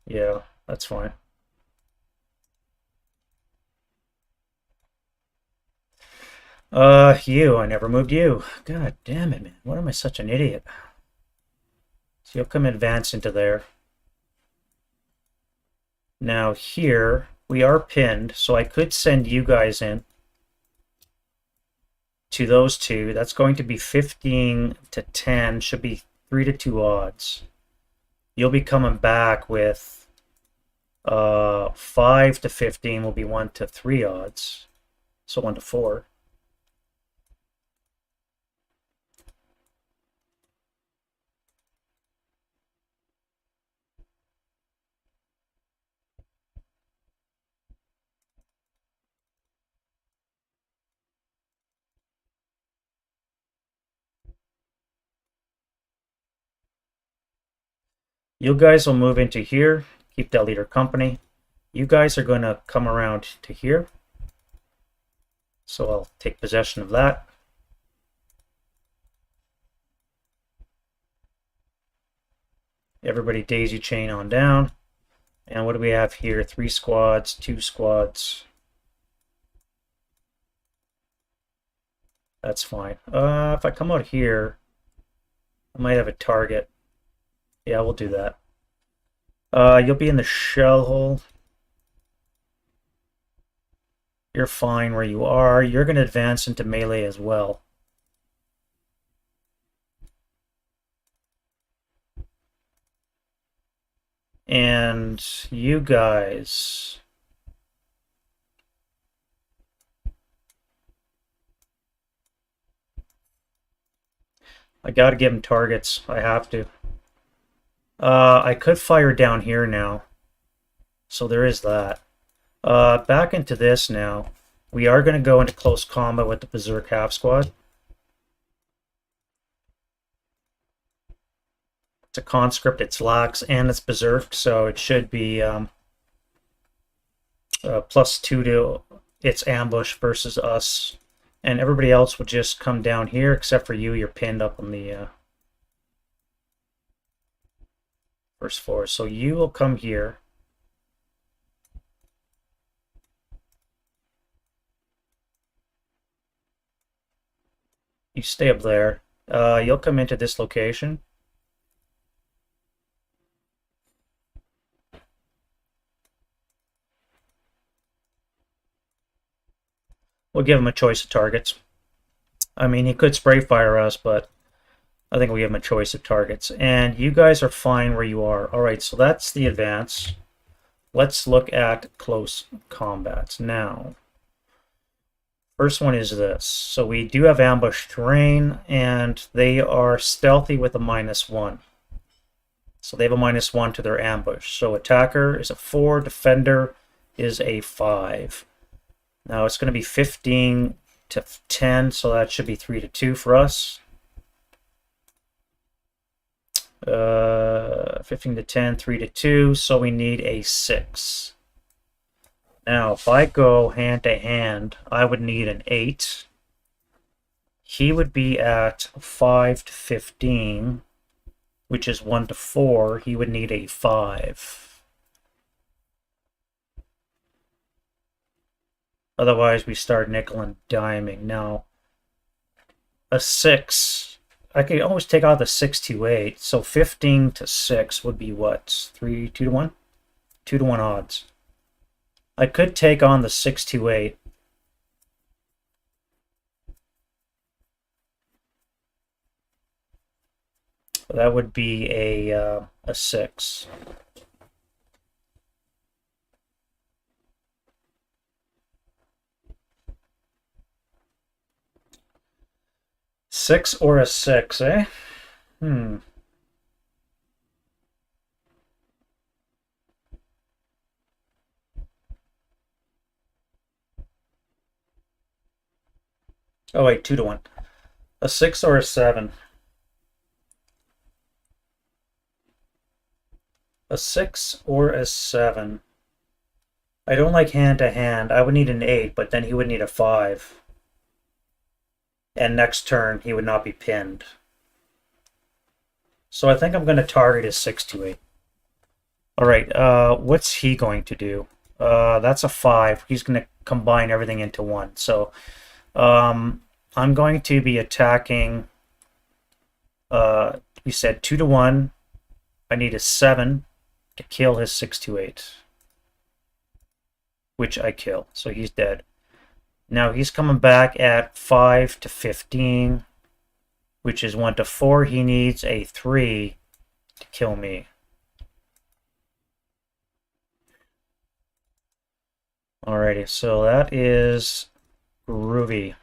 Speaker 1: Yeah, that's fine. I never moved you. God damn it, man. What am I such an idiot? So you'll come advance into there. Now here, we are pinned, so I could send you guys in to those two. That's going to be 15 to 10, should be 3 to 2 odds. You'll be coming back with 5 to 15 will be 1 to 3 odds. So 1 to 4. You guys will move into here, keep that leader company. You guys are going to come around to here. So I'll take possession of that. Everybody daisy chain on down. And what do we have here? 3 squads, 2 squads. That's fine. If I come out here, I might have a target. Yeah, we'll do that. You'll be in the shell hole. You're fine where you are. You're going to advance into melee as well. And you guys... I gotta give him targets. I have to. I could fire down here now. So there is that. Back into this now. We are going to go into close combat with the Berserk half squad. It's a conscript, it's lax, and it's Berserk, so it should be +2 to its ambush versus us. And everybody else would just come down here, except for you. You're pinned up on the first floor. So you will come here. You stay up there. You'll come into this location. We'll give him a choice of targets. I mean, he could spray fire us, but I think we give him a choice of targets. And you guys are fine where you are. All right, so that's the advance. Let's look at close combats now. First one is this. So we do have ambush terrain, and they are stealthy with a -1. So they have a -1 to their ambush. So attacker is a 4, defender is a 5. Now it's going to be 15 to 10, so that should be 3 to 2 for us. 15 to 10, 3 to 2, so we need a 6. Now, if I go hand to hand, I would need an 8. He would be at 5 to 15, which is 1 to 4. He would need a 5. Otherwise, we start nickel and diming. Now, a 6, I could always take out the 6 to 8. So 15 to 6 would be what? 2 to 1? 2 to 1 odds. I could take on the 6 to 8. That would be a 6. Six or a 6, eh? Oh wait, 2 to 1. A 6 or a 7? A 6 or a 7? I don't like hand to hand. I would need an 8, but then he would need a 5. And next turn, he would not be pinned. So I think I'm going to target his 6 to 8. All right, what's he going to do? That's a 5. He's going to combine everything into 1. So I'm going to be attacking, we said 2 to 1. I need a 7 to kill his 628, which I kill, so he's dead. Now he's coming back at 5 to 15, which is 1 to 4. He needs a 3 to kill me. Alrighty, so that is groovy.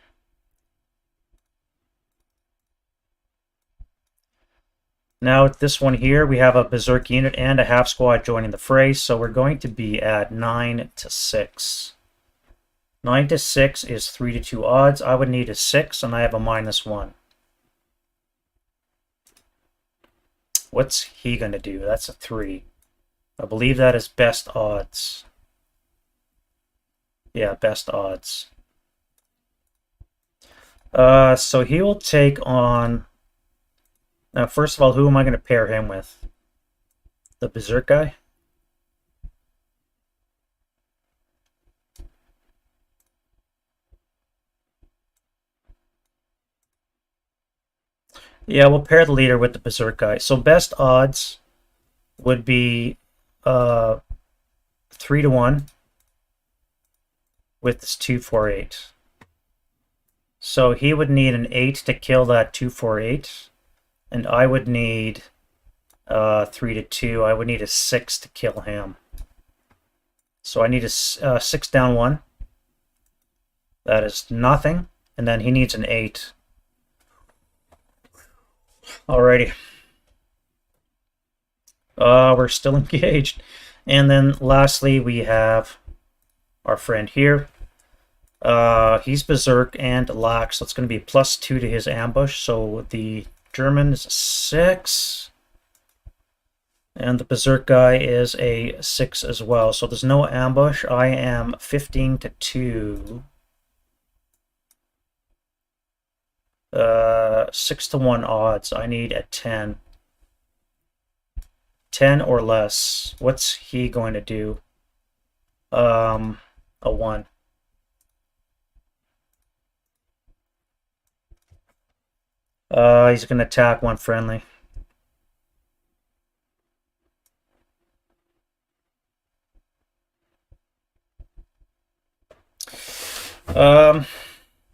Speaker 1: Now at this one here, we have a berserk unit and a half squad joining the fray, so we're going to be at 9 to 6. 9 to 6 is 3 to 2 odds. I would need a 6, and I have a -1. What's he going to do? That's a 3. I believe that is best odds. Yeah, best odds. So he will take on... Now, first of all, who am I going to pair him with? The berserk guy? Yeah, we'll pair the leader with the berserk guy. So best odds would be 3 to 1 with this 248. So he would need an 8 to kill that 248, and I would need 3 to 2. I would need a 6 to kill him. So I need a 6 down 1. That is nothing, and then he needs an 8. Alrighty. We're still engaged. And then lastly, we have our friend here. He's berserk and lax, so it's going to be +2 to his ambush. So the German is a 6. And the berserk guy is a 6 as well. So there's no ambush. I am 15 to 2. 6 to 1 odds. I need a 10. 10 or less. What's he going to do? A 1. He's going to attack one friendly.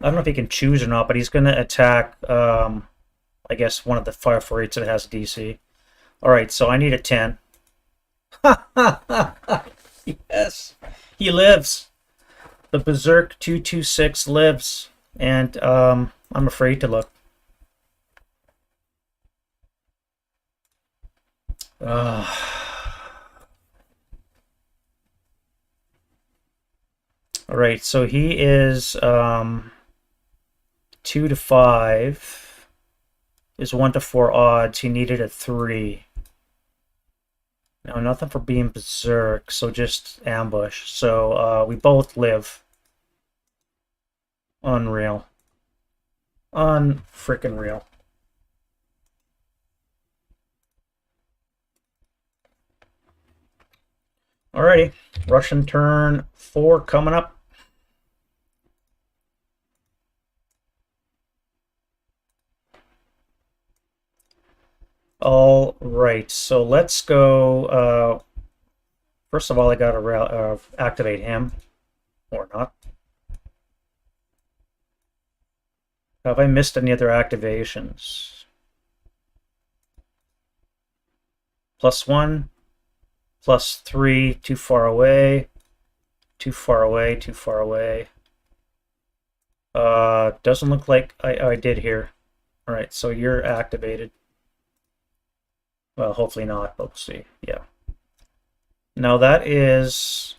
Speaker 1: I don't know if he can choose or not, but he's going to attack, I guess, one of the 548s that has DC. Alright, so I need a 10. Yes, he lives. The Berserk 226 lives, and I'm afraid to look. Alright, so he is 2 to 5 is 1 to 4 odds. He needed a 3. No, nothing for being berserk, so just ambush. So we both live. Unreal. Unfrickin' real. Alrighty, Russian turn 4 coming up. All right, so let's go. First of all, I gotta activate him, or not. Have I missed any other activations? +1, +3, too far away, too far away, too far away. Doesn't look like I did here. All right, so you're activated. Well, hopefully not, but we'll see. Yeah. Now that is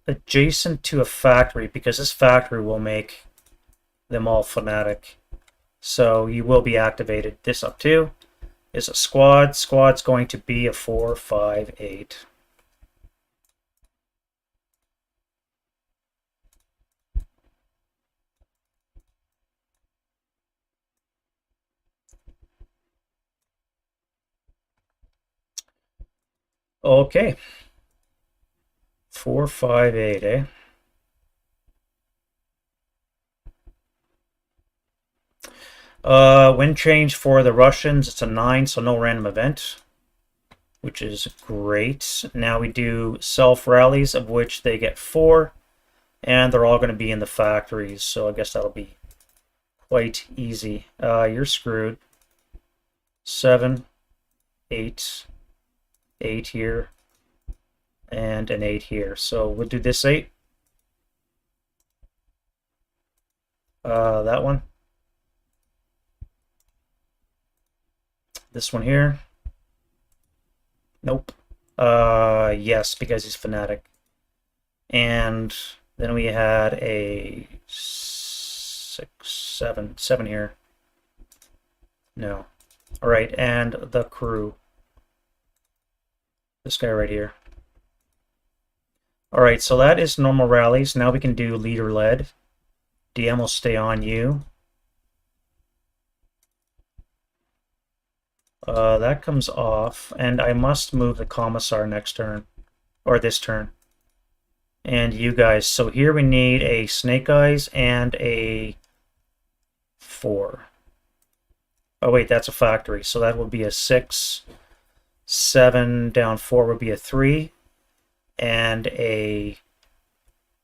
Speaker 1: adjacent to a factory, because this factory will make them all fanatic. So you will be activated. This up too is a squad. Squad's going to be a 4, 5, 8. Okay. 4, 5, 8, eh? Wind change for the Russians, it's a 9, so no random event, which is great. Now we do self-rallies, of which they get 4, and they're all going to be in the factories, so I guess that'll be quite easy. You're screwed. 7, 8, 8 here, and an 8 here. So we'll do this 8. That one. This one here. Nope. Yes, because he's fanatic. And then we had a 6, 7, 7 here. No. All right, and the crew. This guy right here. All right, so that is normal rallies. Now we can do leader-led. DM will stay on you. That comes off, and I must move the commissar next turn, or this turn. And you guys. So here we need a Snake Eyes and a 4. Oh wait, that's a factory. So that would be a 6. 7 down 4 would be a 3. And a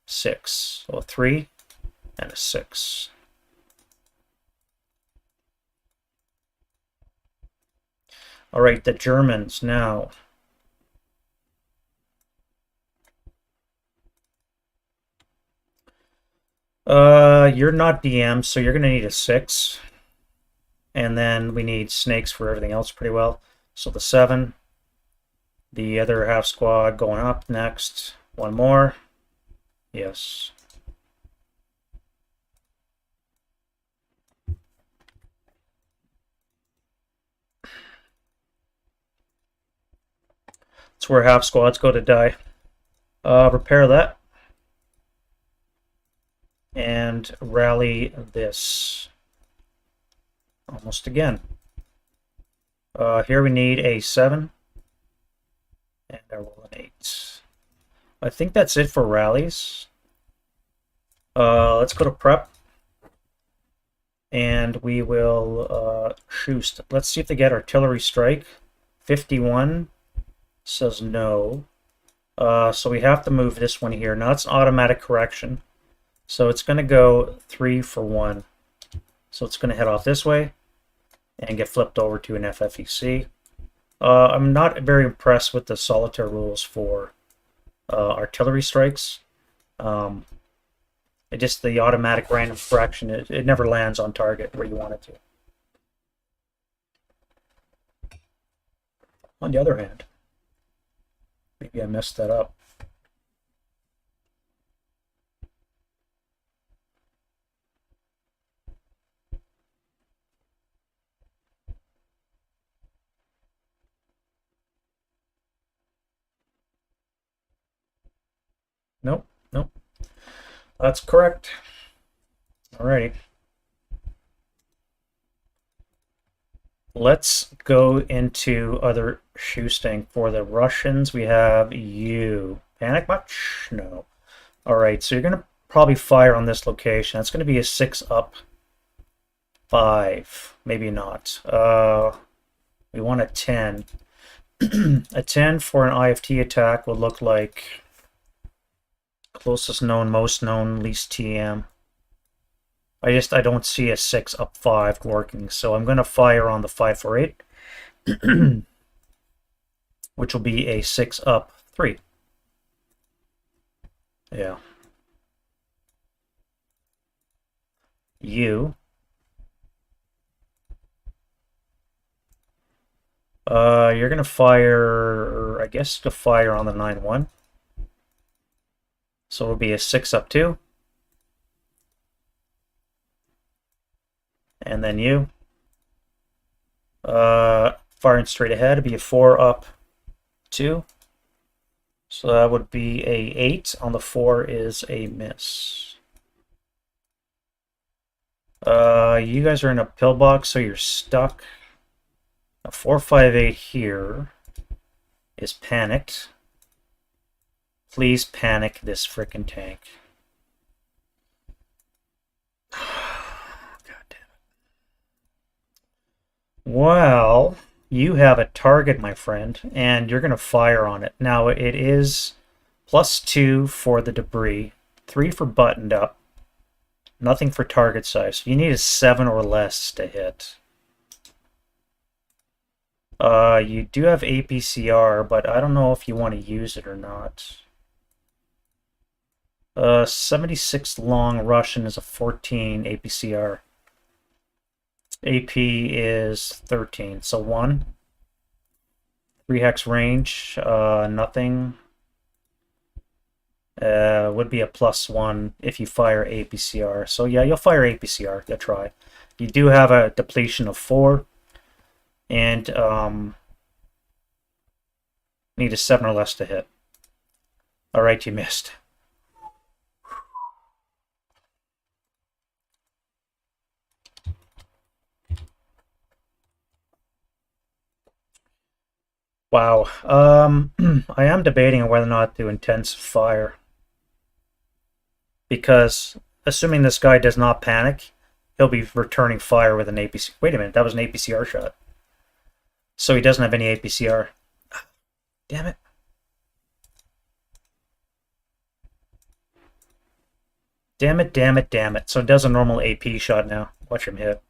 Speaker 1: 6. So a 3 and a 6. All right, the Germans now. You're not DM, so you're gonna need a 6. And then we need snakes for everything else pretty well. So the 7. The other half squad going up next. One more. Yes. That's where half squads go to die. Repair that. And rally this. Almost again. Here we need a 7. And I roll an 8. I think that's it for rallies. Let's go to prep. And we will shoot. Let's see if they get artillery strike. 51 says no. So we have to move this one here. Now it's an automatic correction. So it's going to go 3 for 1. So it's going to head off this way and get flipped over to an FFEC. I'm not very impressed with the solitaire rules for artillery strikes. The automatic random correction, it never lands on target where you want it to. On the other hand, maybe I messed that up. Nope, nope. That's correct. Alrighty. Let's go into other shoosting. For the Russians, we have you. Panic much? No. Alright, so you're going to probably fire on this location. That's going to be a 6 up. 5. Maybe not. We want a 10. A 10 for an IFT attack would look like closest known, most known, least TM. I don't see a 6 up 5 working, so I'm going to fire on the 5 for 8, which will be a 6 up 3. Yeah. You. You're going to fire, I guess, to fire on the 9-1. So it'll be a 6 up 2. And then you. Firing straight ahead, it'd be a 4 up 2. So that would be a 8. On the 4 is a miss. You guys are in a pillbox, so you're stuck. A 458 here is panicked. Please panic this frickin' tank. God damn it. Well, you have a target, my friend, and you're going to fire on it. Now, it is +2 for the debris, 3 for buttoned up, nothing for target size. You need a 7 or less to hit. You do have APCR, but I don't know if you want to use it or not. 76 long Russian is a 14 APCR. AP is 13, so 1. 3 hex range, nothing. Would be a +1 if you fire APCR. So yeah, you'll fire APCR. You'll try. You do have a depletion of 4, and need a 7 or less to hit. All right, you missed. Wow. I am debating on whether or not to intense fire. Because assuming this guy does not panic, he'll be returning fire with an APC. Wait a minute, that was an APCR shot. So he doesn't have any APCR. Damn it. Damn it, damn it, damn it. So it does a normal AP shot now. Watch him hit.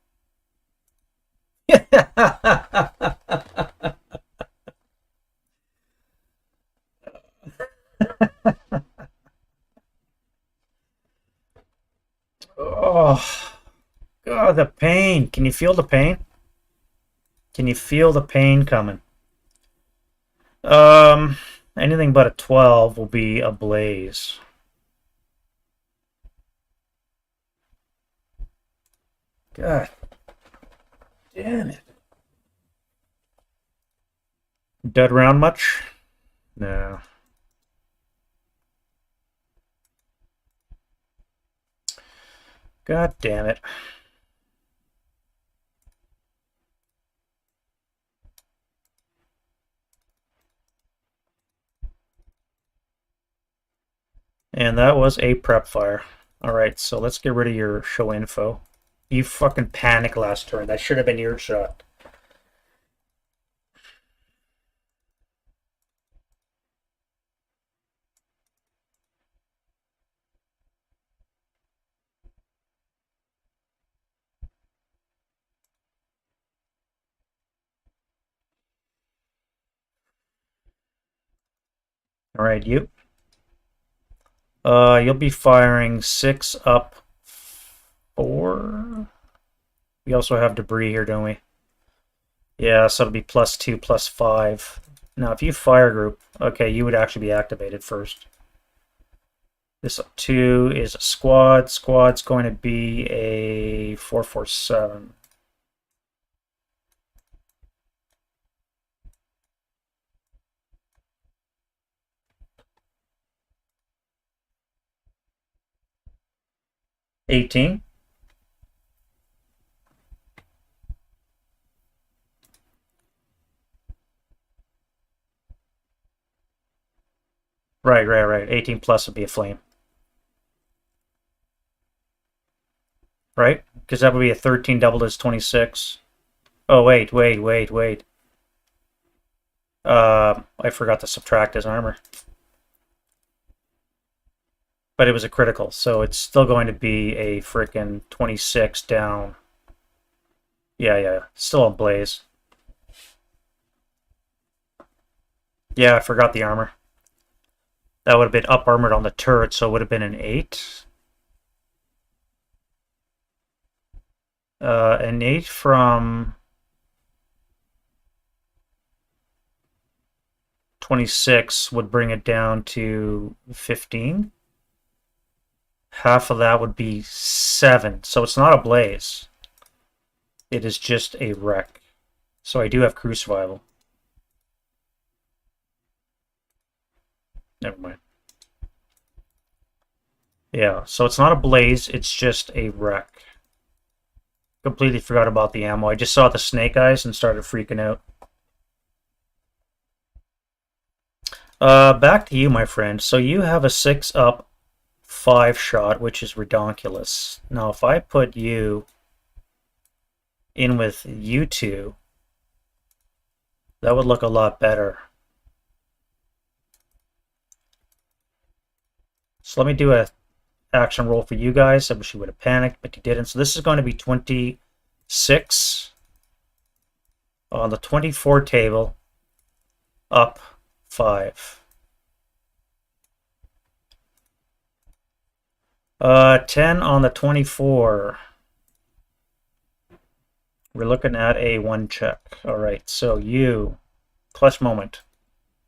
Speaker 1: Oh, God, the pain. Can you feel the pain? Can you feel the pain coming? Anything but a 12 will be a blaze. God damn it. Dead round much? No. God damn it. And that was a prep fire. Alright, so let's get rid of your show info. You fucking panicked last turn. That should have been your shot. Alright, you. You'll be firing 6 up 4. We also have debris here, don't we? Yeah, so it'll be +2, +5. Now, if you fire group, okay, you would actually be activated first. This 2 is a squad. Squad's going to be a 447. $18. Right. 18 plus would be a flame. Right? Because that would be a 13 doubled as 26. Oh, wait. I forgot to subtract his armor. But it was a critical, so it's still going to be a frickin' 26 down. Yeah. Still a blaze. Yeah, I forgot the armor. That would have been up armored on the turret, so it would have been an 8. An 8 from 26 would bring it down to 15. Half of that would be 7. So it's not a blaze. It is just a wreck. So I do have crew survival. Never mind. Yeah, so it's not a blaze, it's just a wreck. Completely forgot about the ammo. I just saw the snake eyes and started freaking out. Back to you, my friend. So you have a 6 up 5 shot, which is redonkulous. Now, if I put you in with you two, That would look a lot better. So let me do a action roll for you guys. I wish you would have panicked, but you didn't. So this is going to be 26 on the 24 table, up 5. 10 on the 24. We're looking at a 1 check. All right, so you, clutch moment.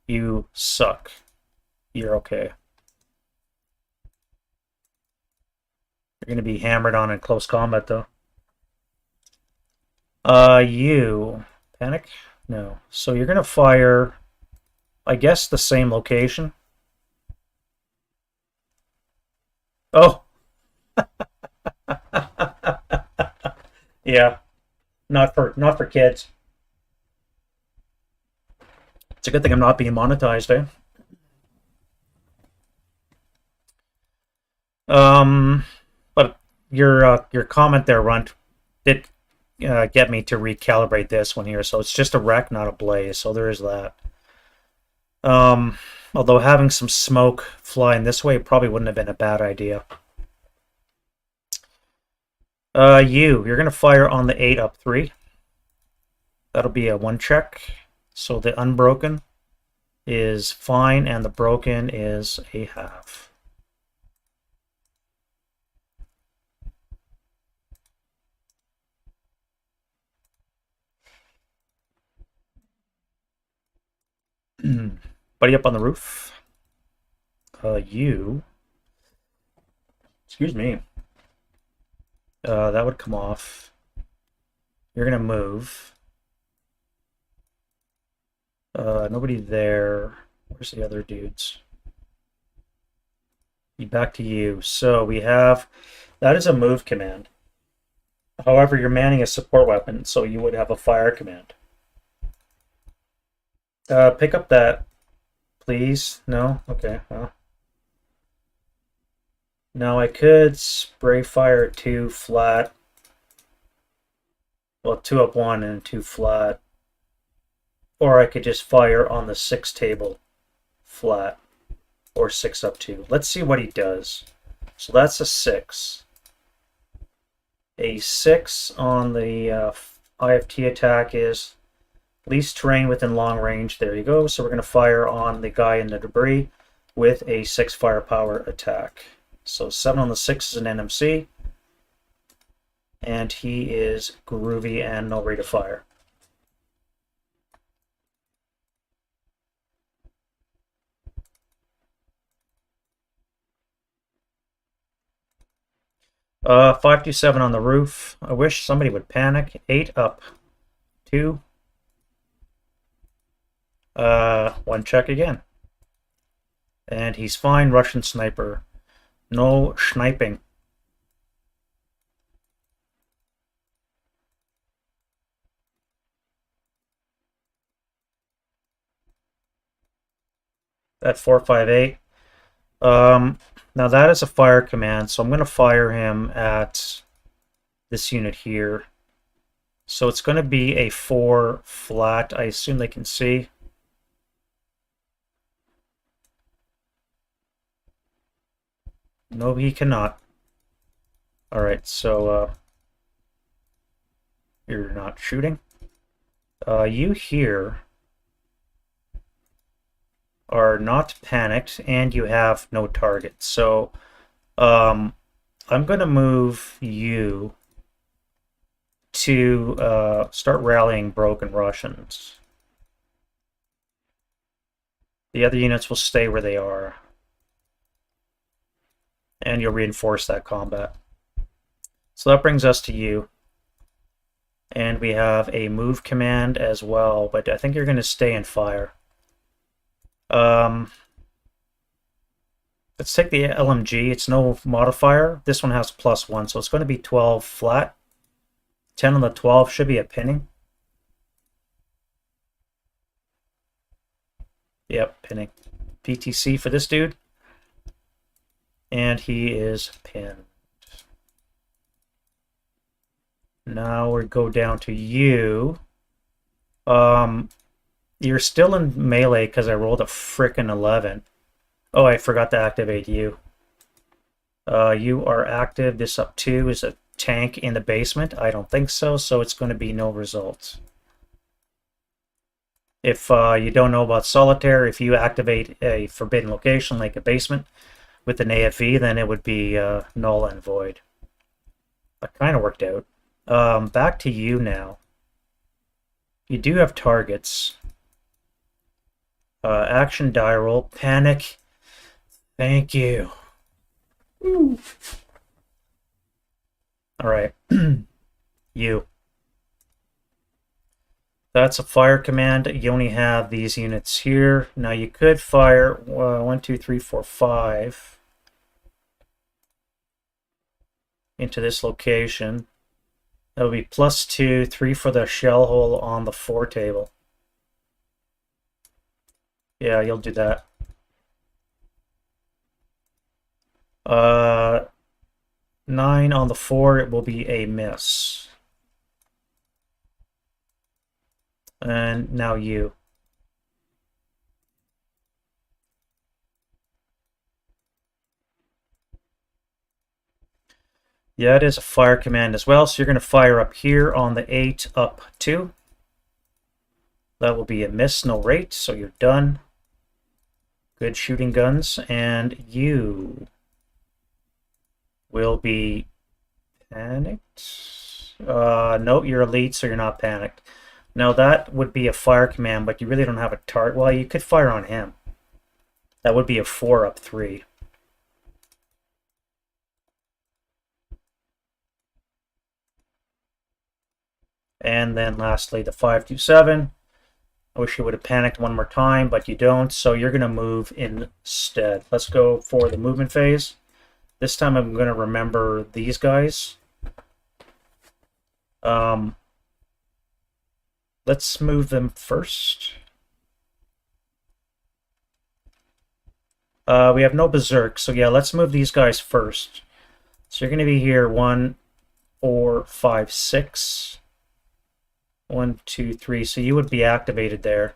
Speaker 1: You suck. You're okay. You're going to be hammered on in close combat, though. You panic? No. So you're going to fire, I guess, the same location. Oh. Yeah. Not for kids. It's a good thing I'm not being monetized, eh? But your comment there, Runt, did get me to recalibrate this one here. So it's just a wreck, not a blaze. So there is that. Although having some smoke flying this way probably wouldn't have been a bad idea. You're going to fire on the 8 up 3. That'll be a 1 check. So the unbroken is fine, and the broken is a half. Buddy up on the roof. Excuse me. That would come off. You're going to move. Nobody there. Where's the other dudes? Back to you. So we have, that is a move command. However, you're manning a support weapon, so you would have a fire command. Pick up that, please. No? Okay. Well. Now I could spray fire 2 flat. Well, 2 up 1 and 2 flat. Or I could just fire on the 6 table flat. Or 6 up 2. Let's see what he does. So that's a 6. A 6 on the IFT attack is least terrain within long range. There you go. So we're going to fire on the guy in the debris with a 6 firepower attack. So 7 on the 6 is an NMC. And he is groovy and no rate of fire. Uh, 527 on the roof. I wish somebody would panic. 8 up 2. 1 check again. And he's fine. Russian sniper. No sniping. At 458. Now that is a fire command, so I'm going to fire him at this unit here. So it's going to be a 4 flat. I assume they can see. No, he cannot. Alright, so you're not shooting. You here are not panicked, and you have no target. So I'm going to move you to start rallying broken Russians. The other units will stay where they are. And you'll reinforce that combat. So that brings us to you. And we have a move command as well, but I think you're going to stay and fire. Let's take the LMG. It's no modifier. This one has +1, so it's going to be 12 flat. 10 on the 12 should be a pinning. Yep, pinning. PTC for this dude. And he is pinned. Now we go down to you. You're still in melee because I rolled a frickin' 11. Oh, I forgot to activate you. You are active. This up 2 is a tank in the basement. I don't think so, so it's going to be no results. If you don't know about solitaire, if you activate a forbidden location like a basement with an AFE, then it would be null and void. That kind of worked out. Back to you now. You do have targets. Action die roll. Panic. Thank you. All right. You. That's a fire command. You only have these units here. Now you could fire 1, 2, 3, 4, 5 into this location. That would be +2, 3 for the shell hole on the 4 table. Yeah, you'll do that. 9 on the 4, it will be a miss. And now you. Yeah, it is a fire command as well, so you're going to fire up here on the 8 up 2. That will be a miss, no rate, so you're done. Good shooting guns, and you will be panicked. No, you're elite, so you're not panicked. Now that would be a fire command, but you really don't have a target. Well, you could fire on him. That would be a 4 up 3. And then lastly, the 527. I wish you would have panicked one more time, but you don't, so you're going to move instead. Let's go for the movement phase. This time I'm going to remember these guys. Let's move them first. We have no berserk, so yeah, let's move these guys first. So you're going to be here 1, 4, 5, 6. 1, 2, 3. So you would be activated there.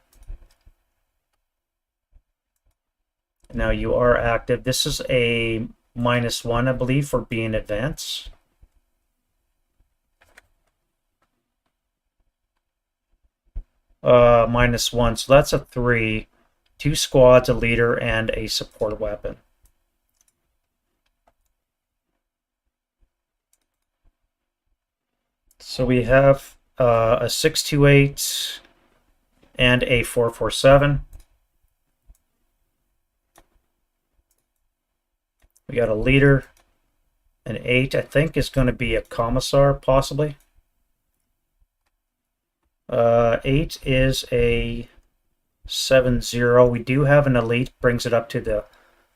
Speaker 1: Now you are active. This is a -1, I believe, for being advanced. -1, so that's a 3. 2 squads, a leader, and a support weapon. So we have a 628 and a 447. We got a leader. An 8, I think, is going to be a commissar, possibly. 8 is a 7-0. We do have an elite, brings it up to the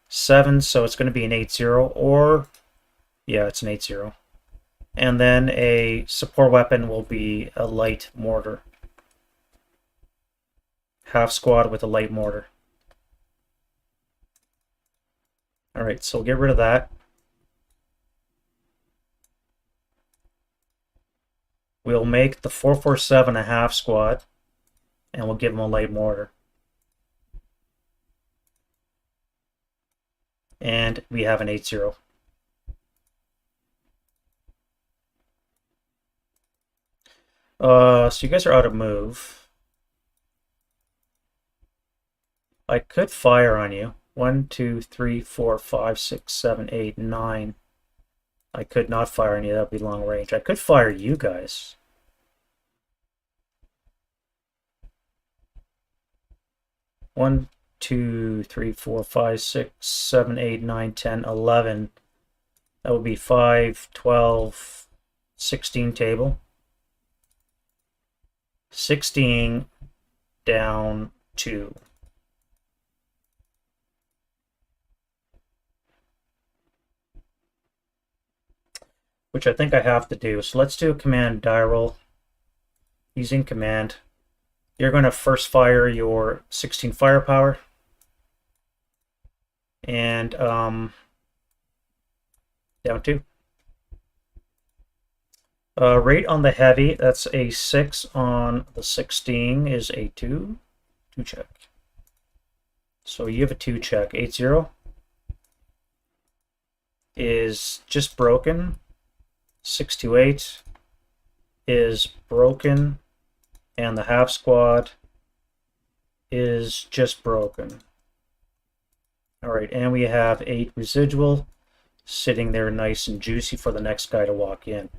Speaker 1: 7, so it's going to be an 8-0, or yeah, it's an 8-0. And then a support weapon will be a light mortar. Half squad with a light mortar. Alright, so we'll get rid of that. We'll make the 447 a half squad, and we'll give them a light mortar. And we have an 8-0. So you guys are out of move. I could fire on you. 1, 2, 3, 4, 5, 6, 7, 8, 9. I could not fire on you. That would be long range. I could fire you guys. One, 2, 3, 4, 5, 6, 7, 8, 9, 10, 11. That would be 5, 12, 16 table. 16 down 2. Which I think I have to do. So let's do a command die roll. Using command. You're going to first fire your 16 firepower. And down 2. Rate on the heavy, that's a 6 on the 16 is a 2. 2 check. So you have a 2 check. 8-0 is just broken. 6-8 is broken. And the half squad is just broken. All right, and we have 8 residual sitting there nice and juicy for the next guy to walk in.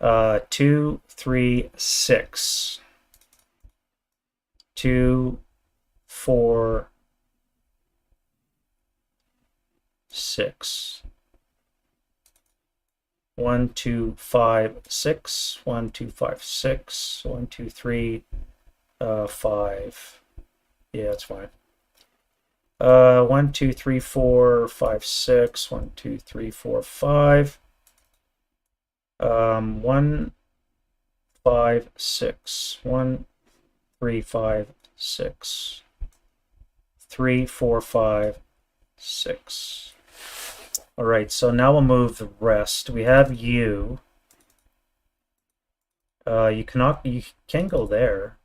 Speaker 1: 2, 3, 6. 2, 4, 6. 1, 2, 5, 6. 1, 2, 5, 6. 1, 2, 3, 5. Yeah, that's fine. 1, 2, 3, 4, 5, 6. 1, 2, 3, 4, 5. 1, 5, 6. 1, 3, 5, 6. 3, 4, 5, 6. All right, so now we'll move the rest. We have you. You can go there.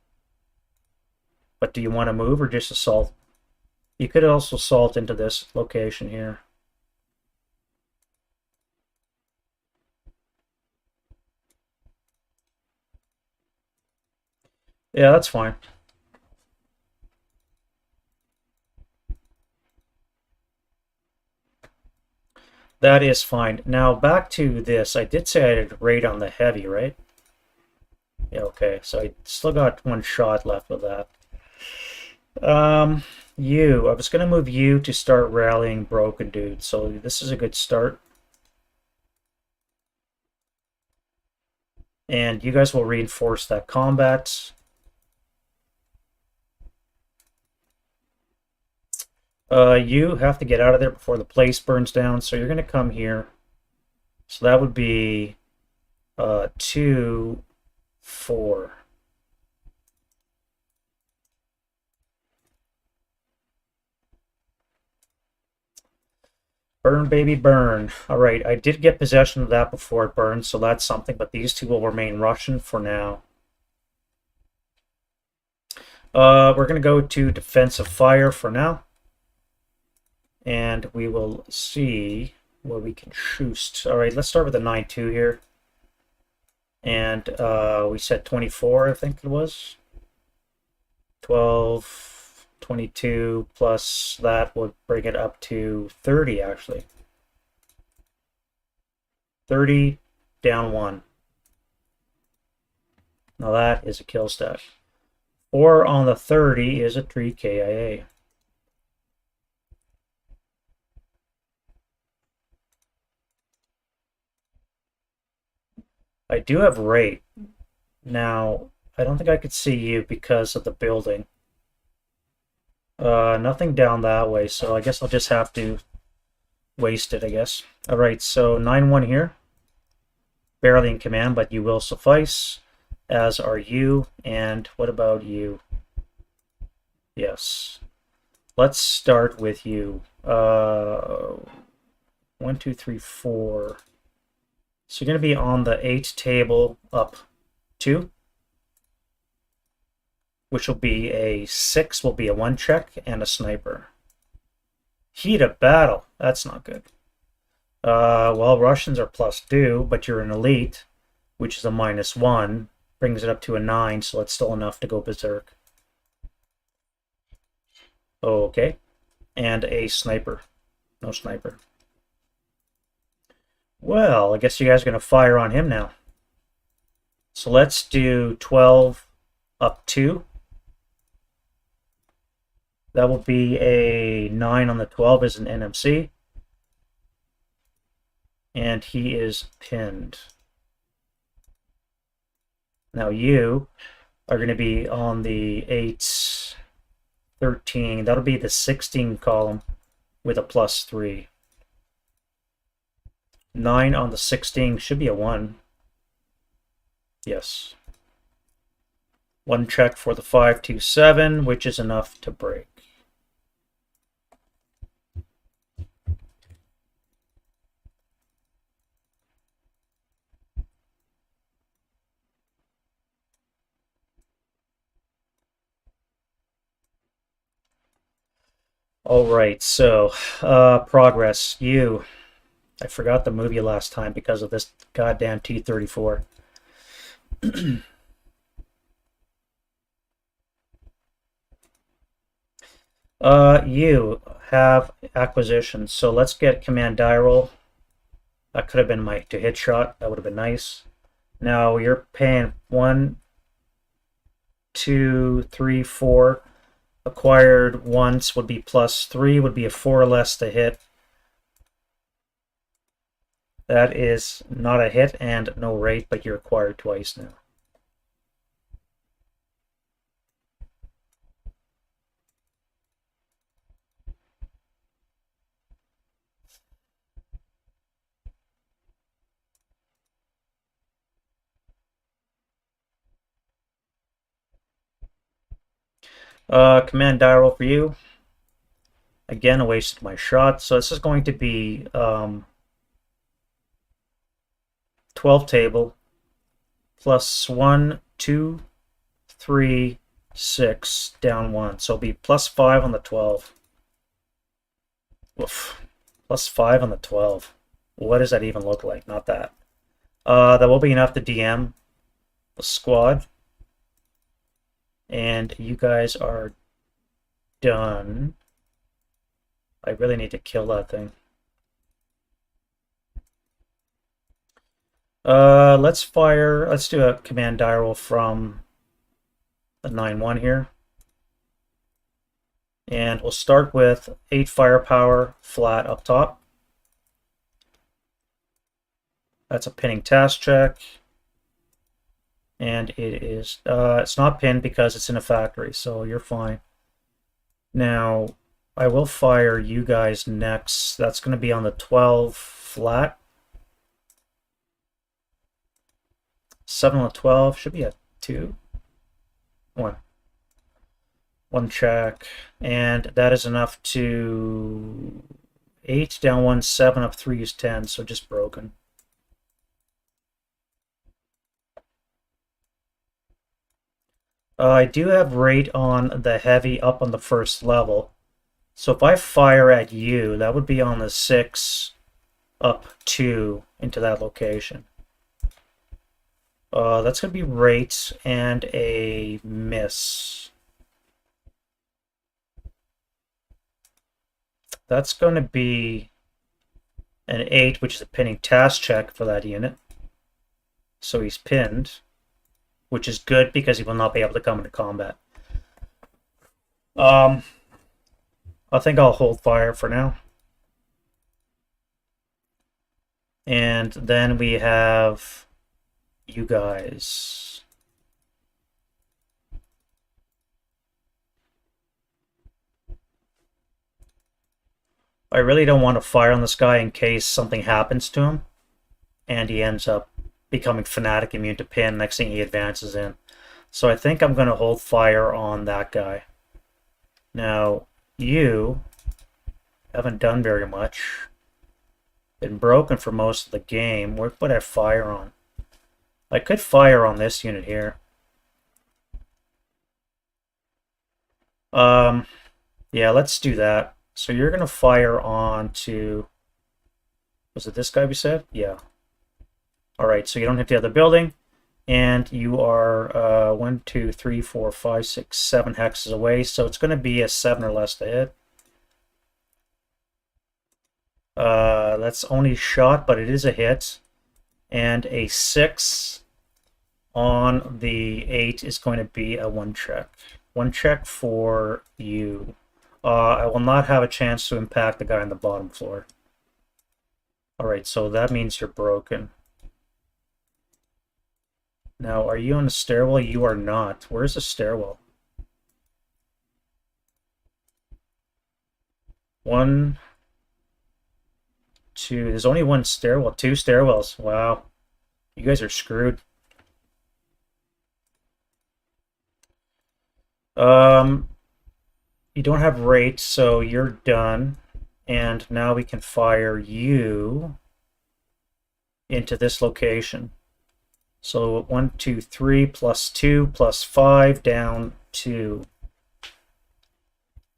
Speaker 1: But do you want to move or just assault? You could also assault into this location here. Yeah, that's fine. That is fine. Now back to this. I did say I had raid on the heavy, right? Yeah, okay. So I still got 1 shot left with that. I was going to move you to start rallying broken dudes. So this is a good start. And you guys will reinforce that combat. You have to get out of there before the place burns down, so you're going to come here. So that would be 2, 4. Burn, baby, burn. All right, I did get possession of that before it burned, so that's something, but these two will remain Russian for now. We're going to go to defensive fire for now. And we will see where we can shoot. All right, let's start with the 9-2 here. And we said 24, I think it was. 12, 22 plus that would bring it up to 30, actually. 30, down 1. Now that is a kill stat. 4 on the 30 is a 3 KIA. I do have rate. Now, I don't think I could see you because of the building. Nothing down that way, so I guess I'll just have to waste it, I guess. Alright, so 9-1 here. Barely in command, but you will suffice, as are you. And what about you? Yes. Let's start with you. 1, 2, 3, 4. So you're going to be on the 8 table up 2, which will be a 6, will be a 1 check, and a sniper. Heat of battle. That's not good. Well, Russians are +2, but you're an elite, which is a -1. Brings it up to a 9, so it's still enough to go berserk. Okay. And a sniper. No sniper. Well, I guess you guys are going to fire on him now. So let's do 12 up 2. That will be a 9 on the 12 as an NMC. And he is pinned. Now you are going to be on the 8, 13. That'll be the 16 column with a +3. 9 on the 16 should be a 1. Yes. 1 check for the 527, which is enough to break. All right, so progress. I forgot to move you last time because of this goddamn T-34. You have acquisitions, so let's get command die roll. That could have been my to hit shot. That would have been nice. Now you're paying 1, 2, 3, 4. Acquired once would be +3, would be a 4 or less to hit. That is not a hit and no rate, but you're acquired twice now. Command die roll for you. Again, I wasted my shot, so this is going to be 12 table plus 1, 2, 3, 6, down 1. So it'll be +5 on the 12. Oof. +5 on the 12. What does that even look like? Not that. That will be enough to DM the squad. And you guys are done. I really need to kill that thing. Let's do a command die roll from the 9-1 here. And we'll start with 8 firepower flat up top. That's a pinning task check. And it is, it's not pinned because it's in a factory, so you're fine. Now, I will fire you guys next. That's going to be on the 12 flat. 7 on the 12 should be a 2. 1. 1 check. And that is enough to 8 down 1, 7 up 3 is 10, so just broken. I do have rate on the heavy up on the first level. So if I fire at you, that would be on the 6 up 2 into that location. That's going to be rate and a miss. That's going to be an 8, which is a pinning task check for that unit. So he's pinned, which is good because he will not be able to come into combat. I think I'll hold fire for now. And then we have you guys. I really don't want to fire on this guy in case something happens to him and he ends up becoming fanatic immune to pin. Next thing he advances in. So I think I'm going to hold fire on that guy. Now, you haven't done very much. Been broken for most of the game. Where would I fire on? I could fire on this unit here. Yeah, let's do that. So you're going to fire on to... Was it this guy we said? Yeah. Alright, so you don't hit the other building. And you are 1, 2, 3, 4, 5, 6, 7 hexes away. So it's going to be a 7 or less to hit. That's only shot, but it is a hit. And a 6 on the 8 is going to be a 1 check. 1 check for you. I will not have a chance to impact the guy on the bottom floor. Alright, so that means you're broken. Now, are you on the stairwell? You are not. Where's the stairwell? 1, 2. There's only 1 stairwell. 2 stairwells. Wow. You guys are screwed. You don't have rate, so you're done. And now we can fire you into this location. So 1, 2, 3 plus 2 plus 5 down 2.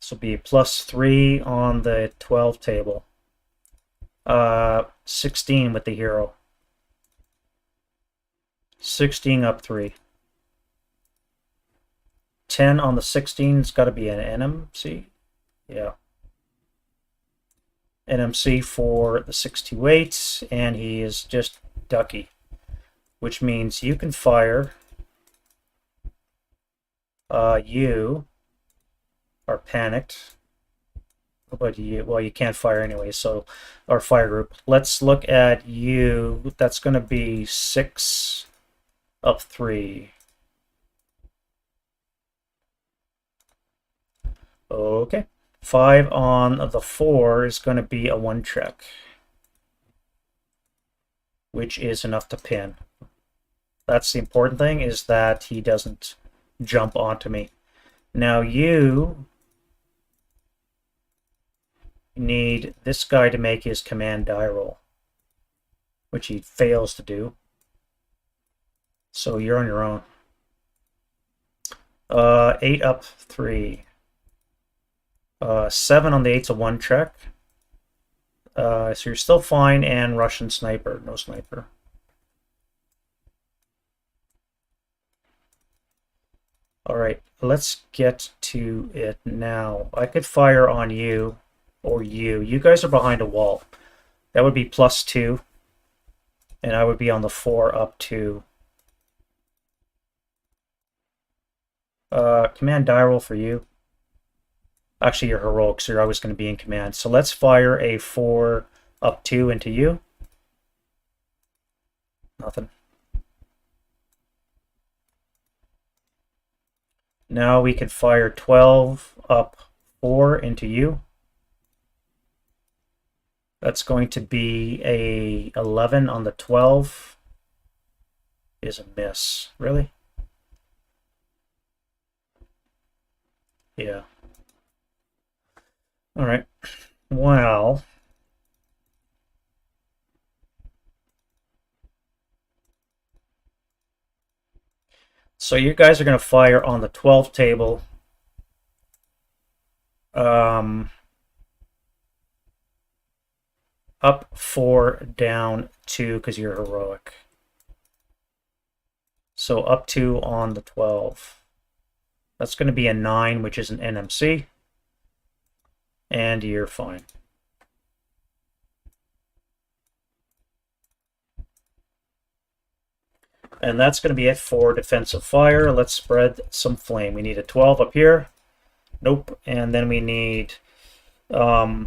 Speaker 1: This will be +3 on the 12 table. 16 with the hero. 16 up 3. 10 on the 16. It's got to be an NMC. Yeah. NMC for the 628, and he is just ducky, which means you can fire. You are panicked. What about you? Well, you can't fire anyway, so our fire group. Let's look at you. That's going to be 6 up 3. Okay. 5 on the 4 is going to be a 1 check, which is enough to pin. That's the important thing, is that he doesn't jump onto me. Now you need this guy to make his command die roll, which he fails to do. So you're on your own. 8 up 3. 7 on the 8's a 1 check. So you're still fine, and Russian sniper, no sniper. Alright, let's get to it now. I could fire on you or you. You guys are behind a wall. That would be +2. And I would be on the 4 up 2. Command die roll for you. Actually, you're heroic, so you're always going to be in command. So let's fire a 4 up 2 into you. Nothing. Now we could fire 12 up 4 into you. That's going to be a 11 on the 12. Is a miss. Really? Yeah. All right. Well, so you guys are going to fire on the 12 table. Up 4, down 2, because you're heroic. So up 2 on the 12. That's going to be a 9, which is an NMC. And you're fine. And that's going to be it for defensive fire. Let's spread some flame. We need a 12 up here. Nope. And then we need... that's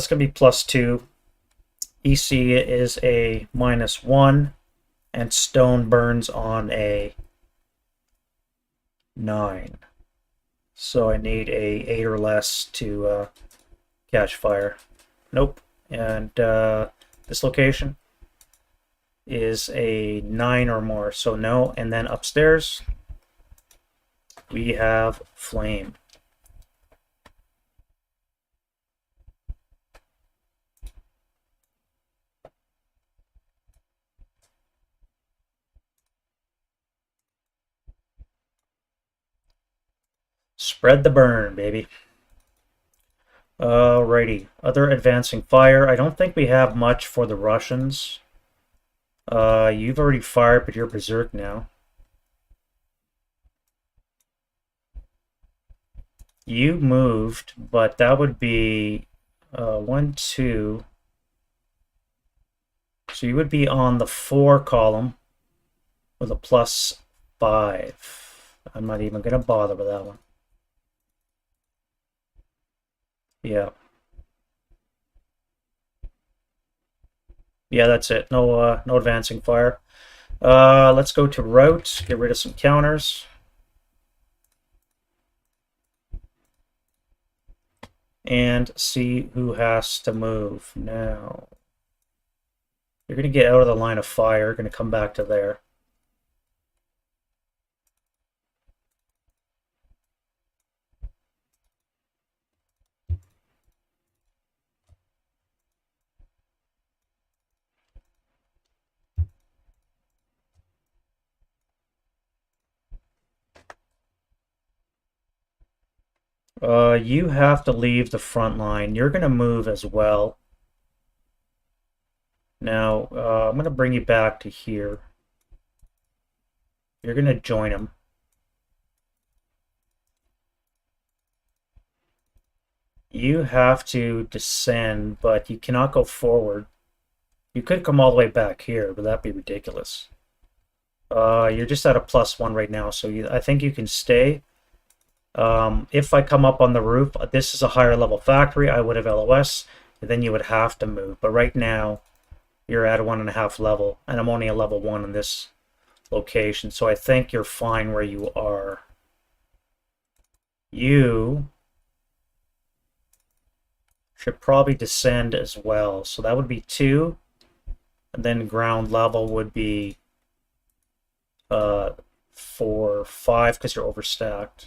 Speaker 1: going to be +2. EC is a -1. And stone burns on a 9. So I need a 8 or less to catch fire. Nope. And this location is a 9 or more, so no. And then upstairs we have flame. Spread the burn, baby. Alrighty. Other advancing fire. I don't think we have much for the Russians. You've already fired, but you're berserk now. You moved, but that would be 1, 2. So you would be on the 4 column with a +5. I'm not even going to bother with that one. Yeah. Yeah, that's it. No advancing fire. Let's go to route, get rid of some counters. And see who has to move now. You're going to get out of the line of fire. You're going to come back to there. You have to leave the front line. You're going to move as well. Now, I'm going to bring you back to here. You're going to join them. You have to descend, but you cannot go forward. You could come all the way back here, but that'd be ridiculous. You're just at a +1 right now, so I think you can stay. If I come up on the roof, this is a higher level factory, I would have LOS, then you would have to move. But right now, you're at a 1.5 level, and I'm only a level 1 in this location, so I think you're fine where you are. You should probably descend as well, so that would be 2, and then ground level would be 4, 5, because you're overstacked.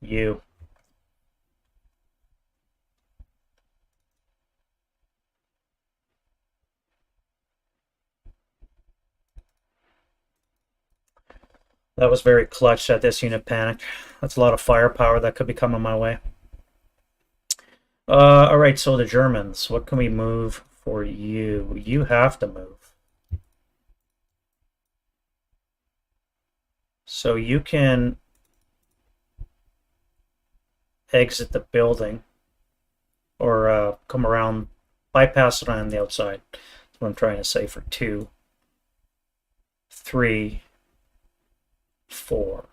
Speaker 1: You. That was very clutch that this unit panicked. That's a lot of firepower that could be coming my way. Alright, so the Germans. What can we move for you? You have to move. So you can exit the building or come around, bypass it on the outside. That's what I'm trying to say for 2, 3, 4.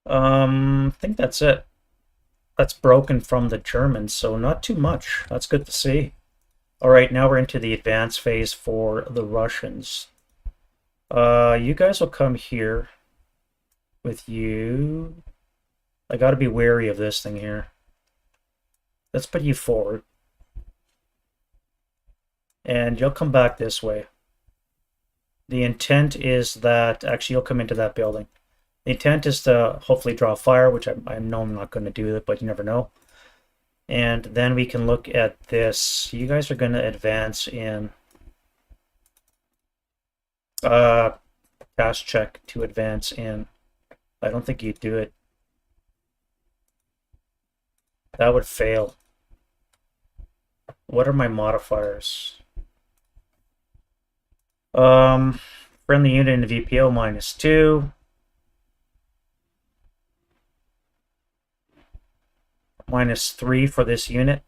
Speaker 1: I think that's it. That's broken from the Germans, so not too much. That's good to see. All right, now we're into the advance phase for the Russians. You guys will come here with you. I gotta be wary of this thing here. Let's put you forward. And you'll come back this way. The intent is that, actually you'll come into that building. The intent is to hopefully draw fire, which I know I'm not going to do it, but you never know. And then we can look at this. You guys are going to advance in. Task check to advance in. I don't think you'd do it. That would fail. What are my modifiers? Friendly unit in the VPO -2. -3 for this unit.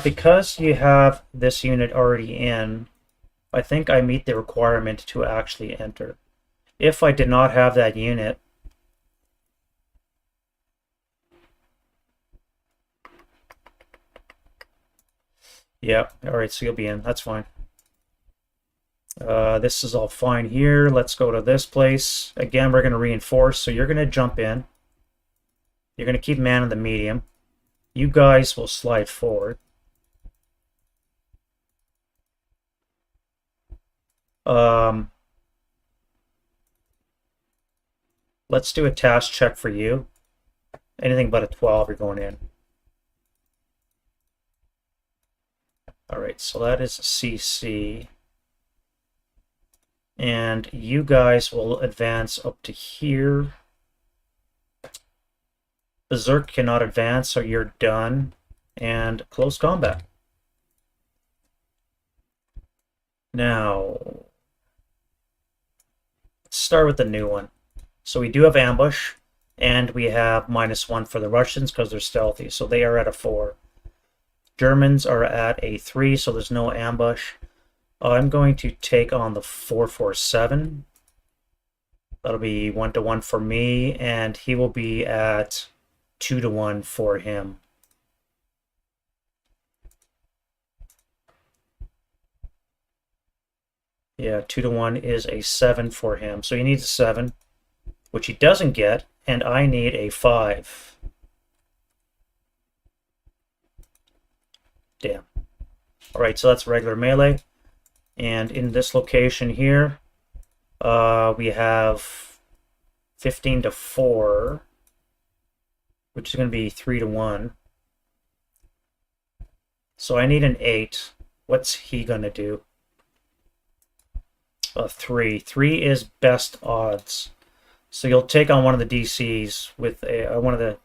Speaker 1: Because you have this unit already in, I think I meet the requirement to actually enter. If I did not have that unit, yeah, alright, so you'll be in. That's fine. This is all fine here. Let's go to this place. Again, we're going to reinforce, so you're going to jump in. You're going to keep man in the medium. You guys will slide forward. Let's do a task check for you. Anything but a 12, you're going in. Alright, so that is CC. And you guys will advance up to here. Berserk cannot advance, so you're done. And close combat. Now, let's start with the new one. So we do have ambush, and we have -1 for the Russians because they're stealthy, so they are at a 4. Germans are at a 3, so there's no ambush. I'm going to take on the 447. That'll be 1-1 for me, and he will be at 2-1 for him. Yeah, 2-1 is a 7 for him. So he needs a 7. which he doesn't get, and I need a 5. Damn. Alright, so that's regular melee. And in this location here, we have 15 to 4, which is going to be 3 to 1. So I need an 8. What's he going to do? 3. 3 is best odds. So you'll take on one of the DCs with one of the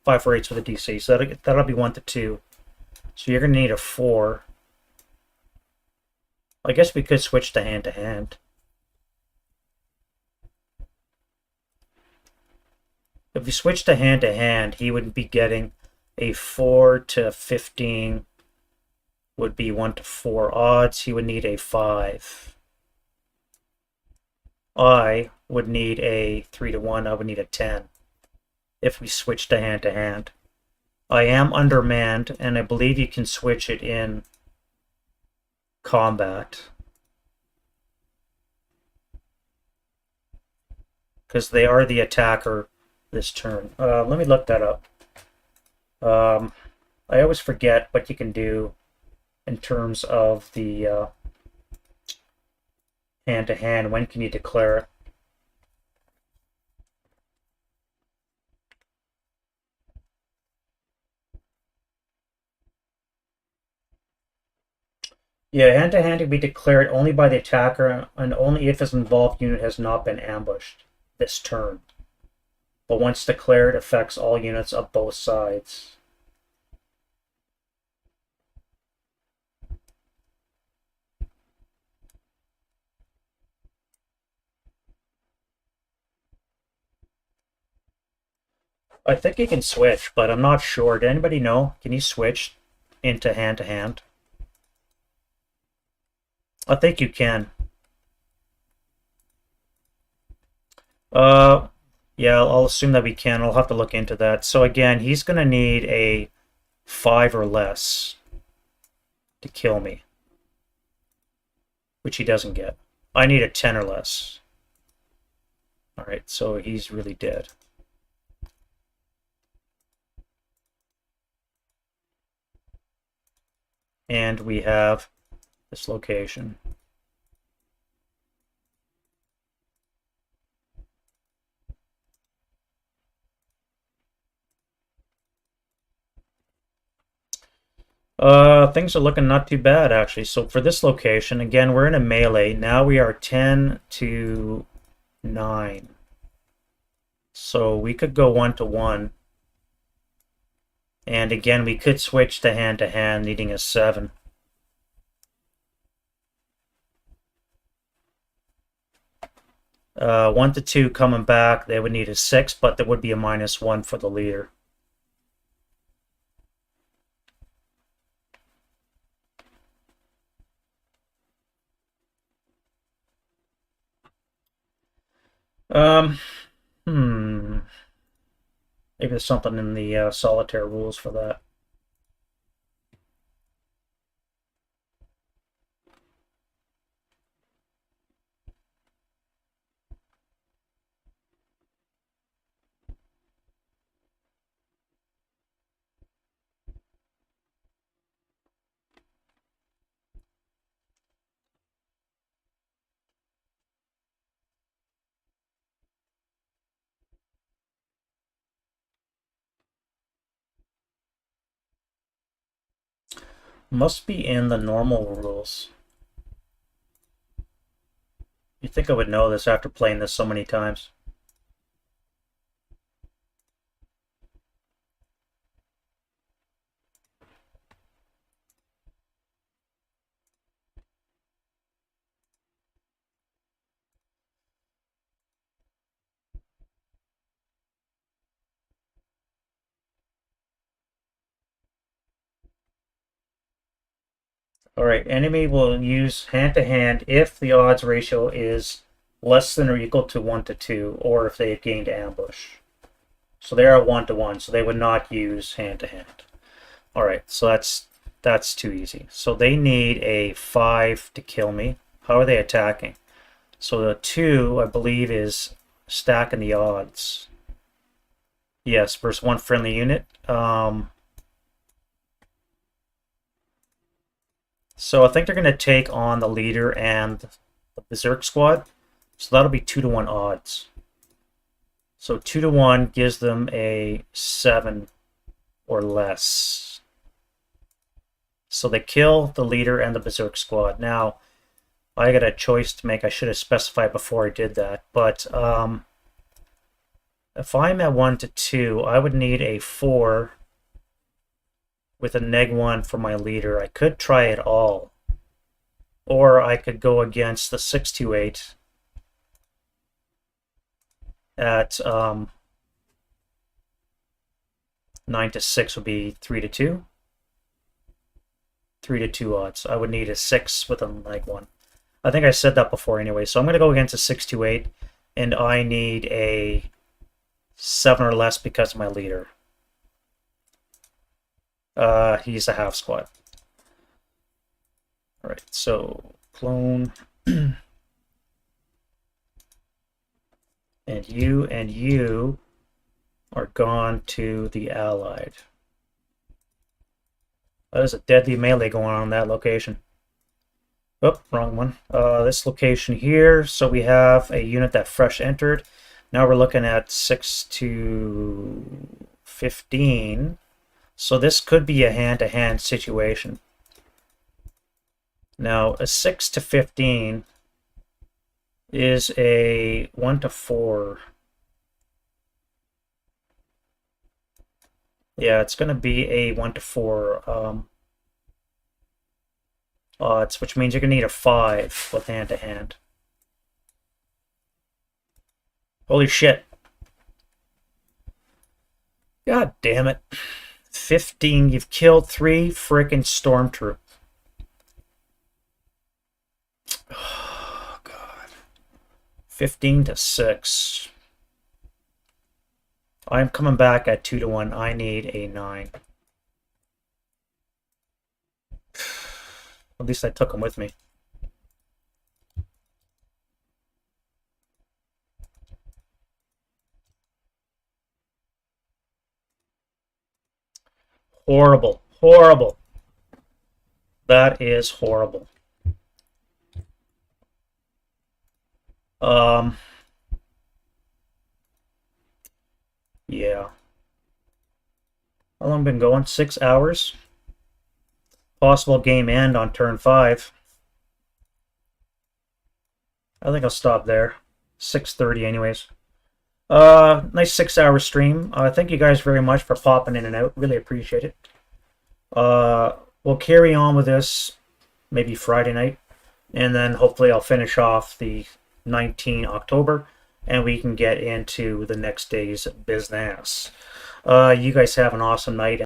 Speaker 1: 5 for 8s with a DC. So that'll be 1 to 2. So you're going to need a 4. I guess we could switch to hand to hand. If we switch to hand, he would be getting a 4 to 15 would be 1 to 4 odds. He would need a 5. I would need a 3 to 1. I would need a 10 if we switch to hand. I am undermanned, and I believe you can switch it in combat. Because they are the attacker this turn. Let me look that up. I always forget what you can do in terms of the hand-to-hand. When can you declare it? Yeah, hand-to-hand can be declared only by the attacker and only if his involved unit has not been ambushed this turn. But once declared, affects all units of both sides. I think you can switch, but I'm not sure. Did anybody know? Can you switch into hand-to-hand? I think you can. Yeah, I'll assume that we can. I'll have to look into that. So again, he's going to need a 5 or less to kill me, which he doesn't get. I need a 10 or less. Alright, so he's really dead. And we have this location. Things are looking not too bad, actually. So for this location, again, we're in a melee. Now we are 10 to 9. So we could go 1 to 1. And again, we could switch to hand, needing a 7. Uh, 1 to 2 coming back, they would need a 6, but there would be a -1 for the leader. Um, Maybe there's something in the solitaire rules for that. Must be in the normal rules. You'd think I would know this after playing this so many times. Alright, enemy will use hand-to-hand if the odds ratio is less than or equal to 1 to 2, or if they have gained ambush. So they are 1 to 1, so they would not use hand-to-hand. Alright, so that's too easy. So they need a 5 to kill me. How are they attacking? So the 2, I believe, is stacking the odds. Yes, versus one friendly unit. So I think they're going to take on the leader and the Berserk squad. So that'll be 2-to-1 odds. So 2-to-1 gives them a 7 or less. So they kill the leader and the Berserk squad. Now, I got a choice to make. I should have specified before I did that. But if I'm at 1-to-2, I would need a 4 with a -1 for my leader. I could try it all. Or I could go against the 6-to-8 at 9-to-6 would be 3-to-2. 3-to-2 odds. I would need a 6 with a -1. I think I said that before anyway. So I'm going to go against a 6-to-8, and I need a 7 or less because of my leader. He's a half squad. All right, so clone. And you are gone to the Allied. There's a deadly melee going on in that location. Oh, wrong one. This location here, so we have a unit that fresh entered. Now we're looking at 6-to-15. So this could be a hand-to-hand situation. Now, a 6-to-15 is a 1-to-4. Yeah, it's going to be a 1-to-4 odds, which means you're going to need a 5 with hand-to-hand. Holy shit. God damn it. 15, you've killed 3 frickin' stormtroopers. Oh, God. 15-to-6. I'm coming back at 2-to-1. I need a 9. At least I took him with me. Horrible. Horrible. That is horrible. Yeah. How long been going? 6 hours? Possible game end on turn 5. I think I'll stop there. 6:30 anyways. Nice 6-hour stream. Thank you guys very much for popping in and out. Really appreciate it. We'll carry on with this maybe Friday night. And then hopefully I'll finish off the 19 October. And we can get into the next day's business. You guys have an awesome night.